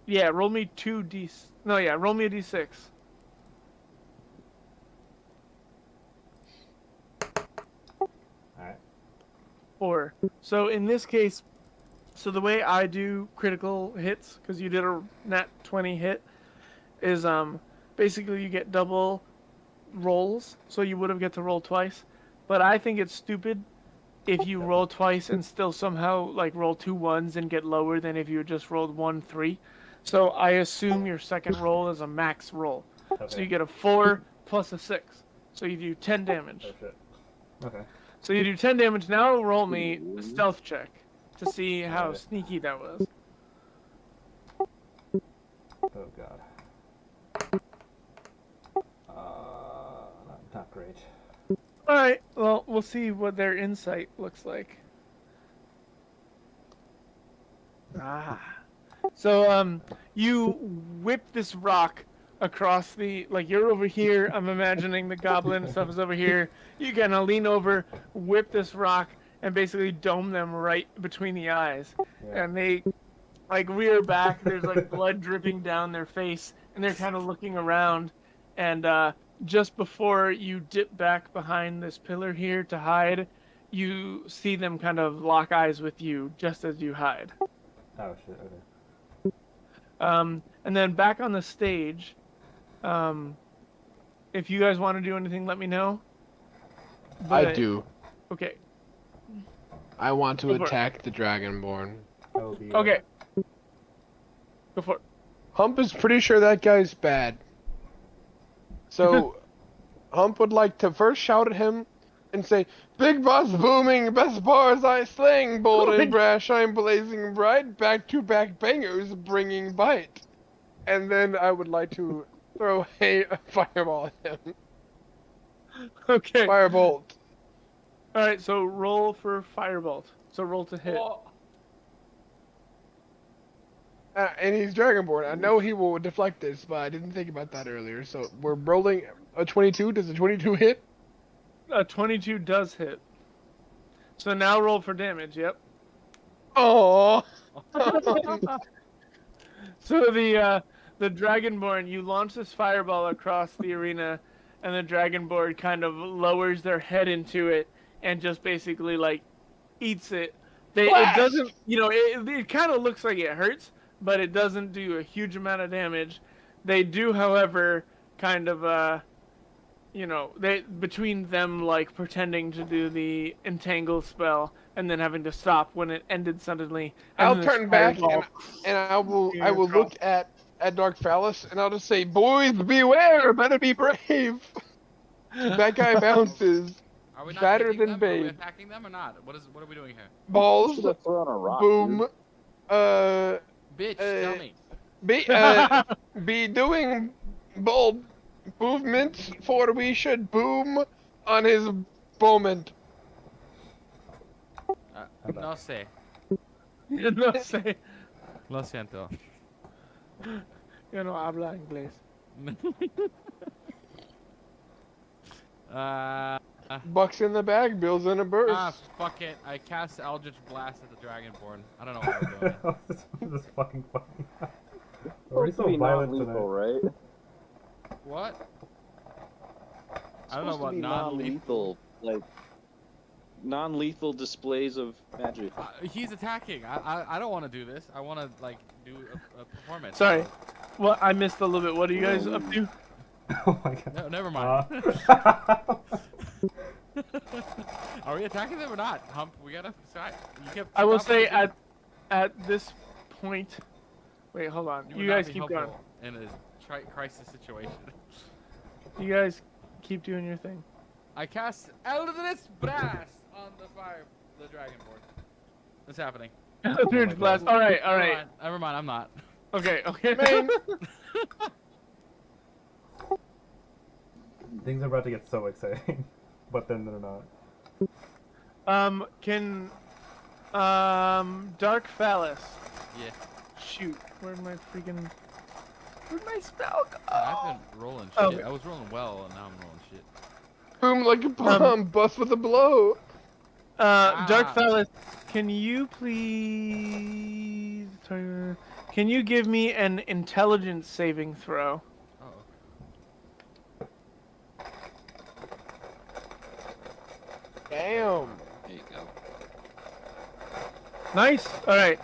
Yeah, roll me two d. No, yeah, roll me a d6. Alright. 4. So in this case, so the way I do critical hits, because you did a nat 20 hit, is basically you get double rolls, so you would have get to roll twice. But I think it's stupid if you roll twice and still somehow like roll 2 1s and get lower than if you just rolled 1 3. So I assume your second roll is a max roll. Okay. So you get a 4 plus a 6. So you do 10 damage. Oh shit. Okay. So you do 10 damage. Now roll me a stealth check to see how Alright. sneaky that was. Oh god. Not great. Alright, well, we'll see what their insight looks like. So, you whip this rock across the, like, you're over here, I'm imagining the goblin stuff is over here. You kind of lean over, whip this rock, and basically dome them right between the eyes. Yeah. And they, like, rear back, there's, like, blood dripping down their face, and they're kind of looking around, and, just before you dip back behind this pillar here to hide, you see them kind of lock eyes with you just as you hide. Oh shit. Okay. And then back on the stage, if you guys want to do anything, let me know. I But- do. Okay. I want to Go for it. attack the Dragonborn. That will be, Okay. Go for it. Hump is pretty sure that guy's bad. So, Hump would like to first shout at him and say, "Big boss booming, best bars I sling, bold and brash, I'm blazing bright, back-to-back bangers bringing bite." And then I would like to throw a fireball at him. Okay. Firebolt. Alright, so roll for Firebolt. So roll to hit. And he's Dragonborn. I know he will deflect this, but I didn't think about that earlier. So we're rolling a 22. Does a 22 hit? A 22 does hit. So now roll for damage, yep. Oh. So the Dragonborn, you launch this fireball across the arena, and the Dragonborn kind of lowers their head into it and just basically like eats it. It doesn't, it kind of looks like it hurts, but it doesn't do a huge amount of damage. They do, however, kind of they between them like pretending to do the entangle spell and then having to stop when it ended suddenly. And I'll then this turn back fireball- and I will look at Dark Phallus and I'll just say, "Boys, beware! Better be brave." That guy bounces. Are we not Fatter hitting than them? Are we Babe. attacking them or not? What are we doing here? Balls. Should have thrown a rock, Boom. dude. Bitch, tell me. Be doing ball movements for we should boom on his moment. No sé. No sé. Lo siento. Yo no habla inglés. Bucks in the bag, Bills in a burst. Fuck it. I cast Eldritch Blast at the Dragonborn. I don't know what I'm doing. this fucking funny. Why are you Supposed to so be violent non-lethal, tonight? right? What? I don't know Supposed to about be non-lethal. like non-lethal displays of magic. He's attacking. I don't want to do this. I want to like do a performance. Sorry. Well, I missed a little bit. What are you guys up to? Oh my god. No, never mind. Are we attacking them or not? Hump, we gotta decide. You kept. I will stopping say the- at this point. Wait, hold on. would You not guys be keep going. helpful in a crisis situation. You guys keep doing your thing. I cast Eldritch Blast on the Dragonborn. What's happening? Eldritch Blast. All right, all right. Never mind. I'm not. Okay, okay. Man. Things are about to get so exciting, but then they're not. Can Dark Phallus Yeah. shoot? Where'd my my spell go? I've been rolling shit. Oh. I was rolling well, and now I'm rolling shit. Boom like a bomb, bust with a blow. Dark Phallus, can you please? Can you give me an intelligence saving throw? Oh. Damn. There you go. Nice. All right.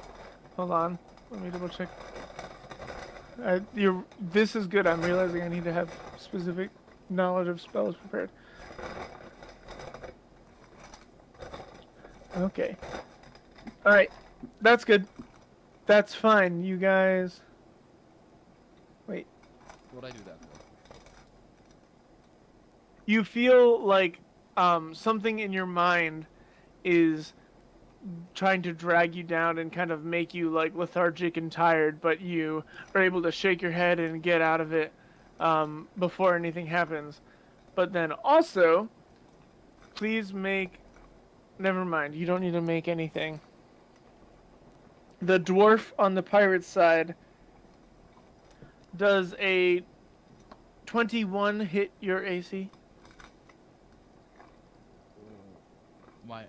Hold on. Let me double check. This is good. I'm realizing I need to have specific knowledge of spells prepared. Okay. All right. That's good. That's fine. You guys. Wait. What'd I do that for? You feel like something in your mind is trying to drag you down and kind of make you like lethargic and tired, but you are able to shake your head and get out of it before anything happens. But then also, please make... Never mind, you don't need to make anything. The dwarf on the pirate side, does a 21 hit your AC? Wait.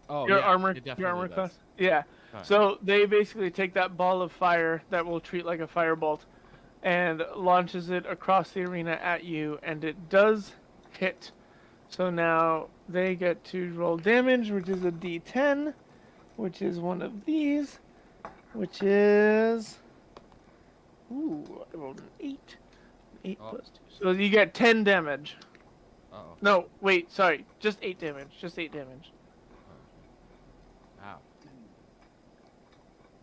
Oh, Your yeah, armor, it definitely your armor does. class. Yeah. Alright. So they basically take that ball of fire that will treat like a firebolt, and launches it across the arena at you, and it does hit. So now they get to roll damage, which is a D10, which is one of these, which is I rolled an 8. 8 Oh. plus 2. So you get 10 damage. Uh-oh. No, wait, sorry. Just 8 damage. Just 8 damage.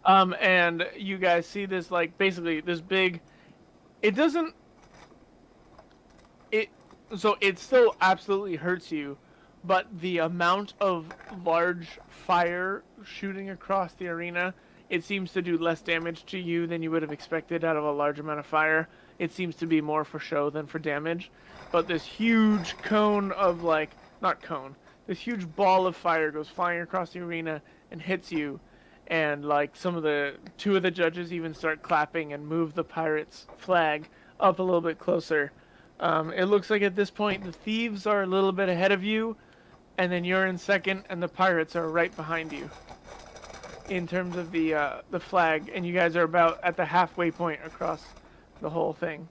Ow. And you guys see this, like, basically this big... So it still absolutely hurts you, but the amount of large fire shooting across the arena, it seems to do less damage to you than you would have expected out of a large amount of fire. It seems to be more for show than for damage. But this huge cone of, like... Not cone. This huge ball of fire goes flying across the arena and hits you. And, like, two of the judges even start clapping and move the pirate's flag up a little bit closer. It looks like at this point the thieves are a little bit ahead of you, and then you're in second, and the pirates are right behind you in terms of the flag, and you guys are about at the halfway point across the whole thing.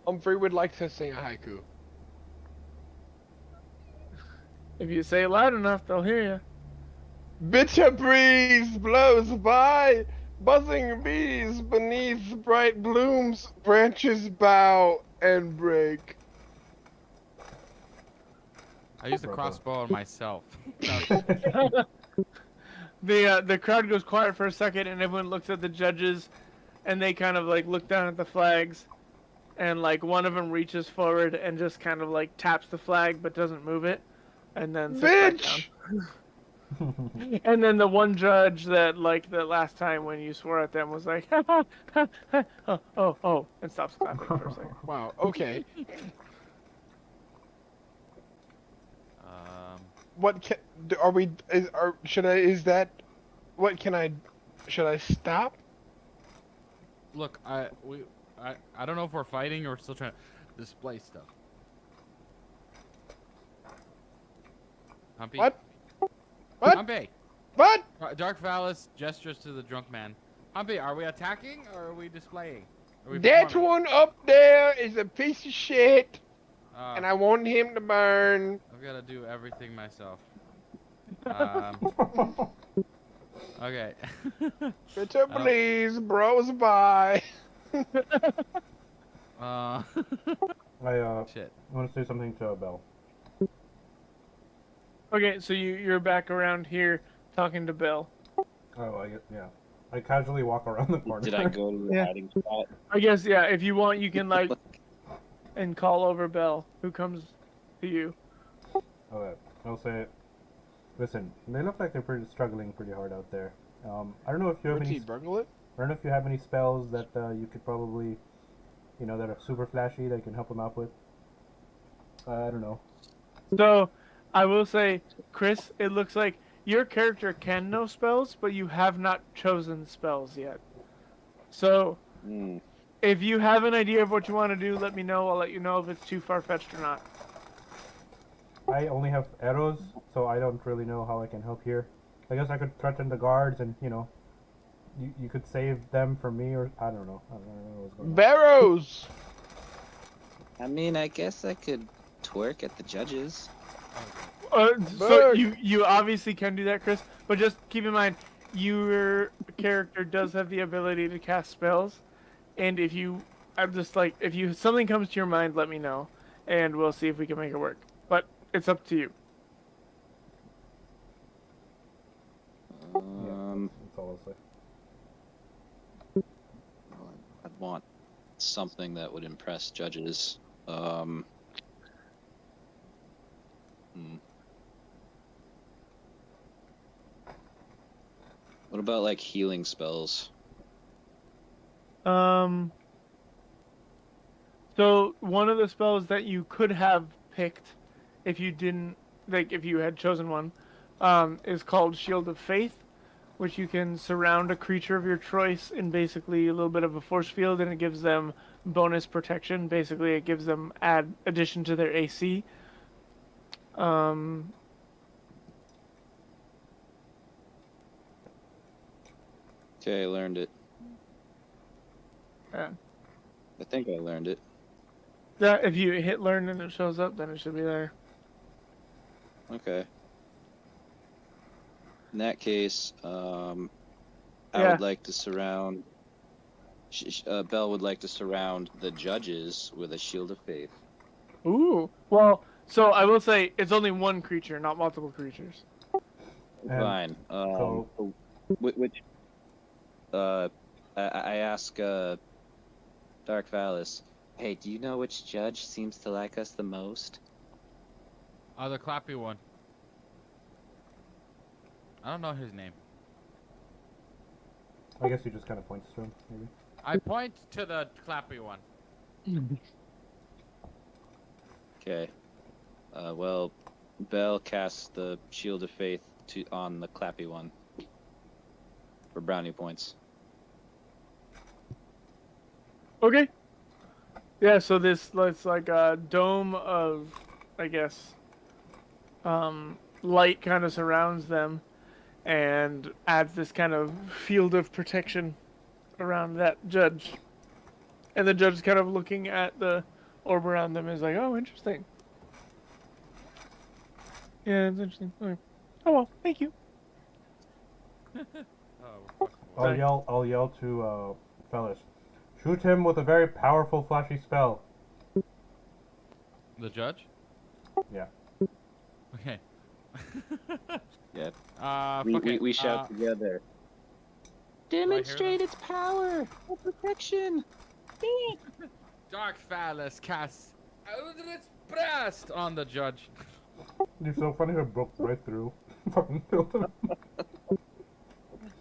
Humphrey would like to sing a haiku. If you say it loud enough, they'll hear you. Bitter breeze blows by, buzzing bees beneath bright blooms, branches bow and break. I used the crossbow on myself. The crowd goes quiet for a second, and everyone looks at the judges, and they kind of like look down at the flags, and like one of them reaches forward and just kind of like taps the flag but doesn't move it, and then sits back down. Bitch! And then the one judge that like the last time when you swore at them was like, oh, and stops clapping for a second. Wow. Okay. What can are we? Should I? Is that? What can I? Should I stop? Look, I don't know if we're fighting or we're still trying to display stuff. Humpy. What? What? Humpy. What? Dark Phallus gestures to the drunk man. Humpy, are we attacking or are we displaying? Are we That performing? one up there is a piece of shit, Uh, and I want him to burn. I've got to do everything myself. Okay. Bitter please, bros, bye. I Shit. want to say something to Belle. Okay, so you're back around here talking to Bill. Oh, yeah. I casually walk around the corner. Did I go to the Yeah. hiding spot? I guess, yeah, if you want, you can like and call over Bell, who comes to you. Okay, I'll say, listen, they look like they're struggling pretty hard out there. I don't know if you have Would he any. burgle it? I don't know if you have any spells that you could probably, that are super flashy that you can help them out with. I don't know. So, I will say, Chris, it looks like your character can know spells, but you have not chosen spells yet. So, if you have an idea of what you want to do, let me know. I'll let you know if it's too far-fetched or not. I only have arrows, so I don't really know how I can help here. I guess I could threaten the guards, and you could save them from me, or I don't know. I don't know what's going on. Barrows. I mean, I guess I could twerk at the judges. So you obviously can do that, Chris, but just keep in mind, your character does have the ability to cast spells, and if something comes to your mind, let me know, and we'll see if we can make it work. But it's up to you. That's all I'll say. I'd want something that would impress judges. What about like healing spells? So one of the spells that you could have picked, if you had chosen one, is called Shield of Faith, which you can surround a creature of your choice in basically a little bit of a force field, and it gives them bonus protection. Basically, it gives them addition to their AC. Okay, I learned it. Yeah. I think I learned it. Yeah, if you hit learn and it shows up, then it should be there. Okay. In that case, I Yeah. would like to surround. Belle would like to surround the judges with a shield of faith. Ooh. Well, so I will say it's only one creature, not multiple creatures. And Fine. so- Which? I ask Dark Phallus. Hey, do you know which judge seems to like us the most? The clappy one. I don't know his name. I guess he just kind of points to him, maybe. I point to the clappy one. Okay. Well, Belle casts the shield of faith on the clappy one for brownie points. Okay. Yeah, so this looks like a dome of, I guess, light kind of surrounds them and adds this kind of field of protection around that judge. And the judge is kind of looking at the orb around them and is like, oh, interesting. Yeah, it's interesting. Okay. Oh, well, thank you. I'll yell to fellas. Shoot him with a very powerful flashy spell. The judge? Yeah. Okay. Yeah. Fucking, We shout together. Demonstrate its power for protection. Dark Phallus casts Eldritch Blast on the judge. It's so funny how it broke right through. Fucking killed him.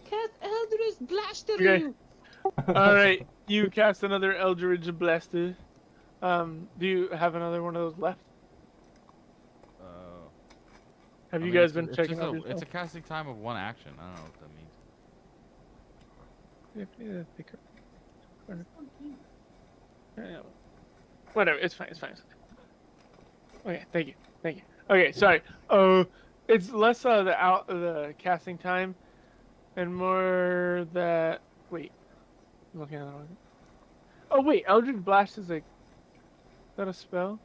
Cast Eldritch Blaster. Okay. All right, you cast another Eldritch Blaster. Do you have another one of those left? Have you guys been checking out? It's a casting time of 1 action. I don't know what that means. Whatever, it's fine. Okay, thank you. Okay, sorry. It's less the casting time, and more that. Wait, I'm looking at that one. Oh wait, Eldritch Blast is a. Is that a spell?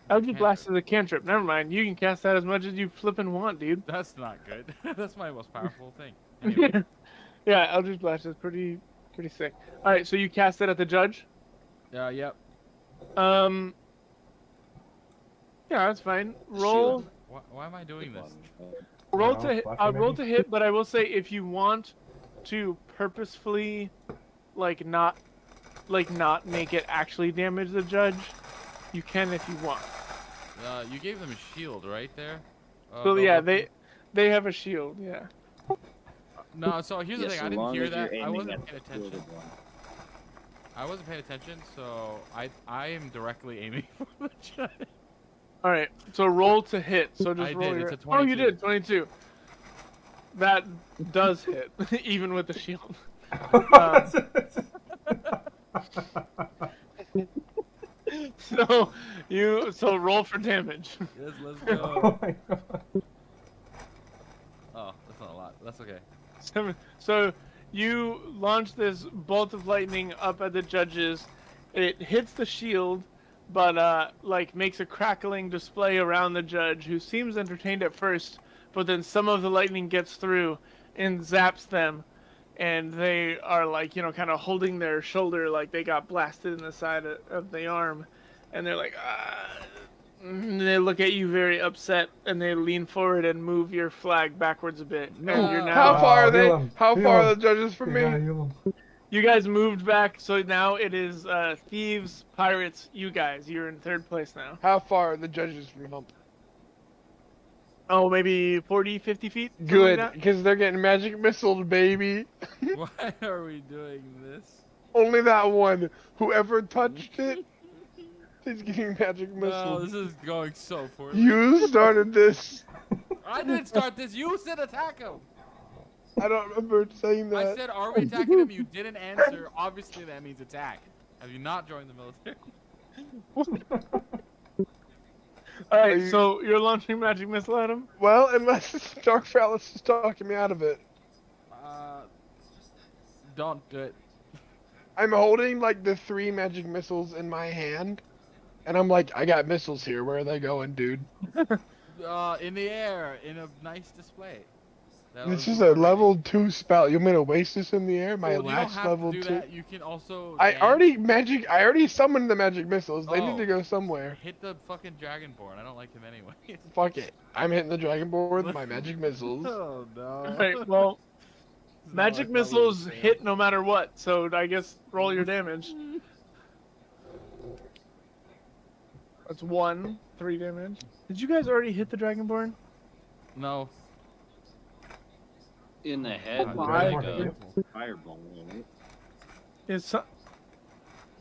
Eldritch Blast is a cantrip. Never mind. You can cast that as much as you flippin' want, dude. That's not good. That's my most powerful thing. Anyway. Yeah, Eldritch Blast is pretty sick. All right, so you cast it at the judge. Yep. Yeah, that's fine. Roll. Why am I doing this? Roll No, to hit. fucking Roll to hit, but I will say if you want to purposefully, not make it actually damage the judge, you can if you want. You gave them a shield right there. So yeah, they have a shield. Yeah. No, so here's the Yes, thing. I so didn't long hear as you're that. I aiming wasn't at paying the attention. shielded one. I wasn't paying attention, so I am directly aiming for the judge. All right. So roll to hit. So just I roll did, your. it's a Oh, you 22. did 22. That does hit, even with the shield. So roll for damage. Yes, let's Oh go. my god. Oh, that's not a lot. That's okay. So you launch this bolt of lightning up at the judges. It hits the shield, but makes a crackling display around the judge, who seems entertained at first, but then some of the lightning gets through and zaps them, and they are kind of holding their shoulder like they got blasted in the side of the arm, and they're like, ah. And they look at you very upset, and they lean forward and move your flag backwards a bit. And you're How now. far are they? heal 'em, How heal far 'em. are the judges from You gotta me? heal 'em. You guys moved back, so now it is thieves, pirates, you guys. You're in third place now. How far are the judges from Hump? Oh, maybe 40, 50 feet? something Good, like that? because they're getting magic missiles, baby. Why are we doing this? Only that one. Whoever touched it is getting magic No, missiles. this is going so poorly. You started this. I didn't start this. You said attack him. I don't remember saying I that. said, are we attacking him? You didn't answer. Obviously, that means attack. Have you not joined the military? All right, Are you- so you're launching magic missile at him? Well, unless Dark Phallus is talking me out of it. Don't do it. I'm holding the 3 magic missiles in my hand, and I'm like, I got missiles here. Where are they going, dude? In the air, in a nice display. That This was is a level 2 spell. You mean to waste this in the air? My Well, you don't last have level to do 2. that. You can also. I dance. already summoned the magic missiles. They need Oh. to go somewhere. Hit the fucking Dragonborn. I don't like him anyway. Fuck it. I'm hitting the Dragonborn with my magic missiles. Oh no. All right, well, magic missiles hit no matter what, so I guess roll your damage. That's 3 damage. Did you guys already hit the Dragonborn? No. In the head with Why? like a fireball, right?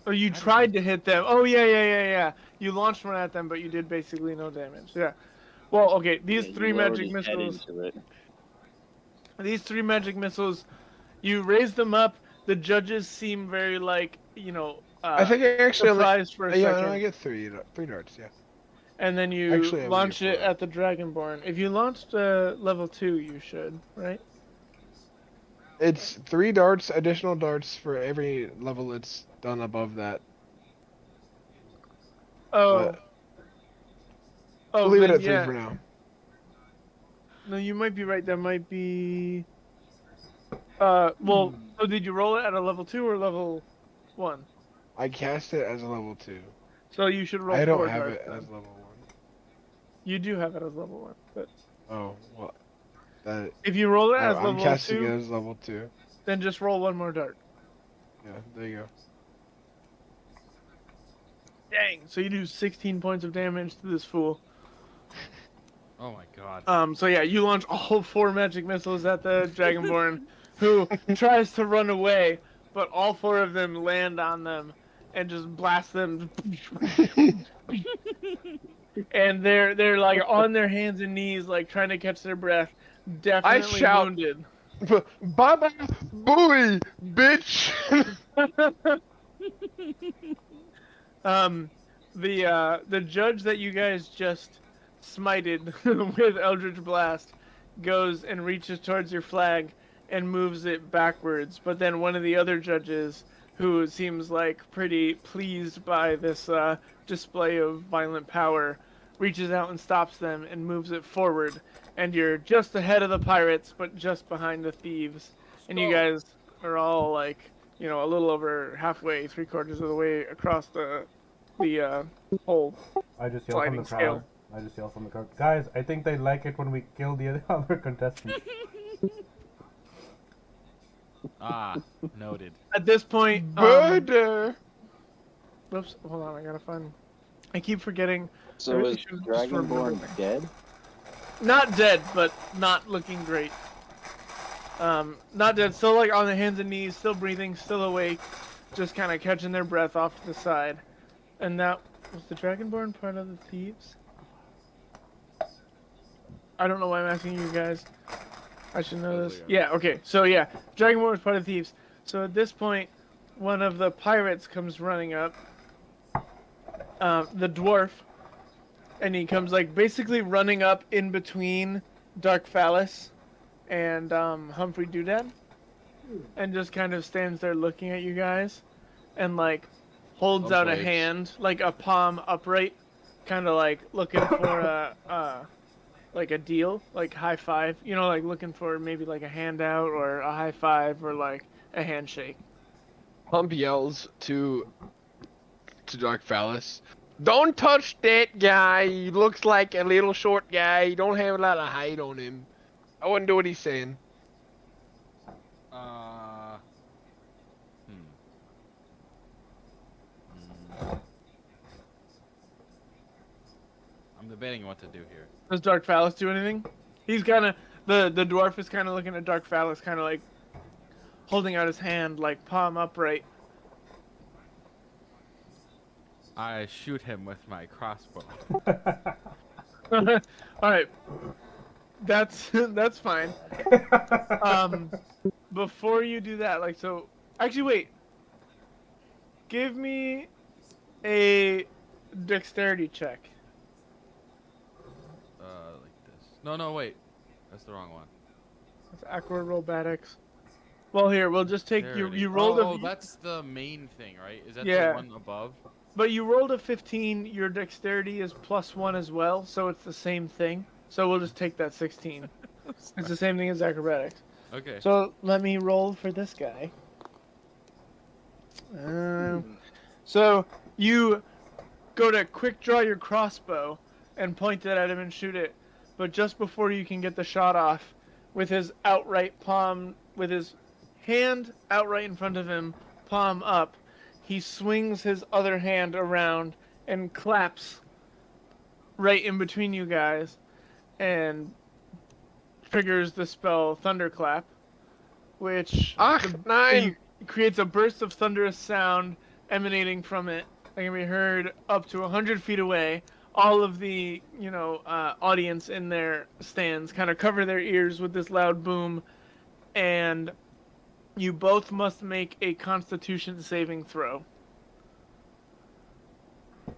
Oh, you tried to hit them. Oh, yeah. You launched one at them, but you did basically no damage. Yeah. Well, okay, these Yeah, 3 you lowered magic his head missiles. into it. These 3 magic missiles, you raise them up. The judges seem very I think I actually surprised for a second. I get 3 darts, yeah. And then you Actually, I would launch get it 4. at the Dragonborn. If you launched level 2, you should, right? It's 3 darts, additional darts for every level it's done above that. Oh. But Oh, we'll leave it then, at 3 yeah. for now. No, you might be right. That might be. Well, so did you roll it at a level 2 or level 1? I cast it as a level 2. So you should roll. I don't 4 have darts it then. as level 1. You do have it as level 1, but Oh, well. That, if you roll it as I'm level casting 2, it as level 2. then just roll 1 more dart. Yeah, there you go. Dang. So you do 16 points of damage to this fool. Oh my god. So yeah, you launch all 4 magic missiles at the Dragonborn, who tries to run away, but all 4 of them land on them and just blast them. And they're like on their hands and knees, like trying to catch their breath, definitely shout. wounded. Baba Booey, bitch! The judge that you guys just smited with Eldritch Blast goes and reaches towards your flag and moves it backwards, but then one of the other judges, who seems like pretty pleased by this display of violent power, reaches out and stops them and moves it forward, and you're just ahead of the pirates but just behind the thieves, and you guys are all like, you know, a little over halfway, 3/4 of the way across the whole I just yell from sliding the scale. crowd. I just yell from the crowd. Guys, I think they like it when we kill the other contestants. Ah, noted. At this point, Murder! whoops, hold on, I gotta find. I keep forgetting. I So really is should just remember Dragonborn that. dead? Not dead, but not looking great. Not dead, still like on the hands and knees, still breathing, still awake, just kind of catching their breath off to the side. And that was the Dragonborn part of the thieves. I don't know why I'm asking you guys. I should know this. Yeah, okay. So yeah, Dragonborn was part of the thieves. So at this point, one of the pirates comes running up. The dwarf, and he comes like basically running up in between Dark Phallus and Humphrey Doodad, and just kind of stands there looking at you guys, and like holds out a Okay. hand, like a palm upright, kind of like looking for a like a deal, like high five, you know, like looking for maybe like a handout or a high five or like a handshake. Hump yells to Dark Phallus, "Don't touch that guy. He looks like a little short guy. He don't have a lot of height on him." I wouldn't do what he's saying. I'm debating what to do here. Does Dark Phallus do anything? He's kind of the dwarf is kind of looking at Dark Phallus, kind of like holding out his hand, like palm upright. I shoot him with my crossbow. All right, that's fine. Before you do that, like, so actually wait. Give me a dexterity check. Like this. No, wait. That's the wrong one. That's acrobatics. Well, here we'll just take you rolled Oh, a that's the main thing, right? Is that Yeah. the one above? but you rolled a 15. Your dexterity is +1 as well, so it's the same thing. So we'll just take that 16. It's the same thing as acrobatics. Okay. So let me roll for this guy. So you go to quick draw your crossbow and point it at him and shoot it, but just before you can get the shot off, with his outright palm, with his hand outright in front of him, palm up, he swings his other hand around and claps right in between you guys and triggers the spell Thunderclap, which creates a burst of thunderous sound emanating from it that can be heard up to 100 feet away. All of the, audience in their stands kind of cover their ears with this loud boom, and you both must make a Constitution saving throw.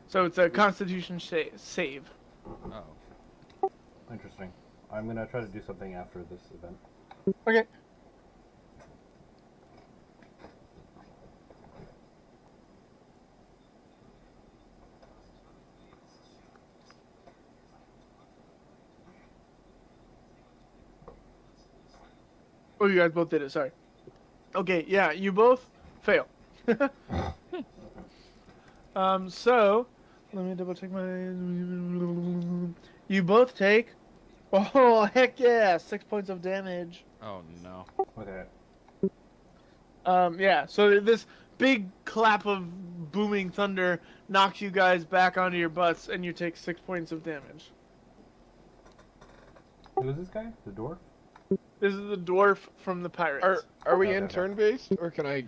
So it's a Constitution save. Oh. Interesting. I'm gonna try to do something after this event. Okay. Oh, you guys both did it. Sorry. Okay, yeah, you both fail. So let me double check my. You both take. Oh heck yeah! 6 points of damage. Oh no. Okay. Yeah. So this big clap of booming thunder knocks you guys back onto your butts, and you take 6 points of damage. Who is this guy? The dwarf? This is the dwarf from the pirates. Are we Okay, in okay. turn-based, or can I?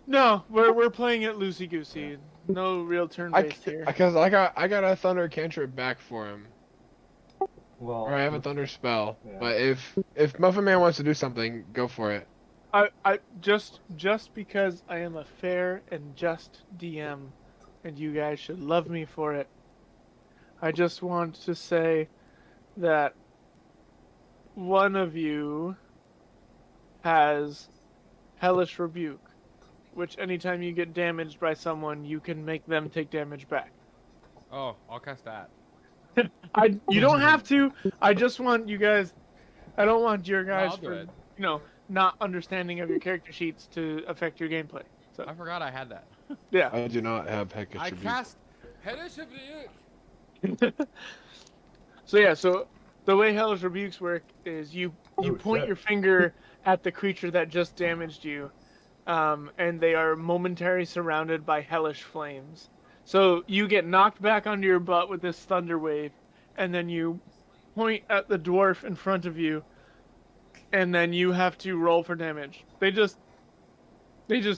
No, we're playing it loosey goosey. No real turn based here. Because I got a thunder cantrip back for him, Well, or I have a thunder spell. Yeah. But if Muffin Man wants to do something, go for it. I just because I am a fair and just DM, and you guys should love me for it. I just want to say that one of you has Hellish Rebuke, which anytime you get damaged by someone, you can make them take damage back. Oh, I'll cast that. You don't have to. I just want you guys. I don't want your guys I'll do for it. not understanding of your character sheets to affect your gameplay. So I forgot I had that. yeah. I do not have Heckish I Rebuke. cast Hellish Rebuke. So yeah, so the way Hellish Rebukes work is you Oh, point shit. your finger at the creature that just damaged you, and they are momentarily surrounded by hellish flames. So you get knocked back onto your butt with this thunder wave, and then you point at the dwarf in front of you, and then you have to roll for damage. They just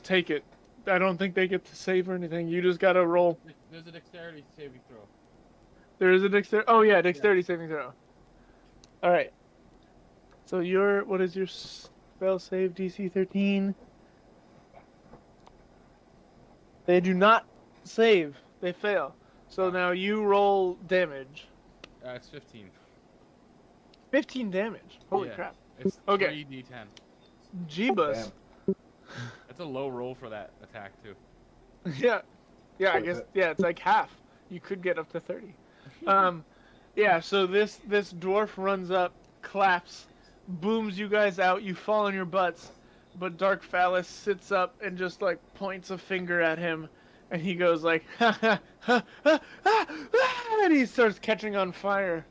take it. I don't think they get to save or anything. You just gotta roll. There's a dexterity saving throw. There is a dexterity. Oh yeah, dexterity saving throw. All right. So what is your spell save? DC 13. They do not save. They fail. So now you roll damage. It's 15. 15 damage. Holy Yeah. crap. It's Okay. 3d10. Jeebus. That's a low roll for that attack too. Yeah. Yeah, I What is guess it? yeah, it's like half. You could get up to 30. Yeah, so this dwarf runs up, claps, booms you guys out, you fall on your butts, but Dark Phallus sits up and just like points a finger at him, and he goes like ha ha ha ha ha, ah, and he starts catching on fire.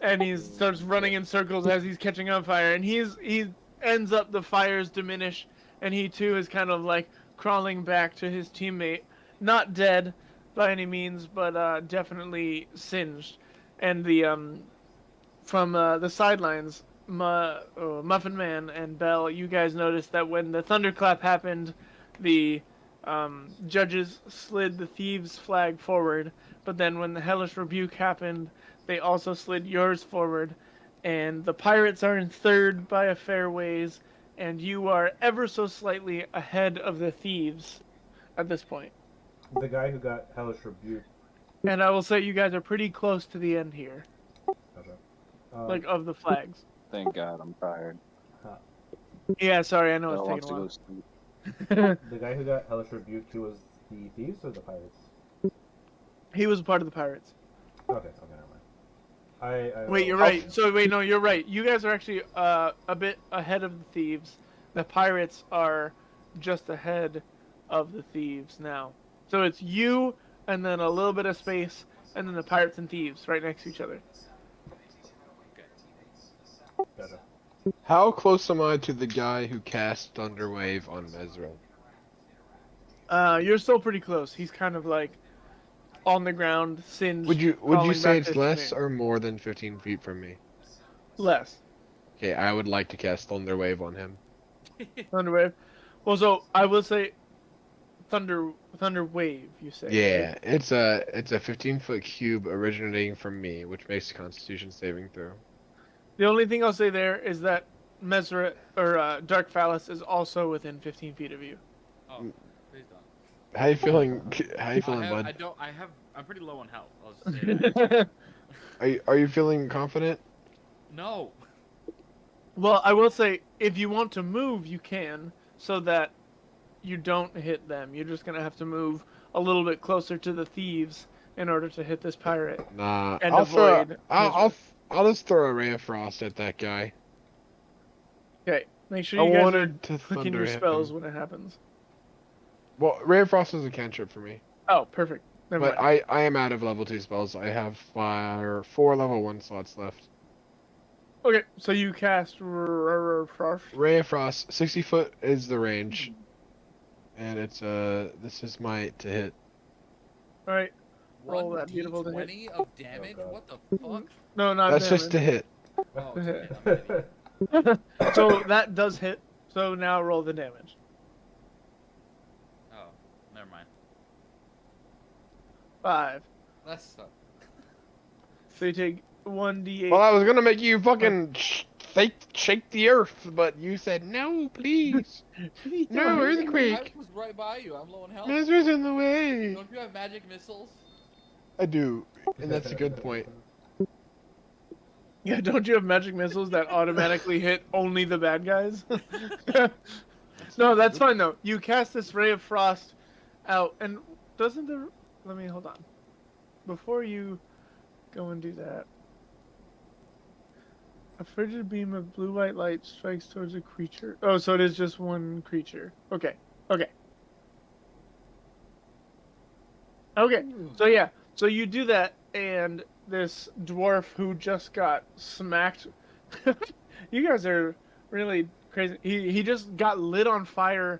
And he starts running in circles as he's catching on fire, and he ends up, the fires diminish, and he too is kind of like crawling back to his teammate, not dead by any means, but definitely singed. And from the sidelines, Muffin Man and Bell, you guys noticed that when the thunderclap happened, the judges slid the thieves' flag forward, but then when the Hellish Rebuke happened, they also slid yours forward, and the pirates are in third by a fair ways, and you are ever so slightly ahead of the thieves at this point. The guy who got Hellish Rebuke. And I will say you guys are pretty close to the end here, Okay. like of the flags. Thank God, I'm tired. Yeah, sorry, I know I it's want taking to a go while. sleep. The guy who got Hellish Rebuke, he was the thieves or the pirates? He was part of the pirates. Okay, never mind. I Wait, you're right. So wait, no, you're right. You guys are actually a bit ahead of the thieves. The pirates are just ahead of the thieves now. So it's you, and then a little bit of space, and then the pirates and thieves right next to each other. Gotcha. How close am I to the guy who cast Thunderwave on Mesra? You're still pretty close. He's kind of like on the ground, singed. Would you crawling say back it's to his less teammate. or more than 15 feet from me? Less? Okay, I would like to cast Thunderwave on him. Thunderwave. Well, so I will say, thunder wave. You say? Yeah, right? it's a 15-foot cube originating from me, which makes a Constitution saving throw. The only thing I'll say there is that Mesra or Dark Phallus is also within 15 feet of you. Oh, please don't. How you feeling? How you feeling, I bud? don't. I'm pretty low on health. I'll just say that. Are you feeling confident? No. Well, I will say, if you want to move, you can, so that you don't hit them. You're just gonna have to move a little bit closer to the thieves in order to hit this pirate. Nah, And I'll avoid I'll just throw a ray of frost at that guy. Okay, make sure I you guys are wanted to clicking thunder your hit spells him. when it happens. Well, ray of frost is a cantrip for me, Oh, perfect. Never but mind. I am out of level 2 spells. I have 4 level 1 slots left. Okay, so you cast Frost. Ray of frost, 60 foot is the range, and it's this is my to hit. All right. Roll that 1d20 beautiful to hit. of damage? God. What the fuck? No, not That's damage. just to hit. Oh, it's okay. I'm an idiot. So that does hit. So now roll the damage. Oh, never mind. 5. That sucked. So you take 1d8. Well, I was gonna make you fucking shake the earth, but you said no, please. No, I earthquake. was right by you. I'm low in health. Mizra's in the way. Don't you have magic missiles? I do, and that's a good point. Yeah, don't you have magic missiles that automatically hit only the bad guys? No, that's fine though. You cast this ray of frost out, and doesn't the... Let me, hold on. Before you go and do that. A frigid beam of blue-white light strikes towards a creature. Oh, so it is just one creature. Okay, okay. Okay, so yeah. So you do that, and this dwarf who just got smacked... You guys are really crazy. He just got lit on fire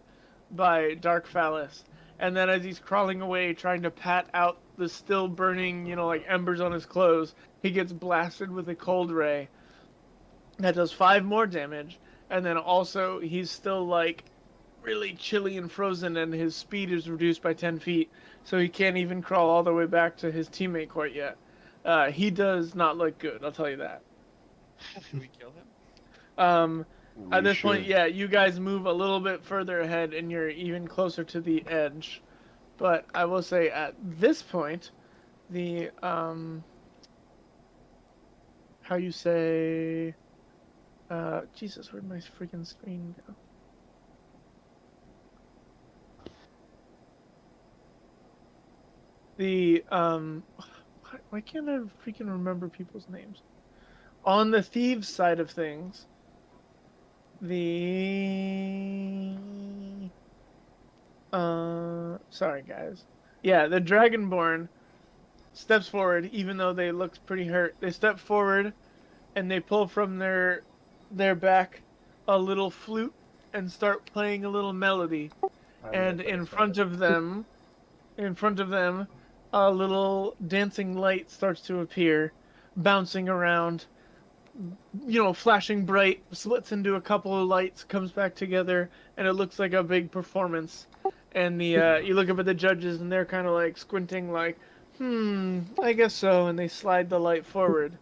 by Dark Phallus. And then as he's crawling away, trying to pat out the still burning, you know, like embers on his clothes, he gets blasted with a cold ray. That does 5 more damage. And then also, he's still, like, really chilly and frozen, and his speed is reduced by 10 feet. So he can't even crawl all the way back to his teammate quite yet. He does not look good, I'll tell you that. Should we kill him? At this point, yeah, you guys move a little bit further ahead, and you're even closer to the edge. But I will say, at this point, the, how you say, Jesus, where'd my freaking screen go? The, why can't I freaking remember people's names? On the thieves side of things, the sorry guys. Yeah, the Dragonborn steps forward, even though they look pretty hurt. They step forward and they pull from their back a little flute and start playing a little melody. And in front of them, a little dancing light starts to appear, bouncing around, you know, flashing bright, splits into a couple of lights, comes back together, and it looks like a big performance. And the you look up at the judges, and they're kind of like squinting, like, I guess so, and they slide the light forward.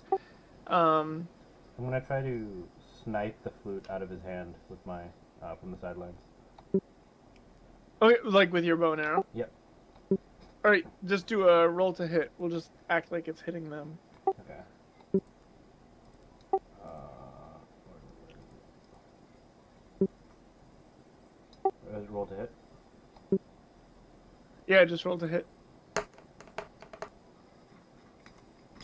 I'm gonna try to snipe the flute out of his hand with my from the sidelines. Okay, like with your bow and arrow? Yep. Alright, just do a roll to hit. We'll just act like it's hitting them. Okay. Roll to hit. Yeah, just roll to hit.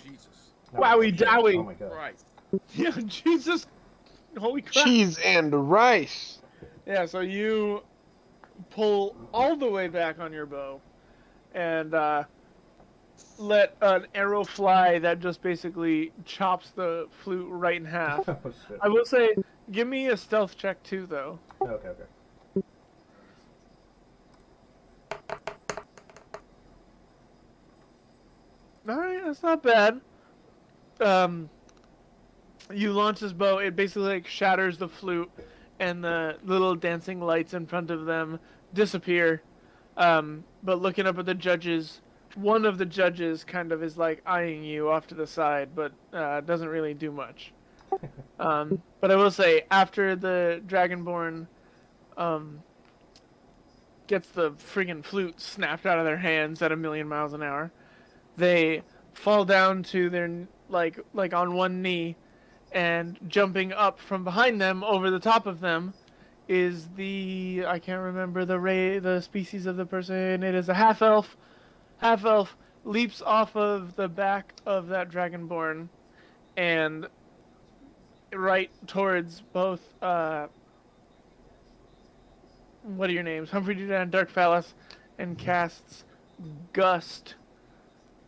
Jesus Wowie dowie! Oh my god. Christ. Yeah, Jesus! Holy crap! Cheese and rice. Yeah, so you pull all the way back on your bow and let an arrow fly that just basically chops the flute right in half. Oh shit. I will say, give me a stealth check too, though. Okay, okay. Alright, that's not bad. You launch this bow, it basically like shatters the flute, and the little dancing lights in front of them disappear. But looking up at the judges, one of the judges kind of is like eyeing you off to the side, but doesn't really do much. But I will say, after the Dragonborn gets the friggin' flute snapped out of their hands at 1,000,000 miles an hour, they fall down to their like on one knee, and jumping up from behind them over the top of them is the, I can't remember the species of the person. It is a half elf. Half elf leaps off of the back of that Dragonborn and right towards both what are your names? Humphrey Duda and Dark Phallus, and casts Gust.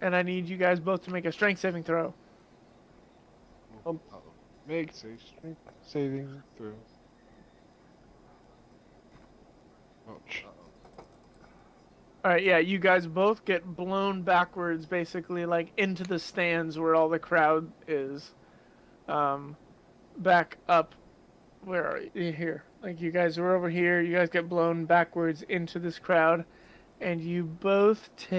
And I need you guys both to make a strength saving throw. Makes a strength saving throw. Ouch. All right, yeah, you guys both get blown backwards, basically, like into the stands where all the crowd is. Back up. Where are you? Here. Like you guys are over here. You guys get blown backwards into this crowd, and you both take.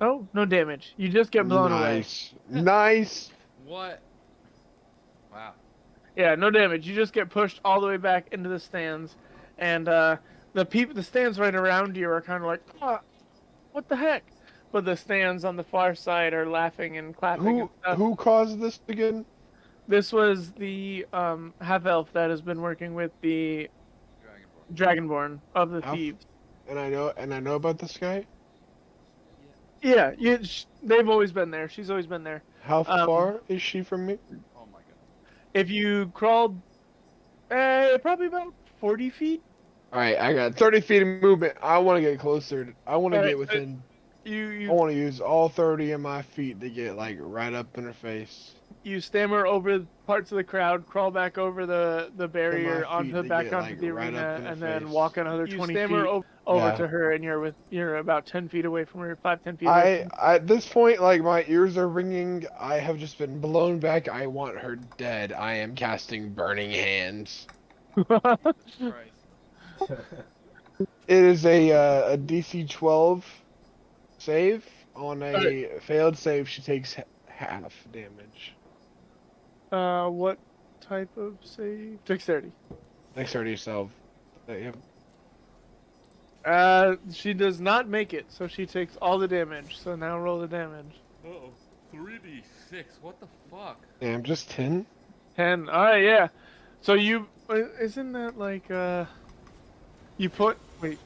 Oh, no damage. You just get blown away. Nice. Nice. What? Wow. Yeah, no damage. You just get pushed all the way back into the stands, and the stands right around you are kind of like, oh, what the heck? But the stands on the far side are laughing and clapping. Who and stuff. who caused this again? This was the half elf that has been working with the Dragonborn of the How- Thieves. And I know about this guy. Yeah, they've always been there. She's always been there. How far is she from me? Oh my god. If you crawled, probably about 40 feet. All right, I got 30 feet of movement. I want to get closer. I want to All right, get within. I You want to use all 30 of my feet to get like right up in her face. you stammer over parts of the crowd, crawl back over the barrier feet onto to back get, onto like, the right arena, up in her and then face. walk another 20 feet over Yeah. to her, and you're about 10 feet away from her, 5-10 feet away. I at this point, like my ears are ringing. I have just been blown back. I want her dead. I am casting Burning Hands. Christ. It is a DC 12 save. On a Okay. failed save, she takes half damage. What type of save? Dexterity. Dexterity yourself. Yep. She does not make it, so she takes all the damage. So now roll the damage. Uh-oh. 3d6. What the fuck? Damn, just 10? 10. Alright, yeah. So you... Isn't that like, You put... Wait.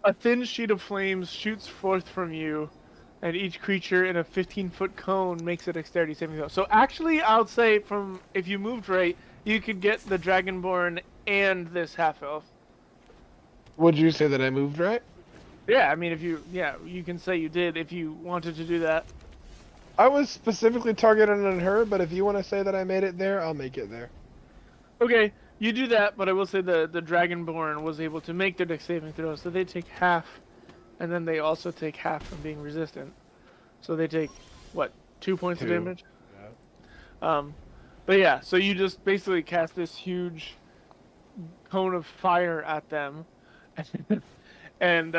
A thin sheet of flames shoots forth from you, and each creature in a 15-foot cone makes a dexterity saving throw. So actually, I would say from... If you moved right, you could get the Dragonborn and this half-elf. Would you say that I moved right? Yeah, I mean, if you... Yeah, you can say you did if you wanted to do that. I was specifically targeted on her, but if you want to say that I made it there, I'll make it there. Okay, you do that, but I will say the Dragonborn was able to make their dex saving throw, so they take half, and then they also take half from being resistant. So they take, what, 2 points of 2. damage? But yeah, so you just basically cast this huge cone of fire at them, and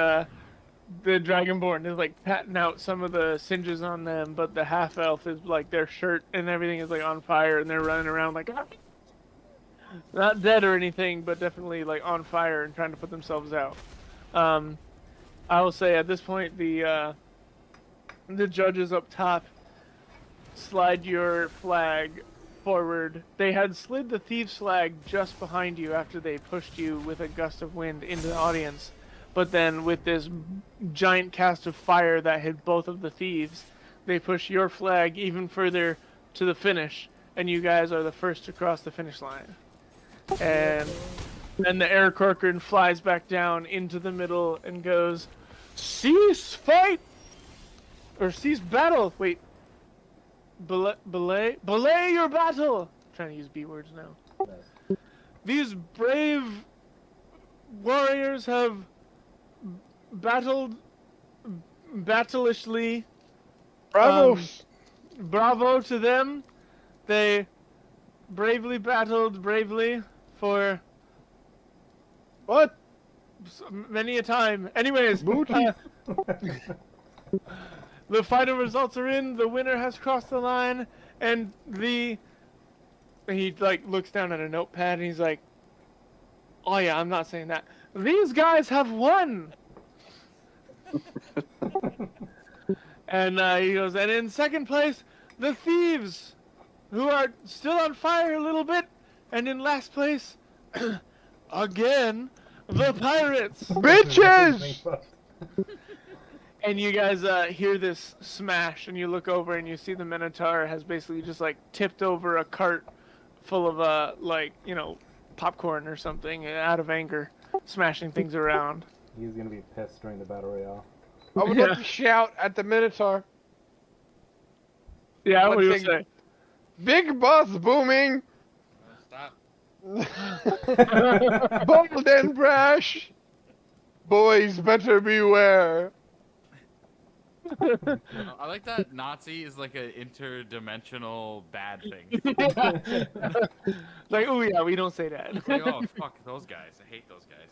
the Dragonborn is like patting out some of the singes on them, but the half elf is like their shirt and everything is like on fire, and they're running around like not dead or anything, but definitely like on fire and trying to put themselves out. I will say at this point the judges up top slide your flag forward. They had slid the thieves' flag just behind you after they pushed you with a gust of wind into the audience. But then with this giant cast of fire that hit both of the thieves, they push your flag even further to the finish, and you guys are the first to cross the finish line. And then the air corcoran flies back down into the middle and goes, "Cease fight!" Or cease battle! Wait. Belay your battle! I'm trying to use B words now. These brave warriors have battled battlishly. Bravo! Bravo to them. They bravely battled bravely for What? many a time. Anyways, Booty. the final results are in. The winner has crossed the line, and he like looks down at a notepad and he's like, "Oh yeah, I'm not saying that. These guys have won." And he goes, and in second place, the thieves, who are still on fire a little bit, and in last place, again, the pirates. Bitches! And you guys hear this smash, and you look over and you see the Minotaur has basically just like tipped over a cart full of like, you know, popcorn or something out of anger, smashing things around. He's gonna be pissed during the battle royale. I would love to shout at the Minotaur. Yeah, what do you One thing- say? Big boss booming! Stop. Bold and brash. Boys better beware. I like that Nazi is like an interdimensional bad thing. Like, oh yeah, we don't say that. It's like, oh fuck those guys. I hate those guys.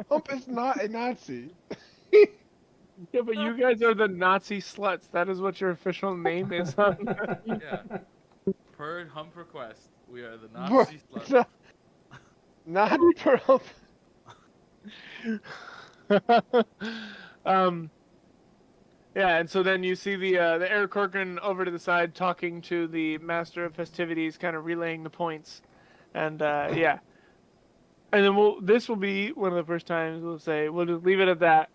Hump is not a Nazi. Yeah, but you guys are the Nazi sluts. That is what your official name is. On. Yeah. Per hump request, we are the Nazi sluts. Not per hump. Yeah, and so then you see the Air Corcoran over to the side talking to the Master of Festivities, kind of relaying the points, and yeah, and then this will be one of the first times we'll say we'll just leave it at that,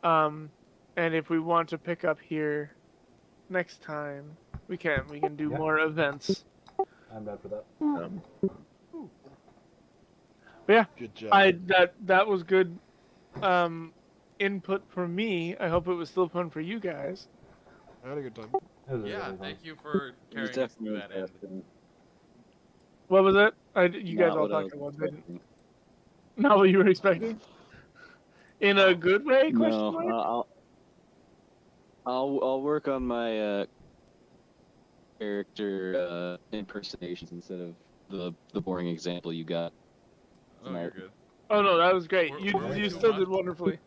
and if we want to pick up here next time, we can do more events. I'm bad for that. But yeah, Good job. that was good. Input for me. I hope it was still fun for you guys. I had a good time. It was Yeah, really fun. thank you for It was carrying us through definitely that end. interesting. What was it? You guys Not all what I talked was about it. expecting. Not what you were expecting. In a good way? Question No, mark? I'll work on my character impersonations instead of the boring example you got. Oh, you're good. Oh no, that was great. Were You we too still much? did wonderfully.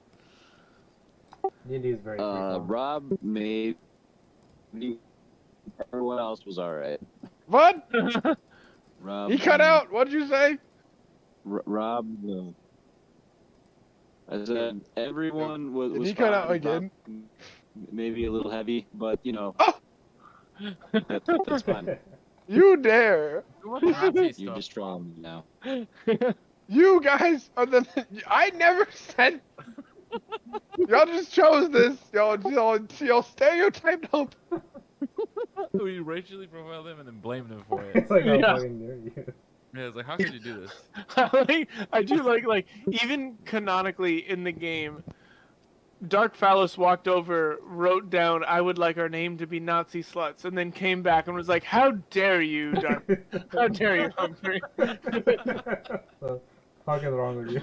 D&D is very freeform. Rob made everyone else was all right. What? Rob, He cut out. What'd you say? Rob. I said everyone was. Did was he cut fine. out again? Rob, maybe a little heavy, but you know. Oh! That's fine. You dare. Nazi You're stuff. just trolling me now. You guys are the. I never said. Y'all just chose this. Y'all stereotyped Hump. We racially profiled him and then blamed him for it. It's like, how Yeah. fucking dare you? Yeah, it's like, how could you do this? I do like even canonically in the game, Dark Phallus walked over, wrote down, "I would like our name to be Nazi sluts," and then came back and was like, "How dare you, Dark? How dare you, Humphrey?" So, fuck is wrong with you?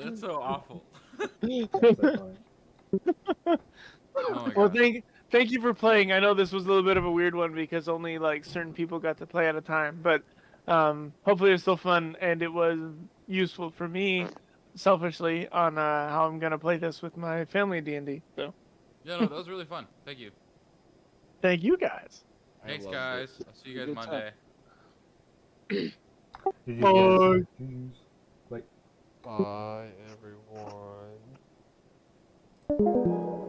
It's so awful. That's so funny. Oh my Well, God. thank you for playing. I know this was a little bit of a weird one because only like certain people got to play at a time, but hopefully it was still fun and it was useful for me, selfishly, on how I'm gonna play this with my family D&D. So Yeah, no, that was really fun. Thank you. thank you guys. Thanks, loved guys. I'll see you guys Good Monday. GG, Bye. guys. GGs. Like. Bye, everyone.